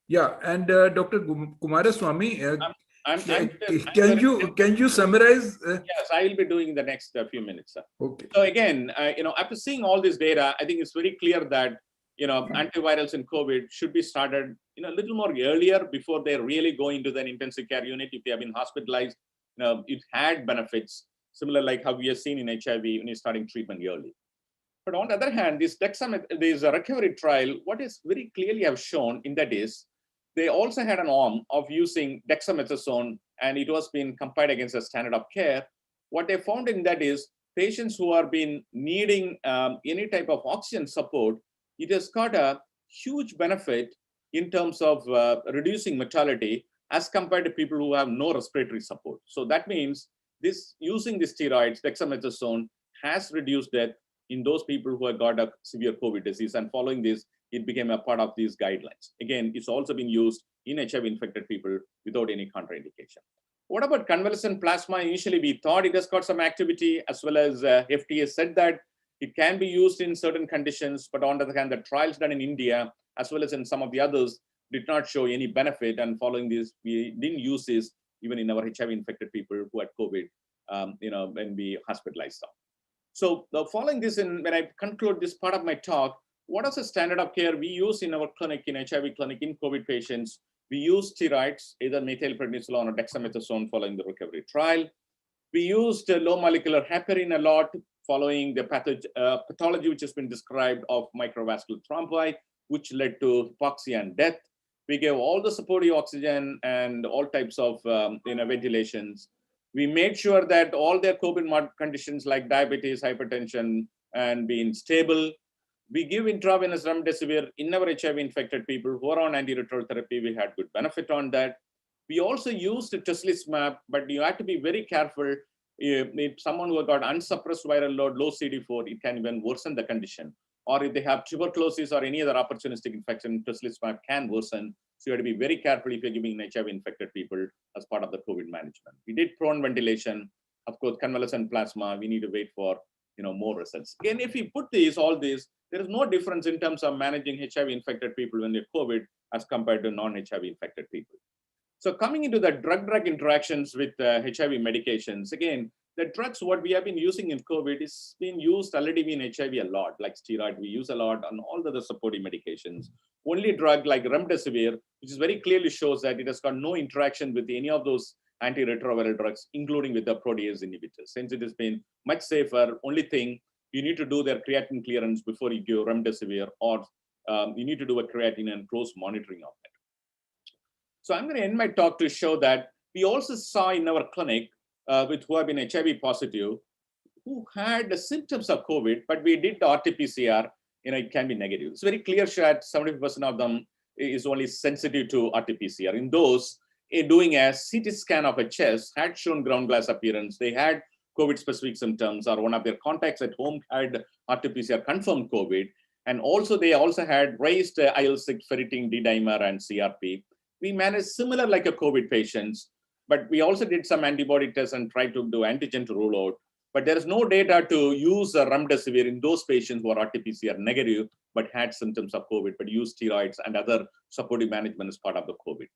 Yeah, and Dr. Kumaraswamy, can you summarize? Yes, I will be doing in the next few minutes, sir. Okay. So again, after seeing all this data, I think it's very clear that antivirals in COVID should be started a little more earlier before they really go into the intensive care unit. If they have been hospitalized, it had benefits similar like how we have seen in HIV when you're starting treatment early. But on the other hand, this recovery trial, what is very clearly have shown in that is, they also had an arm of using dexamethasone, and it was being compared against the standard of care. What they found in that is, patients who are been needing any type of oxygen support, it has got a huge benefit in terms of reducing mortality as compared to people who have no respiratory support. So that means using the steroids, dexamethasone, has reduced death in those people who have got a severe COVID disease, and following this, it became a part of these guidelines. Again, it's also been used in HIV-infected people without any contraindication. What about convalescent plasma? Initially, we thought it has got some activity, as well as FDA said that it can be used in certain conditions, but on the other hand, the trials done in India, as well as in some of the others, did not show any benefit, and following this, we didn't use this even in our HIV-infected people who had COVID, when we hospitalized them. So following this, when I conclude this part of my talk, what is the standard of care we use in our clinic, in HIV clinic, in COVID patients? We use steroids, either methylprednisolone or dexamethasone following the recovery trial. We used low molecular heparin a lot following the pathology which has been described of microvascular thrombi, which led to hypoxia and death. We gave all the supportive oxygen and all types of ventilations. We made sure that all their COVID conditions like diabetes, hypertension, and being stable. We give intravenous remdesivir in our HIV-infected people who are on antiretroviral therapy. We had good benefit on that. We also used tocilizumab, but you have to be very careful. If someone who got unsuppressed viral load, low CD4, it can even worsen the condition. Or if they have tuberculosis or any other opportunistic infection, tocilizumab can worsen. So you have to be very careful if you're giving HIV-infected people as part of the COVID management. We did prone ventilation, of course, convalescent plasma. We need to wait for more results. Again, if we put all these, there is no difference in terms of managing HIV-infected people when they're COVID as compared to non-HIV-infected people. So coming into the drug-drug interactions with HIV medications, again, the drugs, what we have been using in COVID is being used already in HIV a lot, like steroid, we use a lot on all the other supporting medications. Only drug like remdesivir, which is very clearly shows that it has got no interaction with any of those antiretroviral drugs, including with the protease inhibitors. Since it has been much safer, only thing, you need to do their creatinine clearance before you give remdesivir, or you need to do a creatinine and close monitoring of it. So I'm going to end my talk to show that we also saw in our clinic with who have been HIV positive, who had the symptoms of COVID, but we did the RT-PCR, it can be negative. It's very clear that 70% of them is only sensitive to RT-PCR. In those, doing a CT scan of a chest had shown ground glass appearance. They had COVID-specific symptoms, or one of their contacts at home had RT-PCR confirmed COVID. And also, they also had raised IL-6, ferritin, D-dimer, and CRP. We managed similar like a COVID patients, but we also did some antibody tests and tried to do antigen to rule out. But there is no data to use remdesivir in those patients who are RT-PCR negative, but had symptoms of COVID, but used steroids and other supportive management as part of the COVID.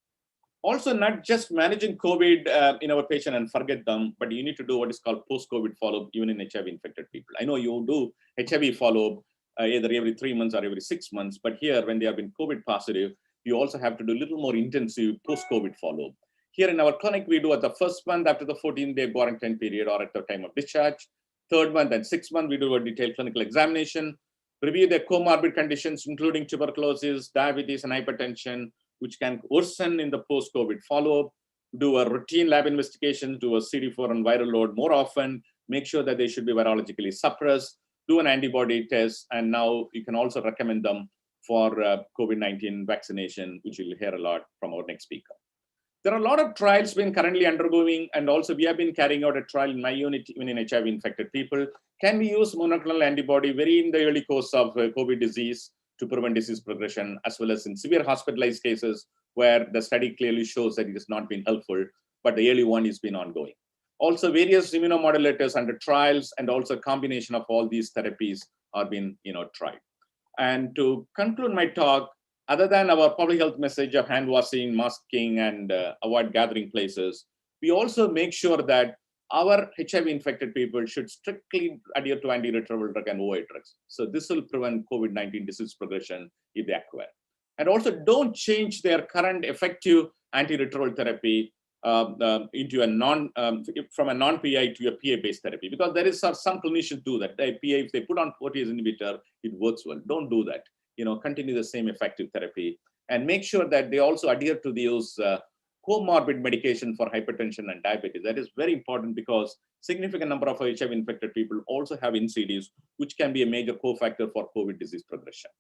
Also, not just managing COVID in our patient and forget them, but you need to do what is called post-COVID follow-up, even in HIV-infected people. I know you do HIV follow-up either every 3 months or every 6 months, but here, when they have been COVID positive, you also have to do a little more intensive post-COVID follow-up. Here in our clinic, we do at the first month after the 14-day quarantine period or at the time of discharge. Third month and 6th month, we do a detailed clinical examination, review their comorbid conditions, including tuberculosis, diabetes, and hypertension, which can worsen in the post-COVID follow-up, do a routine lab investigation, do a CD4 and viral load more often, make sure that they should be virologically suppressed, do an antibody test, and now you can also recommend them for COVID-19 vaccination, which you'll hear a lot from our next speaker. There are a lot of trials being currently undergoing, and also we have been carrying out a trial in my unit, even in HIV-infected people. Can we use monoclonal antibody very in the early course of COVID disease to prevent disease progression, as well as in severe hospitalized cases where the study clearly shows that it has not been helpful, but the early one has been ongoing. Also, various immunomodulators under trials, and also a combination of all these therapies are being tried. And to conclude my talk, other than our public health message of hand washing, masking, and avoid gathering places, we also make sure that our HIV-infected people should strictly adhere to antiretroviral drug and OA drugs. So this will prevent COVID-19 disease progression if they acquire. And also don't change their current effective antiretroviral therapy into a from a non-PI to a PA-based therapy, because there is some clinicians do that. PA, if they put on protease inhibitor, it works well. Don't do that. Continue the same effective therapy, and make sure that they also adhere to the use comorbid medication for hypertension and diabetes. That is very important, because significant number of HIV-infected people also have NCDs, which can be a major cofactor for COVID disease progression.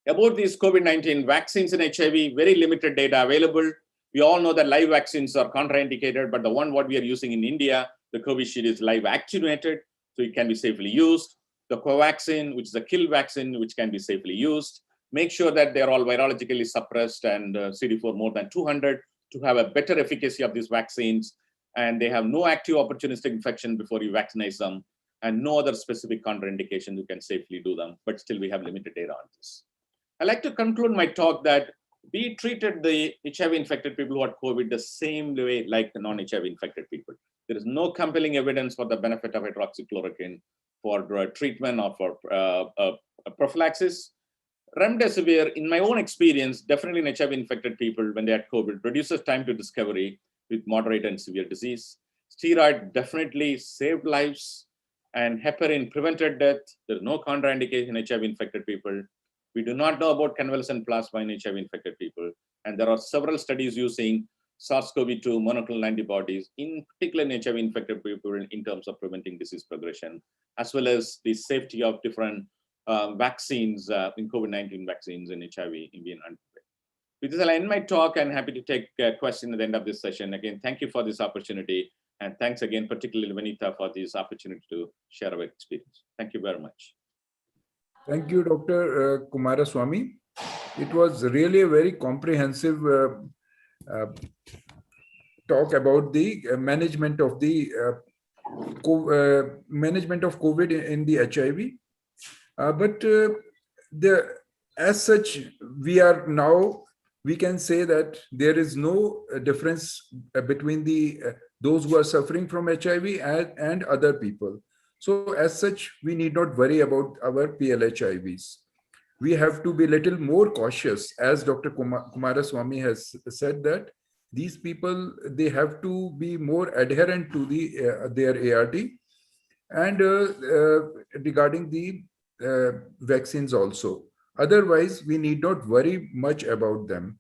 About these COVID-19 vaccines in HIV, very limited data available. We all know that live vaccines are contraindicated, but the one what we are using in India, the Covishield, is live attenuated, so it can be safely used. The Covaxin, which is a kill vaccine, which can be safely used. Make sure that they're all virologically suppressed and CD4 more than 200 to have a better efficacy of these vaccines. And they have no active opportunistic infection before you vaccinate them, and no other specific contraindication. You can safely do them, but still we have limited data on this. I'd like to conclude my talk that we treated the HIV-infected people who had COVID the same way like the non-HIV-infected people. There is no compelling evidence for the benefit of hydroxychloroquine for treatment or for prophylaxis. Remdesivir, in my own experience, definitely in HIV-infected people, when they had COVID, reduces time to discovery with moderate and severe disease. Steroid definitely saved lives, and heparin prevented death. There's no contraindication in HIV-infected people. We do not know about convalescent plasma in HIV-infected people, and there are several studies using SARS-CoV-2 monoclonal antibodies, in particular in HIV-infected people, in terms of preventing disease progression, as well as the safety of different vaccines, in COVID-19 vaccines in HIV, Indian and with this, I'll end my talk, and happy to take questions at the end of this session. Again, thank you for this opportunity, and thanks again, particularly Vanita, for this opportunity to share our experience. Thank you very much. Thank you, Dr. Kumaraswamy. It was really a very comprehensive talk about the management of the COVID in the HIV. But as such, we can say that there is no difference between those who are suffering from HIV and other people. So as such, we need not worry about our PLHIVs. We have to be a little more cautious, as Dr. Kumaraswamy has said, that these people, they have to be more adherent to their ART, And regarding the vaccines also. Otherwise, we need not worry much about them.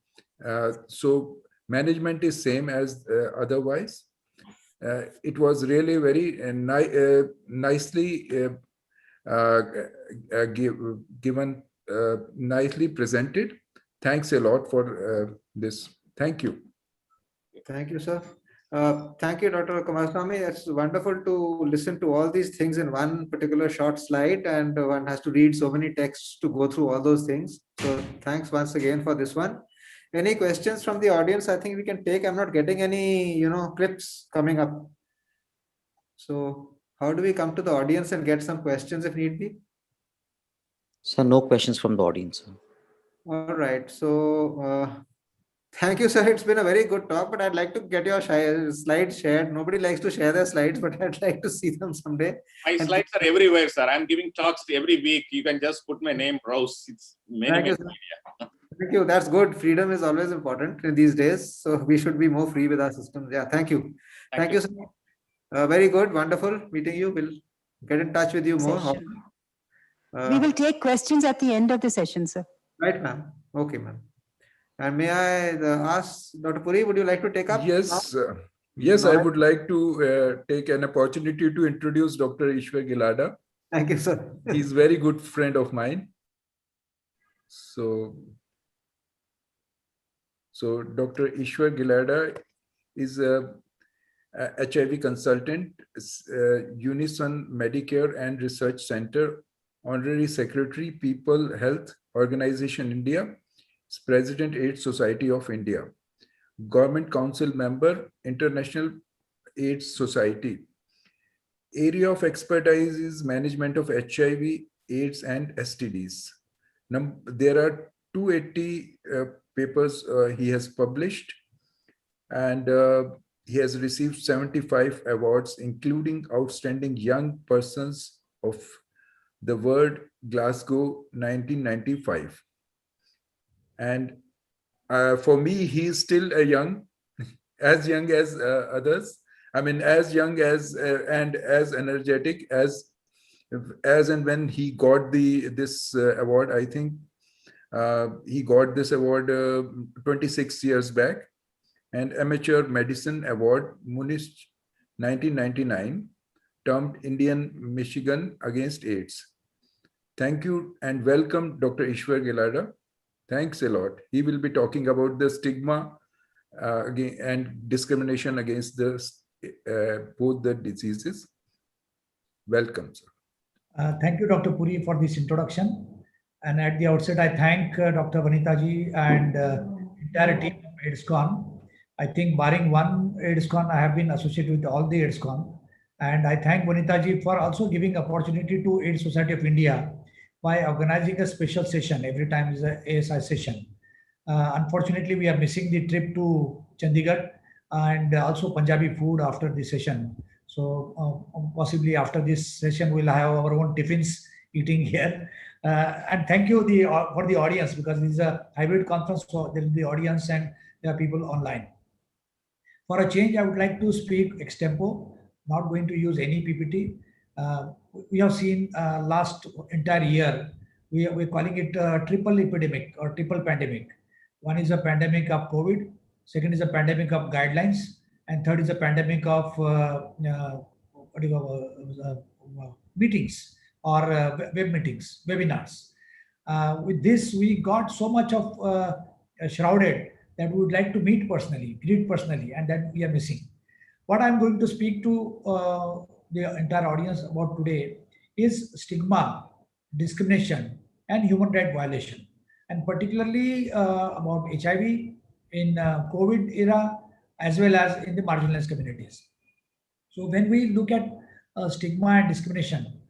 So management is same as otherwise. It was really very nicely given, nicely presented. Thanks a lot for this. Thank you. Thank you, sir. Thank you, Dr. Kumaraswamy. It's wonderful to listen to all these things in one particular short slide, and one has to read so many texts to go through all those things. So thanks once again for this one. Any questions from the audience? I think we can take. I'm not getting any, clips coming up. So how do we come to the audience and get some questions if need be? So no questions from the audience. All right. So thank you, sir. It's been a very good talk, but I'd like to get your slides shared. Nobody likes to share their slides, but I'd like to see them someday. My slides are everywhere, sir. I'm giving talks every week. You can just put my name, browse. It's many media. Thank you. That's good. Freedom is always important in these days. So we should be more free with our systems. Yeah. Thank you. Thank you, sir. Very good. Wonderful meeting you. We'll get in touch with you more. We will take questions at the end of the session, sir. Right, ma'am. Okay, ma'am. And may I ask Dr. Puri, would you like to take up? Yes. Yes, I would like to take an opportunity to introduce Dr. Ishwar Gilada. Thank you, sir. He's a very good friend of mine. So Dr. Ishwar Gilada is a HIV consultant, Unison Medicare and Research Center, Honorary Secretary, People Health Organization India, President AIDS Society of India, Government Council member, International AIDS Society. Area of expertise is management of HIV, AIDS, and STDs. There are 280 papers he has published, and he has received 75 awards, including Outstanding Young Persons of the World, Glasgow, 1995. And for me, he is still a young as others. I mean, as young as and as energetic as and when he got this award. I think he got this award 26 years back, and Amateur Medicine Award, Munich, 1999, termed Indian Michigan Against AIDS. Thank you and welcome, Dr. Ishwar Gilada. Thanks a lot. He will be talking about the stigma and discrimination against both the diseases. Welcome, sir. Thank you, Dr. Puri, for this introduction. And at the outset, I thank Dr. Vanitaji and entire team of Aidscon. I think barring one Aidscon, I have been associated with all the Aidscon. And I thank Vanitaji for also giving opportunity to AIDS Society of India by organizing a special session. Every time is a ASI session. Unfortunately, we are missing the trip to Chandigarh and also Punjabi food after the session. So possibly after this session, we'll have our own tiffins eating here. And thank you for the audience, because this is a hybrid conference, so there will be audience and there are people online. For a change, I would like to speak extempo, not going to use any PPT. We have seen last entire year, we're calling it a triple epidemic or triple pandemic. One is a pandemic of COVID, second is a pandemic of guidelines, and third is a pandemic of meetings or web meetings, webinars. With this, we got so much of shrouded that we would like to meet personally, greet personally, and that we are missing. What I'm going to speak to the entire audience about today is stigma, discrimination, and human rights violation, and particularly about HIV in COVID era, as well as in the marginalized communities. So when we look at stigma and discrimination,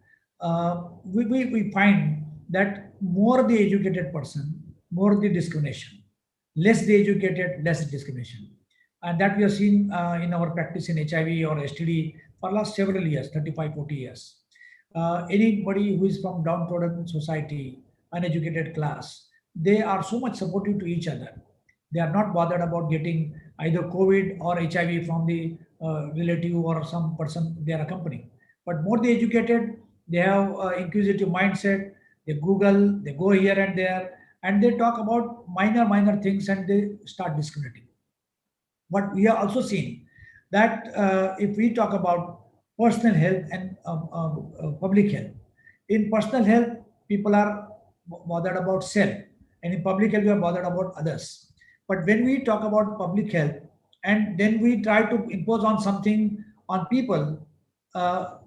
we find that more the educated person, more the discrimination, less the educated, less discrimination. And that we have seen in our practice in HIV or STD for last several years, 35, 40 years. Anybody who is from downtrodden society, uneducated class, they are so much supportive to each other. They are not bothered about getting either COVID or HIV from the relative or some person they are accompanying. But more they educated, they have inquisitive mindset, they Google, they go here and there, and they talk about minor things and they start discriminating. But we have also seen that if we talk about personal health and public health, in personal health, people are bothered about self, and in public health, we are bothered about others. But when we talk about public health, and then we try to impose on something on people, uh,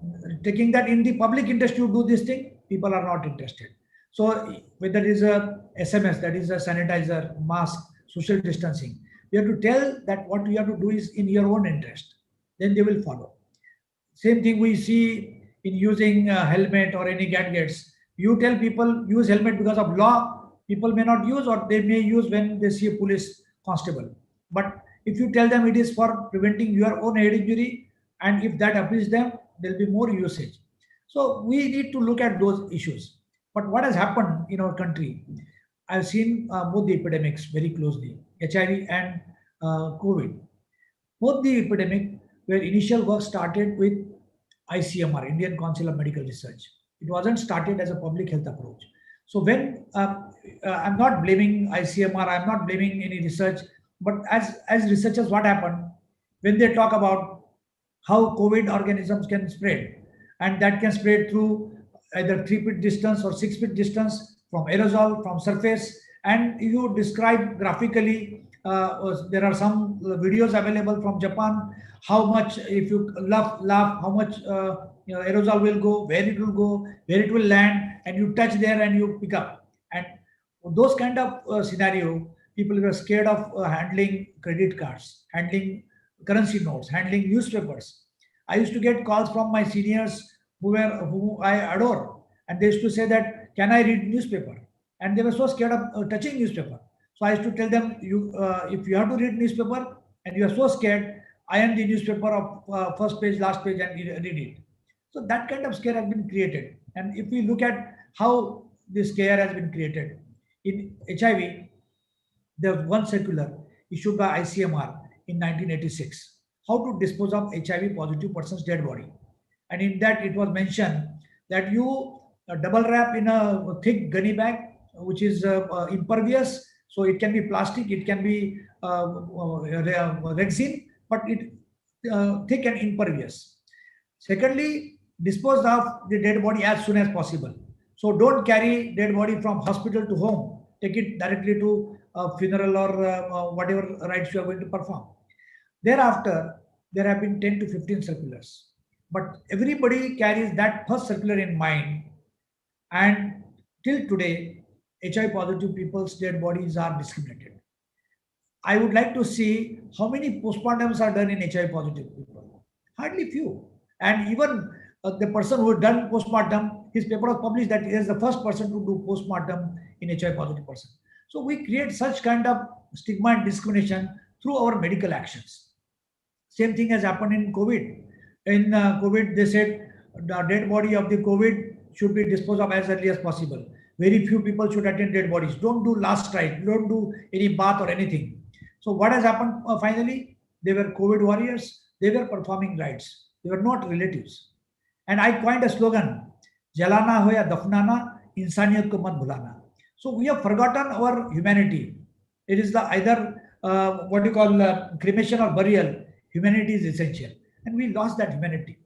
taking that in the public interest to do this thing, people are not interested. So whether it is a SMS, that is a sanitizer, mask, social distancing, you have to tell that what you have to do is in your own interest, then they will follow. Same thing we see in using helmet or any gadgets. You tell people use helmet because of law, people may not use, or they may use when they see a police constable. But if you tell them it is for preventing your own head injury, and if that appeals them, there will be more usage. So we need to look at those issues. But what has happened in our country, I've seen both the epidemics very closely, HIV and COVID. Both the epidemic where initial work started with ICMR, Indian Council of Medical Research. It wasn't started as a public health approach. So when I'm not blaming ICMR, I'm not blaming any research, but as researchers, what happened when they talk about how COVID organisms can spread, and that can spread through either 3 feet distance or 6 feet distance from aerosol, from surface, and you describe graphically. There are some videos available from Japan. How much, if you laugh, how much aerosol will go, where it will go, where it will land, and you touch there and you pick up. And those kind of scenario, people were scared of handling credit cards, handling currency notes, handling newspapers. I used to get calls from my seniors who I adore, and they used to say that, "Can I read newspaper?" And they were so scared of touching newspaper. So I used to tell them, if you have to read newspaper and you are so scared, I am the newspaper of first page, last page, and read it. So that kind of scare has been created. And if we look at how this scare has been created in HIV, there was one circular issued by ICMR in 1986, how to dispose of HIV positive person's dead body. And in that it was mentioned that you double wrap in a thick gunny bag, which is impervious. So it can be plastic, it can be resin, but it thick and impervious. Secondly, dispose of the dead body as soon as possible. So don't carry dead body from hospital to home. Take it directly to a funeral or whatever rites you are going to perform. Thereafter, there have been 10 to 15 circulars. But everybody carries that first circular in mind. And till today, HIV positive people's dead bodies are discriminated. I would like to see how many postmortems are done in HIV positive people. Hardly few. And even the person who had done postmortem, his paper was published that he is the first person to do postmortem in HIV positive person. So we create such kind of stigma and discrimination through our medical actions. Same thing has happened in COVID. In COVID, they said the dead body of the COVID should be disposed of as early as possible. Very few people should attend dead bodies. Don't do last rite. Don't do any bath or anything. So what has happened finally? They were COVID warriors. They were performing rites. They were not relatives. And I coined a slogan, Jalana ho ya dafnana, insaniyat ko mat bhulana. So we have forgotten our humanity. It is the either what you call cremation or burial. Humanity is essential. And we lost that humanity.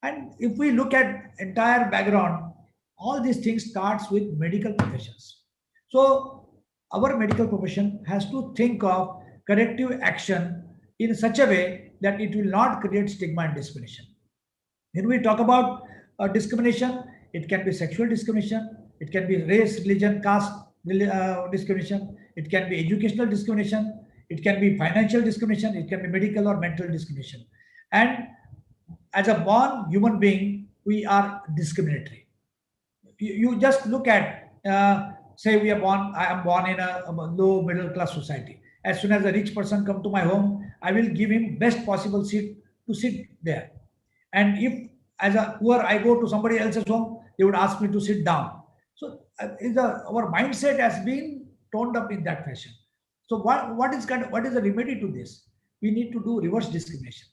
And if we look at entire background, all these things starts with medical professions. So our medical profession has to think of corrective action in such a way that it will not create stigma and discrimination. When we talk about discrimination, it can be sexual discrimination, it can be race, religion, caste discrimination, it can be educational discrimination, it can be financial discrimination, it can be medical or mental discrimination. And as a born human being, we are discriminatory. You just look at, say we are born, I am born in a low middle class society. As soon as a rich person come to my home, I will give him best possible seat to sit there. And if as a poor I go to somebody else's home, they would ask me to sit down. So our mindset has been toned up in that fashion. So what is the remedy to this? We need to do reverse discrimination.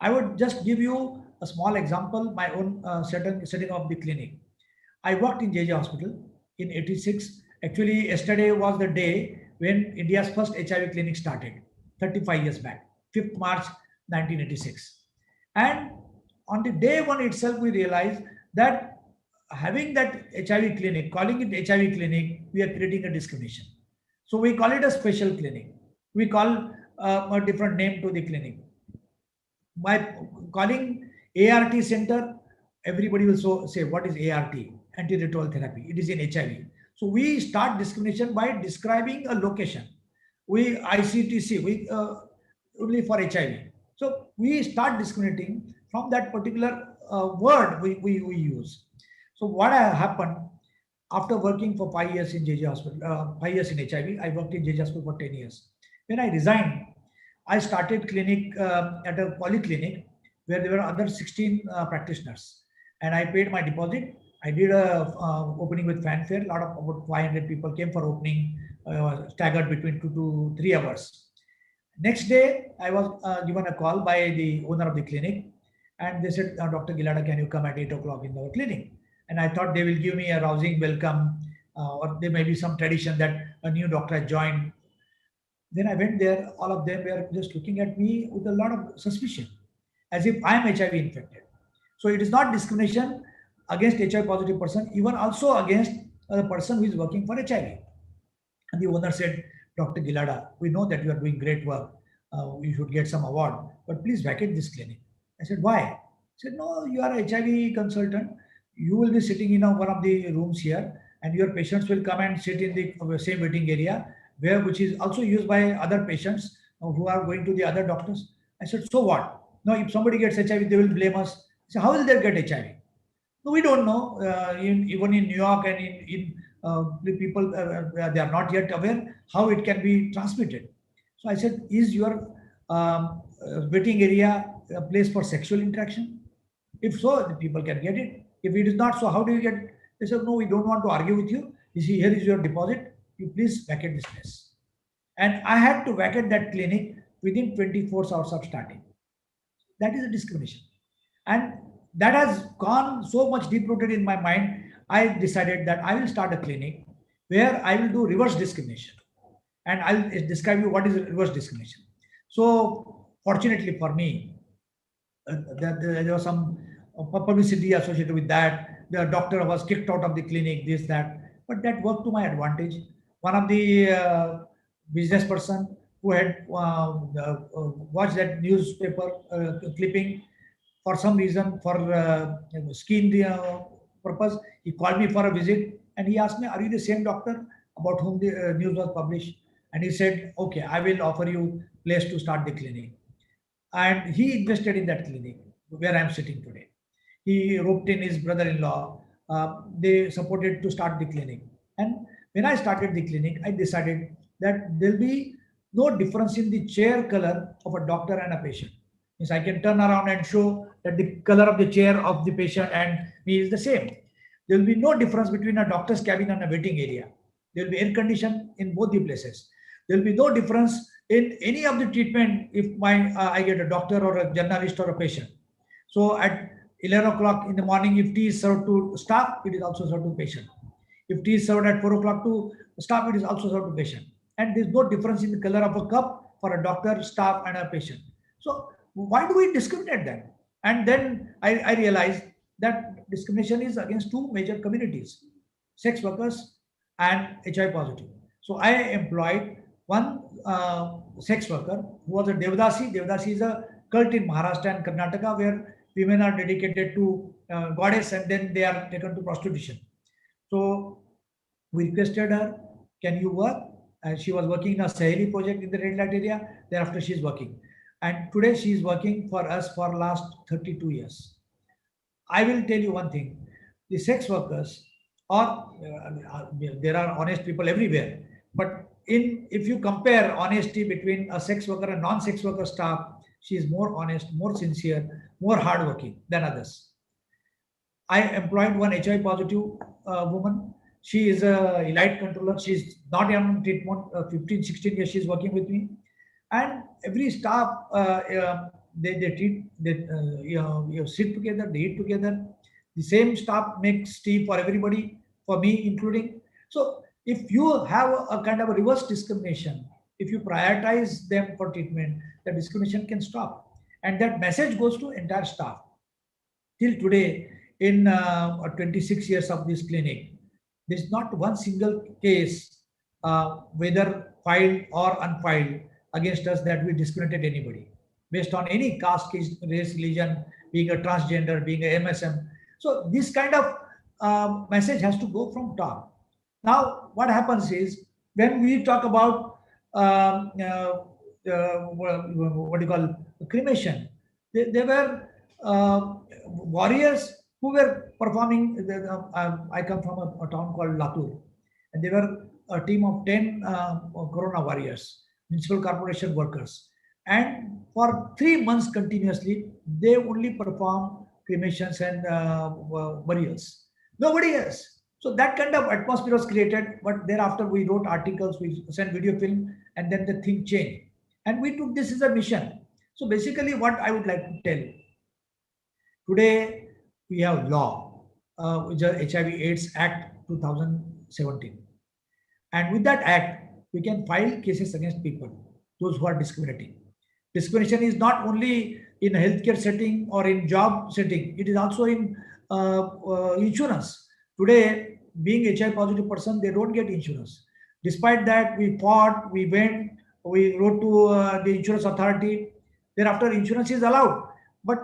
I would just give you a small example, my own setting of the clinic. I worked in JJ Hospital in 86. Actually, yesterday was the day when India's first HIV clinic started, 35 years back, 5th March 1986. And on the day one itself, we realized that having that HIV clinic, calling it HIV clinic, we are creating a discrimination. So we call it a special clinic. We call a different name to the clinic. By calling ART center, everybody will say, what is ART? Antiretroviral therapy. It is in HIV. So we start discrimination by describing a location. We ICTC, we only for HIV. So we start discriminating from that particular word we use. So what happened after working for 5 years in JJ Hospital, 5 years in HIV, I worked in JJ Hospital for 10 years. When I resigned, I started clinic at a polyclinic where there were other 16 practitioners, and I paid my deposit. I did a opening with fanfare. A lot of about 500 people came for opening, staggered between 2 to 3 hours. Next day, I was given a call by the owner of the clinic, and they said, Dr. Gilada, can you come at 8 o'clock in our clinic? And I thought they will give me a rousing welcome, or there may be some tradition that a new doctor has joined. Then I went there, all of them were just looking at me with a lot of suspicion, as if I am HIV infected. So it is not discrimination against HIV positive person, even also against a person who is working for HIV. And the owner said, Dr. Gilada, we know that you are doing great work. You should get some award, but please vacate this clinic. I said, why? He said, no, you are a HIV consultant. You will be sitting in one of the rooms here, and your patients will come and sit in the same waiting area, which is also used by other patients who are going to the other doctors. I said, so what? Now, if somebody gets HIV, they will blame us. I said, how will they get HIV? No, we don't know. Even in New York and the people, they are not yet aware how it can be transmitted. So I said, is your waiting area a place for sexual interaction? If so, the people can get it. If it is not so, how do you get it? They said, no, we don't want to argue with you. You see, here is your deposit. You please vacate this place. And I had to vacate that clinic within 24 hours of starting. That is a discrimination. And that has gone so much deep-rooted in my mind, I decided that I will start a clinic where I will do reverse discrimination. And I'll describe you what is reverse discrimination. So fortunately for me, there was some publicity associated with that. The doctor was kicked out of the clinic, this, that. But that worked to my advantage. One of the business person who had watched that newspaper clipping, for some reason, for scheme purpose, he called me for a visit, and he asked me, are you the same doctor about whom the news was published? And he said, okay, I will offer you place to start the clinic. And he invested in that clinic where I am sitting today. He roped in his brother-in-law. They supported to start the clinic. And when I started the clinic, I decided that there'll be no difference in the chair color of a doctor and a patient. Means I can turn around and show that the color of the chair of the patient and me is the same. There will be no difference between a doctor's cabin and a waiting area. There will be air conditioned in both the places. There will be no difference in any of the treatment if I get a doctor or a journalist or a patient. So at 11 o'clock in the morning, if tea is served to staff, it is also served to patient. If tea is served at 4 o'clock to staff, it is also served to patient. And there is no difference in the color of a cup for a doctor, staff, and a patient. So why do we discriminate then? And then I realized that discrimination is against two major communities, sex workers and HIV positive. So I employed one sex worker who was a Devdasi. Devdasi is a cult in Maharashtra and Karnataka where women are dedicated to goddess and then they are taken to prostitution. So we requested her, can you work? And she was working in a Saheli project in the red light area. Thereafter she is working. And today she is working for us for last 32 years. I will tell you one thing. The sex workers there are honest people everywhere. But if you compare honesty between a sex worker and non-sex worker staff, she is more honest, more sincere, more hardworking than others. I employed one HIV positive woman. She is a elite controller. She's not on treatment. 15, 16 years she's working with me. And every staff you sit together, they eat together. The same staff makes tea for everybody, for me including. So if you have a kind of a reverse discrimination, if you prioritize them for treatment, the discrimination can stop. And that message goes to entire staff. Till today, in 26 years of this clinic, there is not one single case, whether filed or unfiled, against us that we discriminated anybody based on any caste, race, religion, being a transgender, being a MSM. So this kind of message has to go from top. Now, what happens is when we talk about what do you call cremation, they were warriors who were performing. I come from a town called Latur, and they were a team of 10 Corona warriors, municipal corporation workers. And for 3 months continuously, they only perform cremations and burials. Nobody else. So that kind of atmosphere was created, but thereafter we wrote articles, we sent video film, and then the thing changed. And we took this as a mission. So basically what I would like to tell, today we have law, which is HIV/AIDS Act 2017. And with that act, we can file cases against people, those who are discriminating. Discrimination is not only in a healthcare setting or in job setting, it is also in insurance. Today, being HIV positive person, they don't get insurance. Despite that, we fought, we went, we wrote to the insurance authority. Thereafter, insurance is allowed. But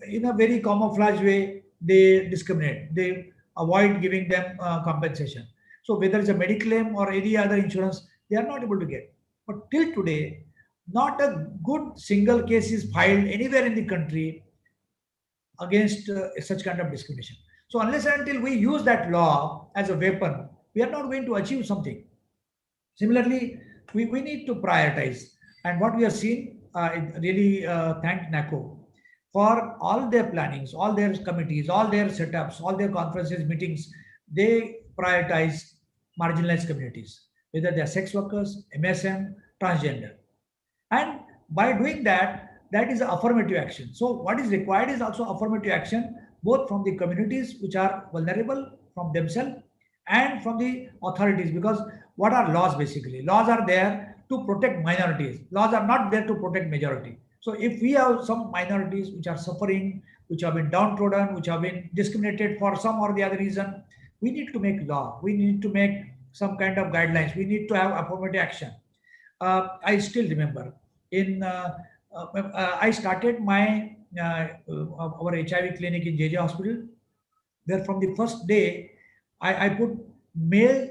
in a very camouflage way, they discriminate. They avoid giving them compensation. So whether it's a Mediclaim or any other insurance, they are not able to get. But till today, not a good single case is filed anywhere in the country against such kind of discrimination. So unless and until we use that law as a weapon, we are not going to achieve something. Similarly, we need to prioritize. And what we have seen, really thank NACO for all their plannings, all their committees, all their setups, all their conferences, meetings. They prioritize marginalized communities, whether they are sex workers, MSM, transgender. And by doing that, that is affirmative action. So what is required is also affirmative action, both from the communities which are vulnerable, from themselves, and from the authorities. Because what are laws basically? Laws are there to protect minorities. Laws are not there to protect majority. So if we have some minorities which are suffering, which have been downtrodden, which have been discriminated for some or the other reason, we need to make law. We need to make some kind of guidelines. We need to have affirmative action. I still remember I started my our HIV clinic in JJ Hospital, where from the first day I put male,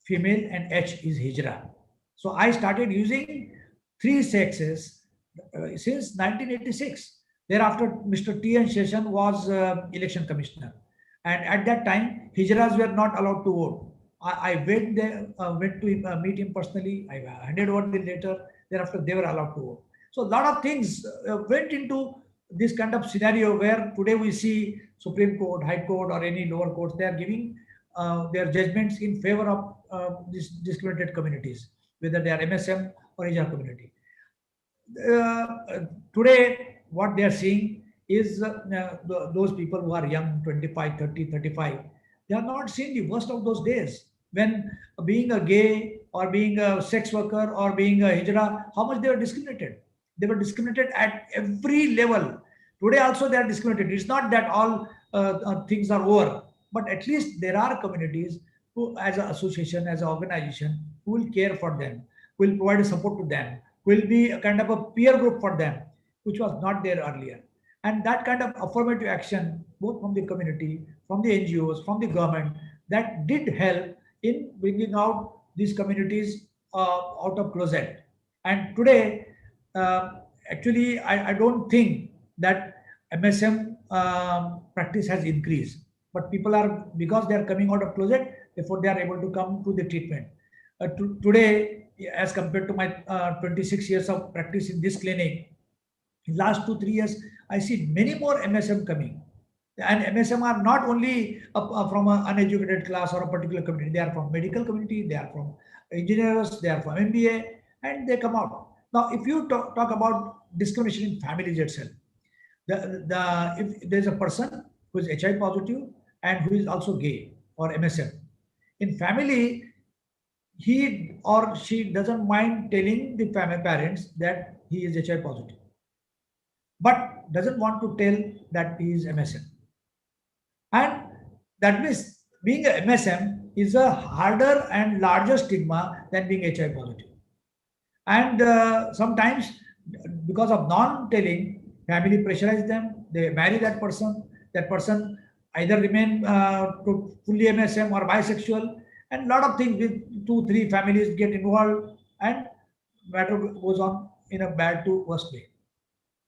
female, and H is Hijra. So I started using 3 sexes since 1986. Thereafter, Mr. T. N. Seshan was election commissioner, and at that time, Hijras were not allowed to vote. I went there, went to meet him personally. I handed over the letter. Thereafter, they were allowed to vote. So a lot of things went into this kind of scenario where today we see Supreme Court, High Court, or any lower courts, they are giving their judgments in favor of these discriminated communities, whether they are MSM or Asia community. Today, what they are seeing is those people who are young, 25, 30, 35, they are not seeing the worst of those days when being a gay or being a sex worker or being a hijra, how much they were discriminated. They were discriminated at every level. Today also they are discriminated. It's not that all things are over, but at least there are communities who, as an association, as an organization, who will care for them, will provide support to them, will be a kind of a peer group for them, which was not there earlier. And that kind of affirmative action, both from the community, from the NGOs, from the government, that did help in bringing out these communities out of closet. And today, actually, I don't think that MSM practice has increased, but people are, because they are coming out of closet, therefore they are able to come to the treatment. Today, as compared to my 26 years of practice in this clinic, in last 2-3 years, I see many more MSM coming. And MSM are not only from an uneducated class or a particular community. They are from medical community, they are from engineers, they are from MBA, and they come out. Now, if you talk about discrimination in families itself. If there's a person who is HIV positive and who is also gay or MSM, in family, he or she doesn't mind telling the family parents that he is HIV positive, but doesn't want to tell that he is MSM. And that means being a MSM is a harder and larger stigma than being HIV positive. And sometimes because of non-telling, family pressurize them, they marry that person either remain fully MSM or bisexual, and a lot of things with 2-3 families get involved, and matter goes on in a bad to worse way.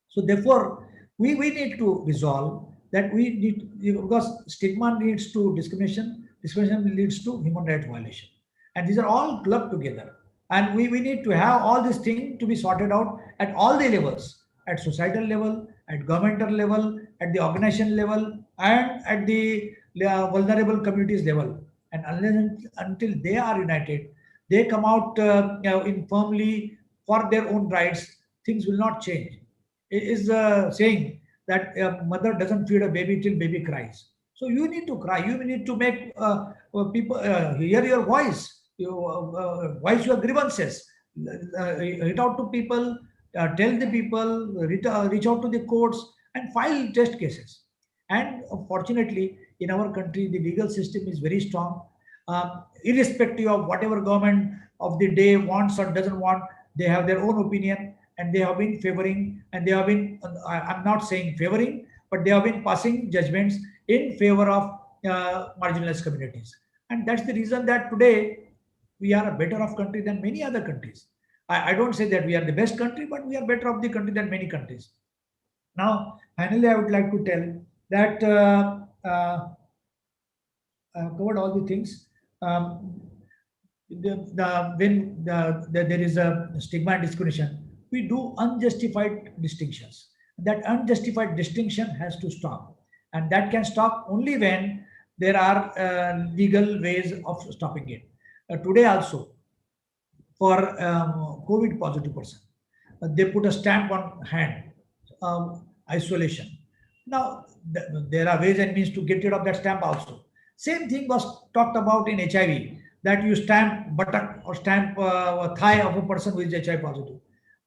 So therefore, we need to resolve that. We need, because stigma leads to discrimination, discrimination leads to human rights violation, and these are all clubbed together. And we need to have all these things to be sorted out at all the levels, at societal level, at governmental level, at the organization level, and at the vulnerable communities level. And unless until they are united, they come out in firmly for their own rights, things will not change. It is saying that a mother doesn't feed a baby till baby cries. So you need to cry. You need to make people hear your voice. You voice your grievances. Reach out to people. Tell the people. Reach out to the courts and file test cases. And fortunately, in our country, the legal system is very strong. Irrespective of whatever government of the day wants or doesn't want, they have their own opinion, and they have been favoring, and they have been, I'm not saying favoring, but they have been passing judgments in favor of marginalized communities. And that's the reason that today we are a better off country than many other countries. I don't say that we are the best country, but we are better off the country than many countries. Now, finally, I would like to tell that covered all the things. When there is a stigma and discrimination, we do unjustified distinctions. That unjustified distinction has to stop, and that can stop only when there are legal ways of stopping it. Today also, for COVID positive person, they put a stamp on hand, isolation. Now, there are ways and means to get rid of that stamp also. Same thing was talked about in HIV, that you stamp buttock or stamp thigh of a person who is HIV positive.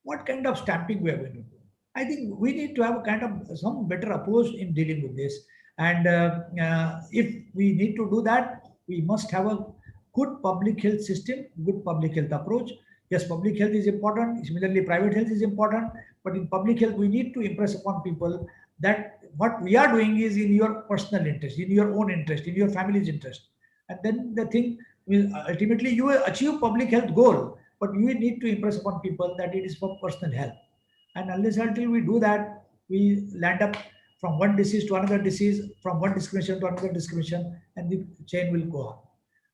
What kind of stamping we are going to do? I think we need to have a kind of some better approach in dealing with this. And if we need to do that, we must have a good public health system, good public health approach. Yes, public health is important. Similarly, private health is important. But in public health, we need to impress upon people that what we are doing is in your personal interest, in your own interest, in your family's interest. And then the thing will ultimately you will achieve public health goal, but you need to impress upon people that it is for personal health. And unless until we do that, we land up from one disease to another disease, from one discrimination to another discrimination, and the chain will go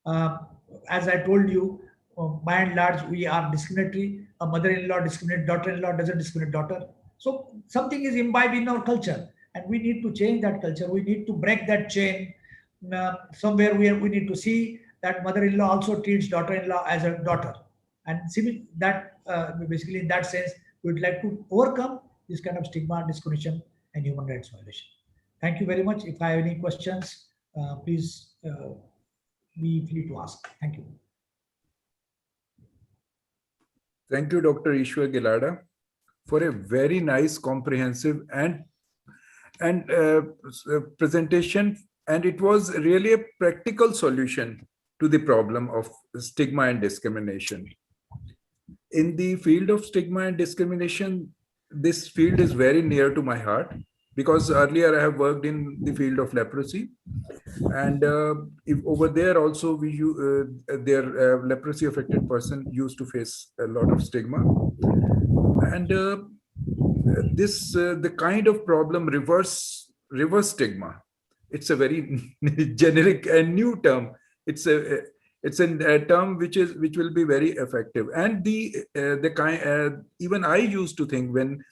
on. As I told you, by and large, we are discriminatory. A mother-in-law discriminates, daughter-in-law doesn't discriminate daughter. So something is imbibed in our culture, and we need to change that culture. We need to break that chain. Somewhere we need to see that mother-in-law also treats daughter-in-law as a daughter. And that basically in that sense, we'd like to overcome this kind of stigma, discrimination, and human rights violation. Thank you very much. If I have any questions, please be free to ask. Thank you. Thank you, Dr. Ishwar Gilada, for a very nice, comprehensive and presentation. And it was really a practical solution to the problem of stigma and discrimination. In the field of stigma and discrimination, this field is very near to my heart, because earlier I have worked in the field of leprosy, and if over there also their leprosy affected person used to face a lot of stigma. And the kind of problem reverse stigma, it's a very generic and new term. It's a term which will be very effective. And the kind even I used to think when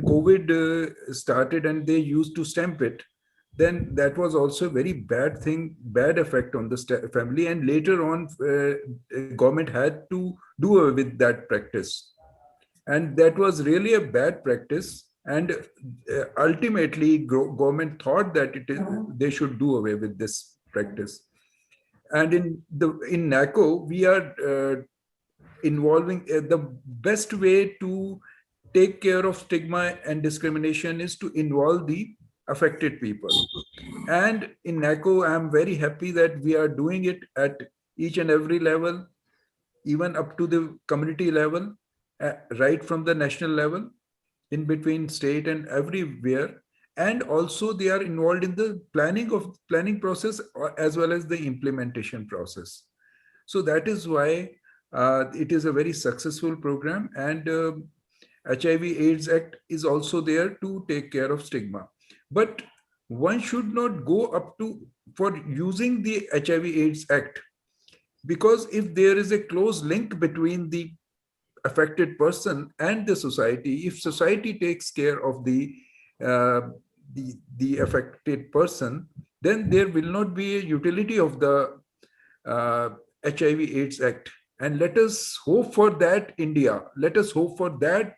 COVID started and they used to stamp it, then that was also a very bad thing, bad effect on the family. And later on, government had to do away with that practice. And that was really a bad practice. And ultimately, government thought that they should do away with this practice. And in NACO, we are involving the best way to take care of stigma and discrimination is to involve the affected people. And in NACO, I'm very happy that we are doing it at each and every level, even up to the community level, right from the national level, in between state and everywhere. And also they are involved in the planning process as well as the implementation process. So that is why it is a very successful program. And HIV AIDS Act is also there to take care of stigma. But one should not go up to for using the HIV AIDS Act, because if there is a close link between the affected person and the society, if society takes care of uh, the affected person, then there will not be a utility of the HIV AIDS Act. And let us hope for that, India. Let us hope for that,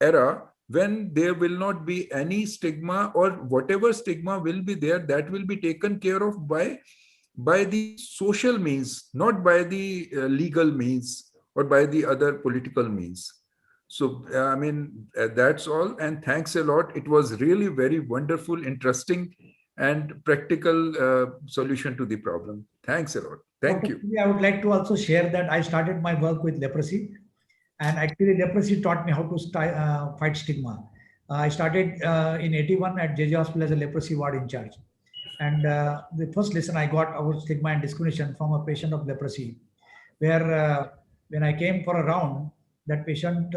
era when there will not be any stigma, or whatever stigma will be there, that will be taken care of by the social means, not by the legal means or by the other political means. So, that's all. And thanks a lot. It was really very wonderful, interesting, and practical solution to the problem. Thanks a lot. Thank you. I would like to also share that I started my work with leprosy. And actually, leprosy taught me how to fight stigma. I started in 81 at JJ Hospital as a leprosy ward in charge. And the first lesson I got about stigma and discrimination from a patient of leprosy, where when I came for a round, that patient,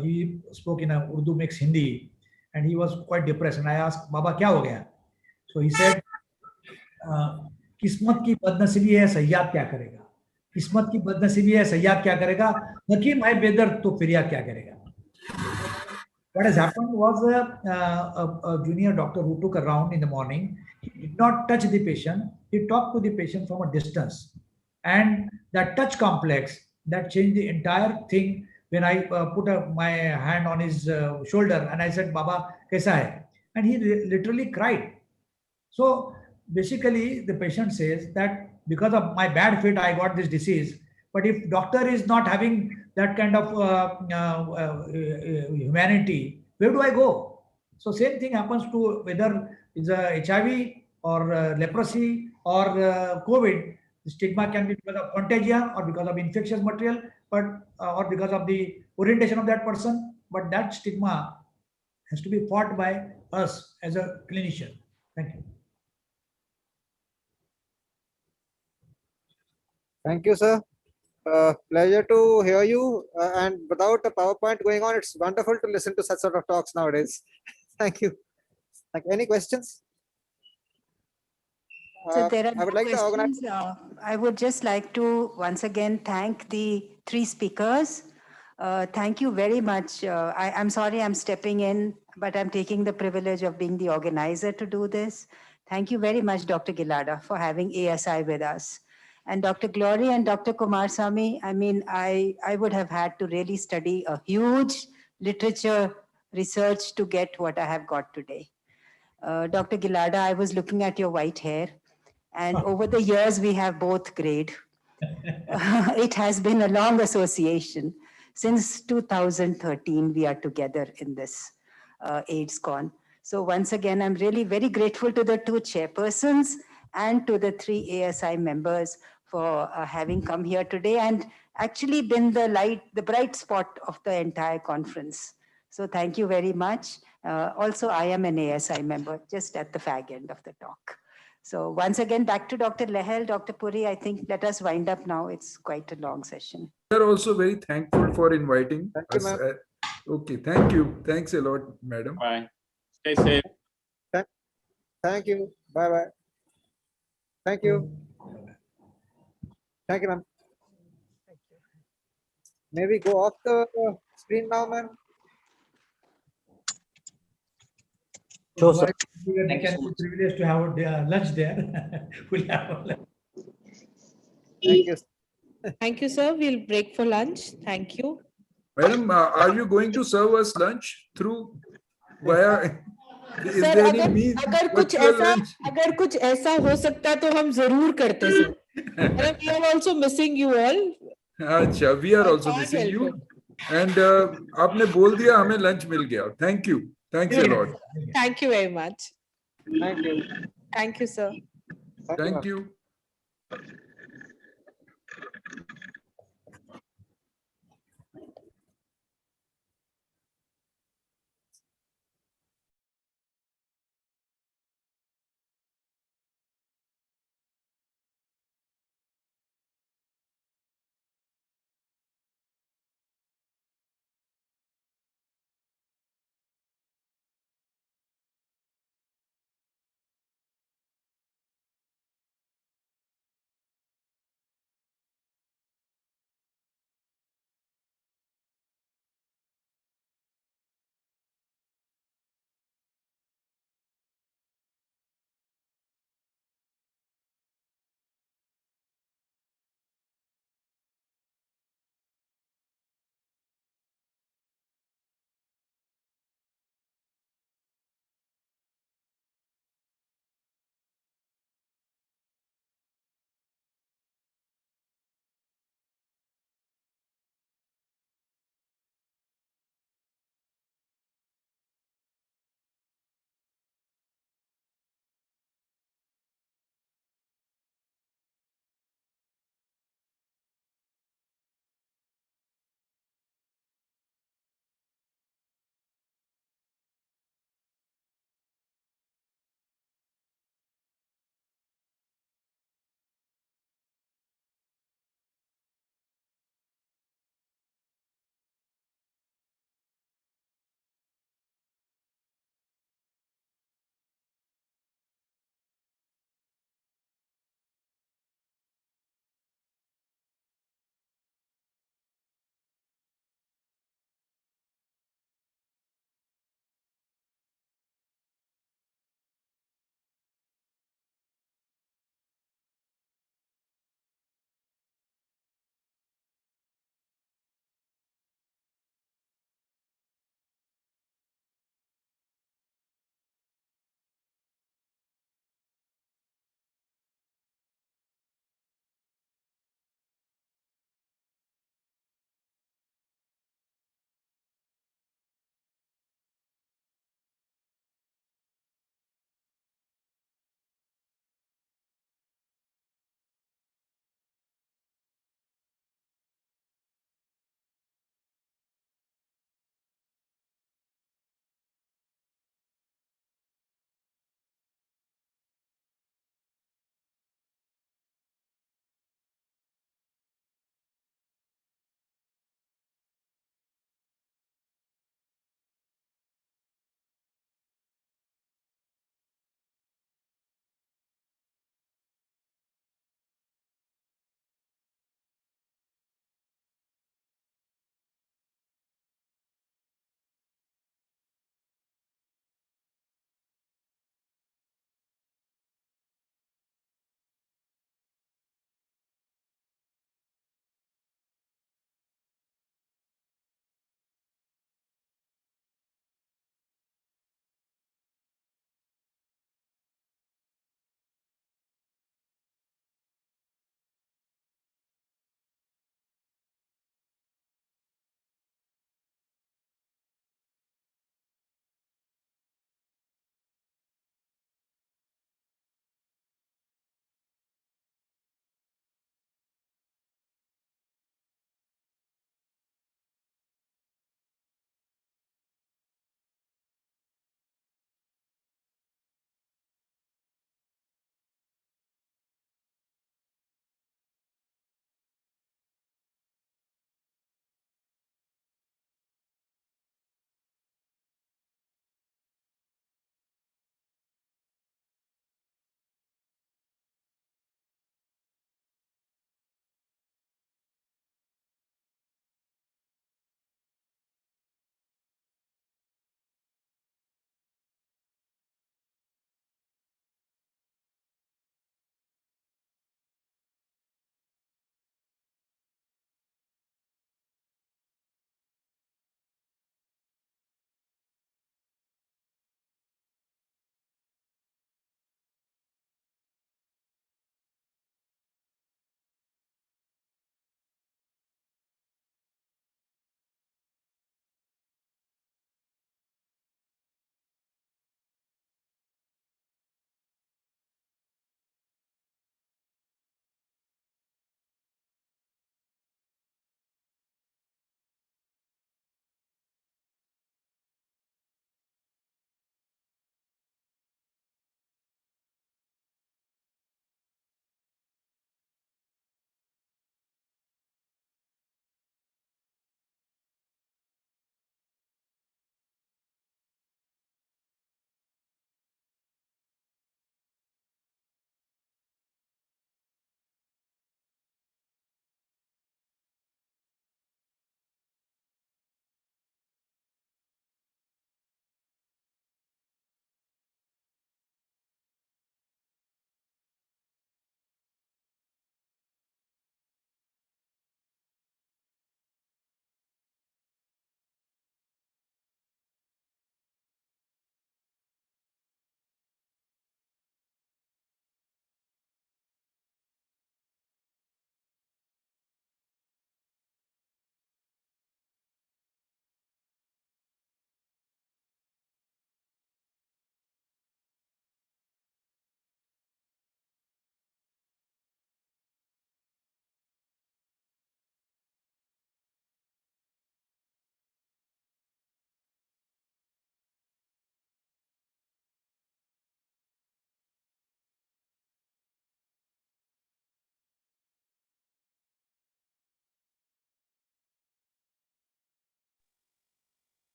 he spoke in a Urdu mix Hindi, and he was quite depressed. And I asked, Baba, kya ho gaya? So he said, किस्मत की बदनसीबी है, सयाद क्या करेगा? किस्मत की बदनसीबी है, सयाद क्या करेगा? हकीम है बेदर्द तो फिरियाद क्या करेगा? What has happened was a junior doctor who took a round in the morning, he did not touch the patient, he talked to the patient from a distance. And that touch complex, that changed the entire thing. When I put my hand on his shoulder and I said, Baba, kaisa hai? And he literally cried. So basically the patient says that because of my bad fit, I got this disease. But if doctor is not having that kind of humanity, where do I go? So same thing happens to whether it's a HIV or leprosy or COVID. The stigma can be because of contagion or because of infectious material, but or because of the orientation of that person. But that stigma has to be fought by us as a clinician. Thank you. Thank you, sir. Pleasure to hear you. And without a PowerPoint going on, it's wonderful to listen to such sort of talks nowadays. Thank you. Any questions? So there are I would like questions. I would just like to once again thank the three speakers. Thank you very much. I'm sorry I'm stepping in, but I'm taking the privilege of being the organizer to do this. Thank you very much, Dr. Gilada, for having ASI with us. And Dr. Glory and Dr. Kumarsamy, I would have had to really study a huge literature research to get what I have got today. Dr. Gilada, I was looking at your white hair, and over the years we have both grayed. It has been a long association. Since 2013, we are together in this Aidscon. So once again, I'm really very grateful to the two chairpersons and to the three ASI members for having come here today and actually been the bright spot of the entire conference. So thank you very much. Also, I am an ASI member, just at the fag end of the talk. So once again, back to Dr. Lehel, Dr. Puri, I think let us wind up now. It's quite a long session. We are also very thankful for inviting us. Okay, thank you. Thanks a lot, madam. Bye. Stay safe. Thank you. Bye-bye. Thank you. Thank you, ma'am. Maybe go off the screen now, ma'am. Sure, sir. We can be privileged to have lunch there. We'll have lunch. Thank you. Thank you, sir. We'll break for lunch. Thank you. Madam, are you going to serve us lunch through via? Is sir there any means virtual lunch? अगर कुछ ऐसा हो सकता तो हम जरूर करते sir. We are also missing you all. अच्छा, we are also missing you. And आपने बोल दिया हमें lunch मिल गया. Thank you. Thanks a lot. Thank you very much. Thank you. Thank you, sir. Thank you.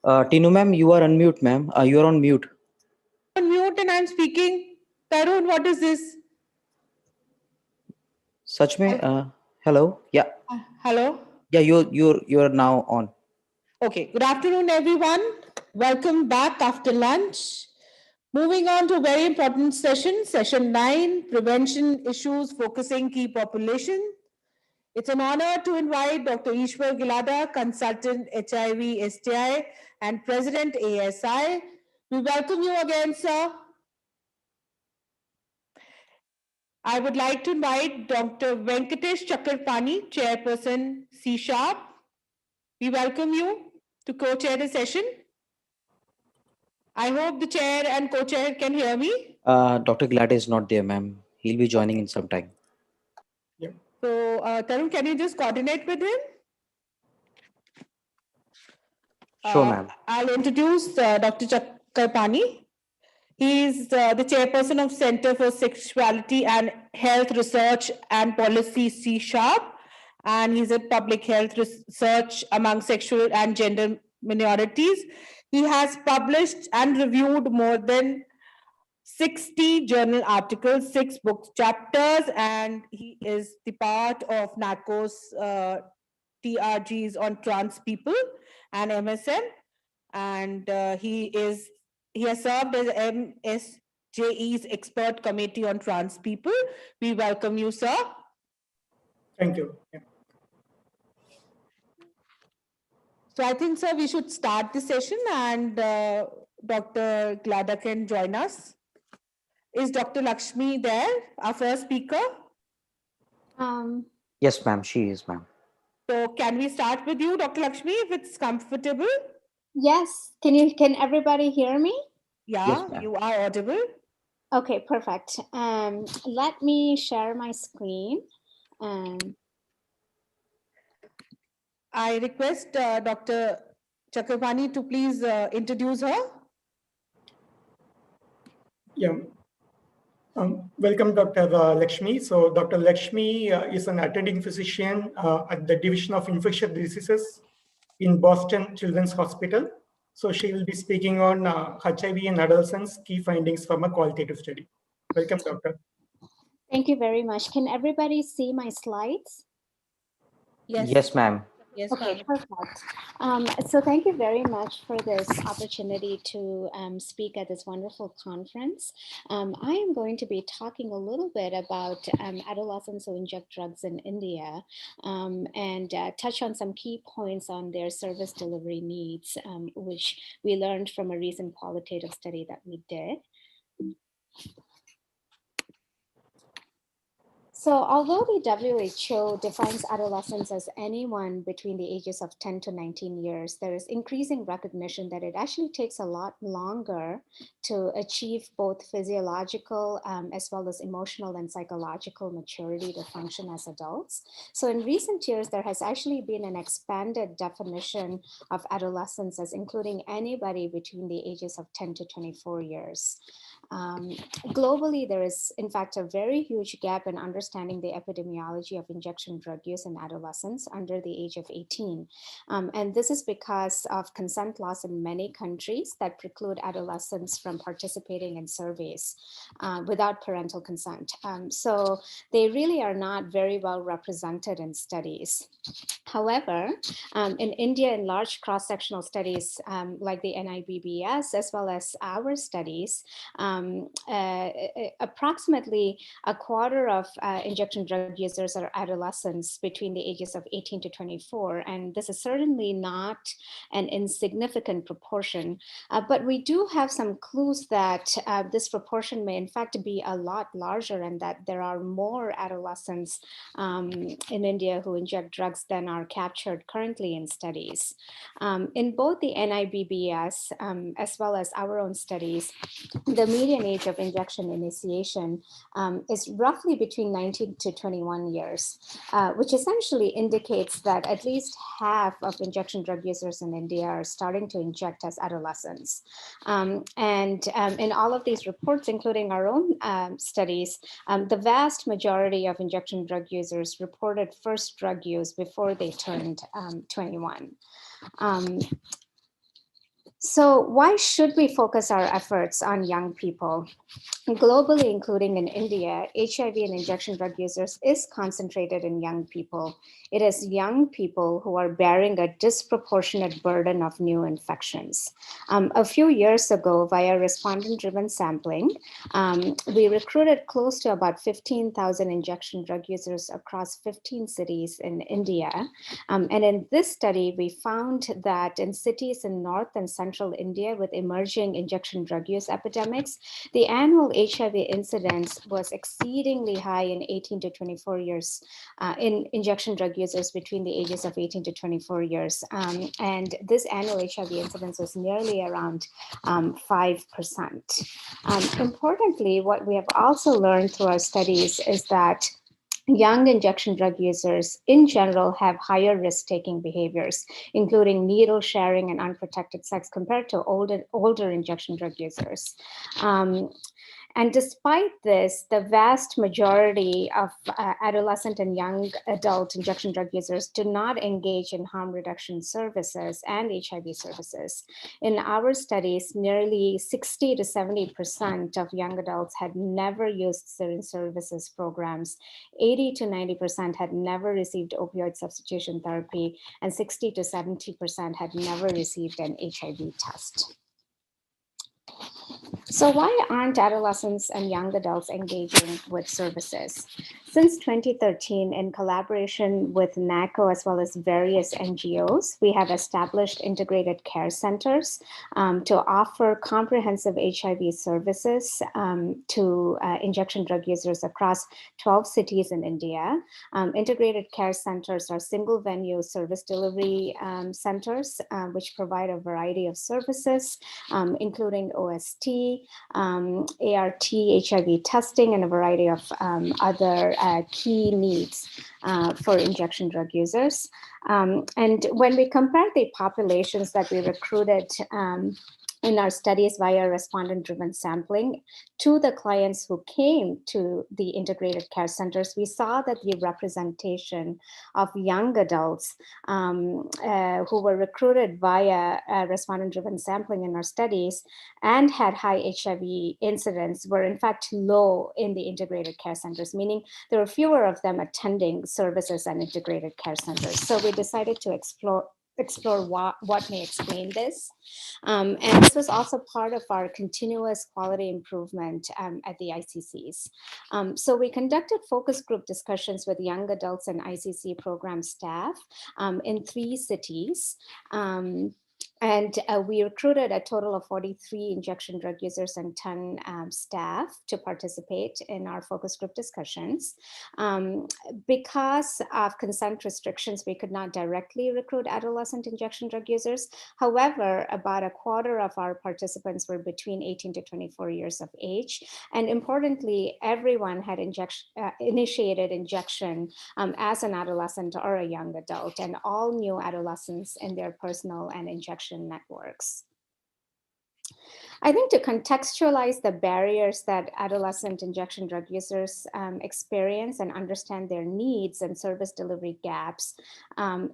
Tinu ma'am, you are unmute, ma'am. You are on mute. On mute and I'm speaking. Tarun, what is this? Such mein, hello. Yeah. Hello. Yeah, you're now on. Okay. Good afternoon, everyone. Welcome back after lunch. Moving on to a very important session, session 9, prevention issues focusing key population. It's an honor to invite Dr. Ishwar Gilada, consultant HIV STI and President ASI. We welcome you again, sir. I would like to invite Dr. Venkatesh Chakrapani, Chairperson C#. We welcome you to co-chair the session. I hope the chair and co-chair can hear me. Dr. Glad is not there, ma'am. He'll be joining in some time. So, Tarun, can you just coordinate with him? Sure, ma'am. I'll introduce Dr. Chakrapani. He is the chairperson of Center for Sexuality and Health Research and Policy C#, and he's a public health research among sexual and gender minorities. He has published and reviewed more than 60 journal articles, 6 book chapters, and he is the part of NACO's TRGs on trans people and MSM. And he has served as MSJE's expert committee on trans people. We welcome you, sir. Thank you. So I think, sir, we should start the session and Dr. Glada can join us. Is Dr. Lakshmi there, our first speaker? Yes, ma'am. She is, ma'am. So can we start with you, Dr. Lakshmi, if it's comfortable? Yes. Can everybody hear me? Yeah, yes, you are audible. Okay, perfect. Let me share my screen. I request Dr. Chakrapani to please introduce her. Yeah. Welcome, Dr. Lakshmi. So Dr. Lakshmi is an attending physician at the Division of Infectious Diseases in Boston Children's Hospital. So she will be speaking on HIV in adolescents, key findings from a qualitative study. Welcome, doctor. Thank you very much. Can everybody see my slides? Yes. Yes, ma'am. Yes, okay, perfect. So thank you very much for this opportunity to speak at this wonderful conference. I am going to be talking a little bit about adolescents who inject drugs in India and touch on some key points on their service delivery needs, which we learned from a recent qualitative study that we did. So although the WHO defines adolescence as anyone between the ages of 10 to 19 years, there is increasing recognition that it actually takes a lot longer to achieve both physiological as well as emotional and psychological maturity to function as adults. So in recent years, there has actually been an expanded definition of adolescence as including anybody between the ages of 10 to 24 years. Globally, there is, in fact, a very huge gap in understanding the epidemiology of injection drug use in adolescents under the age of 18. And this is because of consent laws in many countries that preclude adolescents from participating in surveys without parental consent. So they really are not very well represented in studies. However, in India, in large cross-sectional studies like the NIBBS, as well as our studies, approximately a quarter of injection drug users are adolescents between the ages of 18 to 24. And this is certainly not an insignificant proportion, but we do have some clues that this proportion may in fact be a lot larger and that there are more adolescents in India who inject drugs than are captured currently in studies. In both the NIBBS as well as our own studies, the median age of injection initiation is roughly between 19 to 21 years, which essentially indicates that at least half of injection drug users in India are starting to inject as adolescents. And in all of these reports, including our own studies, the vast majority of injection drug users reported first drug use before they turned 21. So why should we focus our efforts on young people? Globally, including in India, HIV and injection drug users is concentrated in young people. It is young people who are bearing a disproportionate burden of new infections. A few years ago, via respondent-driven sampling, we recruited close to about 15,000 injection drug users across 15 cities in India. And in this study, we found that in cities in North and Central India with emerging injection drug use epidemics, the annual HIV incidence was exceedingly high in 18 to 24 years, in injection drug users between the ages of 18 to 24 years. And this annual HIV incidence was nearly around 5%. Importantly, what we have also learned through our studies is that young injection drug users in general have higher risk-taking behaviors, including needle sharing and unprotected sex compared to older injection drug users. And despite this, the vast majority of adolescent and young adult injection drug users do not engage in harm reduction services and HIV services. In our studies, nearly 60 to 70% of young adults had never used syringe services programs, 80 to 90% had never received opioid substitution therapy, and 60 to 70% had never received an HIV test. So why aren't adolescents and young adults engaging with services? Since 2013, in collaboration with NACO as well as various NGOs, we have established integrated care centers to offer comprehensive HIV services to injection drug users across 12 cities in India. Integrated care centers are single venue service delivery centers, which provide a variety of services, including OST, ART, HIV testing, and a variety of other key needs for injection drug users. And when we compare the populations that we recruited in our studies via respondent-driven sampling to the clients who came to the integrated care centers, we saw that the representation of young adults who were recruited via respondent-driven sampling in our studies and had high HIV incidence were in fact low in the integrated care centers, meaning there were fewer of them attending services and integrated care centers. So we decided to explore what may explain this. And this was also part of our continuous quality improvement at the ICCs. So we conducted focus group discussions with young adults and ICC program staff in 3 cities. And we recruited a total of 43 injection drug users and 10 staff to participate in our focus group discussions. Because of consent restrictions, we could not directly recruit adolescent injection drug users. However, about a quarter of our participants were between 18 to 24 years of age. And importantly, everyone had initiated injection as an adolescent or a young adult, and all new adolescents in their personal and injection networks. I think to contextualize the barriers that adolescent injection drug users experience and understand their needs and service delivery gaps,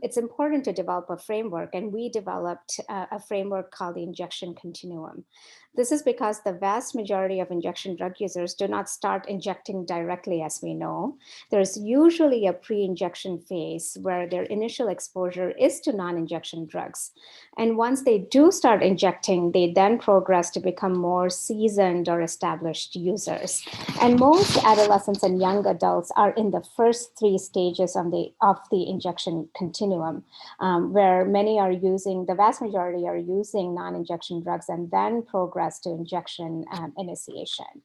it's important to develop a framework, and we developed a framework called the injection continuum. This is because the vast majority of injection drug users do not start injecting directly, as we know. There's usually a pre-injection phase where their initial exposure is to non-injection drugs. And once they do start injecting, they then progress to become more seasoned or established users. And most adolescents and young adults are in the first 3 stages of the injection continuum, where many are using, the vast majority are using non-injection drugs and then progress to injection initiation.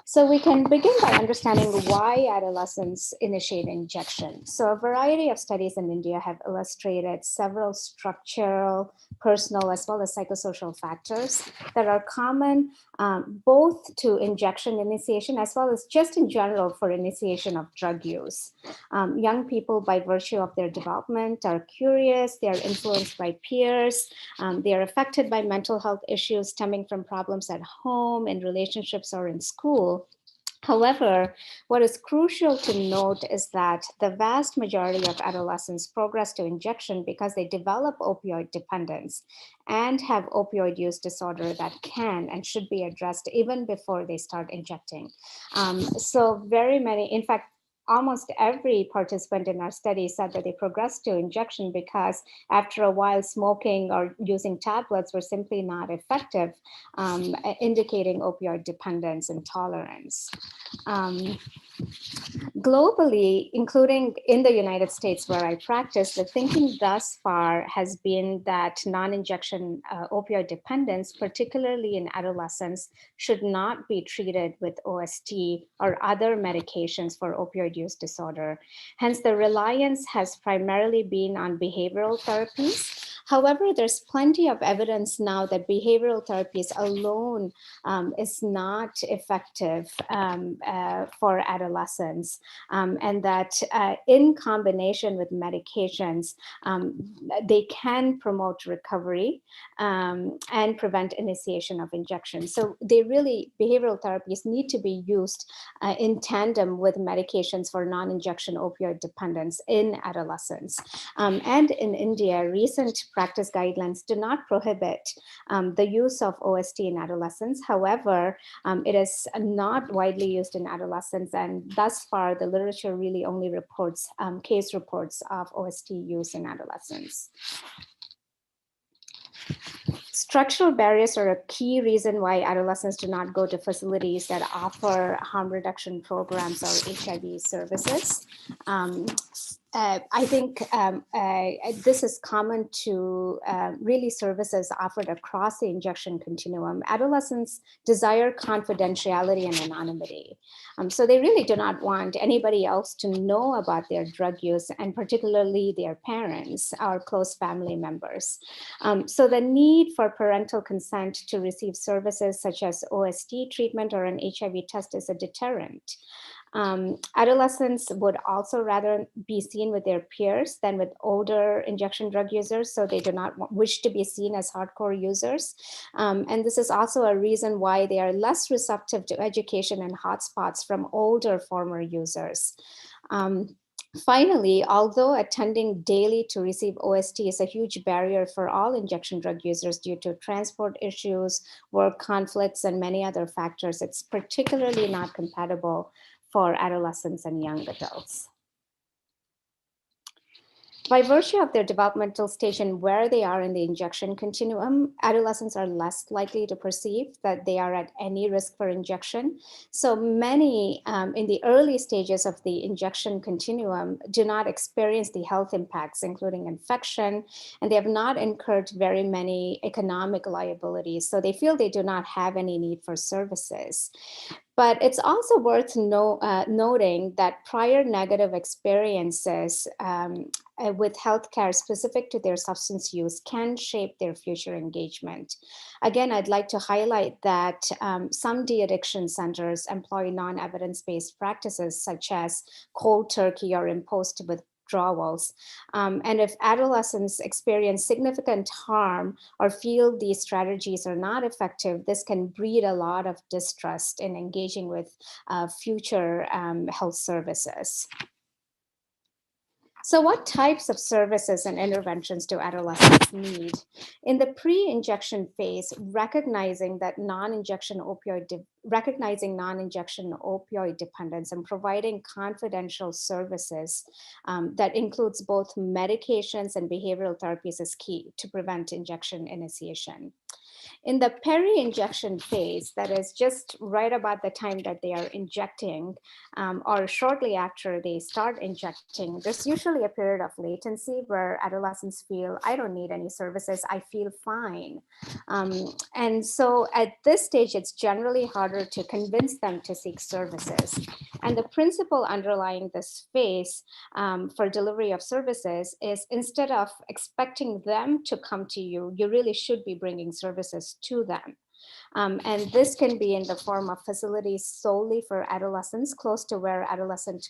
So we can begin by understanding why adolescents initiate injection. So a variety of studies in India have illustrated several structural, personal, as well as psychosocial factors that are common both to injection initiation as well as just in general for initiation of drug use. Young people, by virtue of their development, are curious, they are influenced by peers, they are affected by mental health issues stemming from problems at home, in relationships, or in school. However, what is crucial to note is that the vast majority of adolescents progress to injection because they develop opioid dependence and have opioid use disorder that can and should be addressed even before they start injecting. So very many, in fact, almost every participant in our study said that they progressed to injection because after a while smoking or using tablets were simply not effective, indicating opioid dependence and tolerance. Globally, including in the United States where I practice, the thinking thus far has been that non-injection opioid dependence, particularly in adolescents, should not be treated with OST or other medications for opioid use disorder. Hence, the reliance has primarily been on behavioral therapies. However, there's plenty of evidence now that behavioral therapies alone is not effective for adolescents, and that in combination with medications, they can promote recovery and prevent initiation of injections. So they really, behavioral therapies need to be used in tandem with medications for non-injection opioid dependence in adolescents. And in India, recent practice guidelines do not prohibit the use of OST in adolescents. However, it is not widely used in adolescents, and thus far the literature really only reports case reports of OST use in adolescents. Structural barriers are a key reason why adolescents do not go to facilities that offer harm reduction programs or HIV services. I think this is common to really services offered across the injection continuum. Adolescents desire confidentiality and anonymity. So they really do not want anybody else to know about their drug use, and particularly their parents or close family members. So the need for parental consent to receive services such as OST treatment or an HIV test is a deterrent. Adolescents would also rather be seen with their peers than with older injection drug users, so they do not wish to be seen as hardcore users. And this is also a reason why they are less receptive to education and hotspots from older former users. Finally, although attending daily to receive OST is a huge barrier for all injection drug users due to transport issues, work conflicts, and many other factors, it's particularly not compatible for adolescents and young adults. By virtue of their developmental stage and where they are in the injection continuum, adolescents are less likely to perceive that they are at any risk for injection. So many in the early stages of the injection continuum do not experience the health impacts, including infection, and they have not incurred very many economic liabilities. So they feel they do not have any need for services. But it's also worth noting that prior negative experiences with healthcare specific to their substance use can shape their future engagement. Again, I'd like to highlight that some de-addiction centers employ non-evidence-based practices such as cold turkey or imposed withdrawals. And if adolescents experience significant harm or feel these strategies are not effective, this can breed a lot of distrust in engaging with future health services. So what types of services and interventions do adolescents need? In the pre-injection phase, recognizing non-injection opioid dependence and providing confidential services that includes both medications and behavioral therapies is key to prevent injection initiation. In the peri-injection phase, that is just right about the time that they are injecting or shortly after they start injecting, there's usually a period of latency where adolescents feel, I don't need any services, I feel fine. And so at this stage, it's generally harder to convince them to seek services. And the principle underlying this phase for delivery of services is instead of expecting them to come to you, you really should be bringing services to them. And this can be in the form of facilities solely for adolescents, close to where adolescents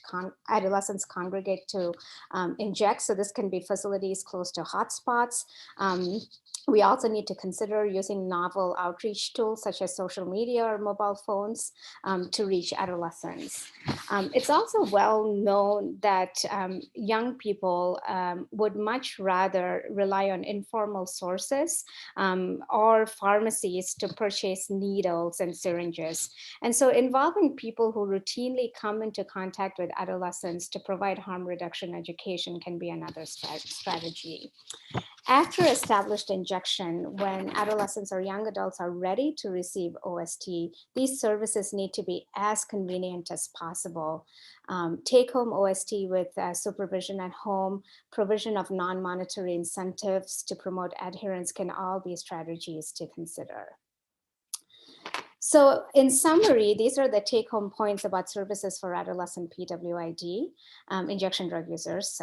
congregate to inject. So this can be facilities close to hotspots. We also need to consider using novel outreach tools such as social media or mobile phones to reach adolescents. It's also well known that young people would much rather rely on informal sources or pharmacies to purchase needles and syringes. And so involving people who routinely come into contact with adolescents to provide harm reduction education can be another strategy. After established injection, when adolescents or young adults are ready to receive OST, these services need to be as convenient as possible. Take-home OST with supervision at home, provision of non-monetary incentives to promote adherence can all be strategies to consider. So in summary, these are the take-home points about services for adolescent PWID, injection drug users.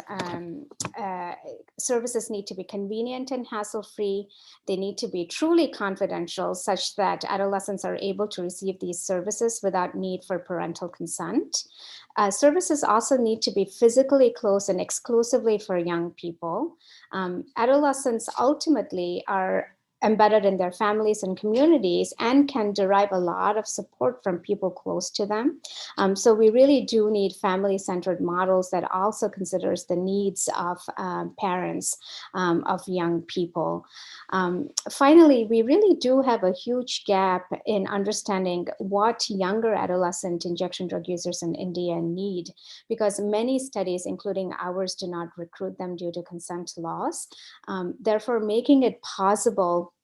Services need to be convenient and hassle-free. They need to be truly confidential such that adolescents are able to receive these services without need for parental consent. Services also need to be physically close and exclusively for young people. Adolescents ultimately are embedded in their families and communities and can derive a lot of support from people close to them. So we really do need family-centered models that also considers the needs of parents of young people. Finally, we really do have a huge gap in understanding what younger adolescent injection drug users in India need, because many studies, including ours, do not recruit them due to consent laws. Therefore, making it possible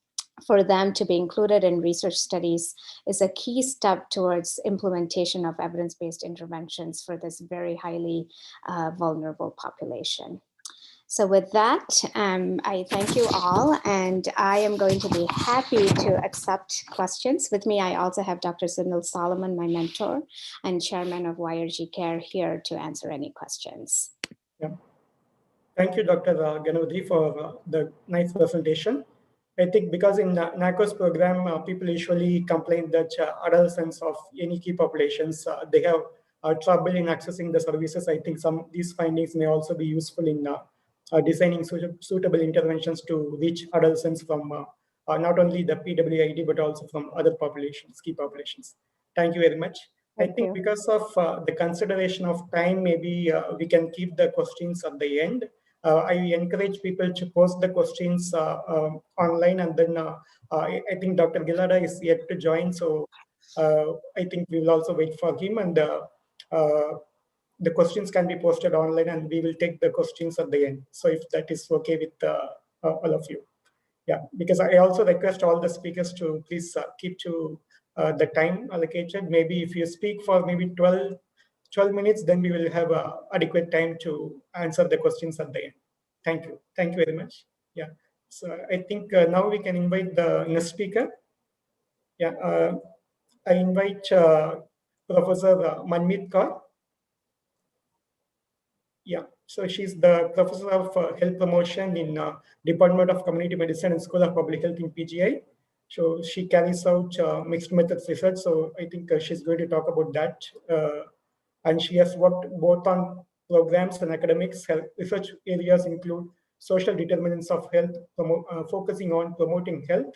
for them to be included in research studies is a key step towards implementation of evidence-based interventions for this very highly vulnerable population. So with that, I thank you all, and I am going to be happy to accept questions. With me, I also have Dr. Sunil Solomon, my mentor and chairman of YRG Care, here to answer any questions. Yeah. Thank you, Dr. Ganodri, for the nice presentation. I think because in NACO's program, people usually complain that adolescents of any key populations, they have trouble in accessing the services. I think these findings may also be useful in designing suitable interventions to reach adolescents from not only the PWID, but also from other populations, key populations. Thank you very much. I think because of the consideration of time, maybe we can keep the questions at the end. I encourage people to post the questions online, and then I think Dr. Gilada is yet to join, so I think we will also wait for him, and the questions can be posted online, and we will take the questions at the end. So if that is okay with all of you. Yeah, because I also request all the speakers to please keep to the time allocated. Maybe if you speak for maybe 12 minutes, then we will have adequate time to answer the questions at the end. Thank you. Thank you very much. Yeah. So I think now we can invite the next speaker. Yeah. I invite Professor Manmeet Kaur. Yeah. So she's the Professor of Health Promotion in Department of Community Medicine and School of Public Health in PGI. So she carries out mixed methods research. So I think she's going to talk about that. And she has worked both on programs and academics. Health research areas include social determinants of health, focusing on promoting health.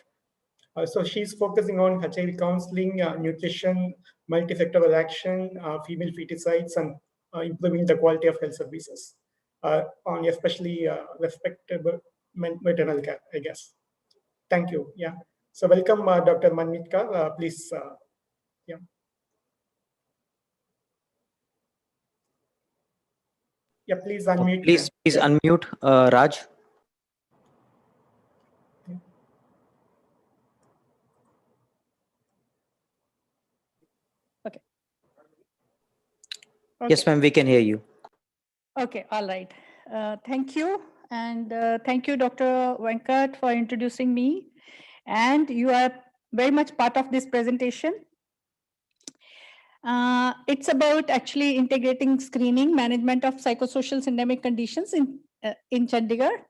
So she's focusing on HIV counseling, nutrition, multi-sectoral action, female feticides, and improving the quality of health services on especially respectable maternal care, I guess. Thank you. Yeah. So welcome, Dr. Manmeet Kaur. Please, yeah. Yeah, please unmute. Please unmute, Raj. Okay. Yes, ma'am, we can hear you. Okay, all right. Thank you. And thank you, Dr. Venkat, for introducing me. And you are very much part of this presentation. It's about actually integrating screening, management of psychosocial syndemic conditions in Chandigarh.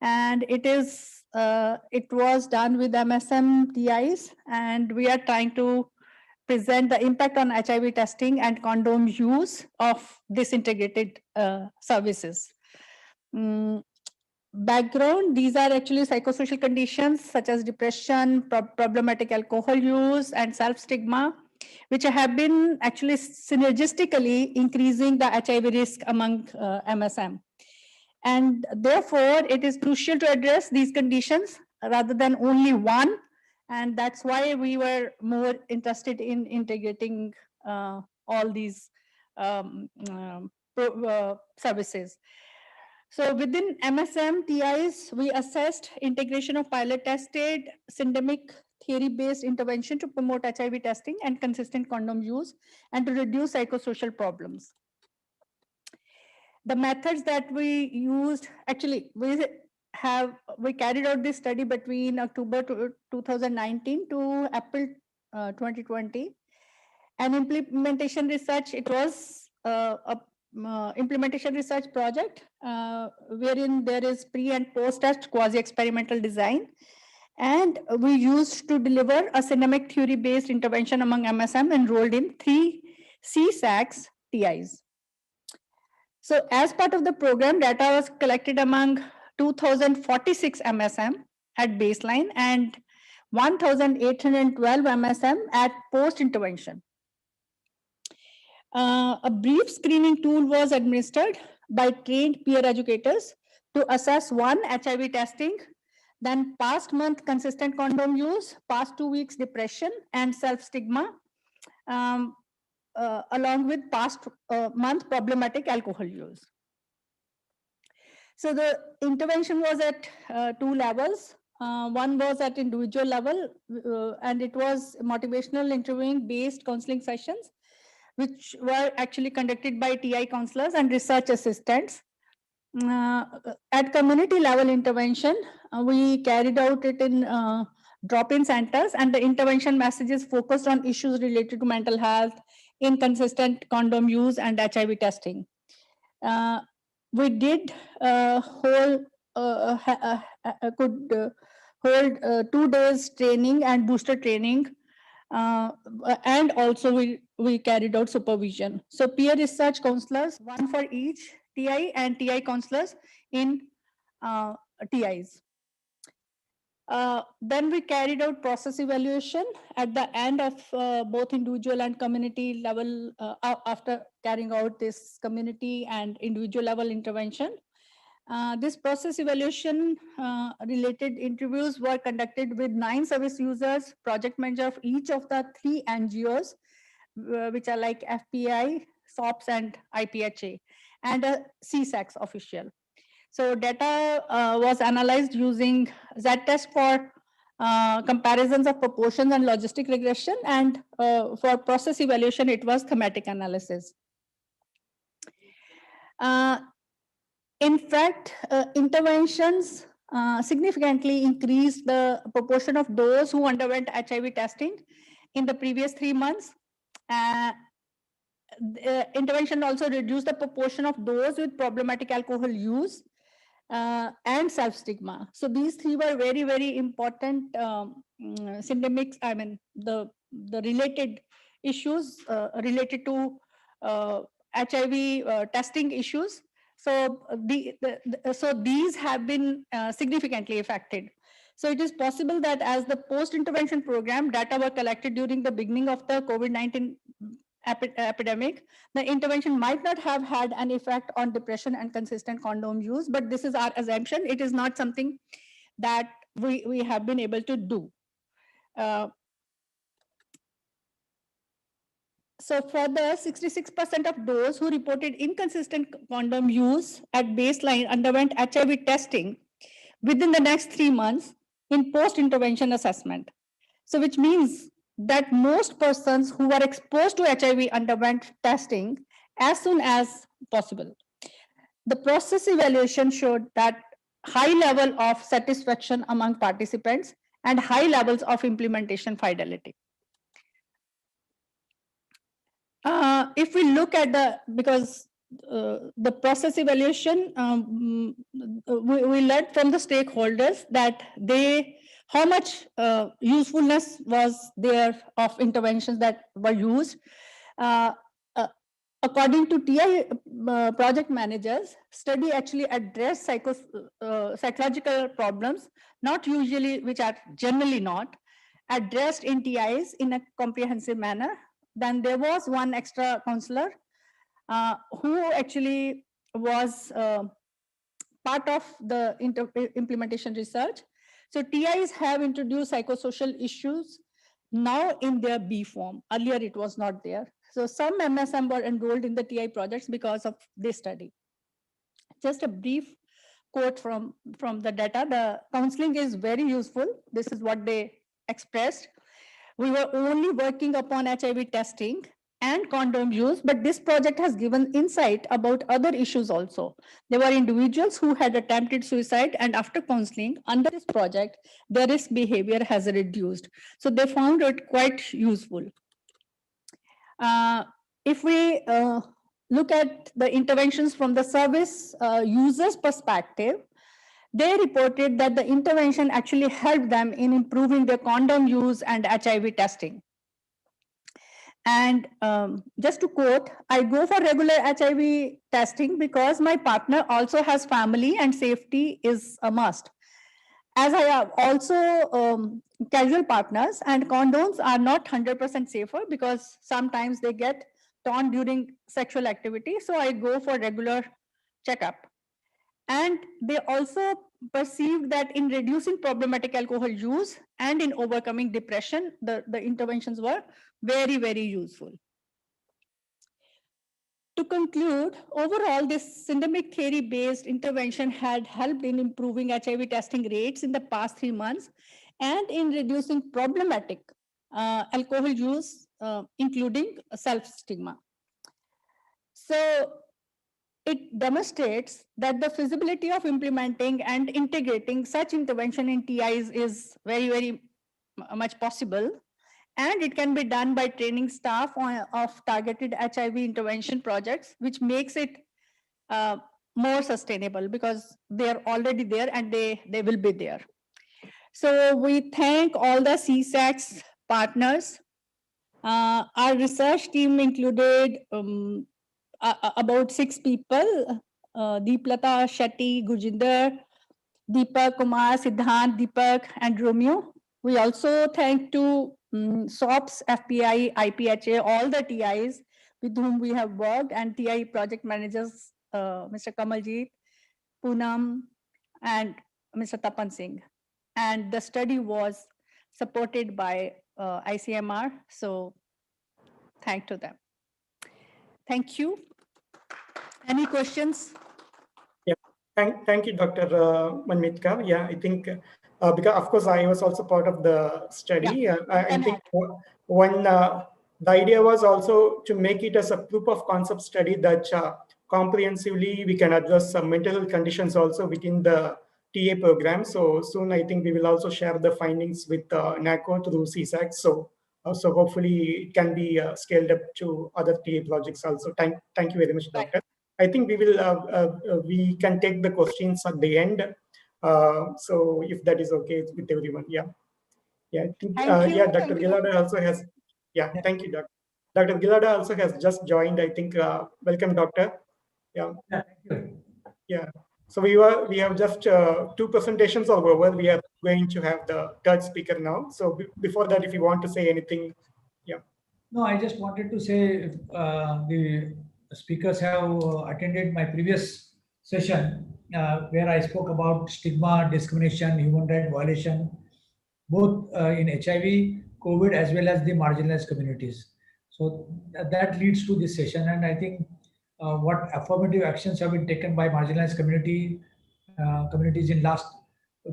And it is it was done with MSM TIs, and we are trying to present the impact on HIV testing and condom use of this integrated services. Background, these are actually psychosocial conditions such as depression, problematic alcohol use, and self-stigma, which have been actually synergistically increasing the HIV risk among MSM. And therefore, it is crucial to address these conditions rather than only one. And that's why we were more interested in integrating all these services. So within MSM TIs, we assessed integration of pilot tested syndemic theory-based intervention to promote HIV testing and consistent condom use and to reduce psychosocial problems. The methods that we used, actually, we carried out this study between October 2019 to April 2020. And implementation research, it was implementation research project wherein there is pre and post test quasi-experimental design. And we used to deliver a syndemic theory-based intervention among MSM enrolled in 3 CSACs TIs. So as part of the program, data was collected among 2,046 MSM at baseline and 1,812 MSM at post-intervention. A brief screening tool was administered by trained peer educators to assess one, HIV testing, then past month consistent condom use, past 2 weeks depression and self-stigma, along with past month problematic alcohol use. So the intervention was at 2 levels. One was at individual level, and it was motivational interviewing based counseling sessions, which were actually conducted by TI counselors and research assistants. At community level intervention, we carried out it in drop-in centers, and the intervention messages focused on issues related to mental health, inconsistent condom use, and HIV testing. We did hold 2 days training and booster training, and also we carried out supervision. So peer research counselors, one for each TI, and TI counselors in TIs. Then we carried out process evaluation at the end of both individual and community level after carrying out this community and individual level intervention. This process evaluation related interviews were conducted with 9 service users, project manager of each of the 3 NGOs, which are like FPI, SOPS, and IPHA, and a CSACs official. So data was analyzed using Z-test for comparisons of proportions and logistic regression, and for process evaluation, it was thematic analysis. In fact, interventions significantly increased the proportion of those who underwent HIV testing in the previous 3 months. Intervention also reduced the proportion of those with problematic alcohol use and self-stigma. So these 3 were very, very important syndemics, I mean, the related issues related to HIV testing issues. So, so these have been significantly affected. So it is possible that as the post-intervention program data were collected during the beginning of the COVID-19 epidemic, the intervention might not have had an effect on depression and consistent condom use, but this is our assumption. It is not something that we have been able to do. So for the 66% of those who reported inconsistent condom use at baseline underwent HIV testing within the next 3 months in post-intervention assessment. So which means that most persons who were exposed to HIV underwent testing as soon as possible. The process evaluation showed that high level of satisfaction among participants and high levels of implementation fidelity. If we look at because the process evaluation, we learned from the stakeholders that how much usefulness was there of interventions that were used. Uh, uh, According to TI project managers, study actually addressed psychological problems, not usually, which are generally not addressed in TIs in a comprehensive manner. Then there was one extra counselor who actually was part of the implementation research. So TIs have introduced psychosocial issues now in their B form. Earlier it was not there. So some MSM were enrolled in the TI projects because of this study. Just a brief quote from the data. The counseling is very useful. This is what they expressed. We were only working upon HIV testing and condom use, but this project has given insight about other issues also. There were individuals who had attempted suicide, and after counseling under this project, their risk behavior has reduced. So they found it quite useful. If we look at the interventions from the service users perspective, they reported that the intervention actually helped them in improving their condom use and HIV testing. And just to quote, I go for regular HIV testing because my partner also has family and safety is a must. As I have also casual partners, and condoms are not 100% safer because sometimes they get torn during sexual activity. So I go for regular checkup. And they also perceived that in reducing problematic alcohol use and in overcoming depression, the interventions were very, very useful. To conclude, overall, this syndemic theory-based intervention had helped in improving HIV testing rates in the past 3 months and in reducing problematic alcohol use, including self-stigma. So it demonstrates that the feasibility of implementing and integrating such intervention in TIs is very, very much possible. And it can be done by training staff of targeted HIV intervention projects, which makes it more sustainable because they are already there and they will be there. So we thank all the CSAC's partners. Our research team included about 6 people, Deeplata, Shetty, Gurjinder, Deepak, Kumar, Siddhant, Deepak, and Romeo. We also thank to SOPS, FPI, IPHA, all the TIs with whom we have worked, and TI project managers, Mr. Kamaljeet, Poonam, and Mr. Tapan Singh. And the study was supported by ICMR, so thank to them. Thank you. Any questions? Yeah, thank you, Dr. Manmitka. Yeah, I think because of course I was also part of the study. Yeah. I think one the idea was also to make it as a proof of concept study that comprehensively we can address some mental health conditions also within the TA program. So soon I think we will also share the findings with NACO through CSAC. So hopefully it can be scaled up to other TA projects also. Thank you very much, Doctor. I think we will we can take the questions at the end. So if that is okay with everyone, yeah. I think yeah, Dr. Gilada also has. Yeah, thank you, Doctor. Dr. Gilada also has just joined. I think welcome, Doctor. Yeah. Thank you. Yeah. So we have just 2 presentations all over. We are going to have the third speaker now. So before that, if you want to say anything, yeah. No, I just wanted to say the speakers have attended my previous session where I spoke about stigma, discrimination, human rights violation, both in HIV, COVID, as well as the marginalized communities. So that leads to this session, and I think what affirmative actions have been taken by marginalized communities in last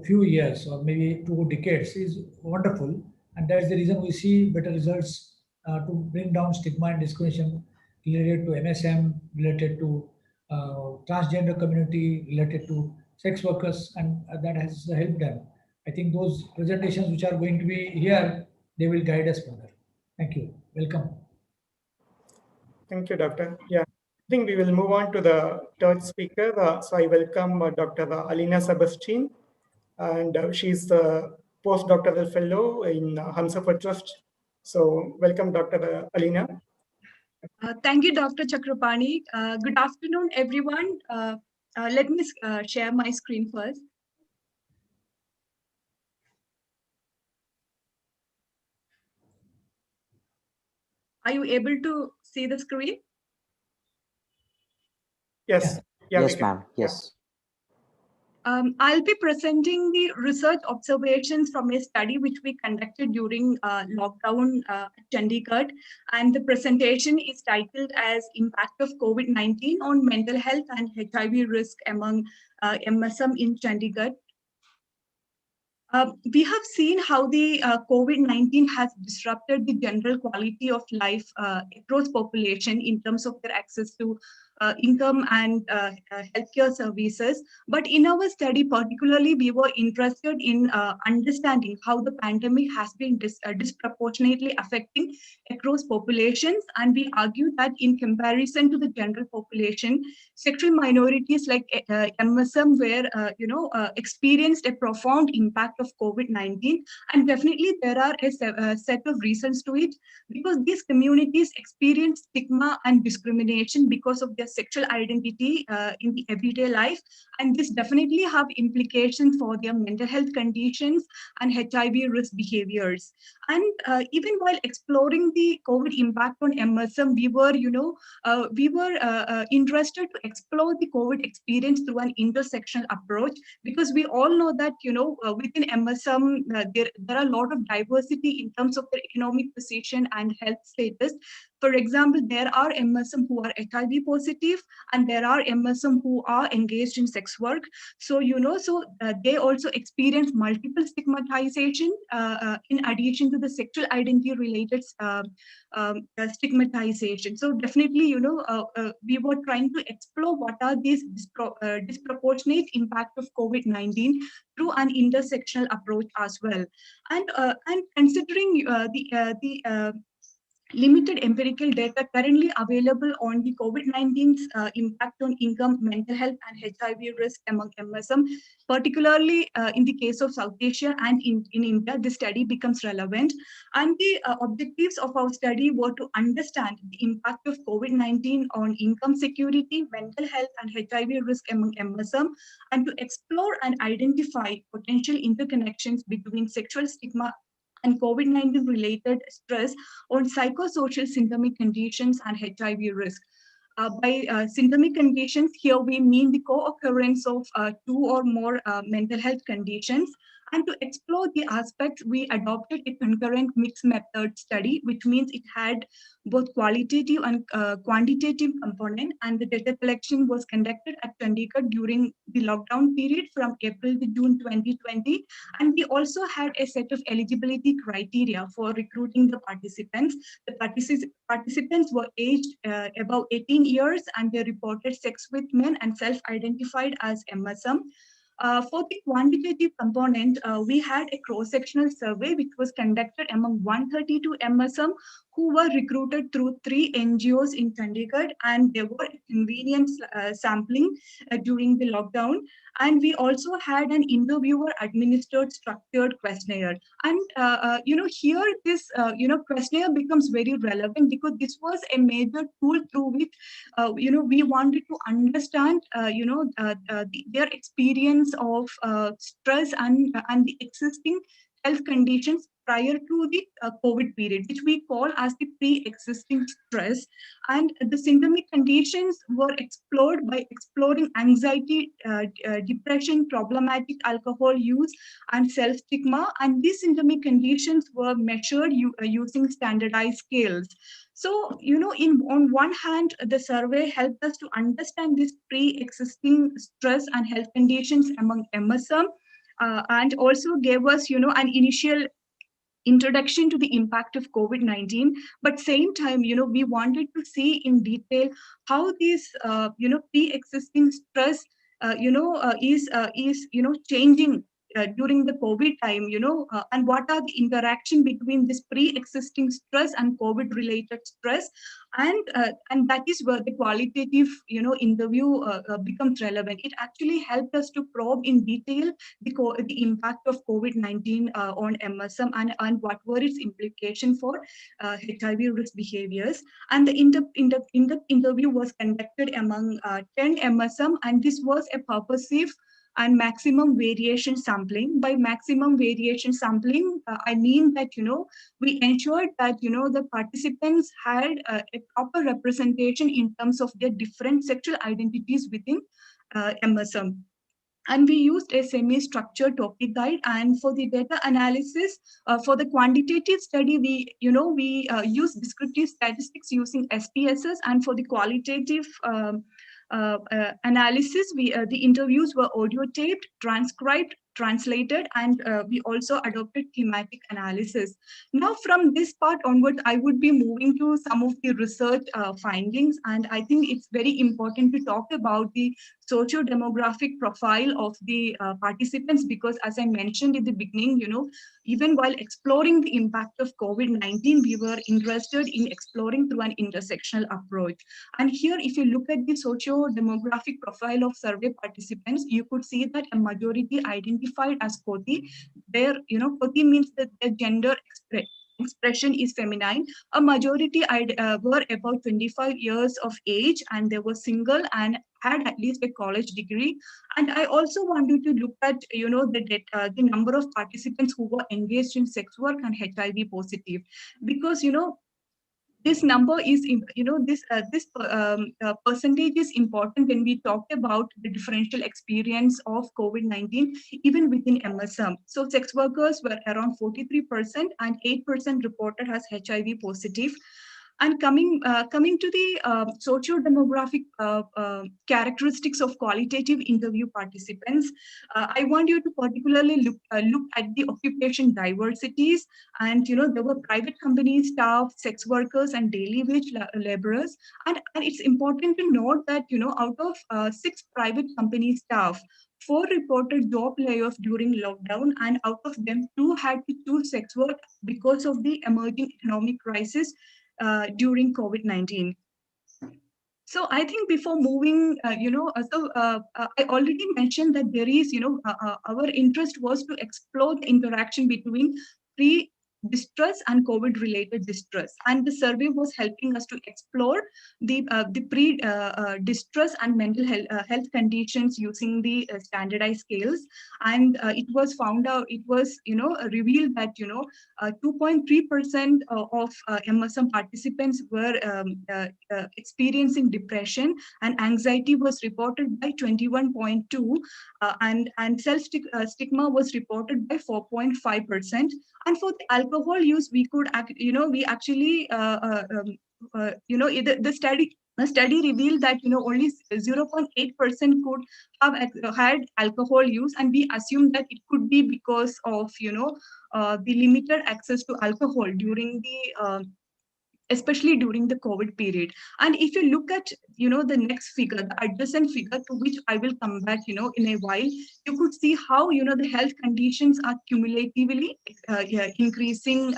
few years or maybe 2 decades is wonderful, and that is the reason we see better results to bring down stigma and discrimination related to MSM, related to transgender community, related to sex workers, and that has helped them. I think those presentations which are going to be here, they will guide us further. Thank you. Welcome. Thank you, Doctor. Yeah. I think we will move on to the third speaker. So I welcome Dr. Alina Sebastian, and she's the postdoctoral fellow in Hamsafar Trust. So welcome, Dr. Alina. Thank you, Dr. Chakrapani. Good afternoon, everyone. Let me share my screen first. Are you able to see the screen? Yes. Yeah, yes, ma'am. Yes. I'll be presenting the research observations from a study which we conducted during lockdown at Chandigarh. And the presentation is titled as Impact of COVID-19 on Mental Health and HIV Risk among MSM in Chandigarh. We have seen how the COVID-19 has disrupted the general quality of life across population in terms of their access to income and healthcare services. But in our study, particularly, we were interested in understanding how the pandemic has been disproportionately affecting across populations. And we argue that in comparison to the general population, sexual minorities like MSM were, experienced a profound impact of COVID-19. And definitely there are a set of reasons to it, because these communities experience stigma and discrimination because of their sexual identity in the everyday life. And this definitely have implications for their mental health conditions and HIV risk behaviors. And even while exploring the COVID impact on MSM, we were interested to explore the COVID experience through an intersectional approach, because we all know that within MSM there are a lot of diversity in terms of their economic position and health status. For example, there are MSM who are HIV positive, and there are MSM who are engaged in sex work. So they also experience multiple stigmatization in addition to the sexual identity related stigmatization. So definitely, we were trying to explore what are these disproportionate impact of COVID-19 through an intersectional approach as well. And considering the limited empirical data currently available on the COVID-19's impact on income, mental health, and HIV risk among MSM, particularly in the case of South Asia and in India, this study becomes relevant. And the objectives of our study were to understand the impact of COVID-19 on income security, mental health, and HIV risk among MSM, and to explore and identify potential interconnections between sexual stigma and COVID-19 related stress on psychosocial symptomic conditions and HIV risk. By symptomic conditions, here we mean the co-occurrence of two or more mental health conditions. And to explore the aspects, we adopted a concurrent mixed method study, which means it had both qualitative and quantitative component. And the data collection was conducted at Chandigarh during the lockdown period from April to June 2020. And we also had a set of eligibility criteria for recruiting the participants. The participants were aged above 18 years, and they reported sex with men and self-identified as MSM. For the quantitative component, we had a cross-sectional survey which was conducted among 132 MSM who were recruited through 3 NGOs in Chandigarh, and there were convenient sampling during the lockdown. And we also had an interviewer-administered structured questionnaire. And here this questionnaire becomes very relevant, because this was a major tool through which we wanted to understand their experience of stress and the existing health conditions prior to the COVID period, which we call as the pre-existing stress. And the symptomic conditions were explored by exploring anxiety, depression, problematic alcohol use, and self-stigma. And these symptomic conditions were measured using standardized scales. So, on one hand, the survey helped us to understand this pre-existing stress and health conditions among MSM, and also gave us, an initial introduction to the impact of COVID-19. But same time, we wanted to see in detail how this, pre-existing stress, is changing during the COVID time, and what are the interaction between this pre-existing stress and COVID-related stress, and that is where the qualitative, interview becomes relevant. It actually helped us to probe in detail the impact of COVID-19 on MSM and what were its implications for HIV risk behaviors. And the interview was conducted among 10 MSM, and this was a purposive and maximum variation sampling. By maximum variation sampling, I mean that, we ensured that, the participants had a proper representation in terms of their different sexual identities within MSM. And we used a semi-structured topic guide. And for the data analysis, for the quantitative study, we use descriptive statistics using SPSS, and for the qualitative analysis, the interviews were audio taped, transcribed, translated, and we also adopted thematic analysis. Now, from this part onward, I would be moving to some of the research findings, and I think it's very important to talk about the socio-demographic profile of the participants, because as I mentioned in the beginning, even while exploring the impact of COVID-19, we were interested in exploring through an intersectional approach. And here, if you look at the socio-demographic profile of survey participants, you could see that a majority identified as Koti. There, Koti means that their gender expression is feminine. A majority were about 25 years of age, and they were single and had at least a college degree. And I also wanted to look at, the number of participants who were engaged in sex work and HIV positive, because, this number is, this percentage is important when we talk about the differential experience of COVID-19, even within MSM. So sex workers were around 43% and 8% reported as HIV positive. And coming to the socio-demographic characteristics of qualitative interview participants, I want you to particularly look at the occupation diversities. And there were private company staff, sex workers, and daily wage laborers. And it's important to note that out of 6 private company staff, 4 reported job layoff during lockdown, and out of them 2 had to choose sex work because of the emerging economic crisis during COVID-19. So I think before moving, I already mentioned that there is, our interest was to explore the interaction between pre-distress and COVID-related distress. And the survey was helping us to explore the pre-distress and mental health conditions using the standardized scales. And it was found out, it was, revealed that, 2.3% of MSM participants were experiencing depression, and anxiety was reported by 21.2%, and self-stigma was reported by 4.5%. And for the alcohol use, we could, we actually, the study revealed that only 0.8% could have had alcohol use, and we assume that it could be because of the limited access to alcohol during the especially during the COVID period. And if you look at the next figure, the adjacent figure, to which I will come back in a while, you could see how the health conditions are cumulatively increasing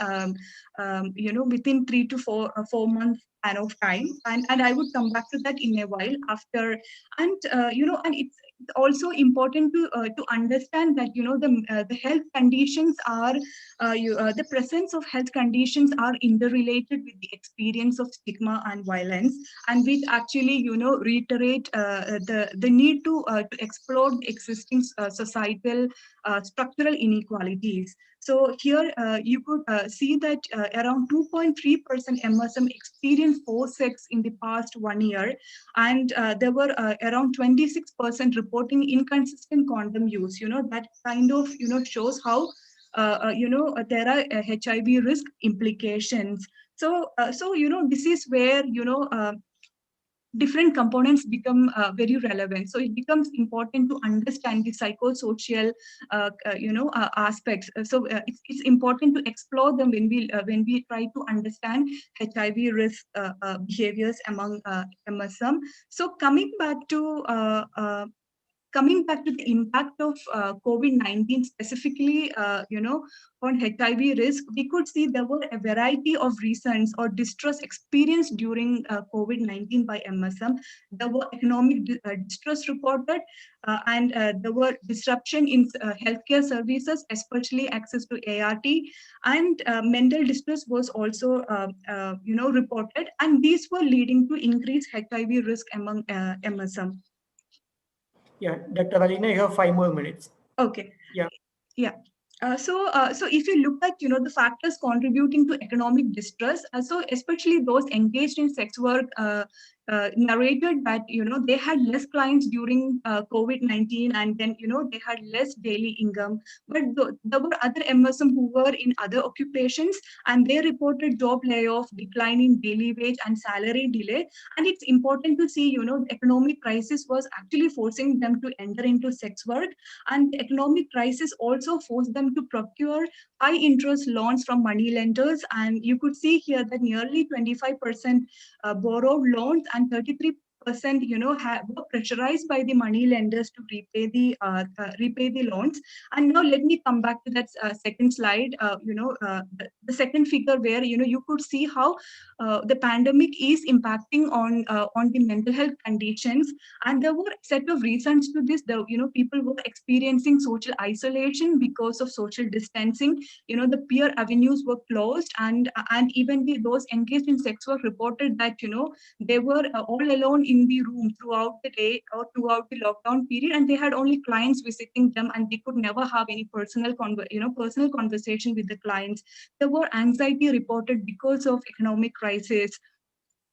within 3 to 4 months span of time, and I would come back to that in a while after. And and it's also important to understand that the health conditions are the presence of health conditions are interrelated with the experience of stigma and violence, and which actually reiterate the need to explore existing societal structural inequalities. So here you could see that around 2.3% MSM experienced forced sex in the past 1 year, and there were around 26% reporting inconsistent condom use. That kind of shows how there are HIV risk implications. So this is where different components become very relevant. So it becomes important to understand the psychosocial aspects. So it's important to explore them when we try to understand HIV risk behaviors among MSM. So coming back to coming back to the impact of COVID-19 specifically, on HIV risk, we could see there were a variety of reasons or distress experienced during COVID-19 by MSM. There were economic distress reported, and there were disruption in healthcare services, especially access to ART, and mental distress was also, reported, and these were leading to increased HIV risk among MSM. Yeah, Dr. Alina, you have 5 more minutes. Okay. Yeah. Yeah. So if you look at the factors contributing to economic distress, so especially those engaged in sex work narrated that they had less clients during COVID-19, and then they had less daily income. But there were other MSM who were in other occupations, and they reported job layoff, decline in daily wage, and salary delay. And it's important to see the economic crisis was actually forcing them to enter into sex work, and the economic crisis also forced them to procure high interest loans from money lenders. And you could see here that nearly 25% borrowed loans, and 33% were pressurized by the money lenders to repay the loans. And now let me come back to that second slide. The second figure, where you could see how the pandemic is impacting on the mental health conditions, and there were a set of reasons to this. People were experiencing social isolation because of social distancing. The peer avenues were closed, and even those engaged in sex work reported that they were all alone in the room throughout the day or throughout the lockdown period, and they had only clients visiting them, and they could never have any personal conversation with the clients. There were anxiety reported because of economic crisis.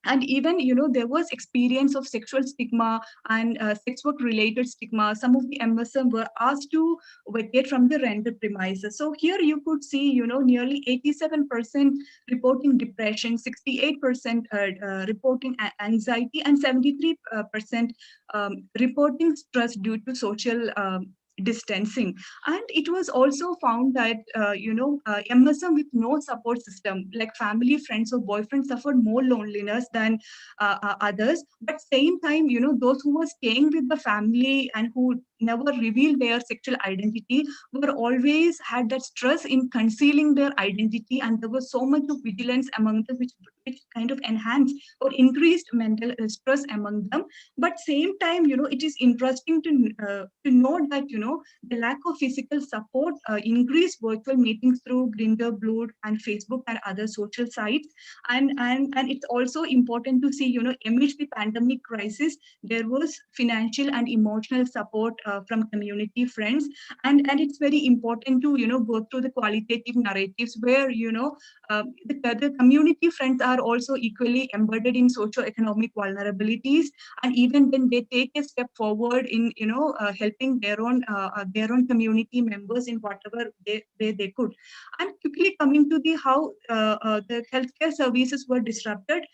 And even there was experience of sexual stigma and sex work related stigma. Some of the MSM were asked to vacate from the rented premises. So here you could see nearly 87% reporting depression, 68% reporting anxiety, and 73% reporting stress due to social distancing. And it was also found that MSM with no support system, like family, friends, or boyfriend, suffered more loneliness than others. But same time, those who were staying with the family and who never revealed their sexual identity were always had that stress in concealing their identity, and there was so much of vigilance among them, which kind of enhanced or increased mental stress among them. But same time, it is interesting to note that the lack of physical support increased virtual meetings through Grindr, Blue, and Facebook and other social sites. And it's also important to see amidst the pandemic crisis, there was financial and emotional support from community friends. And it's very important to go through the qualitative narratives where the community friends are also equally embedded in socio-economic vulnerabilities, and even when they take a step forward in helping their own community members in whatever way they could. And quickly coming to the how the healthcare services were disrupted.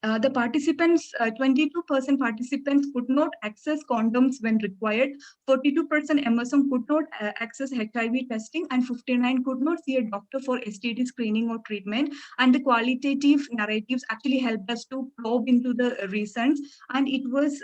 The participants, 22% participants could not access condoms when required, 42% MSM could not access HIV testing, and 59% could not see a doctor for STD screening or treatment. And the qualitative narratives actually helped us to probe into the reasons. And it was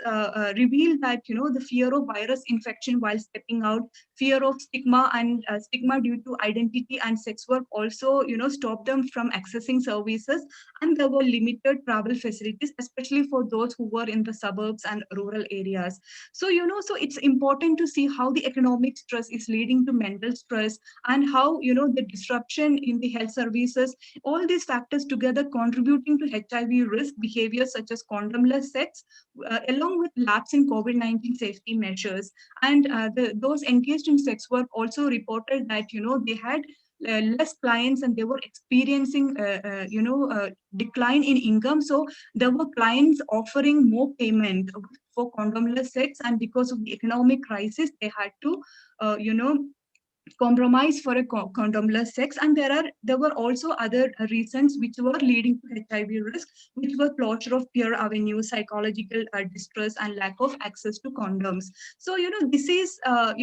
revealed that, the fear of virus infection while stepping out, fear of stigma and stigma due to identity and sex work also, stopped them from accessing services. And there were limited travel facilities, especially for those who were in the suburbs and rural areas. So, so it's important to see how the economic stress is leading to mental stress, and how, the disruption in the health services, all these factors together contributing to HIV risk behaviors such as condomless sex, along with lapse in COVID-19 safety measures. And those engaged in sex work also reported that, they had less clients, and they were experiencing decline in income. So there were clients offering more payment for condomless sex, and because of the economic crisis they had to compromise for a condomless sex, and there were also other reasons which were leading to HIV risk, which were closure of peer avenues, psychological distress, and lack of access to condoms. So this is a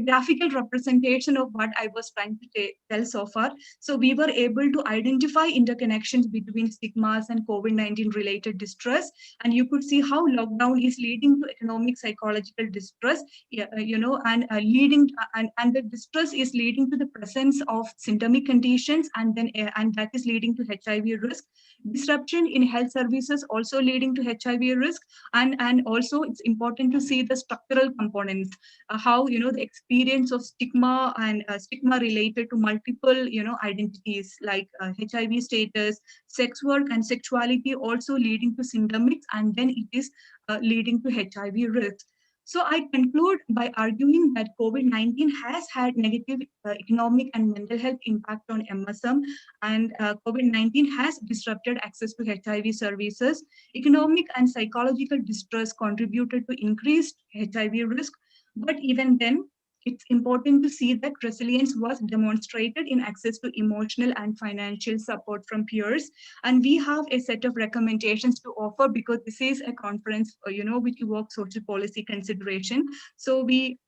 graphical representation of what I was trying to tell so far. So we were able to identify interconnections between stigmas and COVID-19 related distress, and you could see how lockdown is leading to economic psychological distress, and leading and the distress is leading to the presence of symptomatic conditions, and that is leading to HIV risk. Disruption in health services also leading to HIV risk, and also it's important to see the structural components, how the experience of stigma and stigma related to multiple identities like HIV status, sex work, and sexuality also leading to symptomics, and then it is leading to HIV risk. So I conclude by arguing that COVID-19 has had negative economic and mental health impact on MSM, and COVID-19 has disrupted access to HIV services. Economic and psychological distress contributed to increased HIV risk, but even then, it's important to see that resilience was demonstrated in access to emotional and financial support from peers. And we have a set of recommendations to offer, because this is a conference, which evokes social policy consideration. So we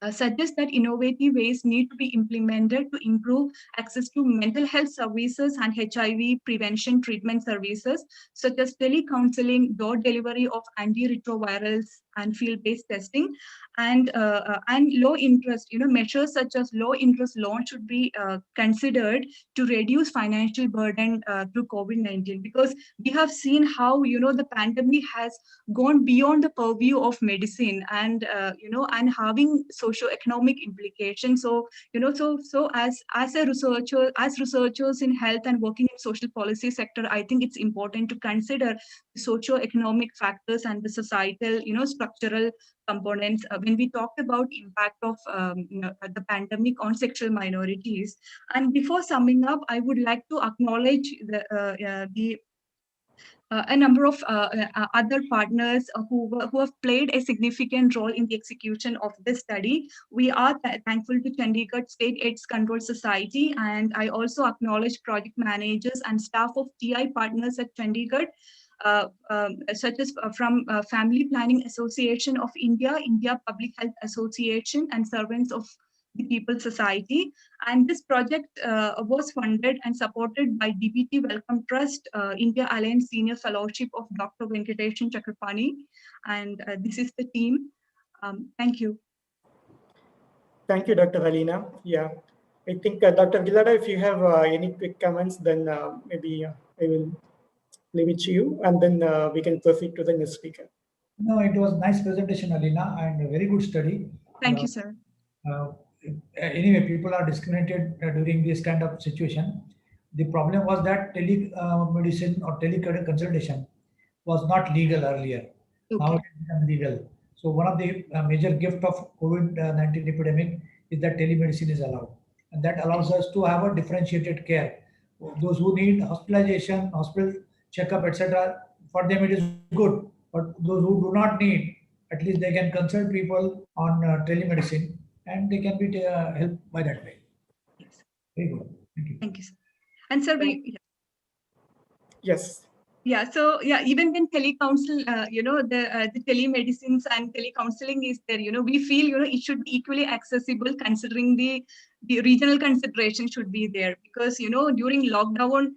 suggest that innovative ways need to be implemented to improve access to mental health services and HIV prevention treatment services, such as telecounseling, door delivery of antiretrovirals, and field-based testing, and low interest, measures such as low interest loan should be considered to reduce financial burden through COVID-19, because we have seen how the pandemic has gone beyond the purview of medicine, and and having socio-economic implications. So as a researcher, as researchers in health and working in social policy sector, I think it's important to consider the socio-economic factors and the societal structural components when we talked about impact of the pandemic on sexual minorities. And before summing up, I would like to acknowledge a number of other partners who have played a significant role in the execution of this study. We are thankful to Chandigarh State AIDS Control Society, and I also acknowledge project managers and staff of TI partners at Chandigarh, such as from Family Planning Association of India, India Public Health Association, and Servants of the People Society. And this project was funded and supported by DBT Wellcome Trust, India Alliance Senior Fellowship of Dr. Venkateshan Chakrapani. And this is the team. Thank you. Thank you, Dr. Alina. Yeah, I think Dr. Gilada, if you have any quick comments, then maybe I will leave it to you, and then we can proceed to the next speaker. No, it was nice presentation, Alina, and a very good study. Thank you, sir. Anyway, people are discriminated during this kind of situation. The problem was that telemedicine or teleconsultation was not legal earlier. Okay. Now it has become legal. So one of the major gift of COVID-19 epidemic is that telemedicine is allowed, and that allows us to have a differentiated care. Those who need hospitalization, hospital checkup, etc., for them it is good. But those who do not need, at least they can consult people on telemedicine, and they can be helped by that way. Yes. Very good. Thank you. Thank you, sir. And sir, yes. Yeah, so yeah, even when telecounsel, the telemedicines and telecounseling is there, we feel, it should be equally accessible, considering the regional consideration should be there, because, during lockdown,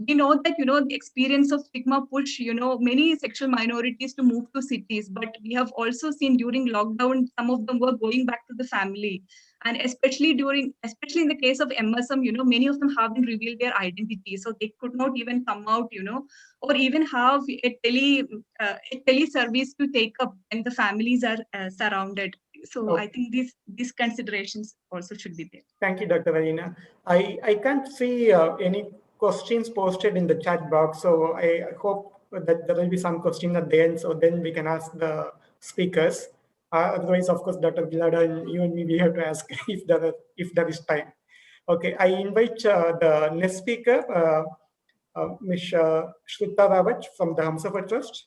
we know that, the experience of stigma push, many sexual minorities to move to cities, but we have also seen during lockdown, some of them were going back to the family. And especially in the case of MSM, many of them haven't revealed their identity, so they could not even come out, or even have a tele service to take up when the families are surrounded. So okay. I think these considerations also should be there. Thank you, Dr. Alina. I can't see any questions posted in the chat box, so I hope that there will be some question at the end, so then we can ask the speakers. Otherwise, of course, Dr. Gilada and you and me, we have to ask if there is time. Okay, I invite the next speaker, Ms. Shrita Rawat from the Humsafar Trust.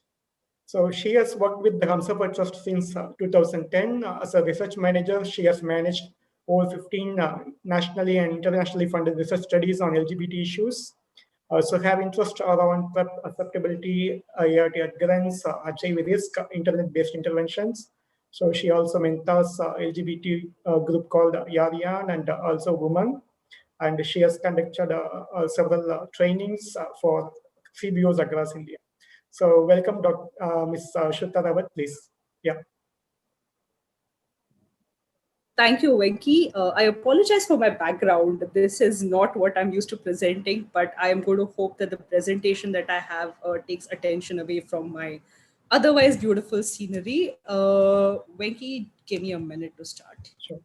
So she has worked with the Humsafar Trust since 2010. As a research manager, she has managed over 15 nationally and internationally funded research studies on LGBT issues. So have interest around PrEP acceptability, ART adherence, HIV risk, internet-based interventions. So she also mentors LGBT group called Yarian and also Women. And she has conducted several trainings for CBOs across India. So welcome, Ms. Shruta Rawat, please. Yeah. Thank you, Venki. I apologize for my background. This is not what I'm used to presenting, but I am going to hope that the presentation that I have takes attention away from my otherwise beautiful scenery. Venki, give me a minute to start. Sure.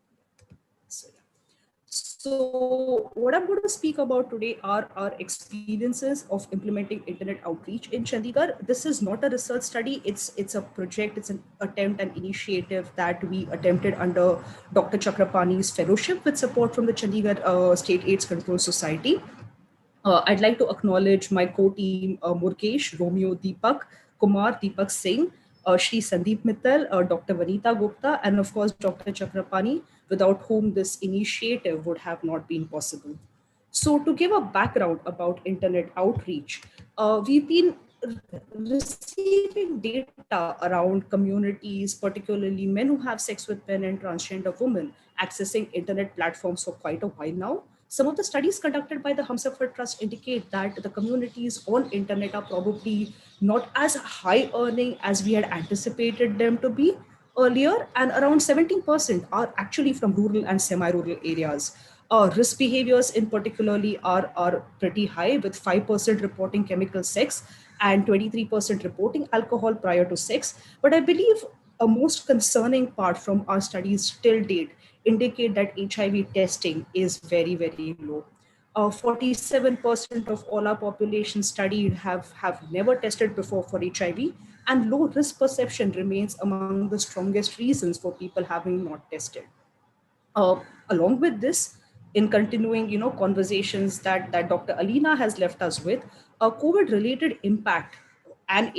So what I'm going to speak about today are our experiences of implementing internet outreach in Chandigarh. This is not a research study. It's a project. It's an attempt, an initiative that we attempted under Dr. Chakrapani's fellowship with support from the Chandigarh State AIDS Control Society. I'd like to acknowledge my co-team, Murkesh, Romeo Deepak, Kumar Deepak Singh, Shri Sandeep Mittal, Dr. Vanita Gupta, and of course, Dr. Chakrapani, without whom this initiative would have not been possible. So to give a background about internet outreach, we've been receiving data around communities, particularly men who have sex with men and transgender women, accessing internet platforms for quite a while now. Some of the studies conducted by the Humsafar Trust indicate that the communities on internet are probably not as high earning as we had anticipated them to be earlier, and around 17% are actually from rural and semi-rural areas. Risk behaviors in particularly are pretty high, with 5% reporting chemical sex and 23% reporting alcohol prior to sex. But I believe a most concerning part from our studies till date indicate that HIV testing is very, very low. 47% of all our population studied have never tested before for HIV, and low risk perception remains among the strongest reasons for people having not tested. Along with this, in continuing, conversations that Dr. Alina has left us with, a COVID-related impact and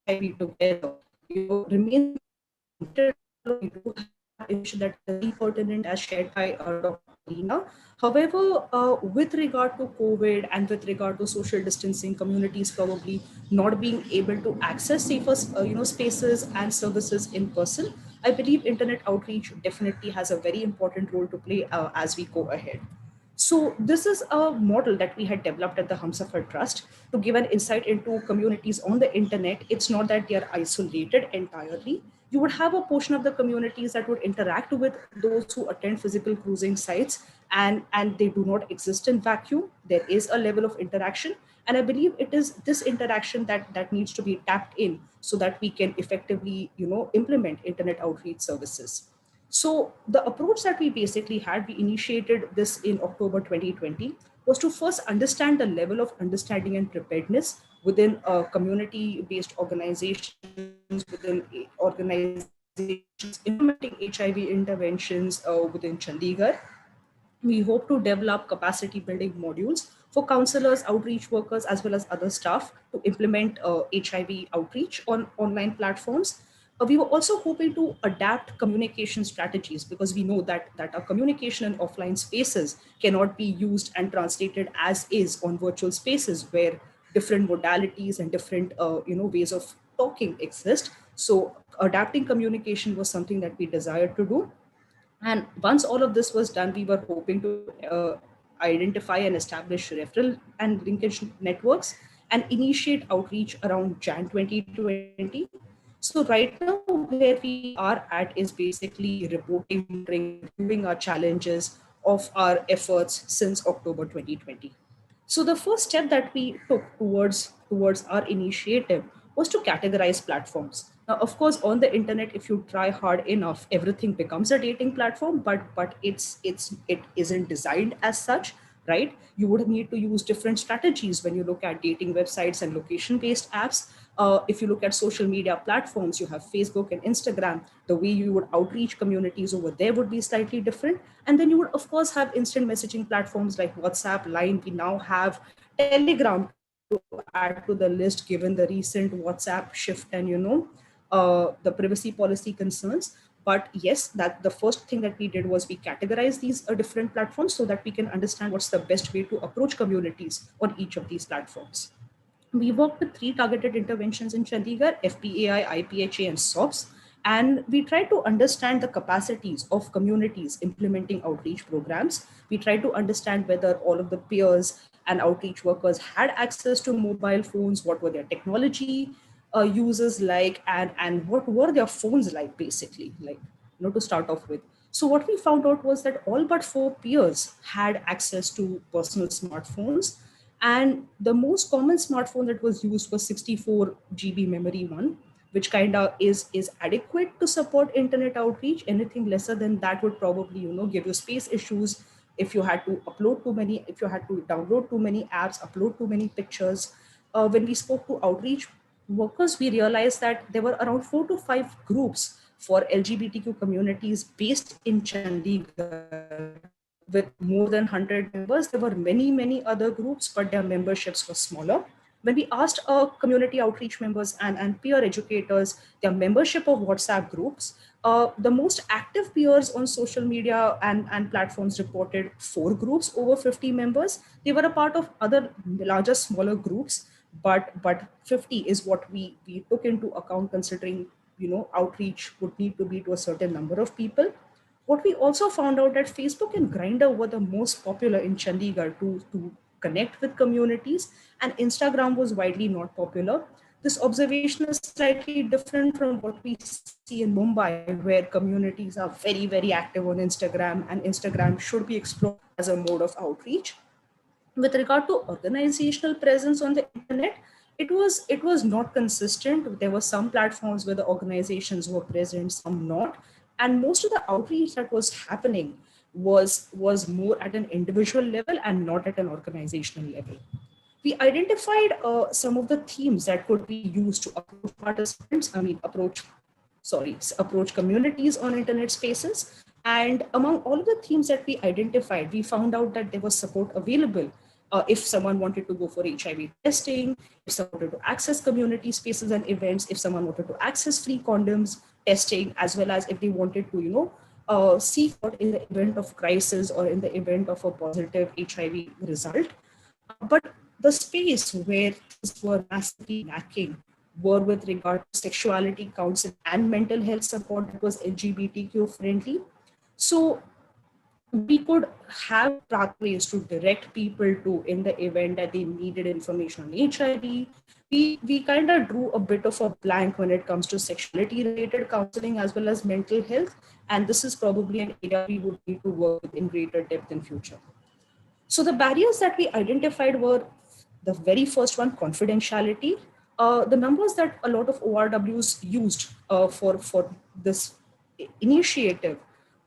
HIV together, remains we do have information that is very pertinent as shared by Dr. Alina. However, with regard to COVID and with regard to social distancing, communities probably not being able to access safer, spaces and services in person, I believe internet outreach definitely has a very important role to play as we go ahead. So this is a model that we had developed at the Humsafar Trust to give an insight into communities on the internet. It's not that they are isolated entirely. You would have a portion of the communities that would interact with those who attend physical cruising sites, and they do not exist in vacuum. There is a level of interaction. And I believe it is this interaction that needs to be tapped in so that we can effectively, implement internet outreach services. So the approach that we basically had, we initiated this in October 2020, was to first understand the level of understanding and preparedness within community-based organizations, within organizations implementing HIV interventions within Chandigarh. We hope to develop capacity building modules for counselors, outreach workers, as well as other staff to implement HIV outreach on online platforms. We were also hoping to adapt communication strategies because we know that our communication in offline spaces cannot be used and translated as is on virtual spaces where different modalities and different ways of talking exist. So adapting communication was something that we desired to do. And once all of this was done, we were hoping to identify and establish referral and linkage networks and initiate outreach around Jan 2020. So right now where we are at is basically reporting, reviewing our challenges of our efforts since October 2020. So the first step that we took towards our initiative was to categorize platforms. Now, of course, on the internet, if you try hard enough, everything becomes a dating platform, but it isn't designed as such, right? You would need to use different strategies when you look at dating websites and location-based apps. If you look at social media platforms, you have Facebook and Instagram. The way you would outreach communities over there would be slightly different. And then you would, of course, have instant messaging platforms like WhatsApp, Line. We now have Telegram to add to the list, given the recent WhatsApp shift and, the privacy policy concerns. But yes, that the first thing that we did was we categorized these different platforms so that we can understand what's the best way to approach communities on each of these platforms. We worked with 3 targeted interventions in Chandigarh: FPAI, IPHA, and SOPS. And we tried to understand the capacities of communities implementing outreach programs. We tried to understand whether all of the peers and outreach workers had access to mobile phones, what were their technology users like, and what were their phones like, basically, like, to start off with. So what we found out was that all but 4 peers had access to personal smartphones, and the most common smartphone that was used was 64 GB memory one, which kind of is adequate to support internet outreach. Anything lesser than that would probably, give you space issues. If you had to if you had to download too many apps, upload too many pictures. When we spoke to outreach workers, we realized that there were around 4 to 5 groups for LGBTQ communities based in Chandigarh with more than 100 members. There were many other groups, but their memberships were smaller. When we asked our community outreach members and peer educators their membership of WhatsApp groups, the most active peers on social media and platforms reported 4 groups over 50 members. They were a part of other larger, smaller groups, but 50 is what we took into account, considering outreach would need to be to a certain number of people. What we also found out that Facebook and Grindr were the most popular in Chandigarh to connect with communities, and Instagram was widely not popular. This observation is slightly different from what we see in Mumbai, where communities are very active on Instagram, and Instagram should be explored as a mode of outreach. With regard to organizational presence on the internet, it was not consistent. There were some platforms where the organizations were present, some not, and most of the outreach that was happening was more at an individual level and not at an organizational level. We identified some of the themes that could be used to approach participants, approach communities on internet spaces. And among all of the themes that we identified, we found out that there was support available if someone wanted to go for HIV testing, if someone wanted to access community spaces and events, if someone wanted to access free condoms testing, as well as if they wanted to, seek out in the event of crisis or in the event of a positive HIV result. But the space where things were massively lacking were with regard to sexuality counseling and mental health support that was LGBTQ friendly. So we could have pathways to direct people to in the event that they needed information on HIV. We kind of drew a bit of a blank when it comes to sexuality related counseling as well as mental health. And this is probably an area we would need to work with in greater depth in future. So the barriers that we identified were the very first one, confidentiality. The numbers that a lot of ORWs used for this initiative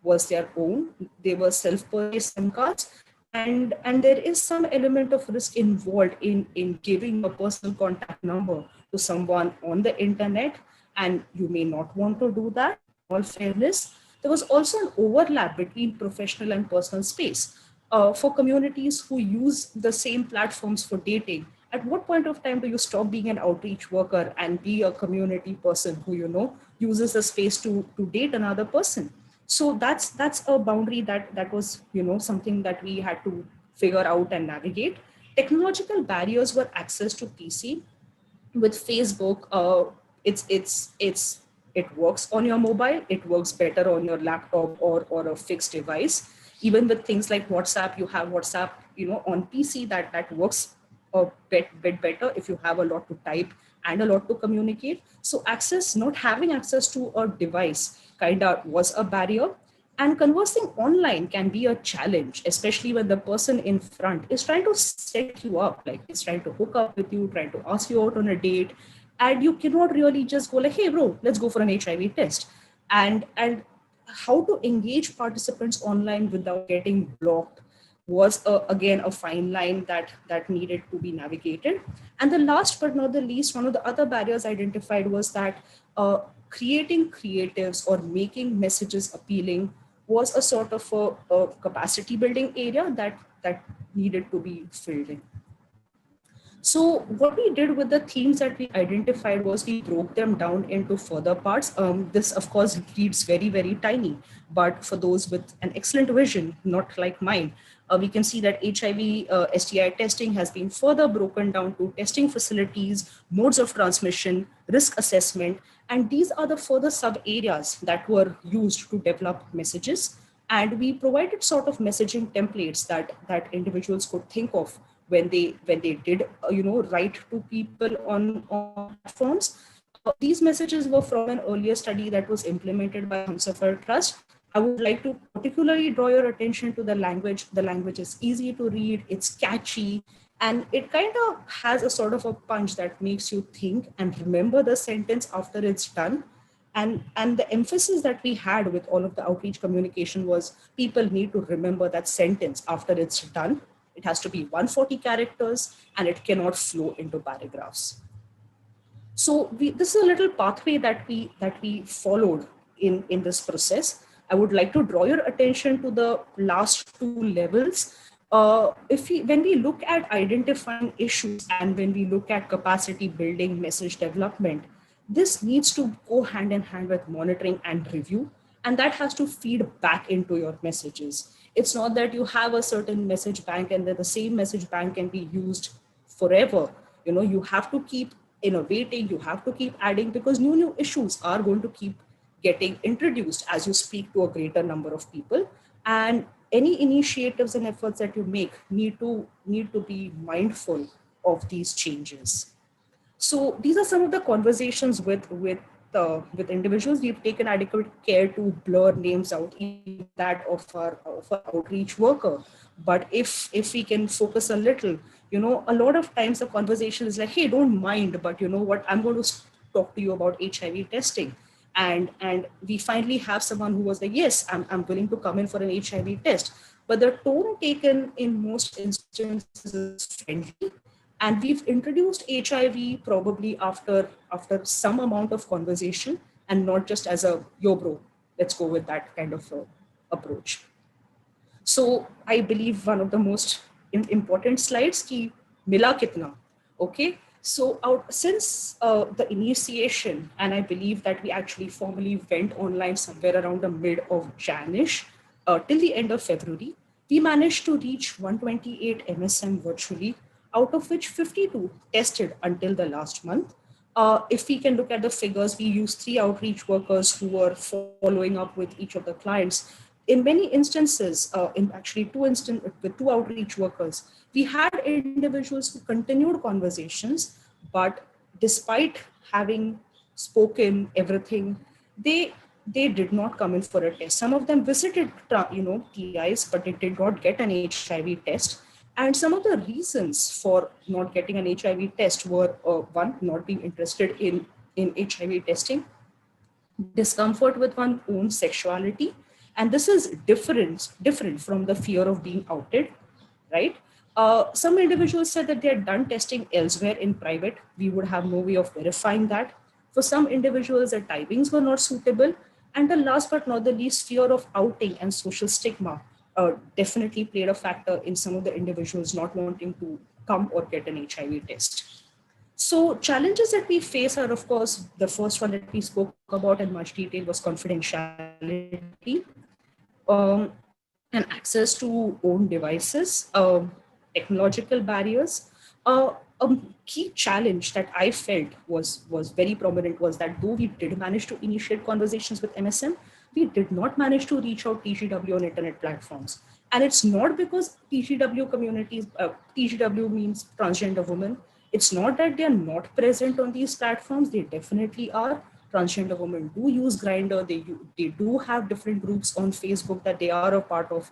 was their own. They were self-purchased SIM cards. And there is some element of risk involved in giving a personal contact number to someone on the internet, and you may not want to do that. In all fairness, there was also an overlap between professional and personal space. For communities who use the same platforms for dating, at what point of time do you stop being an outreach worker and be a community person who uses the space to date another person? So that's a boundary that was something that we had to figure out and navigate. Technological barriers were access to PC. With Facebook, it works on your mobile, it works better on your laptop or a fixed device. Even with things like WhatsApp, you have WhatsApp on PC that works a bit better if you have a lot to type and a lot to communicate. So not having access to a device kind of was a barrier. And conversing online can be a challenge, especially when the person in front is trying to set you up, like it's trying to hook up with you, trying to ask you out on a date. And you cannot really just go like, hey bro, let's go for an HIV test. And how to engage participants online without getting blocked was again a fine line that needed to be navigated. And the last but not the least, one of the other barriers identified was that creating creatives or making messages appealing was a sort of a capacity building area that needed to be filled in. So what we did with the themes that we identified was we broke them down into further parts. This, of course, reads very, very tiny, but for those with an excellent vision, not like mine, we can see that HIV STI testing has been further broken down to testing facilities, modes of transmission, risk assessment, and these are the further sub areas that were used to develop messages. And we provided sort of messaging templates that individuals could think of when they did write to people on platforms. These messages were from an earlier study that was implemented by Humsafar Trust. I would like to particularly draw your attention to the language. The language is easy to read, it's catchy, and it kind of has a sort of a punch that makes you think and remember the sentence after it's done. And the emphasis that we had with all of the outreach communication was people need to remember that sentence after it's done. It has to be 140 characters and it cannot flow into paragraphs. So this is a little pathway that we followed in this process. I would like to draw your attention to the last two levels. When we look at identifying issues and when we look at capacity building, message development, this needs to go hand in hand with monitoring and review, and that has to feed back into your messages. It's not that you have a certain message bank and that the same message bank can be used forever. You have to keep innovating, you have to keep adding, because new issues are going to keep getting introduced as you speak to a greater number of people. And any initiatives and efforts that you make need to be mindful of these changes. So these are some of the conversations with individuals. We've taken adequate care to blur names out, even that of our outreach worker. But if we can focus a little, a lot of times the conversation is like, hey, don't mind, but you know what, I'm going to talk to you about HIV testing. And we finally have someone who was like, yes, I'm willing to come in for an HIV test. But the tone taken in most instances is friendly. And we've introduced HIV probably after some amount of conversation, and not just as a, yo bro, let's go with that kind of approach. So I believe one of the most important slides, ki mila kitna, okay? So since the initiation, and I believe that we actually formally went online somewhere around the mid of Janish, till the end of February, we managed to reach 128 MSM virtually, out of which 52 tested until the last month. If we can look at the figures, we used 3 outreach workers who were following up with each of the clients. In many instances, in actually with 2 outreach workers, we had individuals who continued conversations, but despite having spoken everything, they did not come in for a test. Some of them visited, TIs, but they did not get an HIV test. And some of the reasons for not getting an HIV test were one, not being interested in HIV testing, discomfort with one's own sexuality, and this is different from the fear of being outed, right? Some individuals said that they had done testing elsewhere in private. We would have no way of verifying that. For some individuals, the timings were not suitable. And the last but not the least, fear of outing and social stigma definitely played a factor in some of the individuals not wanting to come or get an HIV test. So challenges that we face are, of course, the first one that we spoke about in much detail was confidentiality, and access to own devices, technological barriers. A key challenge that I felt was very prominent was that though we did manage to initiate conversations with MSM, we did not manage to reach out TGW on internet platforms. And it's not because TGW communities, TGW means transgender women. It's not that they're not present on these platforms. They definitely are. Transgender women do use Grindr. They do have different groups on Facebook that they are a part of.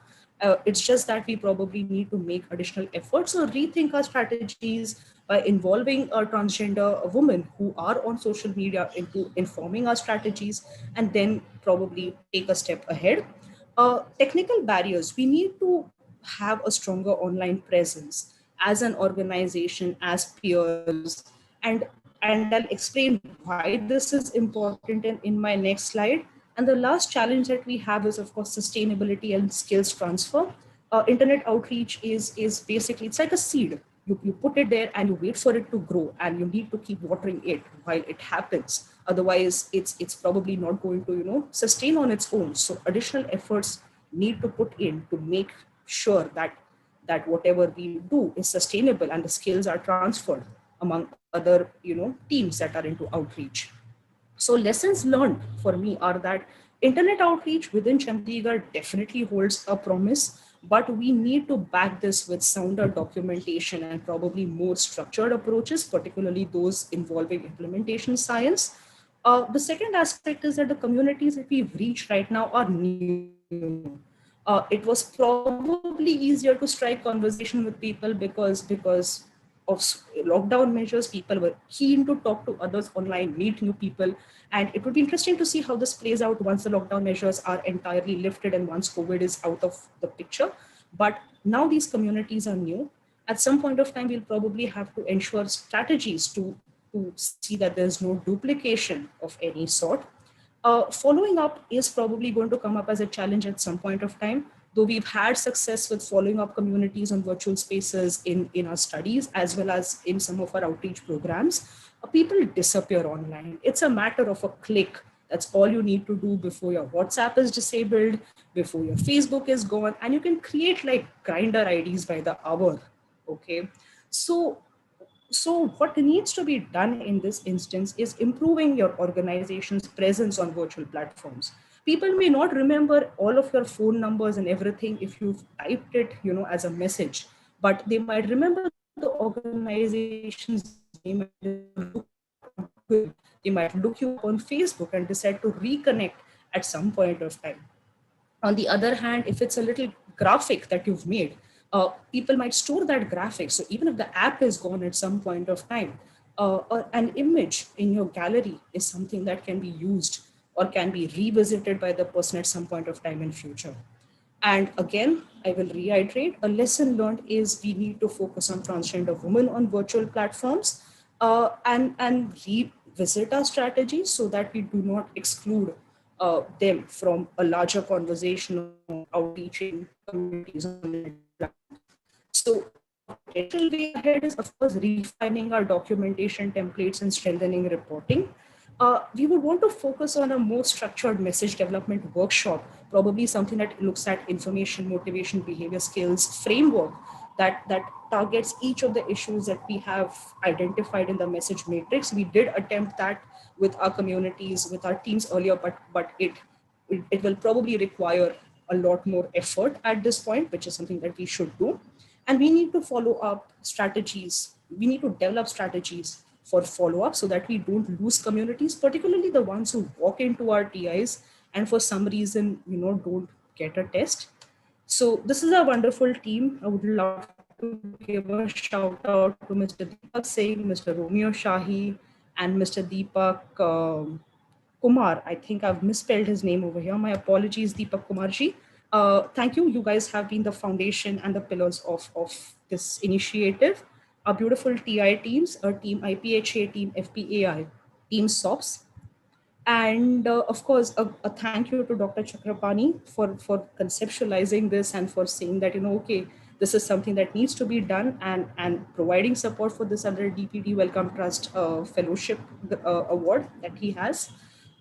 It's just that we probably need to make additional efforts or rethink our strategies by involving transgender women who are on social media into informing our strategies, and then probably take a step ahead. Technical barriers, we need to have a stronger online presence as an organization, as peers, and I'll explain why this is important in my next slide. And the last challenge that we have is, of course, sustainability and skills transfer. Internet outreach is basically, it's like a seed. you put it there and you wait for it to grow, and you need to keep watering it while it happens. Otherwise, it's probably not going to, sustain on its own. So additional efforts need to put in to make sure that whatever we do is sustainable and the skills are transferred among other, teams that are into outreach. So lessons learned for me are that internet outreach within Chandigarh definitely holds a promise, but we need to back this with sounder documentation and probably more structured approaches, particularly those involving implementation science. The second aspect is that the communities that we've reached right now are new. It was probably easier to strike conversation with people because of lockdown measures. People were keen to talk to others online, meet new people, and it would be interesting to see how this plays out once the lockdown measures are entirely lifted and once COVID is out of the picture. But now these communities are new. At some point of time, we'll probably have to ensure strategies to see that there's no duplication of any sort. Following up is probably going to come up as a challenge at some point of time, though we've had success with following up communities on virtual spaces in our studies, as well as in some of our outreach programs. People disappear online. It's a matter of a click. That's all you need to do before your WhatsApp is disabled, before your Facebook is gone, and you can create like grinder IDs by the hour. Okay. So what needs to be done in this instance is improving your organization's presence on virtual platforms. People may not remember all of your phone numbers and everything if you've typed it, as a message, but they might remember the organization's name. They might look you up on Facebook and decide to reconnect at some point of time. On the other hand, if it's a little graphic that you've made, people might store that graphic. So even if the app is gone at some point of time, an image in your gallery is something that can be used or can be revisited by the person at some point of time in future. And again, I will reiterate, a lesson learned is we need to focus on transgender women on virtual platforms, and revisit our strategies so that we do not exclude them from a larger conversation on outreaching communities on the platforms. So potential way ahead is, of course, refining our documentation templates and strengthening reporting. We would want to focus on a more structured message development workshop, probably something that looks at information, motivation, behavior skills framework that targets each of the issues that we have identified in the message matrix. We did attempt that with our communities, with our teams earlier, but it will probably require a lot more effort at this point, which is something that we should do. And we need to follow up strategies. We need to develop strategies for follow-up so that we don't lose communities, particularly the ones who walk into our TIs and for some reason, don't get a test. So this is a wonderful team. I would love to give a shout out to Mr. Deepak Singh, Mr. Romeo Shahi, and Mr. Deepak Kumar. I think I've misspelled his name over here. My apologies, Deepak Kumarji. Thank you. You guys have been the foundation and the pillars of this initiative. Our beautiful TI teams, our team IPHA, team FPAI, team SOPS. And of course, a thank you to Dr. Chakrapani for conceptualizing this and for saying that, okay, this is something that needs to be done, and providing support for this under DPD Wellcome Trust Fellowship Award that he has.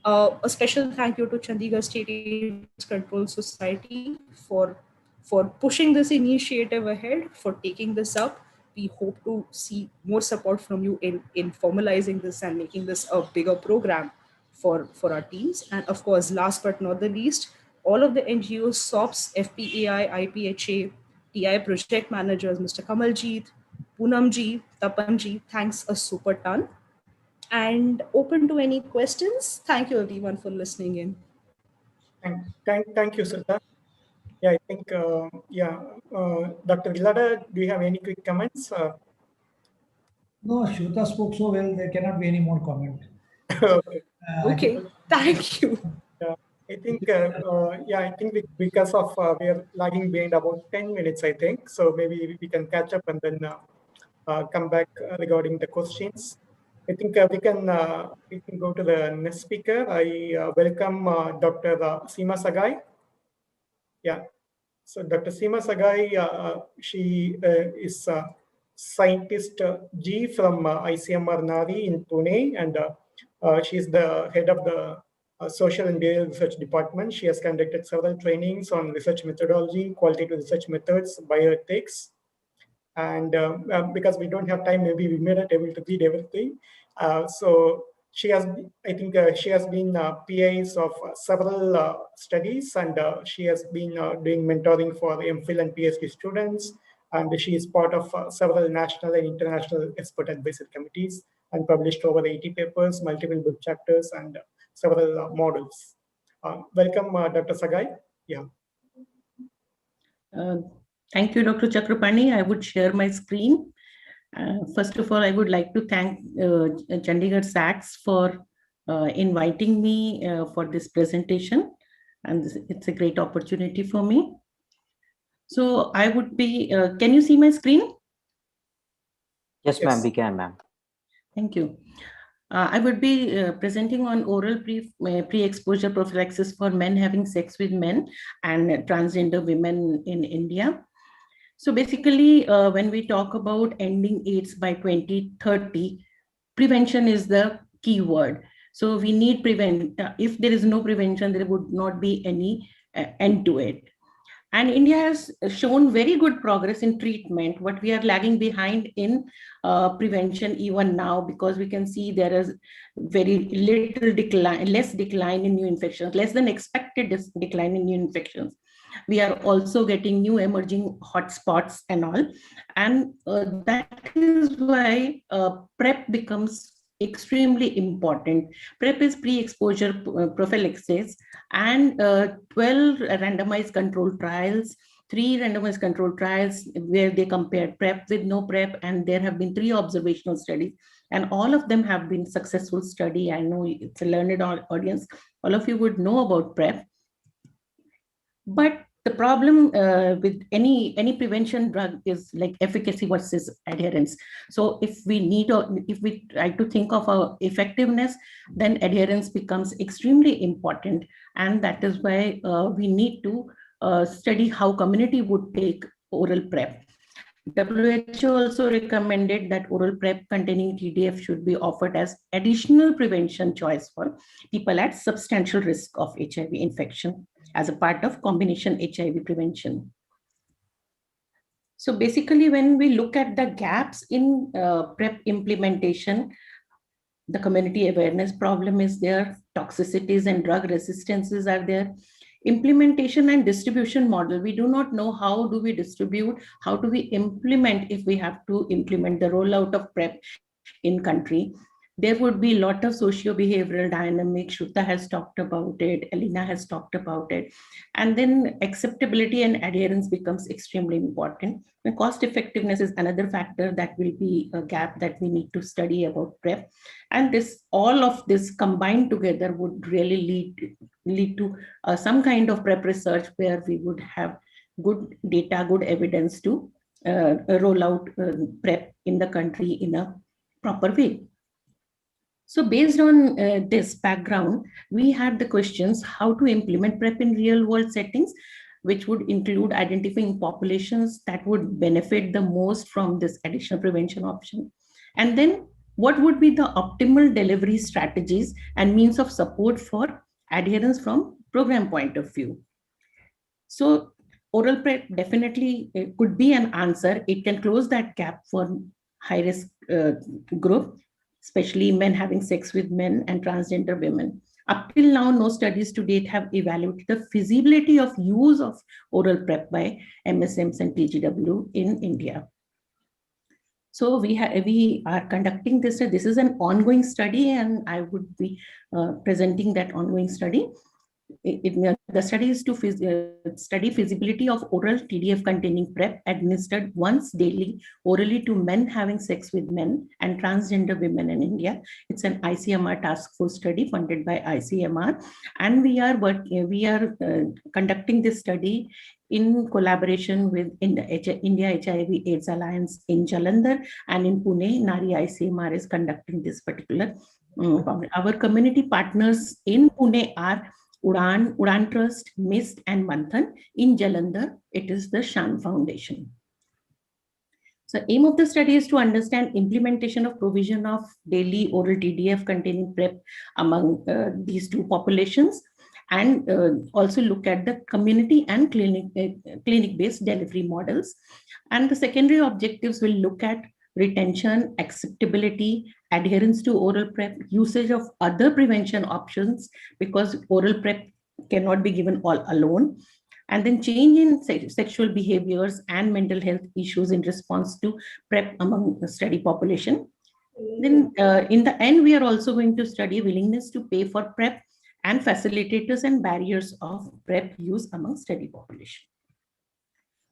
A special thank you to Chandigarh State AIDS Control Society for pushing this initiative ahead, for taking this up. We hope to see more support from you in formalizing this and making this a bigger program for our teams. And of course, last but not the least, all of the NGOs, SOPs, FPAI, IPHA, TI project managers, Mr. Kamaljeet, Poonamji, Tapanji, thanks a super ton. And open to any questions. Thank you everyone for listening in. Thank you, Sudha. Yeah, I think, Dr. Gilada, do you have any quick comments? No, Shruta spoke so well, there cannot be any more comment. Okay, thank you. I think, I think because of we are lagging behind about 10 minutes, I think. So maybe we can catch up and then come back regarding the questions. I think we can go to the next speaker. I welcome Dr. Seema Sagai. Yeah. So Dr. Seema Sagai, she is scientist G from ICMR Nari in Pune, and she's the head of the Social and Behavioral Research Department. She has conducted several trainings on research methodology, qualitative research methods, bioethics. And because we don't have time, maybe we may not able to read everything. So she has, I think she has been PIs of several studies, and she has been doing mentoring for MPhil and PhD students. And she is part of several national and international expert advisory committees and published over 80 papers, multiple book chapters, and several models. Welcome, Dr. Sagai. Yeah. Thank you, Dr. Chakrapani. I would share my screen. First of all, I would like to thank Chandigarh SACS for inviting me for this presentation. And it's a great opportunity for me. So I would be, can you see my screen? Yes, ma'am, we can, ma'am. Thank you. I would be presenting on oral pre-exposure prophylaxis for men having sex with men and transgender women in India. So basically, when we talk about ending AIDS by 2030, prevention is the key word. So we need prevent. If there is no prevention, there would not be any end to it. And India has shown very good progress in treatment. What we are lagging behind in prevention even now, because we can see there is very little decline, less decline in new infections, less than expected decline in new infections. We are also getting new emerging hotspots and all. And that is why PrEP becomes extremely important. PrEP is pre-exposure prophylaxis, and 12 randomized controlled trials, 3 randomized controlled trials where they compared PrEP with no PrEP, and there have been 3 observational studies, and all of them have been successful study. I know it's a learned audience. All of you would know about PrEP. But the problem with any prevention drug is like efficacy versus adherence. So if we try to think of our effectiveness, then adherence becomes extremely important. And that is why we need to study how community would take oral PrEP. WHO also recommended that oral PrEP containing TDF should be offered as additional prevention choice for people at substantial risk of HIV infection as a part of combination HIV prevention. So basically, when we look at the gaps in PrEP implementation, the community awareness problem is there, toxicities and drug resistances are there. Implementation and distribution model, we do not know how do we distribute, how do we implement if we have to implement the rollout of PrEP in country. There would be a lot of socio-behavioral dynamics. Shruta has talked about it, Elena has talked about it. And then acceptability and adherence becomes extremely important. And cost effectiveness is another factor that will be a gap that we need to study about PrEP. And all of this combined together would really lead to some kind of PrEP research where we would have good data, good evidence to roll out PrEP in the country in a proper way. So based on this background, we had the questions how to implement PrEP in real world settings, which would include identifying populations that would benefit the most from this additional prevention option. And then what would be the optimal delivery strategies and means of support for adherence from program point of view. So oral PrEP definitely could be an answer. It can close that gap for high risk group, especially men having sex with men and transgender women. Up till now, no studies to date have evaluated the feasibility of use of oral PrEP by MSMs and TGW in India. So we are conducting this. This is an ongoing study, and I would be presenting that ongoing study. The study is to study feasibility of oral TDF containing PrEP administered once daily orally to men having sex with men and transgender women in India. It's an ICMR task force study funded by ICMR, and we are conducting this study in collaboration with India HIV/AIDS Alliance in Jalandhar, and in Pune, Nari ICMR is conducting this particular. Our community partners in Pune are Udan Trust, MIST, and Manthan. In Jalandhar, it is the Shan Foundation. So aim of the study is to understand implementation of provision of daily oral TDF containing PrEP among these two populations, and also look at the community and clinic-based delivery models. And the secondary objectives will look at retention, acceptability, adherence to oral PrEP, usage of other prevention options, because oral PrEP cannot be given all alone, and then change in sexual behaviors and mental health issues in response to PrEP among the study population. Then in the end, we are also going to study willingness to pay for PrEP and facilitators and barriers of PrEP use among study population.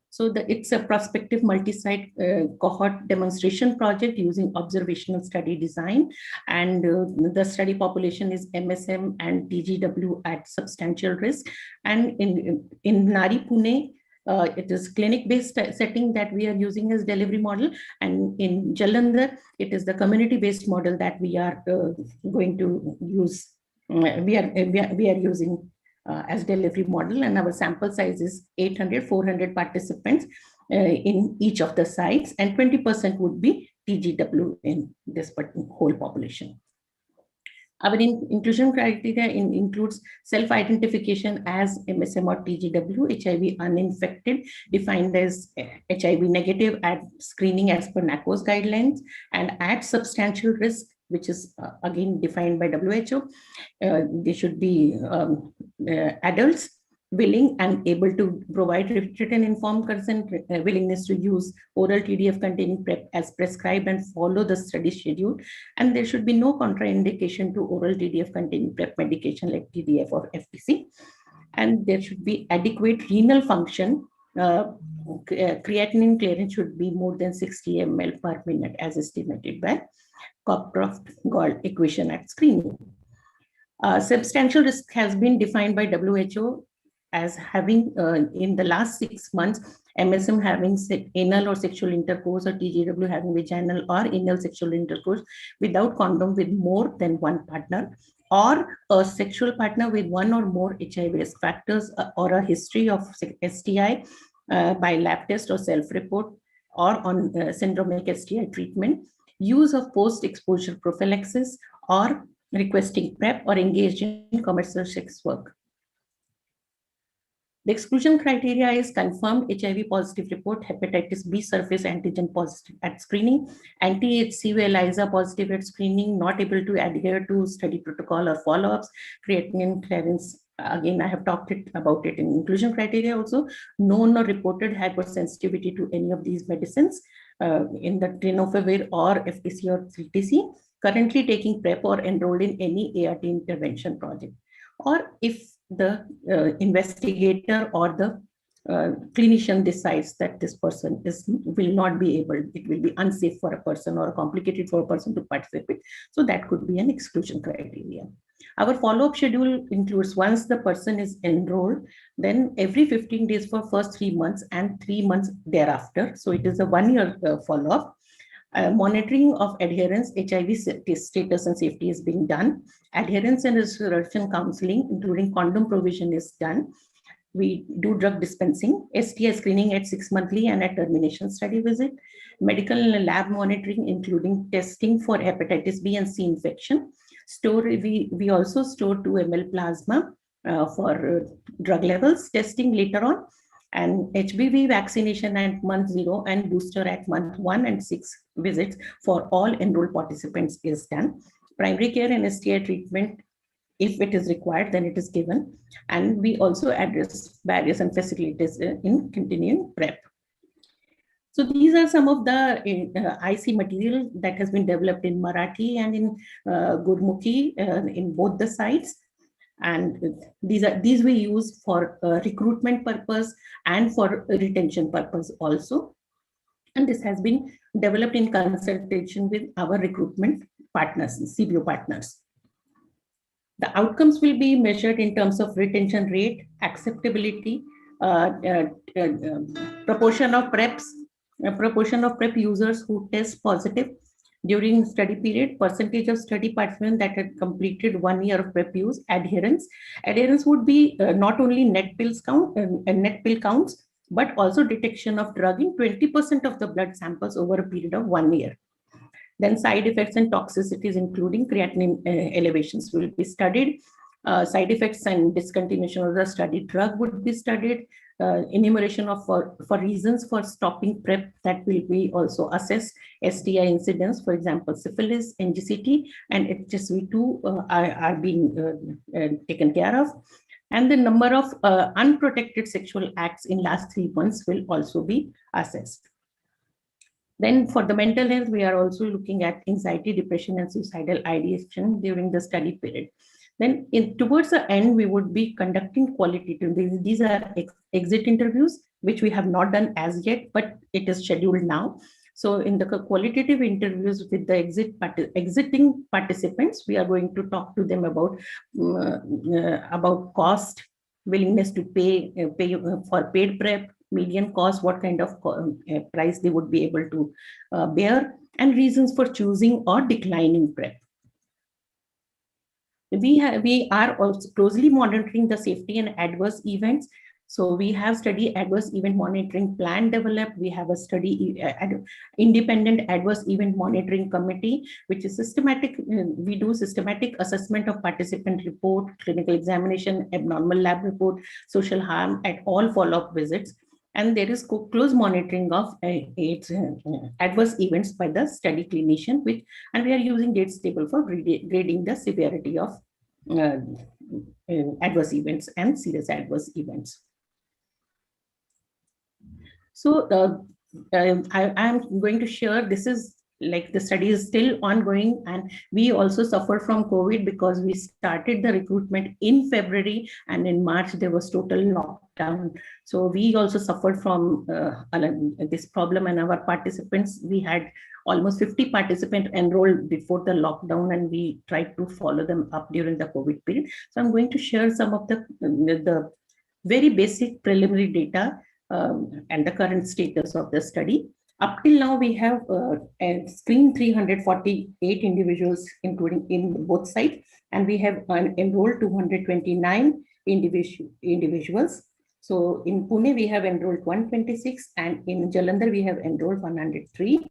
So it's a prospective multi-site cohort demonstration project using observational study design, and the study population is MSM and TGW at substantial risk. And in Nari Pune, it is clinic-based setting that we are using as delivery model, and in Jalandhar, it is the community-based model that we are going to use. We are using as delivery model, and our sample size is 800-400 participants in each of the sites, and 20% would be TGW in this whole population. Our inclusion criteria includes self-identification as MSM or TGW, HIV uninfected, defined as HIV negative at screening as per NACO's guidelines, and at substantial risk, which is again defined by WHO. They should be adults, willing and able to provide written informed consent, willingness to use oral TDF containing PrEP as prescribed and follow the study schedule. And there should be no contraindication to oral TDF containing PrEP medication like TDF or FTC. And there should be adequate renal function. Creatinine clearance should be more than 60 ml per minute as estimated by Cockcroft-Gault equation at screening. Substantial risk has been defined by WHO as having in the last 6 months, MSM having anal or sexual intercourse, or TGW having vaginal or anal sexual intercourse without condom with more than one partner, or a sexual partner with one or more HIV risk factors, or a history of STI by lab test or self-report, or on syndromic STI treatment, use of post-exposure prophylaxis, or requesting PrEP, or engaged in commercial sex work. The exclusion criteria is confirmed HIV positive report, hepatitis B surface antigen positive at screening, anti-HCV ELISA positive at screening, not able to adhere to study protocol or follow-ups, creatinine clearance. Again, I have talked about it in inclusion criteria also. Known or reported hypersensitivity to any of these medicines in the tenofovir or FTC or 3TC, currently taking PrEP or enrolled in any ART intervention project. Or if the investigator or the clinician decides that this person will not be able, it will be unsafe for a person or complicated for a person to participate. So that could be an exclusion criteria. Our follow-up schedule includes, once the person is enrolled, then every 15 days for first 3 months and 3 months thereafter. So it is a 1-year follow-up. Monitoring of adherence, HIV status and safety is being done. Adherence and restoration counseling, including condom provision, is done. We do drug dispensing, STI screening at 6 monthly and at termination study visit. Medical and lab monitoring, including testing for hepatitis B and C infection. We also store 2 ml plasma for drug levels testing later on. And HBV vaccination at month 0 and booster at month 1 and 6 visits for all enrolled participants is done. Primary care and STI treatment, if it is required, then it is given. And we also address barriers and facilities in continuing PrEP. So these are some of the IC material that has been developed in Marathi and in Gurmukhi in both the sites. And these we use for recruitment purpose and for retention purpose also. And this has been developed in consultation with our recruitment partners, CBO partners. The outcomes will be measured in terms of retention rate, acceptability, proportion of PrEPs, proportion of PrEP users who test positive during study period, percentage of study participants that had completed 1 year of PrEP use, adherence. Adherence would be not only net pills count and net pill counts, but also detection of drug in 20% of the blood samples over a period of 1 year. Then side effects and toxicities, including creatinine elevations, will be studied. Side effects and discontinuation of the studied drug would be studied. Enumeration of for reasons for stopping PrEP, that will be also assessed. STI incidents, for example, syphilis, NGCT, and HSV2 are being taken care of. And the number of unprotected sexual acts in last 3 months will also be assessed. Then for the mental health, we are also looking at anxiety, depression, and suicidal ideation during the study period. Then towards the end, we would be conducting qualitative. These are exit interviews, which we have not done as yet, but it is scheduled now. So in the qualitative interviews with the exiting participants, we are going to talk to them about cost, willingness to pay for paid PrEP, median cost, what kind of price they would be able to bear, and reasons for choosing or declining PrEP. We are also closely monitoring the safety and adverse events. So we have study adverse event monitoring plan developed. We have a study independent adverse event monitoring committee, which is systematic. We do systematic assessment of participant report, clinical examination, abnormal lab report, social harm at all follow-up visits. And there is close monitoring of adverse events by the study clinician, and we are using dates table for grading the severity of adverse events and serious adverse events. So I am going to share, this is like the study is still ongoing, and we also suffered from COVID because we started the recruitment in February, and in March there was total lockdown. So we also suffered from this problem, and our participants, we had almost 50 participants enrolled before the lockdown, and we tried to follow them up during the COVID period. So I'm going to share some of the very basic preliminary data and the current status of the study. Up till now, we have screened 348 individuals, including in both sites, and we have enrolled 229 individuals. So in Pune, we have enrolled 126, and in Jalandhar, we have enrolled 103.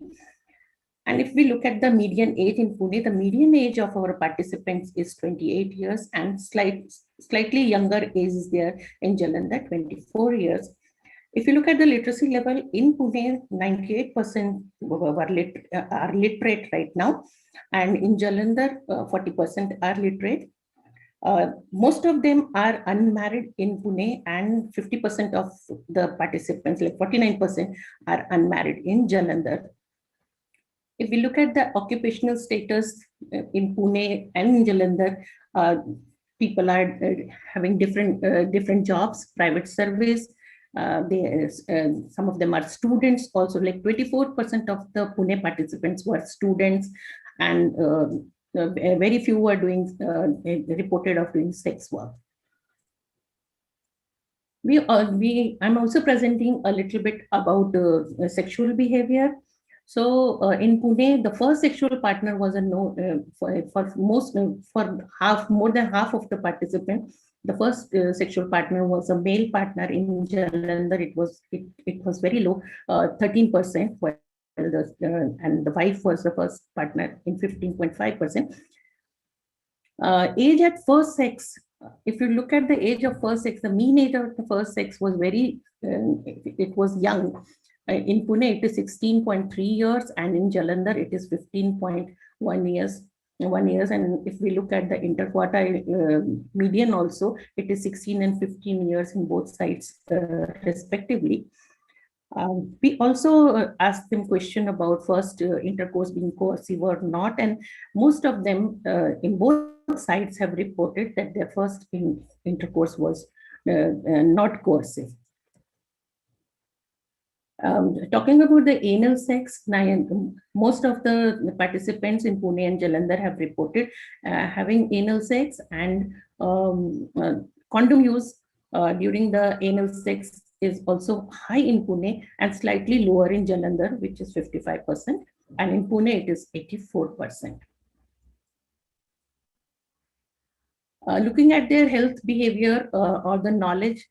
And if we look at the median age in Pune, the median age of our participants is 28 years, and slightly younger age is there in Jalandhar, 24 years. If you look at the literacy level in Pune, 98% are literate right now, and in Jalandhar, 40% are literate. Most of them are unmarried in Pune, and 50% of the participants, like 49%, are unmarried in Jalandhar. If we look at the occupational status in Pune and in Jalandhar, people are having different jobs, private service. Some of them are students also, like 24% of the Pune participants were students, and very few were doing reported of doing sex work. I'm also presenting a little bit about sexual behavior. So in Pune, the first sexual partner was a no more than half of the participants. The first sexual partner was a male partner. In Jalandhar, it was very low, 13%, while and the wife was the first partner in 15.5%. Age at first sex. If you look at the age of first sex, the mean age of the first sex was it was young. In Pune, it is 16.3 years, and in Jalandhar, it is 15.1 years. And if we look at the interquartile median also, it is 16 and 15 years in both sides respectively. We also asked them question about first intercourse being coercive or not, and most of them in both sides have reported that their first intercourse was not coercive. Talking about the anal sex, most of the participants in Pune and Jalandhar have reported having anal sex, and condom use during the anal sex is also high in Pune and slightly lower in Jalandhar, which is 55%, and in Pune it is 84%. Looking at their health behavior or the knowledge,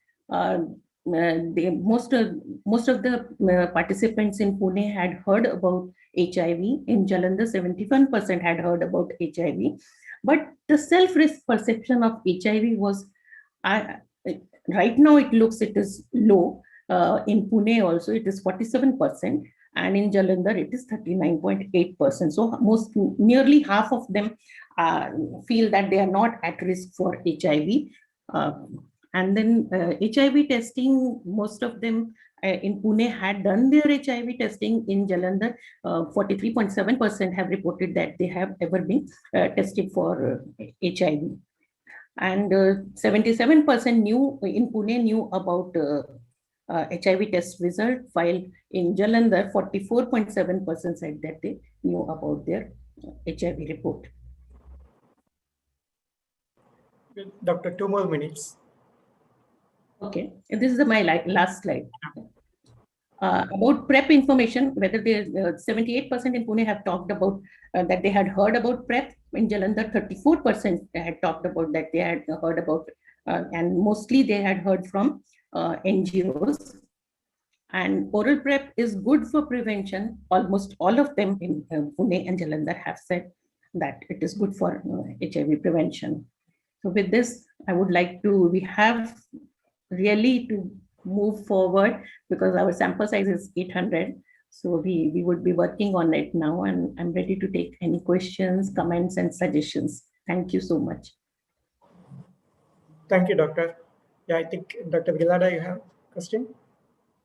most of the participants in Pune had heard about HIV. In Jalandhar, 71% had heard about HIV, but the self-risk perception of HIV was, right now it looks it is low. In Pune also it is 47%, and in Jalandhar it is 39.8%. So nearly half of them feel that they are not at risk for HIV. And then HIV testing, most of them in Pune had done their HIV testing. In Jalandhar, 43.7% have reported that they have ever been tested for HIV. And 77% knew in Pune knew about HIV test result, while in Jalandhar, 44.7% said that they knew about their HIV report. Doctor, 2 more minutes. Okay, and this is my last slide. About PrEP information, whether they 78% in Pune have talked about that they had heard about PrEP. In Jalandhar, 34% had talked about that they had heard about, and mostly they had heard from NGOs. And oral PrEP is good for prevention. Almost all of them in Pune and Jalandhar have said that it is good for HIV prevention. So with this, I would like to, we have really to move forward because our sample size is 800. So we would be working on it now, and I'm ready to take any questions, comments, and suggestions. Thank you so much. Thank you, Doctor. Yeah, I think Dr. Gilada, you have a question?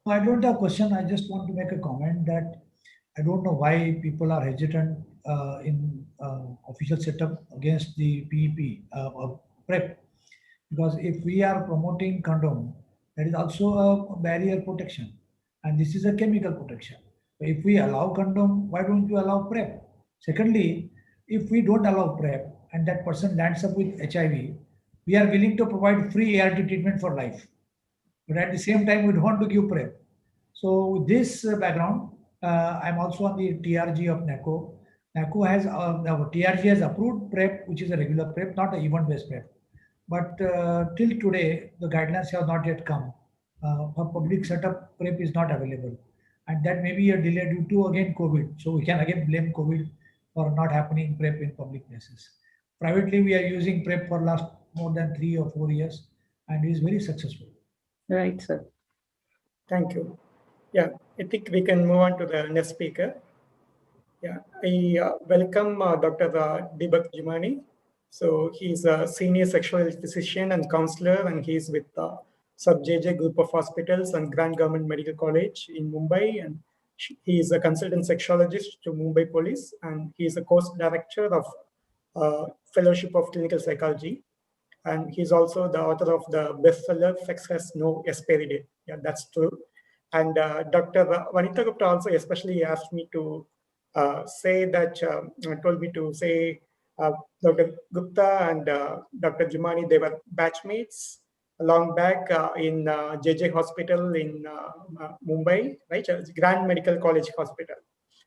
I don't have a question. I just want to make a comment that I don't know why people are hesitant in official setup against the PEP or PrEP. Because if we are promoting condom, that is also a barrier protection, and this is a chemical protection. So if we allow condom, why don't you allow PrEP? Secondly, if we don't allow PrEP and that person lands up with HIV, we are willing to provide free ART treatment for life. But at the same time, we don't want to give PrEP. So with this background, I'm also on the TRG of NACO. NACO has, TRG has approved PrEP, which is a regular PrEP, not an event-based PrEP. But till today, the guidelines have not yet come. For public setup, PrEP is not available. And that may be a delay due to, again, COVID. So we can again blame COVID for not happening PrEP in public places. Privately, we are using PrEP for last more than 3 or 4 years, and it is very successful. Right, sir. Thank you. Yeah, I think we can move on to the next speaker. Yeah, I welcome Dr. Deepak Jumani. So he's a senior sexual physician and counselor, and he's with Sub JJ Group of Hospitals and Grand Government Medical College in Mumbai. And he is a consultant sexologist to Mumbai Police, and he is a course director of Fellowship of Clinical Psychology. And he's also the author of the bestseller Sex Has No Expiry Date. Yeah, that's true. And Dr. Vanita Gupta also especially asked me to say that, told me to say Dr. Gupta and Dr. Jumani, they were batchmates long back in JJ Hospital in Mumbai, right? Grand Medical College Hospital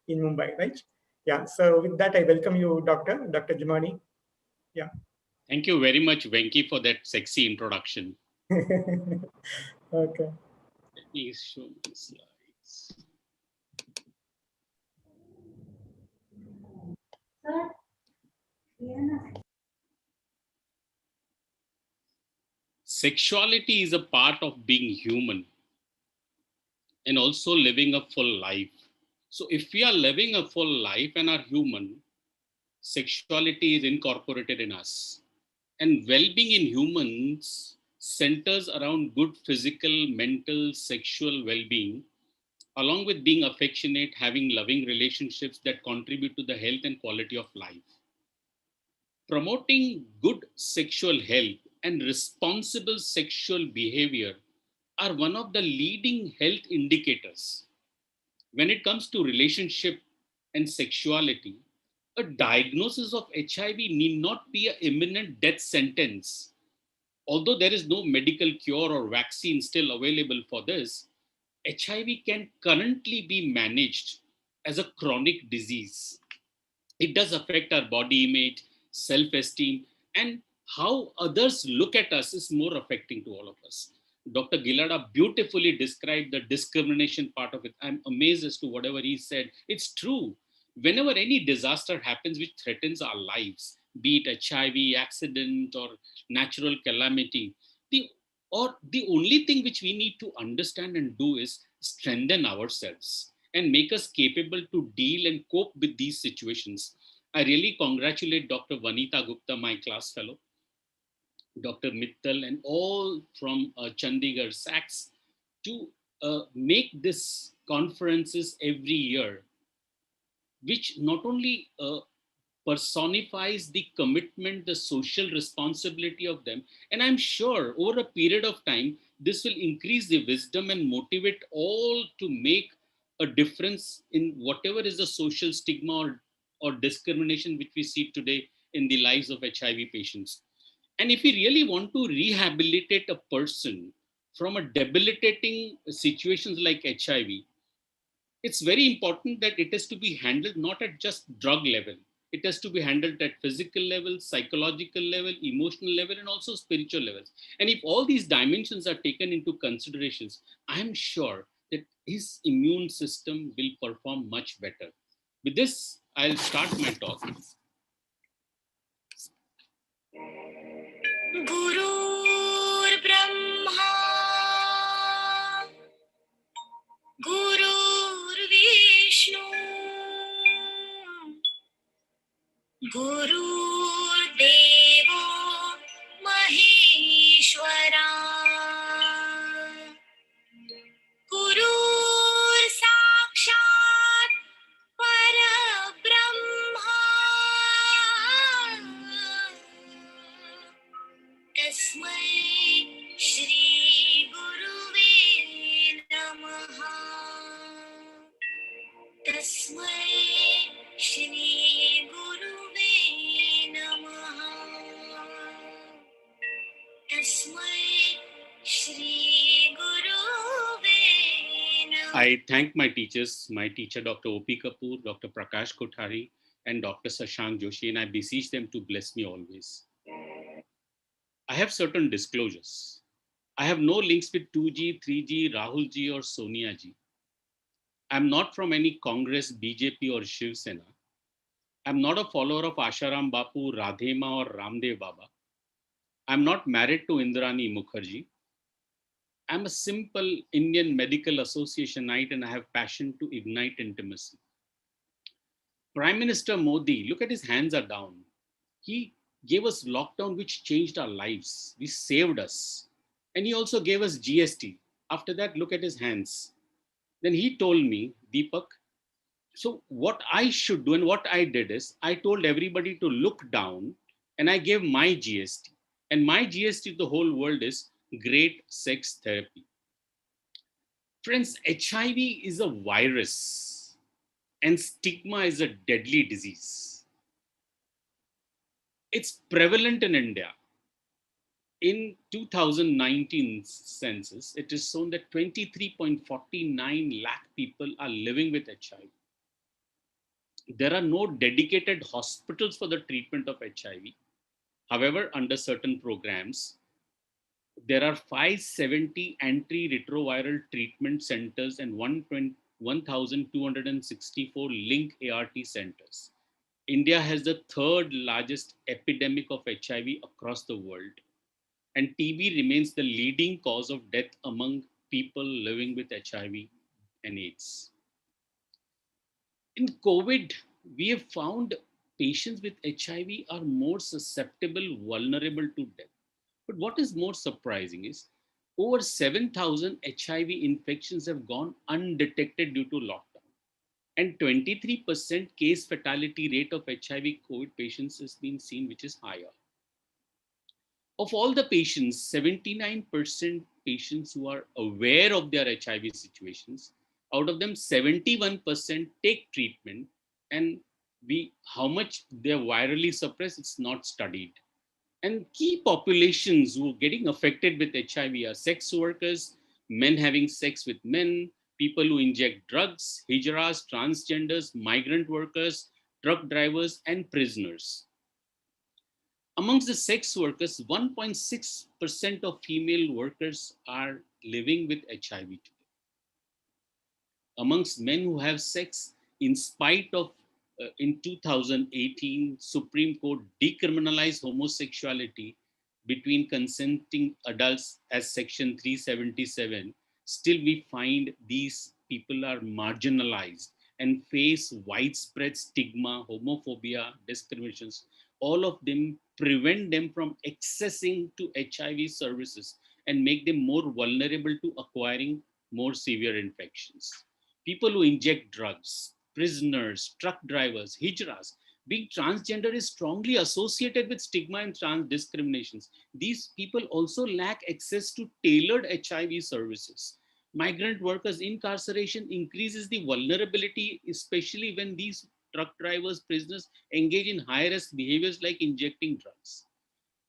in Mumbai, right? Yeah, so with that, I welcome you, Dr. Jumani. Yeah. Thank you very much, Venki, for that sexy introduction. Okay. Let me show my slides. Sexuality is a part of being human and also living a full life. So if we are living a full life and are human, sexuality is incorporated in us. And well-being in humans centers around good physical, mental, sexual well-being, along with being affectionate, having loving relationships that contribute to the health and quality of life. Promoting good sexual health and responsible sexual behavior are one of the leading health indicators. When it comes to relationship and sexuality, a diagnosis of HIV need not be an imminent death sentence. Although there is no medical cure or vaccine still available for this, HIV can currently be managed as a chronic disease. It does affect our body image, self-esteem, and how others look at us is more affecting to all of us. Dr. Gilada beautifully described the discrimination part of it. I'm amazed as to whatever he said. It's true. Whenever any disaster happens which threatens our lives, be it HIV, accident, or natural calamity, the only thing which we need to understand and do is strengthen ourselves and make us capable to deal and cope with these situations. I really congratulate Dr. Vanita Gupta, my class fellow, Dr. Mittal, and all from Chandigarh, SACS, to make this conferences every year, which not only personifies the commitment, the social responsibility of them. And I'm sure over a period of time, this will increase the wisdom and motivate all to make a difference in whatever is the social stigma or discrimination which we see today in the lives of HIV patients. And if we really want to rehabilitate a person from a debilitating situations like HIV, it's very important that it has to be handled not at just drug level. It has to be handled at physical level, psychological level, emotional level, and also spiritual levels. And if all these dimensions are taken into considerations, I'm sure that his immune system will perform much better. With this, I'll start my talk. Gurur Brahma Gurur Vishnu Gurur Devo Maheshwara Gurur Sakshat Parabrahma Tasmai Shri Guruve Namaha Tasmai Shri Guruve Namaha Tasmai Shri Guruve Namaha. I thank my teachers, my teacher, Dr. O.P. Kapoor, Dr. Prakash Kothari, and Dr. Sashank Joshi, and I beseech them to bless me always. I have certain disclosures. I have no links with 2G, 3G, Rahul ji, or Sonia ji. I'm not from any Congress, BJP, or Shiv Sena. I'm not a follower of Asharam Bapu, Radhema, or Ramdev Baba. I'm not married to Indrani Mukherjee. I'm a simple Indian Medical Associationite, and I have passion to ignite intimacy. Prime Minister Modi, look at his hands are down. He gave us lockdown, which changed our lives. He saved us. And he also gave us GST. After that, look at his hands. Then he told me, Deepak, so what I should do and what I did is I told everybody to look down and I gave my GST. And my GST to the whole world is great sex therapy. Friends, HIV is a virus and stigma is a deadly disease. It's prevalent in India. In 2019 census, it is shown that 23.49 lakh people are living with HIV. There are no dedicated hospitals for the treatment of HIV. However, under certain programs, there are 570 antiretroviral treatment centers and 1,264 link ART centers. India has the third largest epidemic of HIV across the world, and TB remains the leading cause of death among people living with HIV and AIDS. In COVID, we have found patients with HIV are more susceptible, vulnerable to death. But what is more surprising is over 7,000 HIV infections have gone undetected due to lockdown. And 23% case fatality rate of HIV COVID patients has been seen, which is higher. Of all the patients, 79% patients who are aware of their HIV situations, out of them 71% take treatment, and how much they're virally suppressed, it's not studied. And key populations who are getting affected with HIV are sex workers, men having sex with men, people who inject drugs, hijras, transgenders, migrant workers, truck drivers, and prisoners. Amongst the sex workers, 1.6% of female workers are living with HIV today. Amongst men who have sex, in spite of in 2018, Supreme Court decriminalized homosexuality between consenting adults as Section 377, still we find these people are marginalized and face widespread stigma, homophobia, discriminations. All of them prevent them from accessing to HIV services and make them more vulnerable to acquiring more severe infections. People who inject drugs, prisoners, truck drivers, hijras. Being transgender is strongly associated with stigma and trans discriminations. These people also lack access to tailored HIV services. Migrant workers' incarceration increases the vulnerability, especially when these truck drivers, prisoners engage in high-risk behaviors like injecting drugs.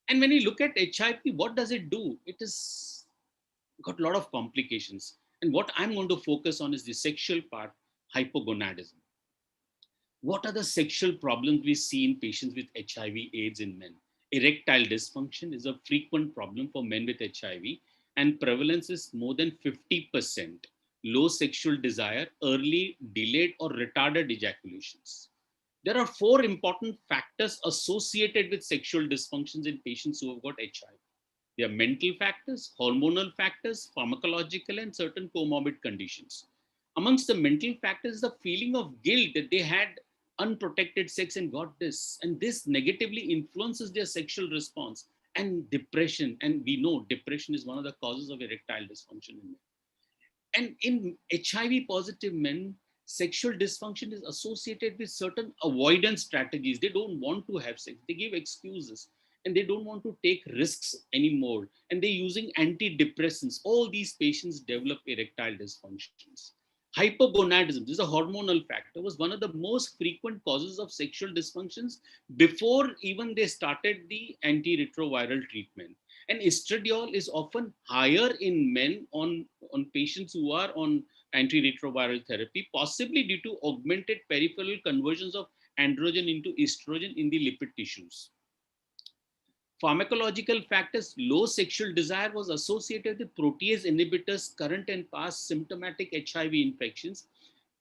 And when we look at HIV, what does it do? It is got a lot of complications. And what I'm going to focus on is the sexual part, hypogonadism. What are the sexual problems we see in patients with HIV AIDS in men? Erectile dysfunction is a frequent problem for men with HIV, and prevalence is more than 50%. Low sexual desire, early, delayed, or retarded ejaculations. There are 4 important factors associated with sexual dysfunctions in patients who have got HIV. There are mental factors, hormonal factors, pharmacological, and certain comorbid conditions. Amongst the mental factors, the feeling of guilt that they had unprotected sex and got this, and this negatively influences their sexual response, and depression. And we know depression is one of the causes of erectile dysfunction in men. And in HIV positive men, sexual dysfunction is associated with certain avoidance strategies. They don't want to have sex, they give excuses, and they don't want to take risks anymore. And they're using antidepressants. All these patients develop erectile dysfunctions. Hypogonadism, this is a hormonal factor, was one of the most frequent causes of sexual dysfunctions before even they started the antiretroviral treatment. And estradiol is often higher in men on patients who are on antiretroviral therapy, possibly due to augmented peripheral conversions of androgen into estrogen in the lipid tissues. Pharmacological factors, low sexual desire was associated with protease inhibitors, current and past symptomatic HIV infections.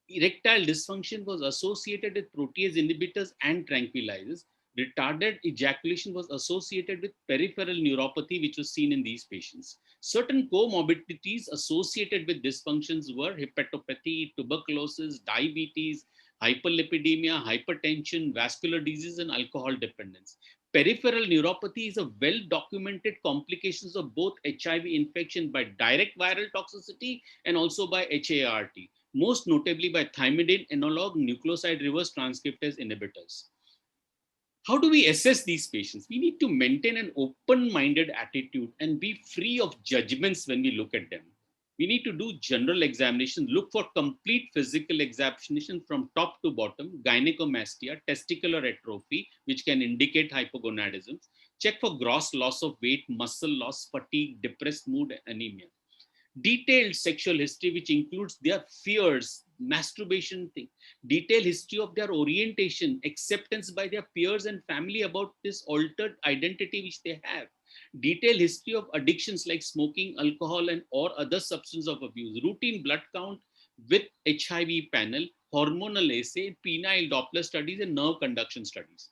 Erectile dysfunction was associated with protease inhibitors and tranquilizers. Retarded ejaculation was associated with peripheral neuropathy, which was seen in these patients. Certain comorbidities associated with dysfunctions were hepatopathy, tuberculosis, diabetes, hyperlipidemia, hypertension, vascular disease, and alcohol dependence. Peripheral neuropathy is a well-documented complications of both HIV infection by direct viral toxicity and also by HART, most notably by thymidine analog nucleoside reverse transcriptase inhibitors. How do we assess these patients? We need to maintain an open-minded attitude and be free of judgments when we look at them. We need to do general examination, look for complete physical examination from top to bottom, gynecomastia, testicular atrophy, which can indicate hypogonadism, check for gross loss of weight, muscle loss, fatigue, depressed mood, anemia. Detailed sexual history, which includes their fears, masturbation thing, detailed history of their orientation, acceptance by their peers and family about this altered identity which they have, detailed history of addictions like smoking, alcohol, and or other substance of abuse, routine blood count with HIV panel, hormonal assay, penile Doppler studies, and nerve conduction studies.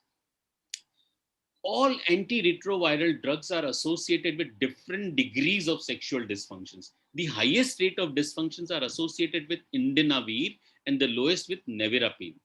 All antiretroviral drugs are associated with different degrees of sexual dysfunctions. The highest rate of dysfunctions are associated with indinavir and the lowest with nevirapine.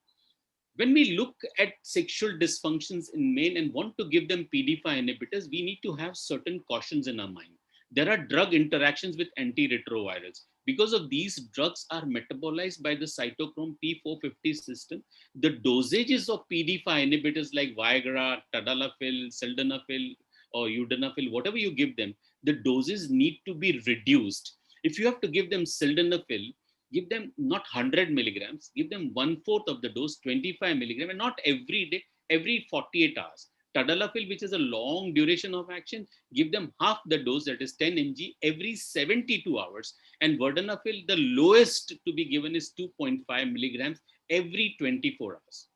When we look at sexual dysfunctions in men and want to give them PDE5 inhibitors, we need to have certain cautions in our mind. There are drug interactions with antiretrovirals. Because of these drugs are metabolized by the cytochrome P450 system, the dosages of PDE5 inhibitors like Viagra, tadalafil, sildenafil, or udenafil, whatever you give them, the doses need to be reduced. If you have to give them sildenafil, give them not 100 milligrams, give them 1/4 of the dose, 25 milligram, and not every day, every 48 hours. Tadalafil, which is a long duration of action, give them half the dose, that is 10 mg, every 72 hours. And vardenafil, the lowest to be given is 2.5 milligrams every 24 hours.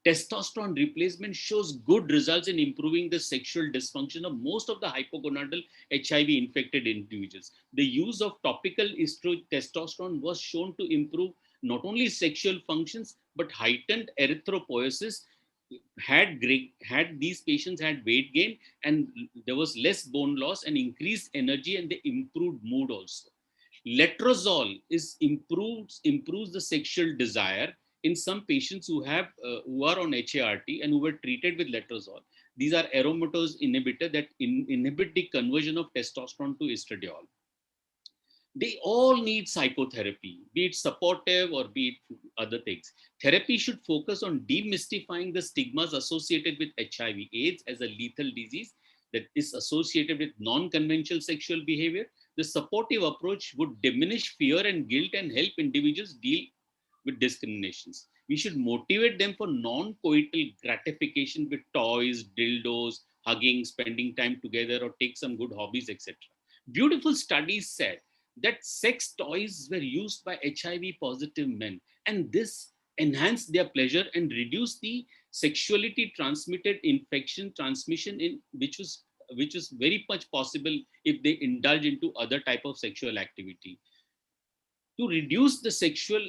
Testosterone replacement shows good results in improving the sexual dysfunction of most of the hypogonadal HIV infected individuals. The use of topical testosterone was shown to improve not only sexual functions but heightened erythropoiesis. Had these patients had weight gain, and there was less bone loss and increased energy, and they improved mood also. Letrozole improves the sexual desire in some patients who are on HART and who were treated with letrozole. These are aromatase inhibitor that inhibit the conversion of testosterone to estradiol. They all need psychotherapy, be it supportive or be it other things. Therapy should focus on demystifying the stigmas associated with HIV/AIDS as a lethal disease that is associated with non-conventional sexual behavior. The supportive approach would diminish fear and guilt and help individuals deal with discriminations. We should motivate them for non-coital gratification with toys, dildos, hugging, spending time together, or take some good hobbies, etc. Beautiful studies said that sex toys were used by HIV positive men, and this enhanced their pleasure and reduced the sexuality transmitted infection transmission in which was very much possible if they indulge into other type of sexual activity. To reduce the sexual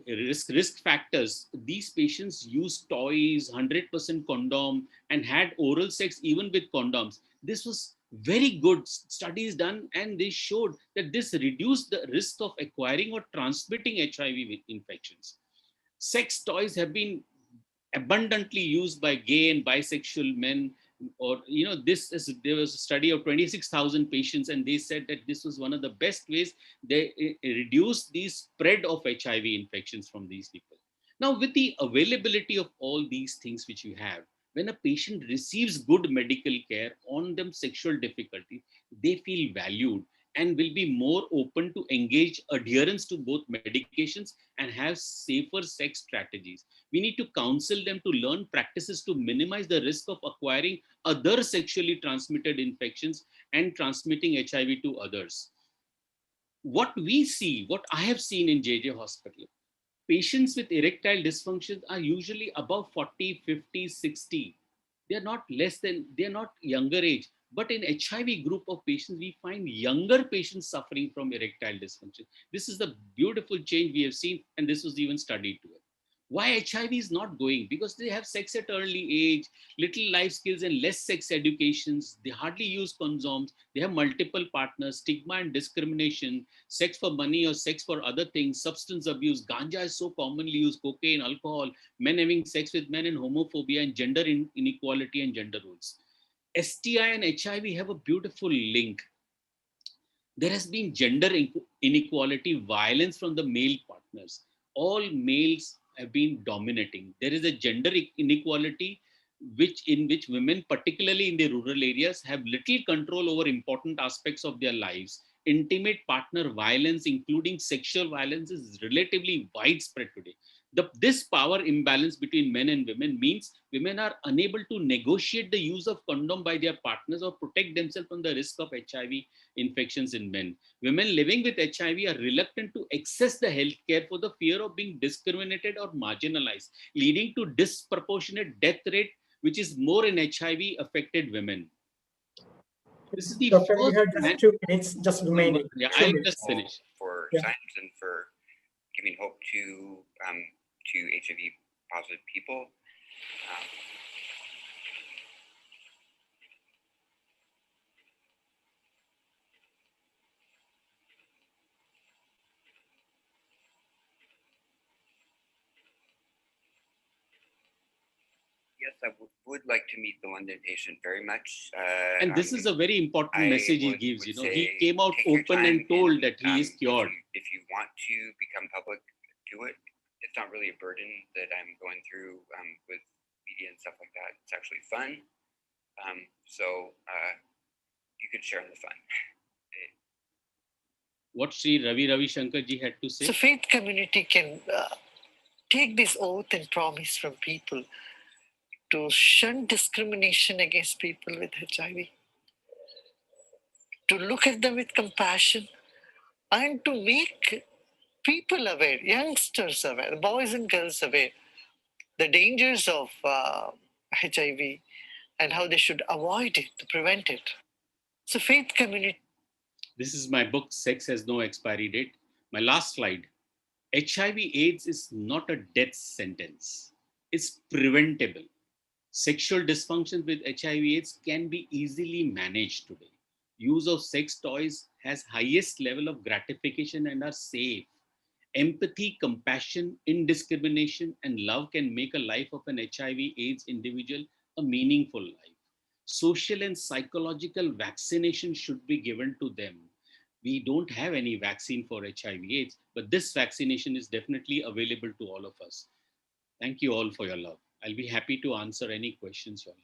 risk factors, these patients used toys, 100% condom, and had oral sex even with condoms. This was very good studies done, and they showed that this reduced the risk of acquiring or transmitting HIV infections. Sex toys have been abundantly used by gay and bisexual men, or there was a study of 26,000 patients, and they said that this was one of the best ways they reduced the spread of HIV infections from these people. Now, with the availability of all these things which you have, when a patient receives good medical care on them sexual difficulty, they feel valued and will be more open to engage adherence to both medications and have safer sex strategies. We need to counsel them to learn practices to minimize the risk of acquiring other sexually transmitted infections and transmitting HIV to others. What I have seen in JJ Hospital, patients with erectile dysfunction are usually above 40, 50, 60. They are not younger age. But in HIV group of patients, we find younger patients suffering from erectile dysfunction. This is the beautiful change we have seen, and this was even studied to it. Why HIV is not going? Because they have sex at early age, little life skills and less sex educations. They hardly use condoms. They have multiple partners, stigma and discrimination, sex for money or sex for other things, substance abuse. Ganja is so commonly used, cocaine, alcohol, men having sex with men, and homophobia and gender inequality and gender roles. STI and HIV have a beautiful link. There has been gender inequality, violence from the male partners. All males have been dominating. There is a gender inequality in which women, particularly in the rural areas, have little control over important aspects of their lives. Intimate partner violence, including sexual violence, is relatively widespread today. This power imbalance between men and women means women are unable to negotiate the use of condom by their partners or protect themselves from the risk of HIV infections in men. Women living with HIV are reluctant to access the healthcare for the fear of being discriminated or marginalized, leading to disproportionate death rate, which is more in HIV affected women. This is the Doctor, we first have just 2 minutes just remaining. Yeah, 2 I'll minutes. just finish. For Yeah. science and for giving hope to HIV positive people. Yes, I would like to meet the London patient very much. And this is a very important message he gives. He say, came out take your open time and told that he is cured. If you want to become public, do it. It's not really a burden that I'm going through with media and stuff like that. It's actually fun. So you could share in the fun. What Sri Ravi Shankar ji had to say. So faith community can take this oath and promise from people to shun discrimination against people with HIV, to look at them with compassion, and to make people aware, youngsters aware, boys and girls aware the dangers of HIV and how they should avoid it, to prevent it. So faith community. This is my book, Sex Has No Expiry Date. My last slide. HIV/AIDS is not a death sentence. It's preventable. Sexual dysfunctions with HIV/AIDS can be easily managed today. Use of sex toys has highest level of gratification and are safe. Empathy, compassion, indiscrimination, and love can make a life of an HIV/AIDS individual a meaningful life. Social and psychological vaccination should be given to them. We don't have any vaccine for HIV/AIDS, but this vaccination is definitely available to all of us. Thank you all for your love. I'll be happy to answer any questions you all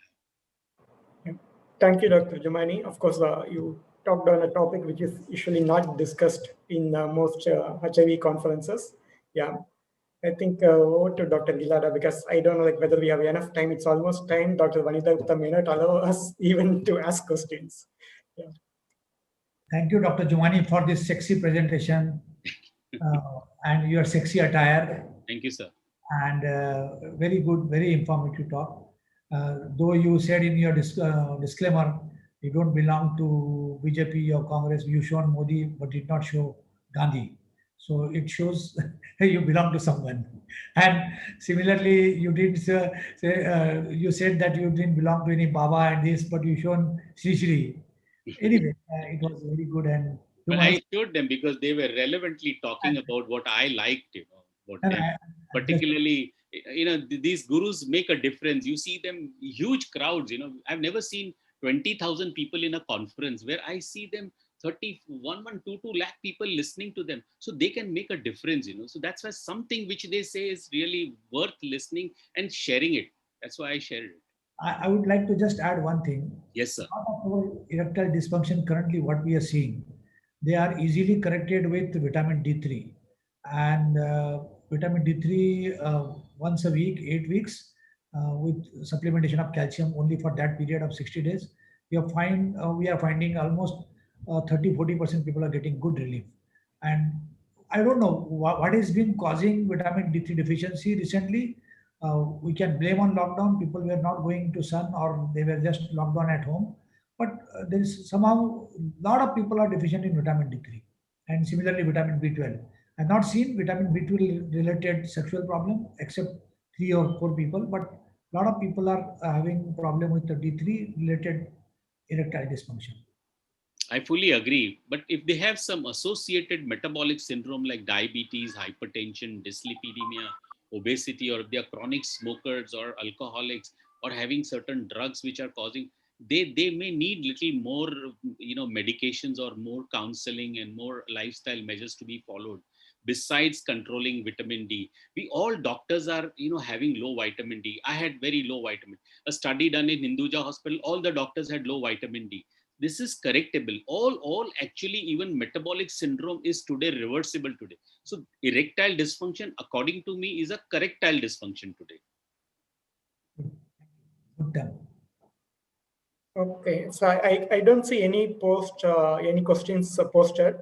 have. Thank you, Dr. Jumani. Of course, you talked on a topic which is usually not discussed in most HIV conferences. Yeah, I think over to Dr. Gilada, because I don't know whether we have enough time. It's almost time. Dr. Vanitha Gupta may not allow us even to ask questions. Yeah. Thank you, Dr. Jumani, for this sexy presentation and your sexy attire. Thank you, sir. And very good, very informative talk. Though you said in your disclaimer, you don't belong to BJP or Congress, you shown Modi, but did not show Gandhi. So it shows you belong to someone. And similarly, you did say, you said that you didn't belong to any Baba and this, but you shown Sri Sri. Anyway, it was very good. And but I showed them because they were relevantly talking about what I liked, about them. Particularly, these gurus make a difference. You see them, huge crowds, I've never seen 20,000 people in a conference where I see them 2 lakh people listening to them. So they can make a difference, So that's why something which they say is really worth listening and sharing it. That's why I shared it. I would like to just add one thing. Yes, sir. Our erectile dysfunction currently, what we are seeing, they are easily corrected with vitamin D3. And vitamin D3 once a week, 8 weeks, with supplementation of calcium only for that period of 60 days. We are finding almost 30-40% people are getting good relief. And I don't know what has been causing vitamin D3 deficiency recently. We can blame on lockdown. People were not going to sun or they were just locked down at home. But there is somehow a lot of people are deficient in vitamin D3 and similarly vitamin B12. I've not seen vitamin B12 related sexual problem except 3 or 4 people, but a lot of people are having problem with the D3 related erectile dysfunction. I fully agree. But if they have some associated metabolic syndrome like diabetes, hypertension, dyslipidemia, obesity, or if they are chronic smokers or alcoholics or having certain drugs which are causing, they may need little more, medications or more counseling and more lifestyle measures to be followed. Besides controlling vitamin D, we all doctors are, having low vitamin D. I had very low vitamin. A study done in Hinduja Hospital, all the doctors had low vitamin D. This is correctable. All actually, even metabolic syndrome is today reversible today. So erectile dysfunction, according to me, is a correctile dysfunction today. Okay, so I don't see any any questions posted.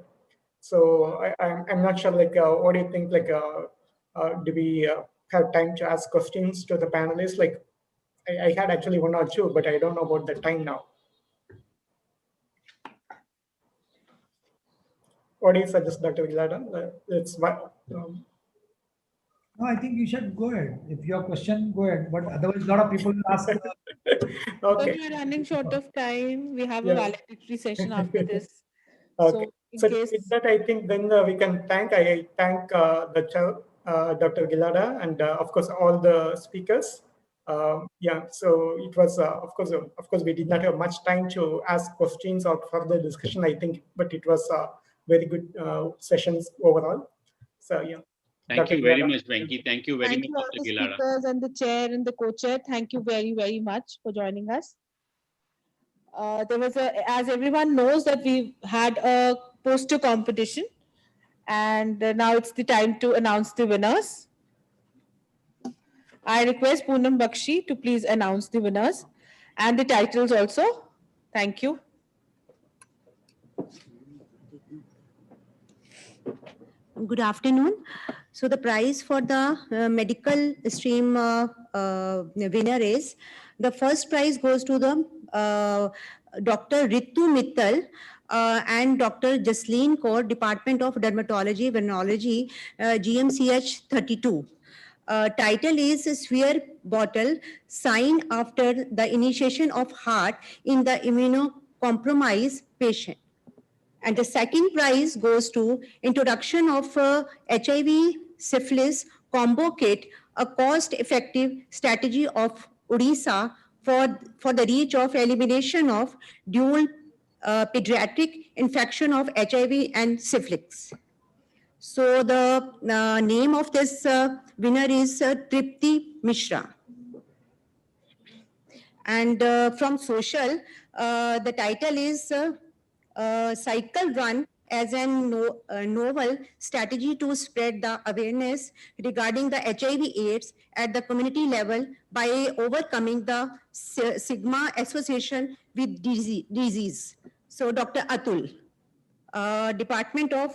So I'm not sure, what do you think, do we have time to ask questions to the panelists? I had actually 1 or 2, but I don't know about the time now. What do you suggest, Dr. Gilada? No, I think you should go ahead. If your question, go ahead. But otherwise, a lot of people ask. Okay. But we're running short of time. We have a Yeah. valedictory session after this. Okay. So in case with that, I think then we can thank the chair, Dr. Gilada, and of course all the speakers. Yeah, so it was of course we did not have much time to ask questions or further discussion, I think, but it was very good sessions overall. So yeah. Thank Dr. you very Gilada. much, Venki. Thank you very thank much, you all Dr. the Gilada. speakers and the chair and the co-chair. Thank you very, very much for joining us. There was as everyone knows that we had a poster competition, and now it's the time to announce the winners. I request Poonam Bakshi to please announce the winners and the titles also. Thank you. Good afternoon. So the prize for the medical stream winner is, the first prize goes to the Dr. Ritu Mittal and Dr. Jasleen Kaur, Department of Dermatology, Venereology, GMCH 32. Title is Sphere Bottle, sign after the initiation of heart in the immunocompromised patient. And the second prize goes to introduction of HIV syphilis combo kit, a cost-effective strategy of Odisha for the reach of elimination of dual pediatric infection of HIV and syphilis. So the name of this winner is Tripti Mishra. And from social, the title is Cycle Run as a novel strategy to spread the awareness regarding the HIV/AIDS at the community level by overcoming the stigma association with disease. So Dr. Atul, Department of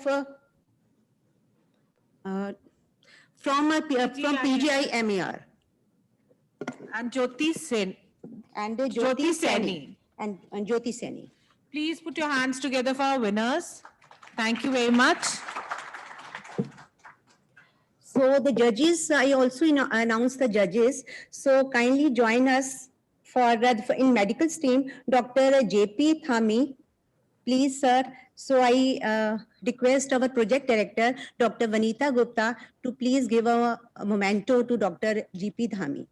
from PGI MER. And Jyoti Sen. And Jyoti Jyoti Seni. Seni. And Jyoti Seni. Please put your hands together for our winners. Thank you very much. So the judges, I also announced the judges. So kindly join us in medical stream, Dr. J.P. Thami. Please, sir. So I request our project director, Dr. Vanita Gupta, to please give a memento to Dr. J.P. Thami.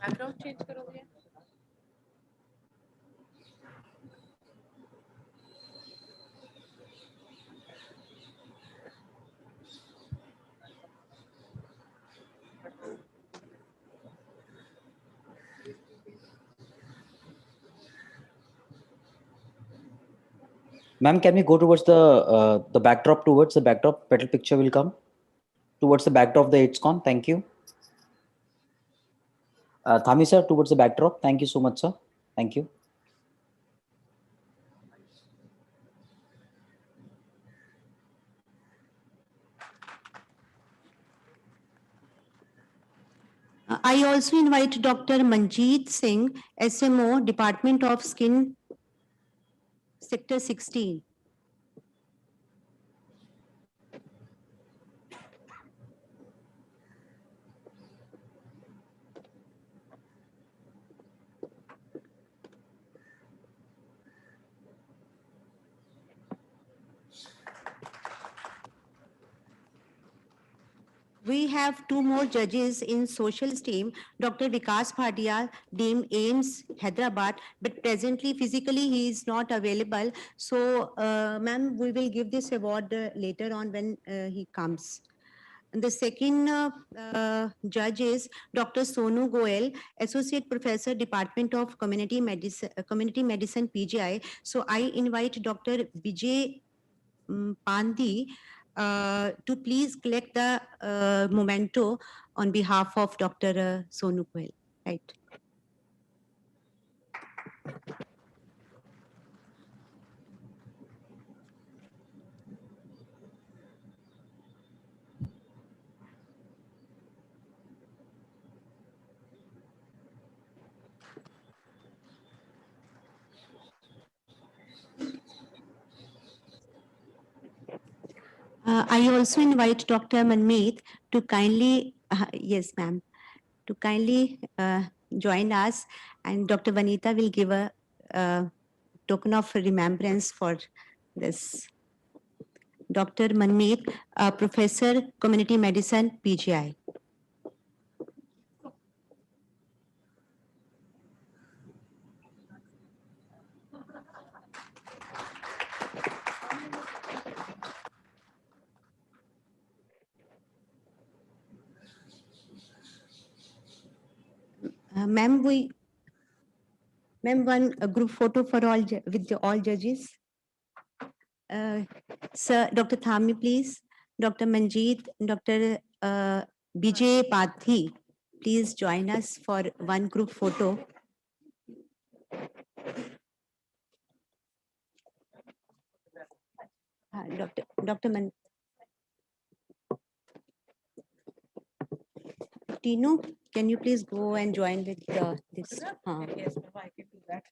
Background change करोगे? Ma'am, can we go towards the backdrop? Towards the backdrop, better picture will come towards the backdrop of the Aidscon. Thank you. Thami sir, towards the backdrop. Thank you so much, sir. Thank you. I also invite Dr. Manjeet Singh, SMO, Department of Skin, Sector 16. We have two more judges in social stream, Dr. Vikas Bhatia, Dean AIMS, Hyderabad, but presently, physically, he is not available. So, ma'am, we will give this award later on when he comes. And the second judge is Dr. Sonu Goel, Associate Professor, Department of Community Medicine, PGI. So I invite Dr. Vijay Pandi to please collect the memento on behalf of Dr. Sonu Goel. Right. I also invite Dr. Manmeet to kindly, yes, ma'am, to kindly join us, and Dr. Vanita will give a token of remembrance for this. Dr. Manmeet, Professor, Community Medicine, PGI. Ma'am, Ma'am, one group photo for all with all judges. Sir, Dr. Thami, please. Dr. Manjeet, Dr. Bijay Pathi, please join us for one group photo. Dr. Tino, can you please go and join with this? Yes, I can do that.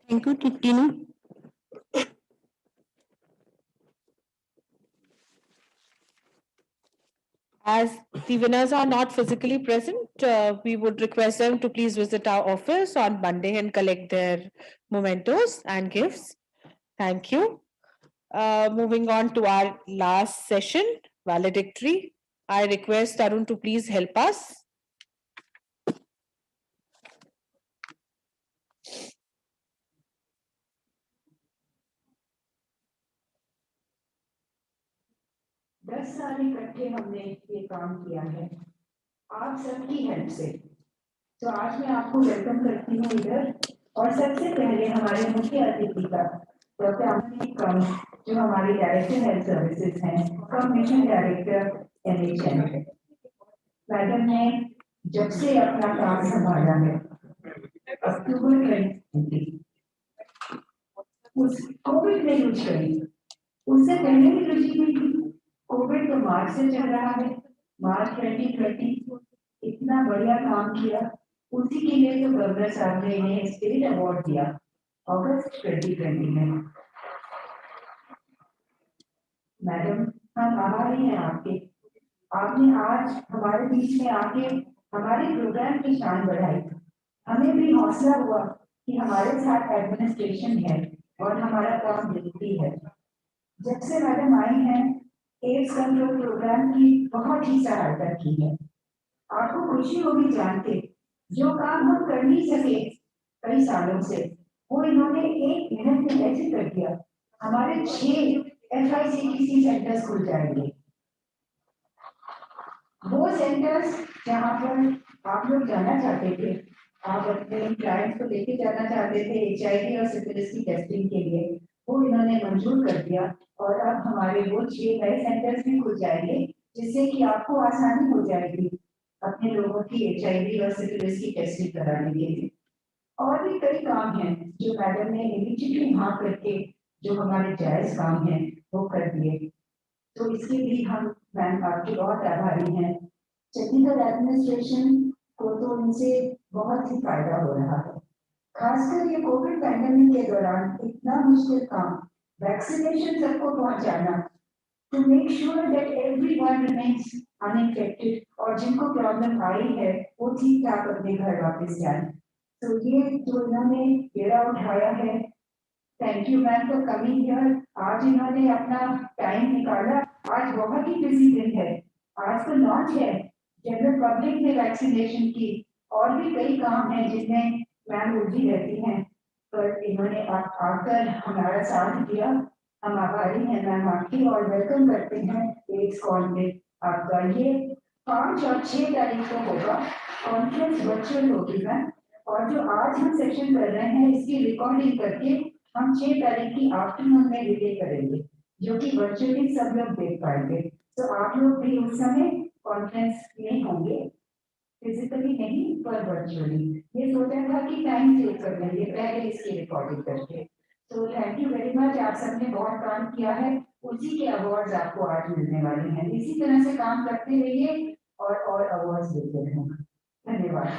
Thank you, Tino. As the winners are not physically present, we would request them to please visit our office on Monday and collect their mementos and gifts. Thank you. Moving on to our last session, valedictory. I request Tarun to please help us. दस साल इकट्ठे हमने ये काम किया है आप सबकी हेल्प से तो आज मैं आपको वेलकम करती हूँ इधर और सबसे पहले हमारे मुख्य अतिथि का डॉक्टर अमनदीप कम जो हमारे डायरेक्टर हेल्थ सर्विसेज हैं कम मिशन डायरेक्टर एनएचएम मैडम ने जब से अपना काम संभाला है अक्टूबर 2020 उस कोविड में रुचि करी उससे पहले भी रुचि हुई थी कोविड तो मार्च से चल रहा है मार्च 2020 इतना बढ़िया काम किया उसी के लिए तो गवर्नर साहब ने इन्हें स्टेट अवार्ड दिया अगस्त 2020 में मैडम हम आभारी हैं आपके आपने आज हमारे बीच में आके हमारे प्रोग्राम की शान बढ़ाई हमें भी हौसला हुआ कि हमारे साथ एडमिनिस्ट्रेशन है और हमारा काम देखती है जब से मैडम आई हैं एड्स कंट्रोल प्रोग्राम की बहुत ही सहायता की है आपको खुशी होगी जान के जो काम हम कर नहीं सके कई सालों से वो इन्होंने एक मिनट में ऐसे कर दिया हमारे 6 FICTC सेंटर्स खुल जाएंगे वो सेंटर्स जहाँ पर आप लोग जाना चाहते थे आप अपने क्लाइंट्स को लेके जाना चाहते थे HIV और सिफिलिस की टेस्टिंग के लिए वो इन्होंने मंजूर कर दिया और अब हमारे वो 6 नए सेंटर्स भी खुल जाएंगे जिससे कि आपको आसानी हो जाएगी अपने लोगों की HIV और सिफिलिस की टेस्टिंग कराने के लिए और भी कई काम हैं जो मैडम ने इमीडिएटली वहाँ करके जो हमारे जायज काम हैं वो कर दिए तो इसके लिए हम मैम आपके बहुत आभारी हैं चंडीगढ़ एडमिनिस्ट्रेशन को तो इनसे बहुत ही फायदा हो रहा है खासकर ये कोविड पैंडेमिक के दौरान इतना मुश्किल काम वैक्सीनेशन सबको पहुंचाना to make sure that everyone remains uninfected और जिनको प्रॉब्लम आई है वो ठीक ठाक अपने घर वापस जाए तो ये जो इन्होंने बेड़ा उठाया है thank you ma'am for coming here आज इन्होंने अपना टाइम निकाला आज बहुत ही बिजी दिन है आज तो लॉन्च है जनरल पब्लिक में वैक्सीनेशन की और भी कई काम हैं जिनमें मैम उलझी रहती हैं पर इन्होंने आकर हमारा साथ दिया हम आभारी हैं मैम आपकी और वेलकम करते हैं एड्सकॉन में आपका ये 5 और 6 तारीख को होगा कॉन्फ्रेंस वर्चुअल होगी मैम और जो आज हम सेशन कर रहे हैं इसकी रिकॉर्डिंग करके हम 6 तारीख की आफ्टरनून में रिले करेंगे जो कि वर्चुअली सब लोग देख पाएंगे तो आप लोग भी उस समय कॉन्फ्रेंस में होंगे फिजिकली नहीं पर वर्चुअली ये सोचा था कि टाइम सेव कर लेंगे पहले इसकी रिकॉर्डिंग करके तो थैंक यू वेरी मच आप सबने बहुत काम किया है उसी के अवार्ड्स आपको आज मिलने वाले हैं इसी तरह से काम करते रहिए और अवार्ड्स देते रहेंगे धन्यवाद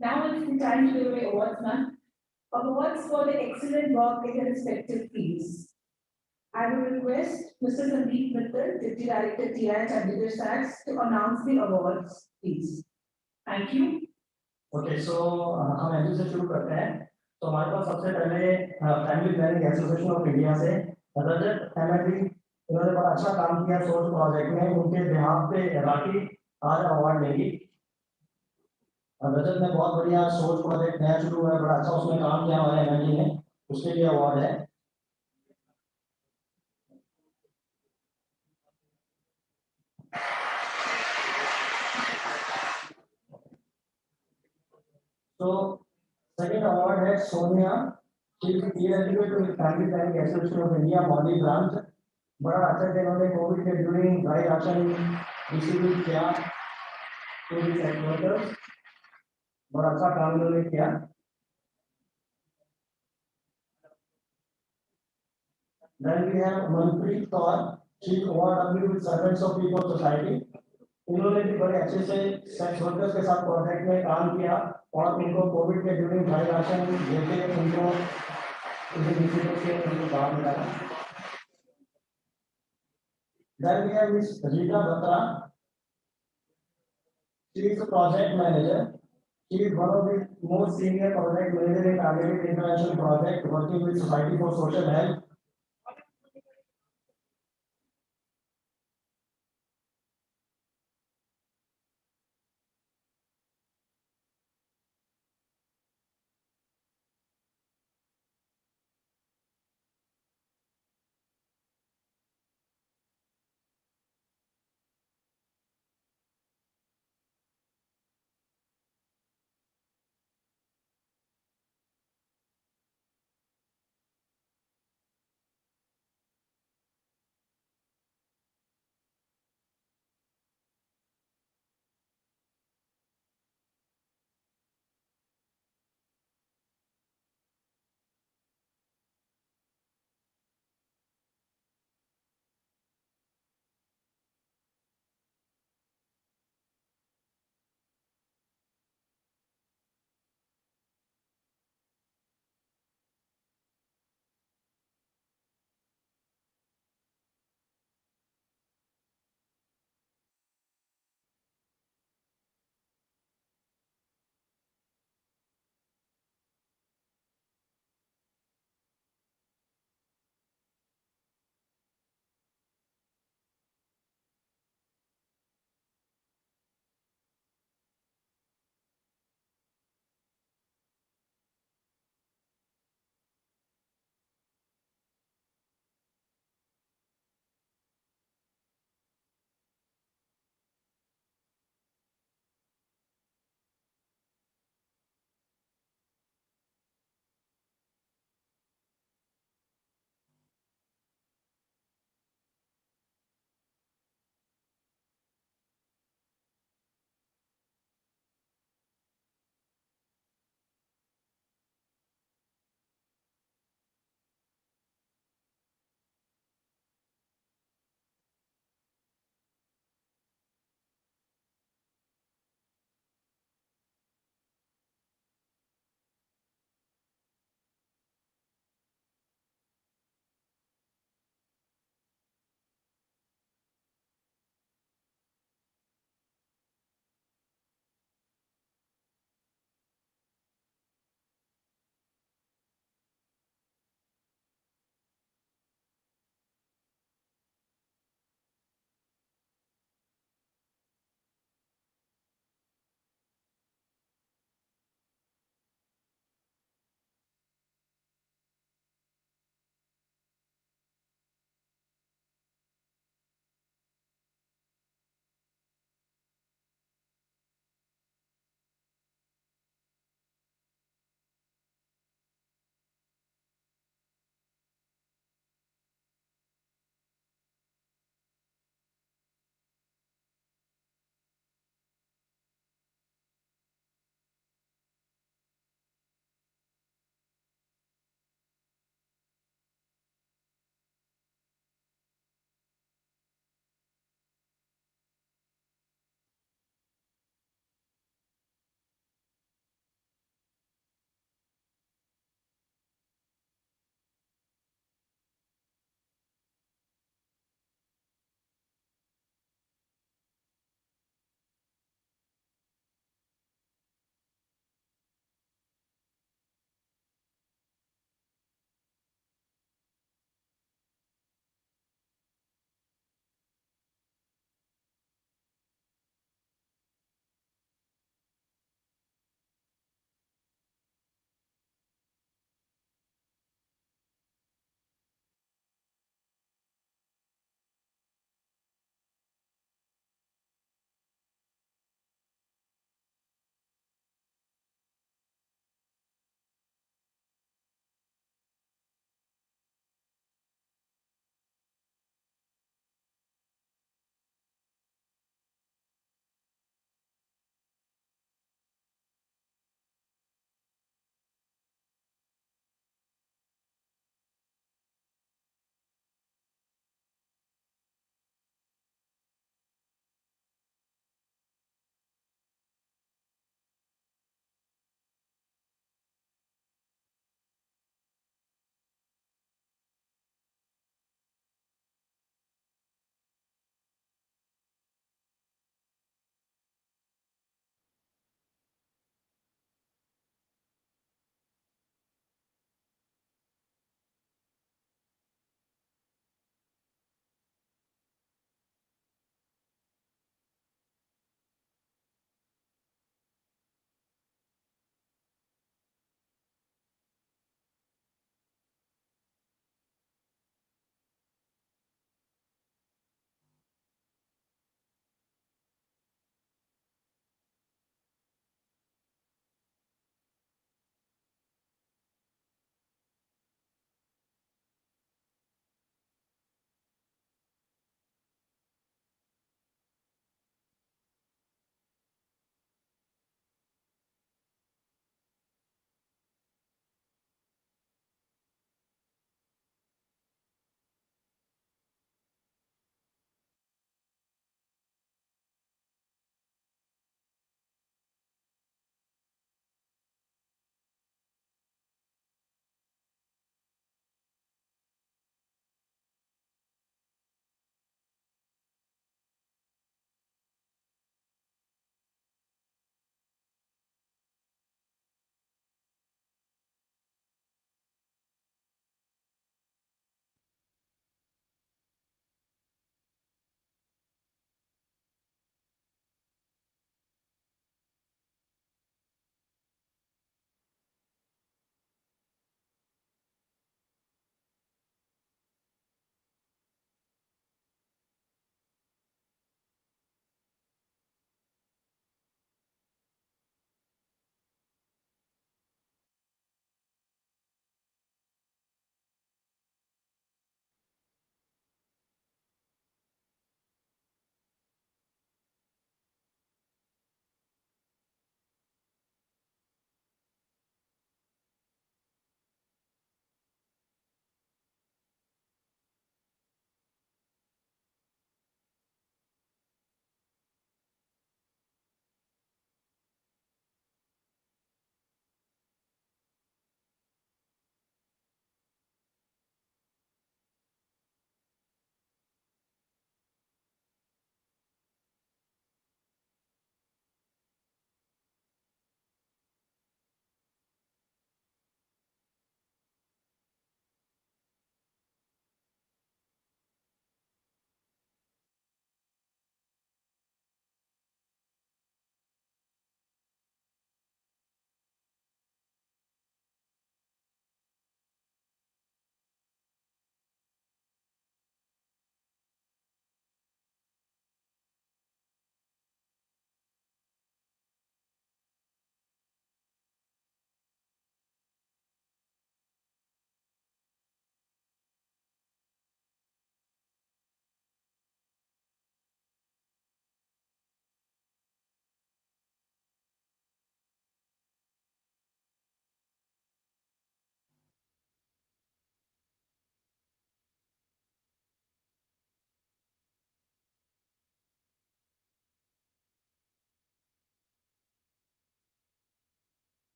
Now it's the time to give away awards, ma'am. Awards for the excellent work in their respective fields. I will request Mr. Sandeep Mittal, Deputy Director TI Chandigarh SACS, to announce the awards, please. Thank you. Okay, so हम NG से शुरू करते हैं तो हमारे पास सबसे पहले family planning association of India से रजत एमएलडी, इन्होंने बड़ा अच्छा काम किया सोच प्रोजेक्ट में, उनके बिहाफ पे राखी आज अवार्ड लेंगी। रजत ने बहुत बढ़िया सोच प्रोजेक्ट नया शुरू हुआ है, बड़ा अच्छा उसमें काम किया हमारे एमएलडी ने, उसके लिए अवार्ड है। तो सेकंड अवार्ड है Sonia, she is eligible to family planning association of India मॉडी ब्रांच। बड़ा अच्छा से इन्होंने कोविड के ड्यूरिंग ड्राई राशन डिस्ट्रीब्यूट किया टू दी वर्कर्स, बड़ा अच्छा काम इन्होंने किया। Then we have Manpreet Kaur, she is ORW with Servants of People Society. इन्होंने भी बड़े अच्छे से सेक्स वर्कर्स के साथ प्रोजेक्ट में काम किया और उनको कोविड के ड्यूरिंग ड्राई राशन देके उनको से उनको काम मिला। Then we have Miss Rita Batra. She is a project manager. She is one of the most senior project manager in targeted intervention project working with Society for Social Health.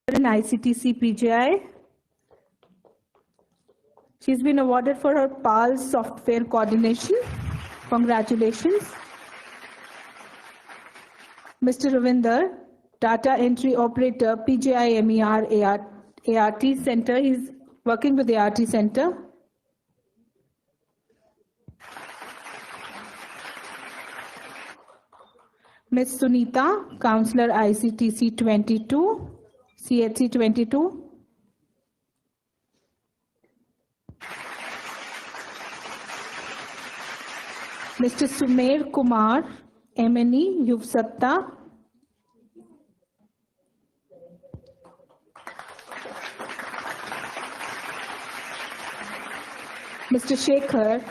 in ICTC PGI. She's been awarded for her PALS software coordination. Congratulations. Mr. Ravinder, data entry operator, PGI MER ART Center. He's working with the ART Center. Ms. Sunita, Counselor ICTC 22, CHC 22. Mr. Sumer Kumar, MNE, Yuv Satta. Mr. Shekhar,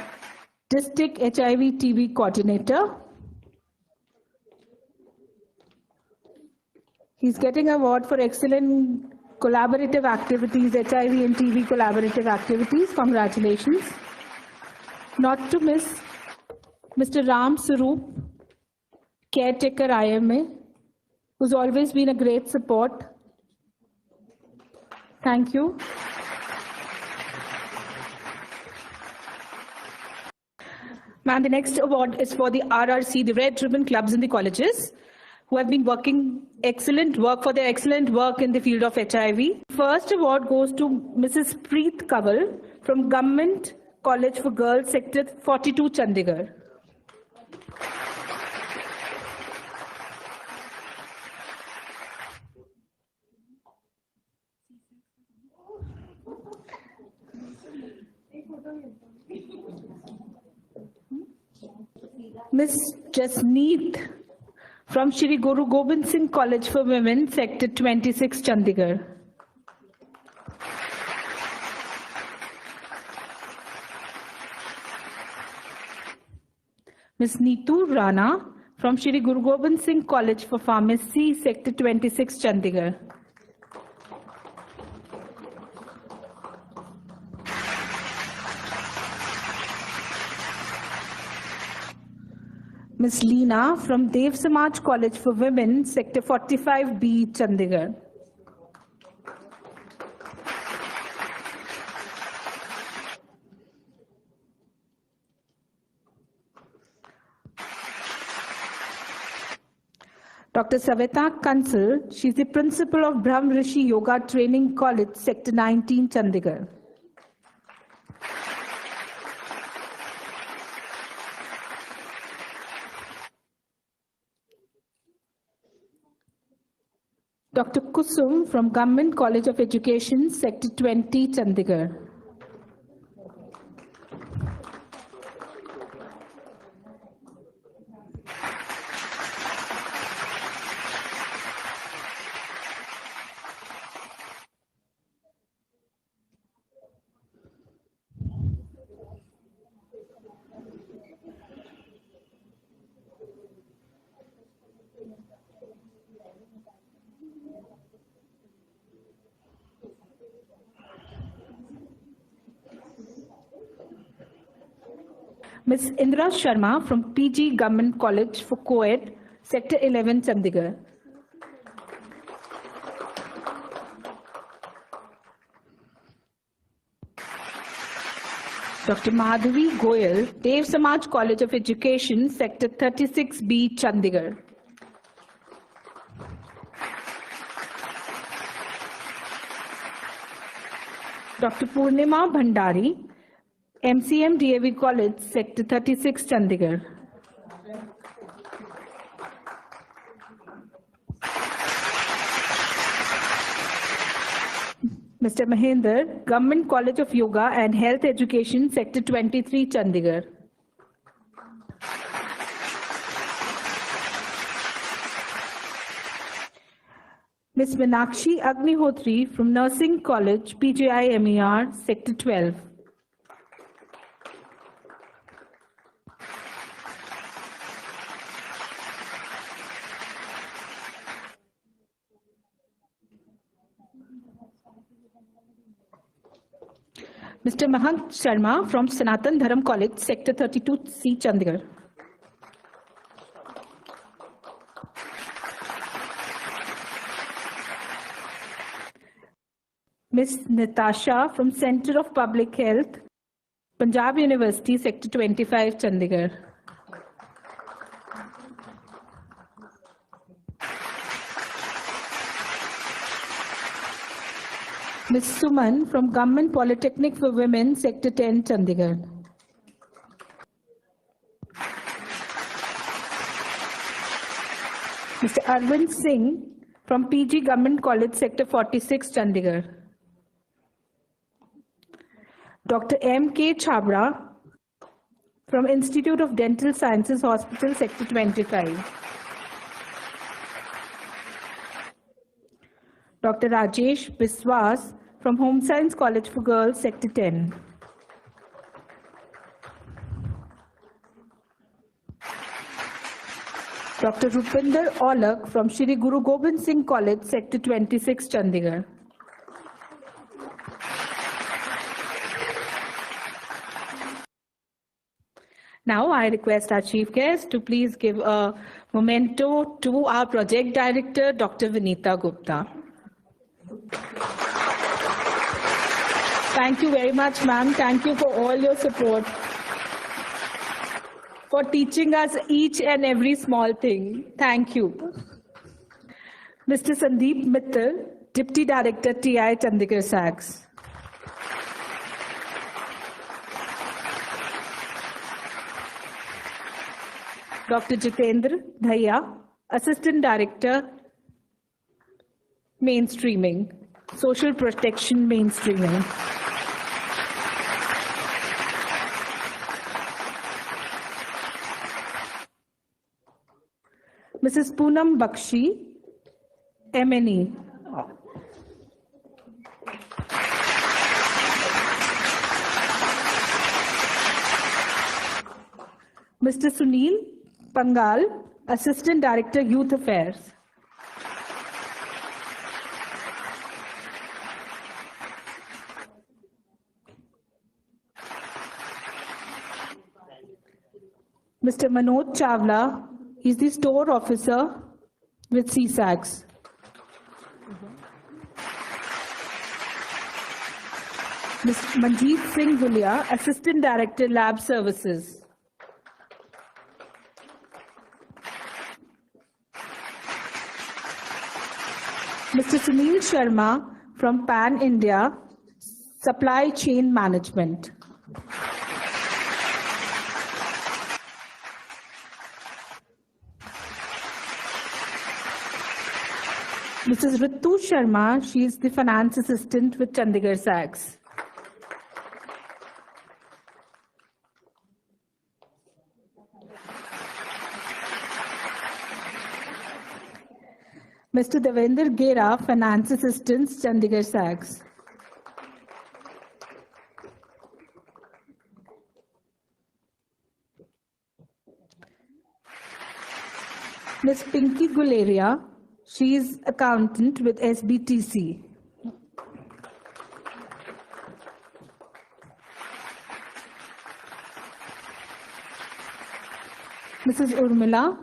District HIV TB Coordinator. He's getting an award for excellent collaborative activities, HIV and TB collaborative activities. Congratulations. Not to miss Mr. Ram Sarup, caretaker IMA, who's always been a great support. Thank you. Ma'am, the next award is for the RRC, the Red Ribbon Clubs in the colleges, who have been working excellent work for their excellent work in the field of HIV. First award goes to Mrs. Preet Kaval from Government College for Girls, Sector 42, Chandigarh. Ms. Jasneet from Shri Guru Gobind Singh College for Women, Sector 26, Chandigarh. Ms. Neetu Rana from Shri Guru Gobind Singh College for Pharmacy, Sector 26, Chandigarh. Ms. Leena from Dev Samaj College for Women, Sector 45B, Chandigarh. Dr. Savita Kansal, she's the principal of Brahm Rishi Yoga Training College, Sector 19, Chandigarh. Dr. Kusum from Government College of Education, Sector 20, Chandigarh. Ms. Indra Sharma from PG Government College for Co-Ed, Sector 11, Chandigarh. Dr. Madhavi Goyal, Dev Samaj College of Education, Sector 36B, Chandigarh. Dr. Purnima Bhandari, MCM DAV College, Sector 36, Chandigarh. Mr. Mahendra, Government College of Yoga and Health Education, Sector 23, Chandigarh. Ms. Meenakshi Agnihotri from Nursing College, PGI MER, Sector 12. Mr. Mahant Sharma from Sanatan Dharam College, Sector 32C, Chandigarh. Ms. Natasha from Center of Public Health, Punjab University, Sector 25, Chandigarh. Ms. Suman from Government Polytechnic for Women, Sector 10, Chandigarh. Mr. Arvind Singh from PG Government College, Sector 46, Chandigarh. Dr. M.K. Chabra from Institute of Dental Sciences Hospital, Sector 25. Dr. Rajesh Biswas from Home Science College for Girls, Sector 10. Dr. Rupinder Aulak from Shri Guru Gobind Singh College, Sector 26, Chandigarh. Now I request our chief guest to please give a memento to our project director, Dr. Vinita Gupta. Thank you very much, ma'am. Thank you for all your support, for teaching us each and every small thing. Thank you. Mr. Sandeep Mittal, Deputy Director, TI, Chandigarh SAGS. Dr. Jitendra Dhaya, Assistant Director, Mainstreaming, Social Protection Mainstreaming. Mrs. Poonam Bakshi, MNE. Mr. Sunil Pangal, Assistant Director, Youth Affairs. Mr. Manoj Chawla, he's the store officer with CSAGS. Mr. Manjeet Singh Gulia, Assistant Director, Lab Services. Mr. Sunil Sharma from Pan India, Supply Chain Management. Mrs. Ritu Sharma, she is the Finance Assistant with Chandigarh SAGS. Mr. Devendra Gera, Finance Assistant, Chandigarh SAGS. Ms. Pinky Guleria, she is accountant with SBTC. Mrs. Urmila.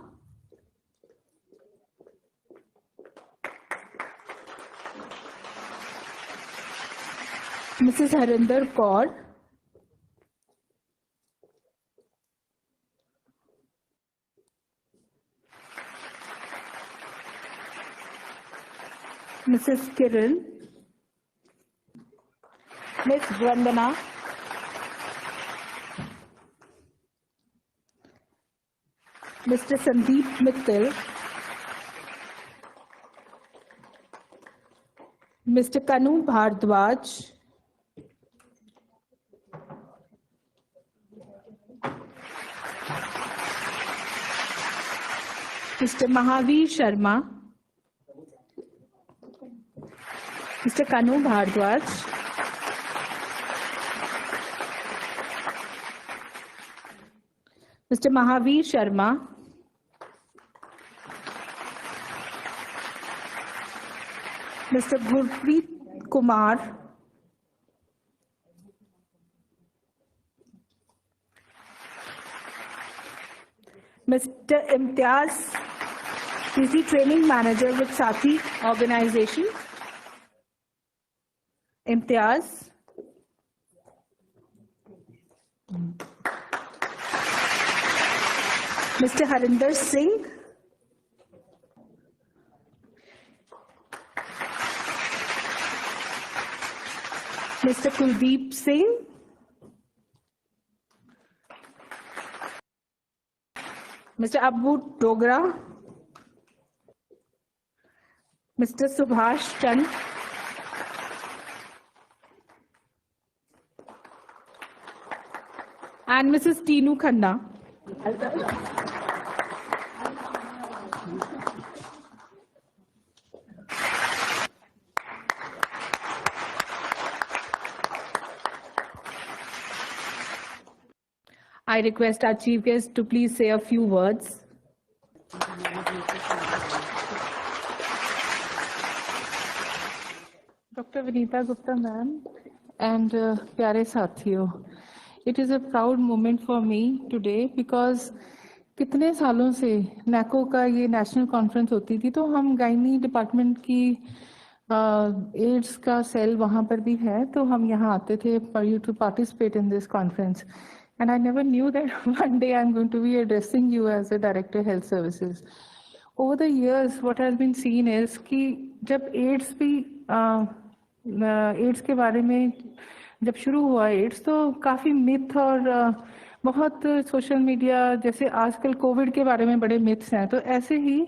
Mrs. Harinder Kaur. Mrs. Kiran. Ms. Vandana. Mr. Sandeep Mittal. Mr. Kanu Bhardwaj. Mr. Mahavir Sharma. Mr. Kanu Bhardwaj. Mr. Mahavir Sharma. Mr. Gurpreet Kumar. Mr. Imtiaz, he's the training manager with Sati organization. Imtiaz. Mr. Harinder Singh. Mr. Kuldeep Singh. Mr. Abu Dogra. Mr. Subhash Chand. And Mrs. Teenu Khanna. I request our chief guest to please say a few words. Dr. Vinita Gupta ma'am and pyare sathiyo, it is a proud moment for me today because कितने सालों से नैको का ये national conference होती थी तो हम gynae department की एड्स का सेल वहाँ पर भी है तो हम यहाँ आते थे for you to participate in this conference. And I never knew that one day I'm going to be addressing you as a Director Health Services. Over the years, what has been seen is कि जब ads भी ads के बारे में जब शुरू हुआ ads तो काफ़ी मिथ और बहुत सोशल मीडिया जैसे आजकल कोविड के बारे में बड़े मिथ्स हैं तो ऐसे ही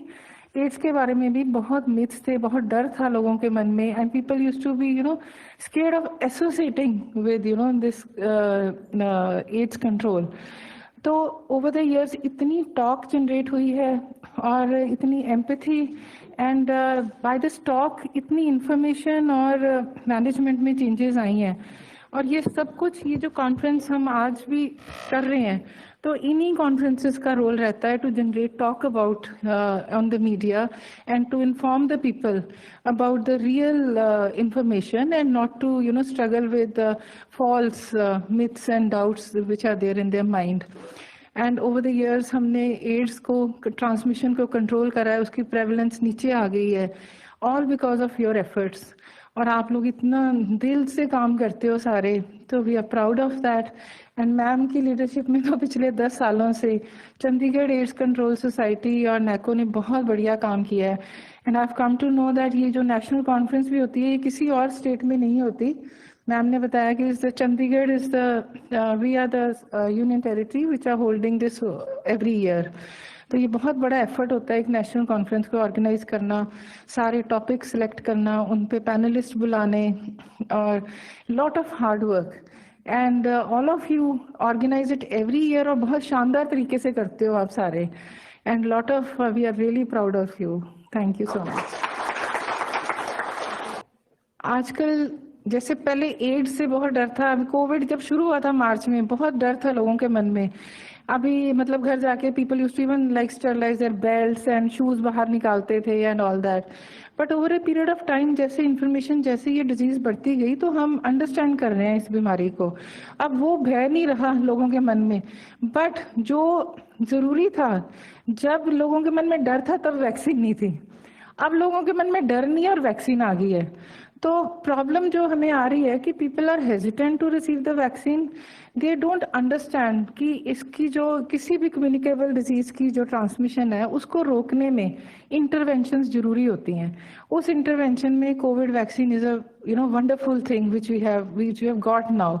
एड्स के बारे में भी बहुत मिथ्स थे बहुत डर था लोगों के मन में and people used to be scared of associating with this AIDS control. तो ओवर द इयर्स इतनी टॉक जनरेट हुई है और इतनी empathy and by this talk इतनी इंफॉर्मेशन और मैनेजमेंट में चेंजेस आई हैं और ये सब कुछ ये जो कॉन्फ्रेंस हम आज भी कर रहे हैं तो इन्हीं कॉन्फ्रेंसेस का रोल रहता है to generate talk about on the media and to inform the people about the real information and not to struggle with false myths and doubts which are there in their mind and over the years हमने AIDS को transmission को control करा है उसकी prevalence नीचे आ गई है all because of your efforts और आप लोग इतना दिल से काम करते हो सारे तो we are proud of that and ma'am की लीडरशिप में तो पिछले 10 सालों से चंडीगढ़ एड्स कंट्रोल सोसाइटी और नैको ने बहुत बढ़िया काम किया है and I have come to know that ये जो नेशनल कॉन्फ्रेंस भी होती है ये किसी और स्टेट में नहीं होती मैम ने बताया कि Chandigarh is the we are the union territory which are holding this every year तो ये बहुत बड़ा एफर्ट होता है एक नेशनल कॉन्फ्रेंस को ऑर्गेनाइज करना सारे टॉपिक सिलेक्ट करना उन पे पैनलिस्ट बुलाने और lot of hard work and all of you organise it every year और बहुत शानदार तरीके से करते हो आप सारे and lot of we are really proud of you thank you so much आजकल जैसे पहले एड्स से बहुत डर था अभी कोविड जब शुरू हुआ था मार्च में बहुत डर था लोगों के मन में अभी मतलब घर जाके people used to even like sterilize their belts and shoes बाहर निकालते थे and all that but over a period of time जैसे इन्फॉर्मेशन जैसे ये डिजीज बढ़ती गई तो हम अंडरस्टैंड कर रहे हैं इस बीमारी को अब वो भय नहीं रहा लोगों के मन में बट जो जरूरी था जब लोगों के मन में डर था तब वैक्सीन नहीं थी अब लोगों के मन में डर नहीं है और वैक्सीन आ गई है तो प्रॉब्लम जो हमें आ रही है कि people are hesitant to receive the vaccine they don't understand कि इसकी जो किसी भी कम्युनिकेबल डिजीज की जो ट्रांसमिशन है उसको रोकने में इंटरवेंशंस जरूरी होती हैं उस इंटरवेंशन में covid vaccine is a wonderful thing which we have got now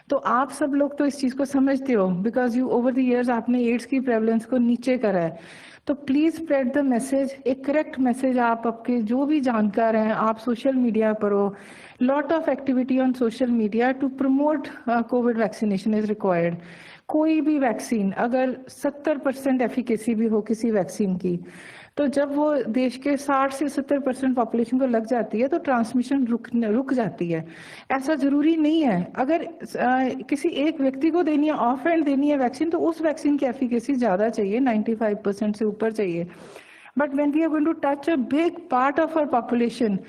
तो आप सब लोग तो इस चीज को समझते हो because you over the years आपने एड्स की प्रेवलेंस को नीचे करा है तो प्लीज स्प्रेड द मैसेज एक करेक्ट मैसेज आप आपके जो भी जानकार हैं आप सोशल मीडिया पर हो lot of activity on social media to promote covid vaccination is required कोई भी वैक्सीन अगर 70% एफिकेसी भी हो किसी वैक्सीन की तो जब वो देश के 60 से 70% पॉपुलेशन को लग जाती है तो ट्रांसमिशन रुक जाती है ऐसा जरूरी नहीं है अगर किसी एक व्यक्ति को देनी है ऑफ हैंड देनी है वैक्सीन तो उस वैक्सीन की एफिकेसी ज्यादा चाहिए 95% से ऊपर चाहिए but when we are going to touch a big part of our population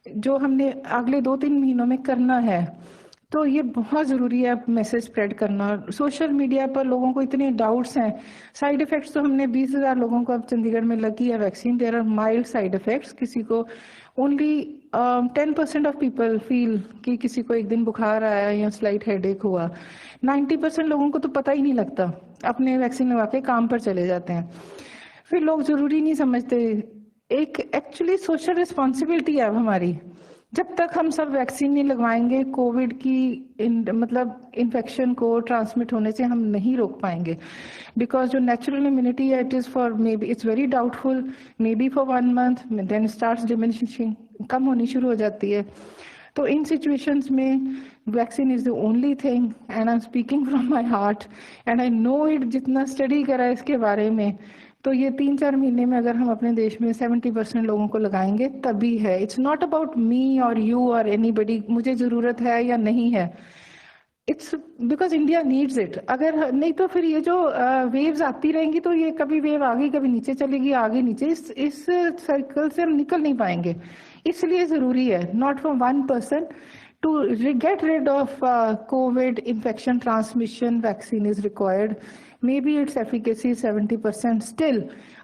जो हमने अगले 2-3 महीनों में करना है तो ये बहुत ज़रूरी है मैसेज स्प्रेड करना। सोशल मीडिया पर लोगों को इतने डाउट्स हैं, साइड इफ़ेक्ट्स तो हमने 20,000 लोगों को अब चंडीगढ़ में लगी है vaccine, there are mild side effects, किसी को ओनली 10% ऑफ पीपल फील कि किसी को एक दिन बुखार आया या स्लाइट हेडेक हुआ। 90% लोगों को तो पता ही नहीं लगता, अपने वैक्सीन लगवा के काम पर चले जाते हैं। फिर लोग ज़रूरी नहीं समझते, एक एक्चुअली सोशल रिस्पॉन्सिबिलिटी है अब हमारी। जब तक हम सब वैक्सीन नहीं लगवाएंगे, कोविड की मतलब इन्फेक्शन को ट्रांसमिट होने से हम नहीं रोक पाएंगे, बिकॉज जो नेचुरल इम्यूनिटी है it is for may be it's very doubtful, may be for 1 month then starts diminishing, कम होनी शुरू हो जाती है। तो इन सिचुएशंस में vaccine is the only thing, and I am speaking from my heart and I know it, जितना स्टडी करा है इसके बारे में, तो ये 3-4 महीने में अगर हम अपने देश में 70% लोगों को लगाएंगे तभी है। इट्स नॉट अबाउट मी और यू और एनीबडी, मुझे ज़रूरत है या नहीं है, it's because India needs it. अगर नहीं तो फिर ये जो वेव्स आती रहेंगी तो ये कभी वेव आगे कभी नीचे चलेगी, आगे नीचे, इस सर्कल से हम निकल नहीं पाएंगे। इसलिए ज़रूरी है, not for 1 person to get rid of COVID infection transmission, vaccine is required. Maybe its efficacy is 70%. Still,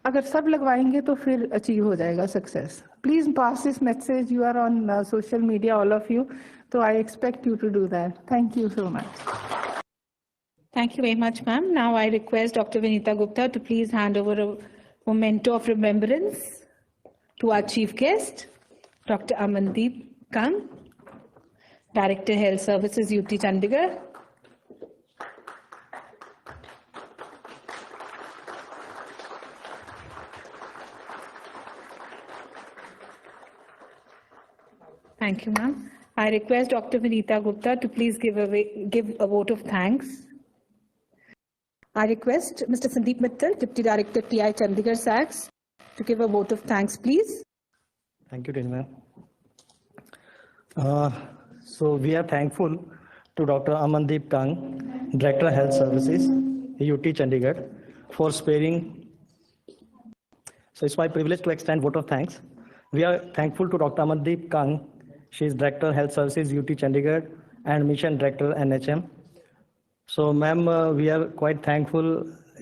अगर सब लगवाएंगे तो फिर अचीव हो जाएगा success. Please pass this message. You are on social media, all of you. So I expect you to do that. Thank you so much. Thank you very much, ma'am. Now I request Dr. Vinita Gupta to please hand over a memento of remembrance to our chief guest, Dr. Amandeep Kang, Director Health Services, UT Chandigarh. Thank you, ma'am. I request Dr. Vinita Gupta to please give a vote of thanks. I request Mr. Sandeep Mittal, Deputy Director, TI Chandigarh SACS, to give a vote of thanks, please. Thank you, ma'am. So we are thankful to Dr. Amandeep Kang, Director Health Services, UT Chandigarh, for sparing. So it's my privilege to extend vote of thanks. We are thankful to Dr. Amandeep Kang. She is Director Health Services, UT Chandigarh, and Mission Director, NHM. So ma'am, we are quite thankful.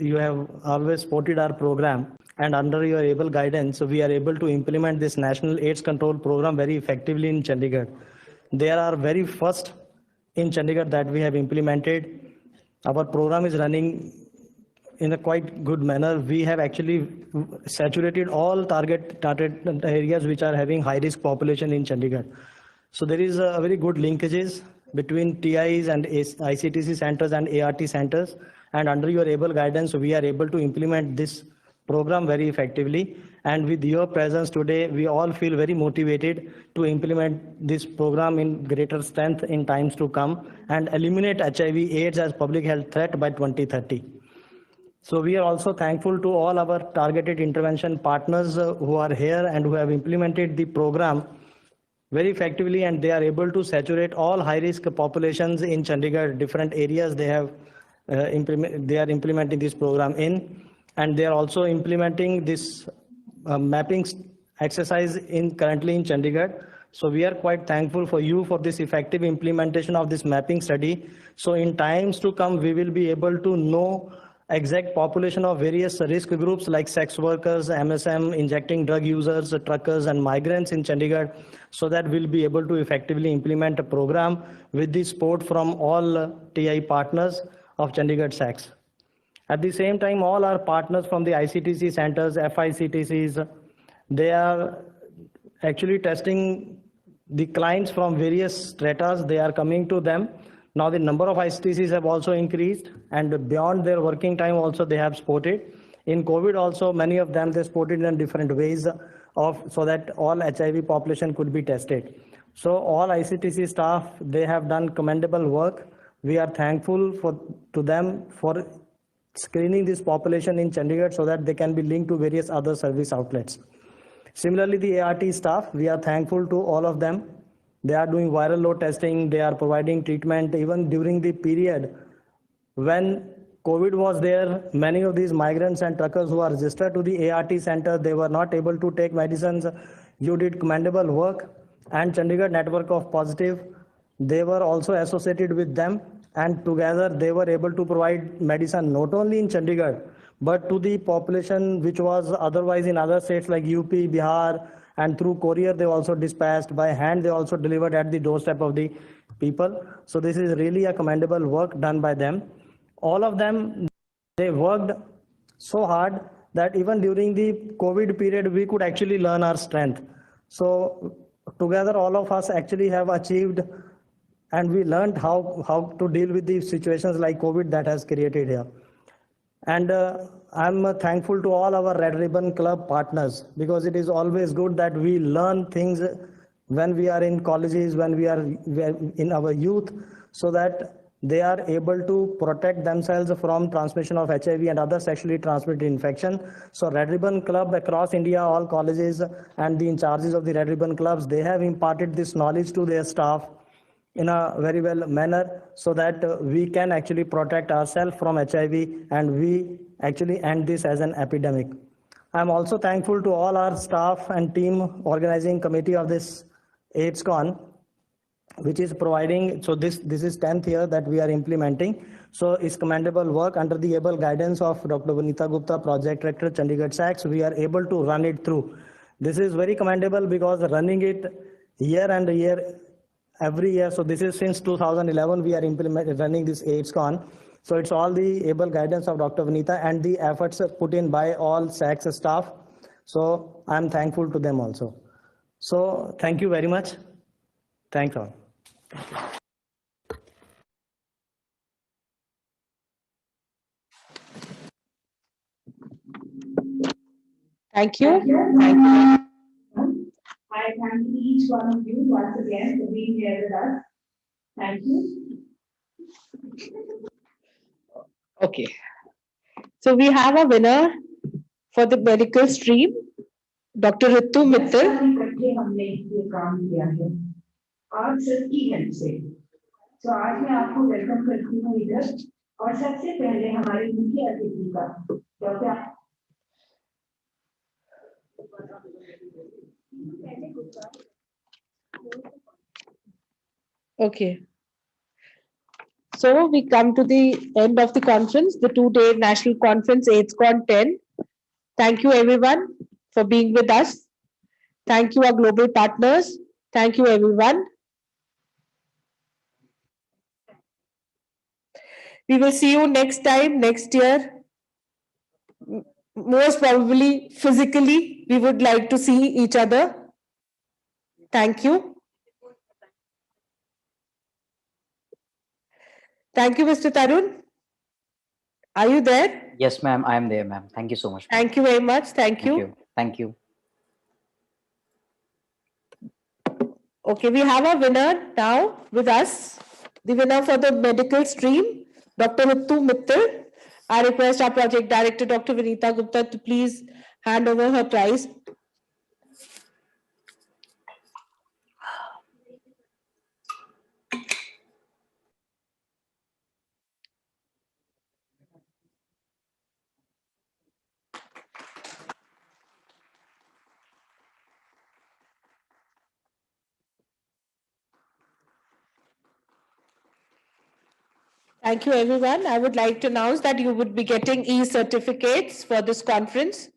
You have always supported our program, and under your able guidance, we are able to implement this National AIDS Control Program very effectively in Chandigarh. They are very first in Chandigarh that we have implemented. Our program is running in a quite good manner. We have actually saturated all target areas which are having high risk population in Chandigarh. So there is a very good linkages between TIs and ICTC centers and ART centers, and under your able guidance, we are able to implement this program very effectively. And with your presence today, we all feel very motivated to implement this program in greater strength in times to come and eliminate HIV/AIDS as public health threat by 2030. So we are also thankful to all our targeted intervention partners who are here and who have implemented the program very effectively, and they are able to saturate all high-risk populations in Chandigarh, different areas they have they are implementing this program in, and they are also implementing this mapping exercise currently in Chandigarh. So we are quite thankful for you for this effective implementation of this mapping study. So in times to come, we will be able to know exact population of various risk groups like sex workers, MSM, injecting drug users, truckers, and migrants in Chandigarh, so that we'll be able to effectively implement a program with the support from all TI partners of Chandigarh SACS. At the same time, all our partners from the ICTC centers, FICTCs, they are actually testing the clients from various stratas. They are coming to them. Now the number of ICTCs have also increased, and beyond their working time also they have supported. In COVID also, many of them they supported in different ways so that all HIV population could be tested. So all ICTC staff, they have done commendable work. We are thankful to them for screening this population in Chandigarh so that they can be linked to various other service outlets. Similarly, the ART staff, we are thankful to all of them. They are doing viral load testing, they are providing treatment. Even during the period when COVID was there, many of these migrants and truckers who are registered to the ART center, they were not able to take medicines. You did commendable work, and Chandigarh network of positive they were also associated with them, and together they were able to provide medicine not only in Chandigarh, but to the population which was otherwise in other states like UP, Bihar, and through courier they also dispatched, by hand they also delivered at the doorstep of the people. So this is really a commendable work done by them. All of them, they worked so hard that even during the COVID period, we could actually learn our strength. So together, all of us actually have achieved, and we learned how to deal with the situations like COVID that has created here. And I'm thankful to all our Red Ribbon Club partners, because it is always good that we learn things when we are in colleges, when we are in our youth, so that they are able to protect themselves from transmission of HIV and other sexually transmitted infection. So Red Ribbon Club across India, all colleges and the in charges of the Red Ribbon Clubs, they have imparted this knowledge to their staff in a very well manner, so that we can actually protect ourselves from HIV and we actually end this as an epidemic. I'm also thankful to all our staff and team organizing committee of this Aidscon, which is providing, so this is 10th year that we are implementing. So it's commendable work under the able guidance of Dr. Vanita Gupta, Project Director, Chandigarh SACS. We are able to run it through. This is very commendable because running it year and year, every year. So this is since 2011 we are running this Aidscon. So it's all the able guidance of Dr. Vanita and the efforts put in by all SACS staff. So I'm thankful to them also. So thank you very much. Thanks all. Thank you. I thank each one of you once again for being here with us. Thank you. Okay. So we have a winner for the medical stream, Dr. Ritu Mittal. इकट्ठे हमने ये काम किया है आप सबकी help से। तो आज मैं आपको वेलकम करती हूँ इधर, और सबसे पहले हमारे मुख्य अतिथि का doctor Okay. So we come to the end of the conference, the 2-day national conference, Aidscon 10. Thank you everyone for being with us. Thank you our global partners. Thank you everyone. We will see you next time, next year. Most probably physically, we would like to see each other. Thank you. Thank you, Mr. Tarun. Are you there? Yes, ma'am. I am there, ma'am. Thank you so much. Thank you very much. Thank you. Thank you. Okay, we have a winner now with us. The winner for the medical stream, Dr. Ritu Mittal. I request our project director, Dr. Vanita Gupta, to please hand over her prize. Thank you, everyone. I would like to announce that you would be getting e-certificates for this conference.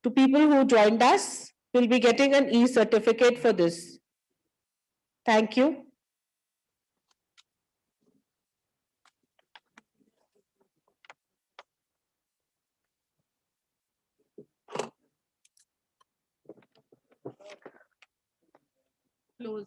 To people who joined us, will be getting an e-certificate for this. Thank you. Close.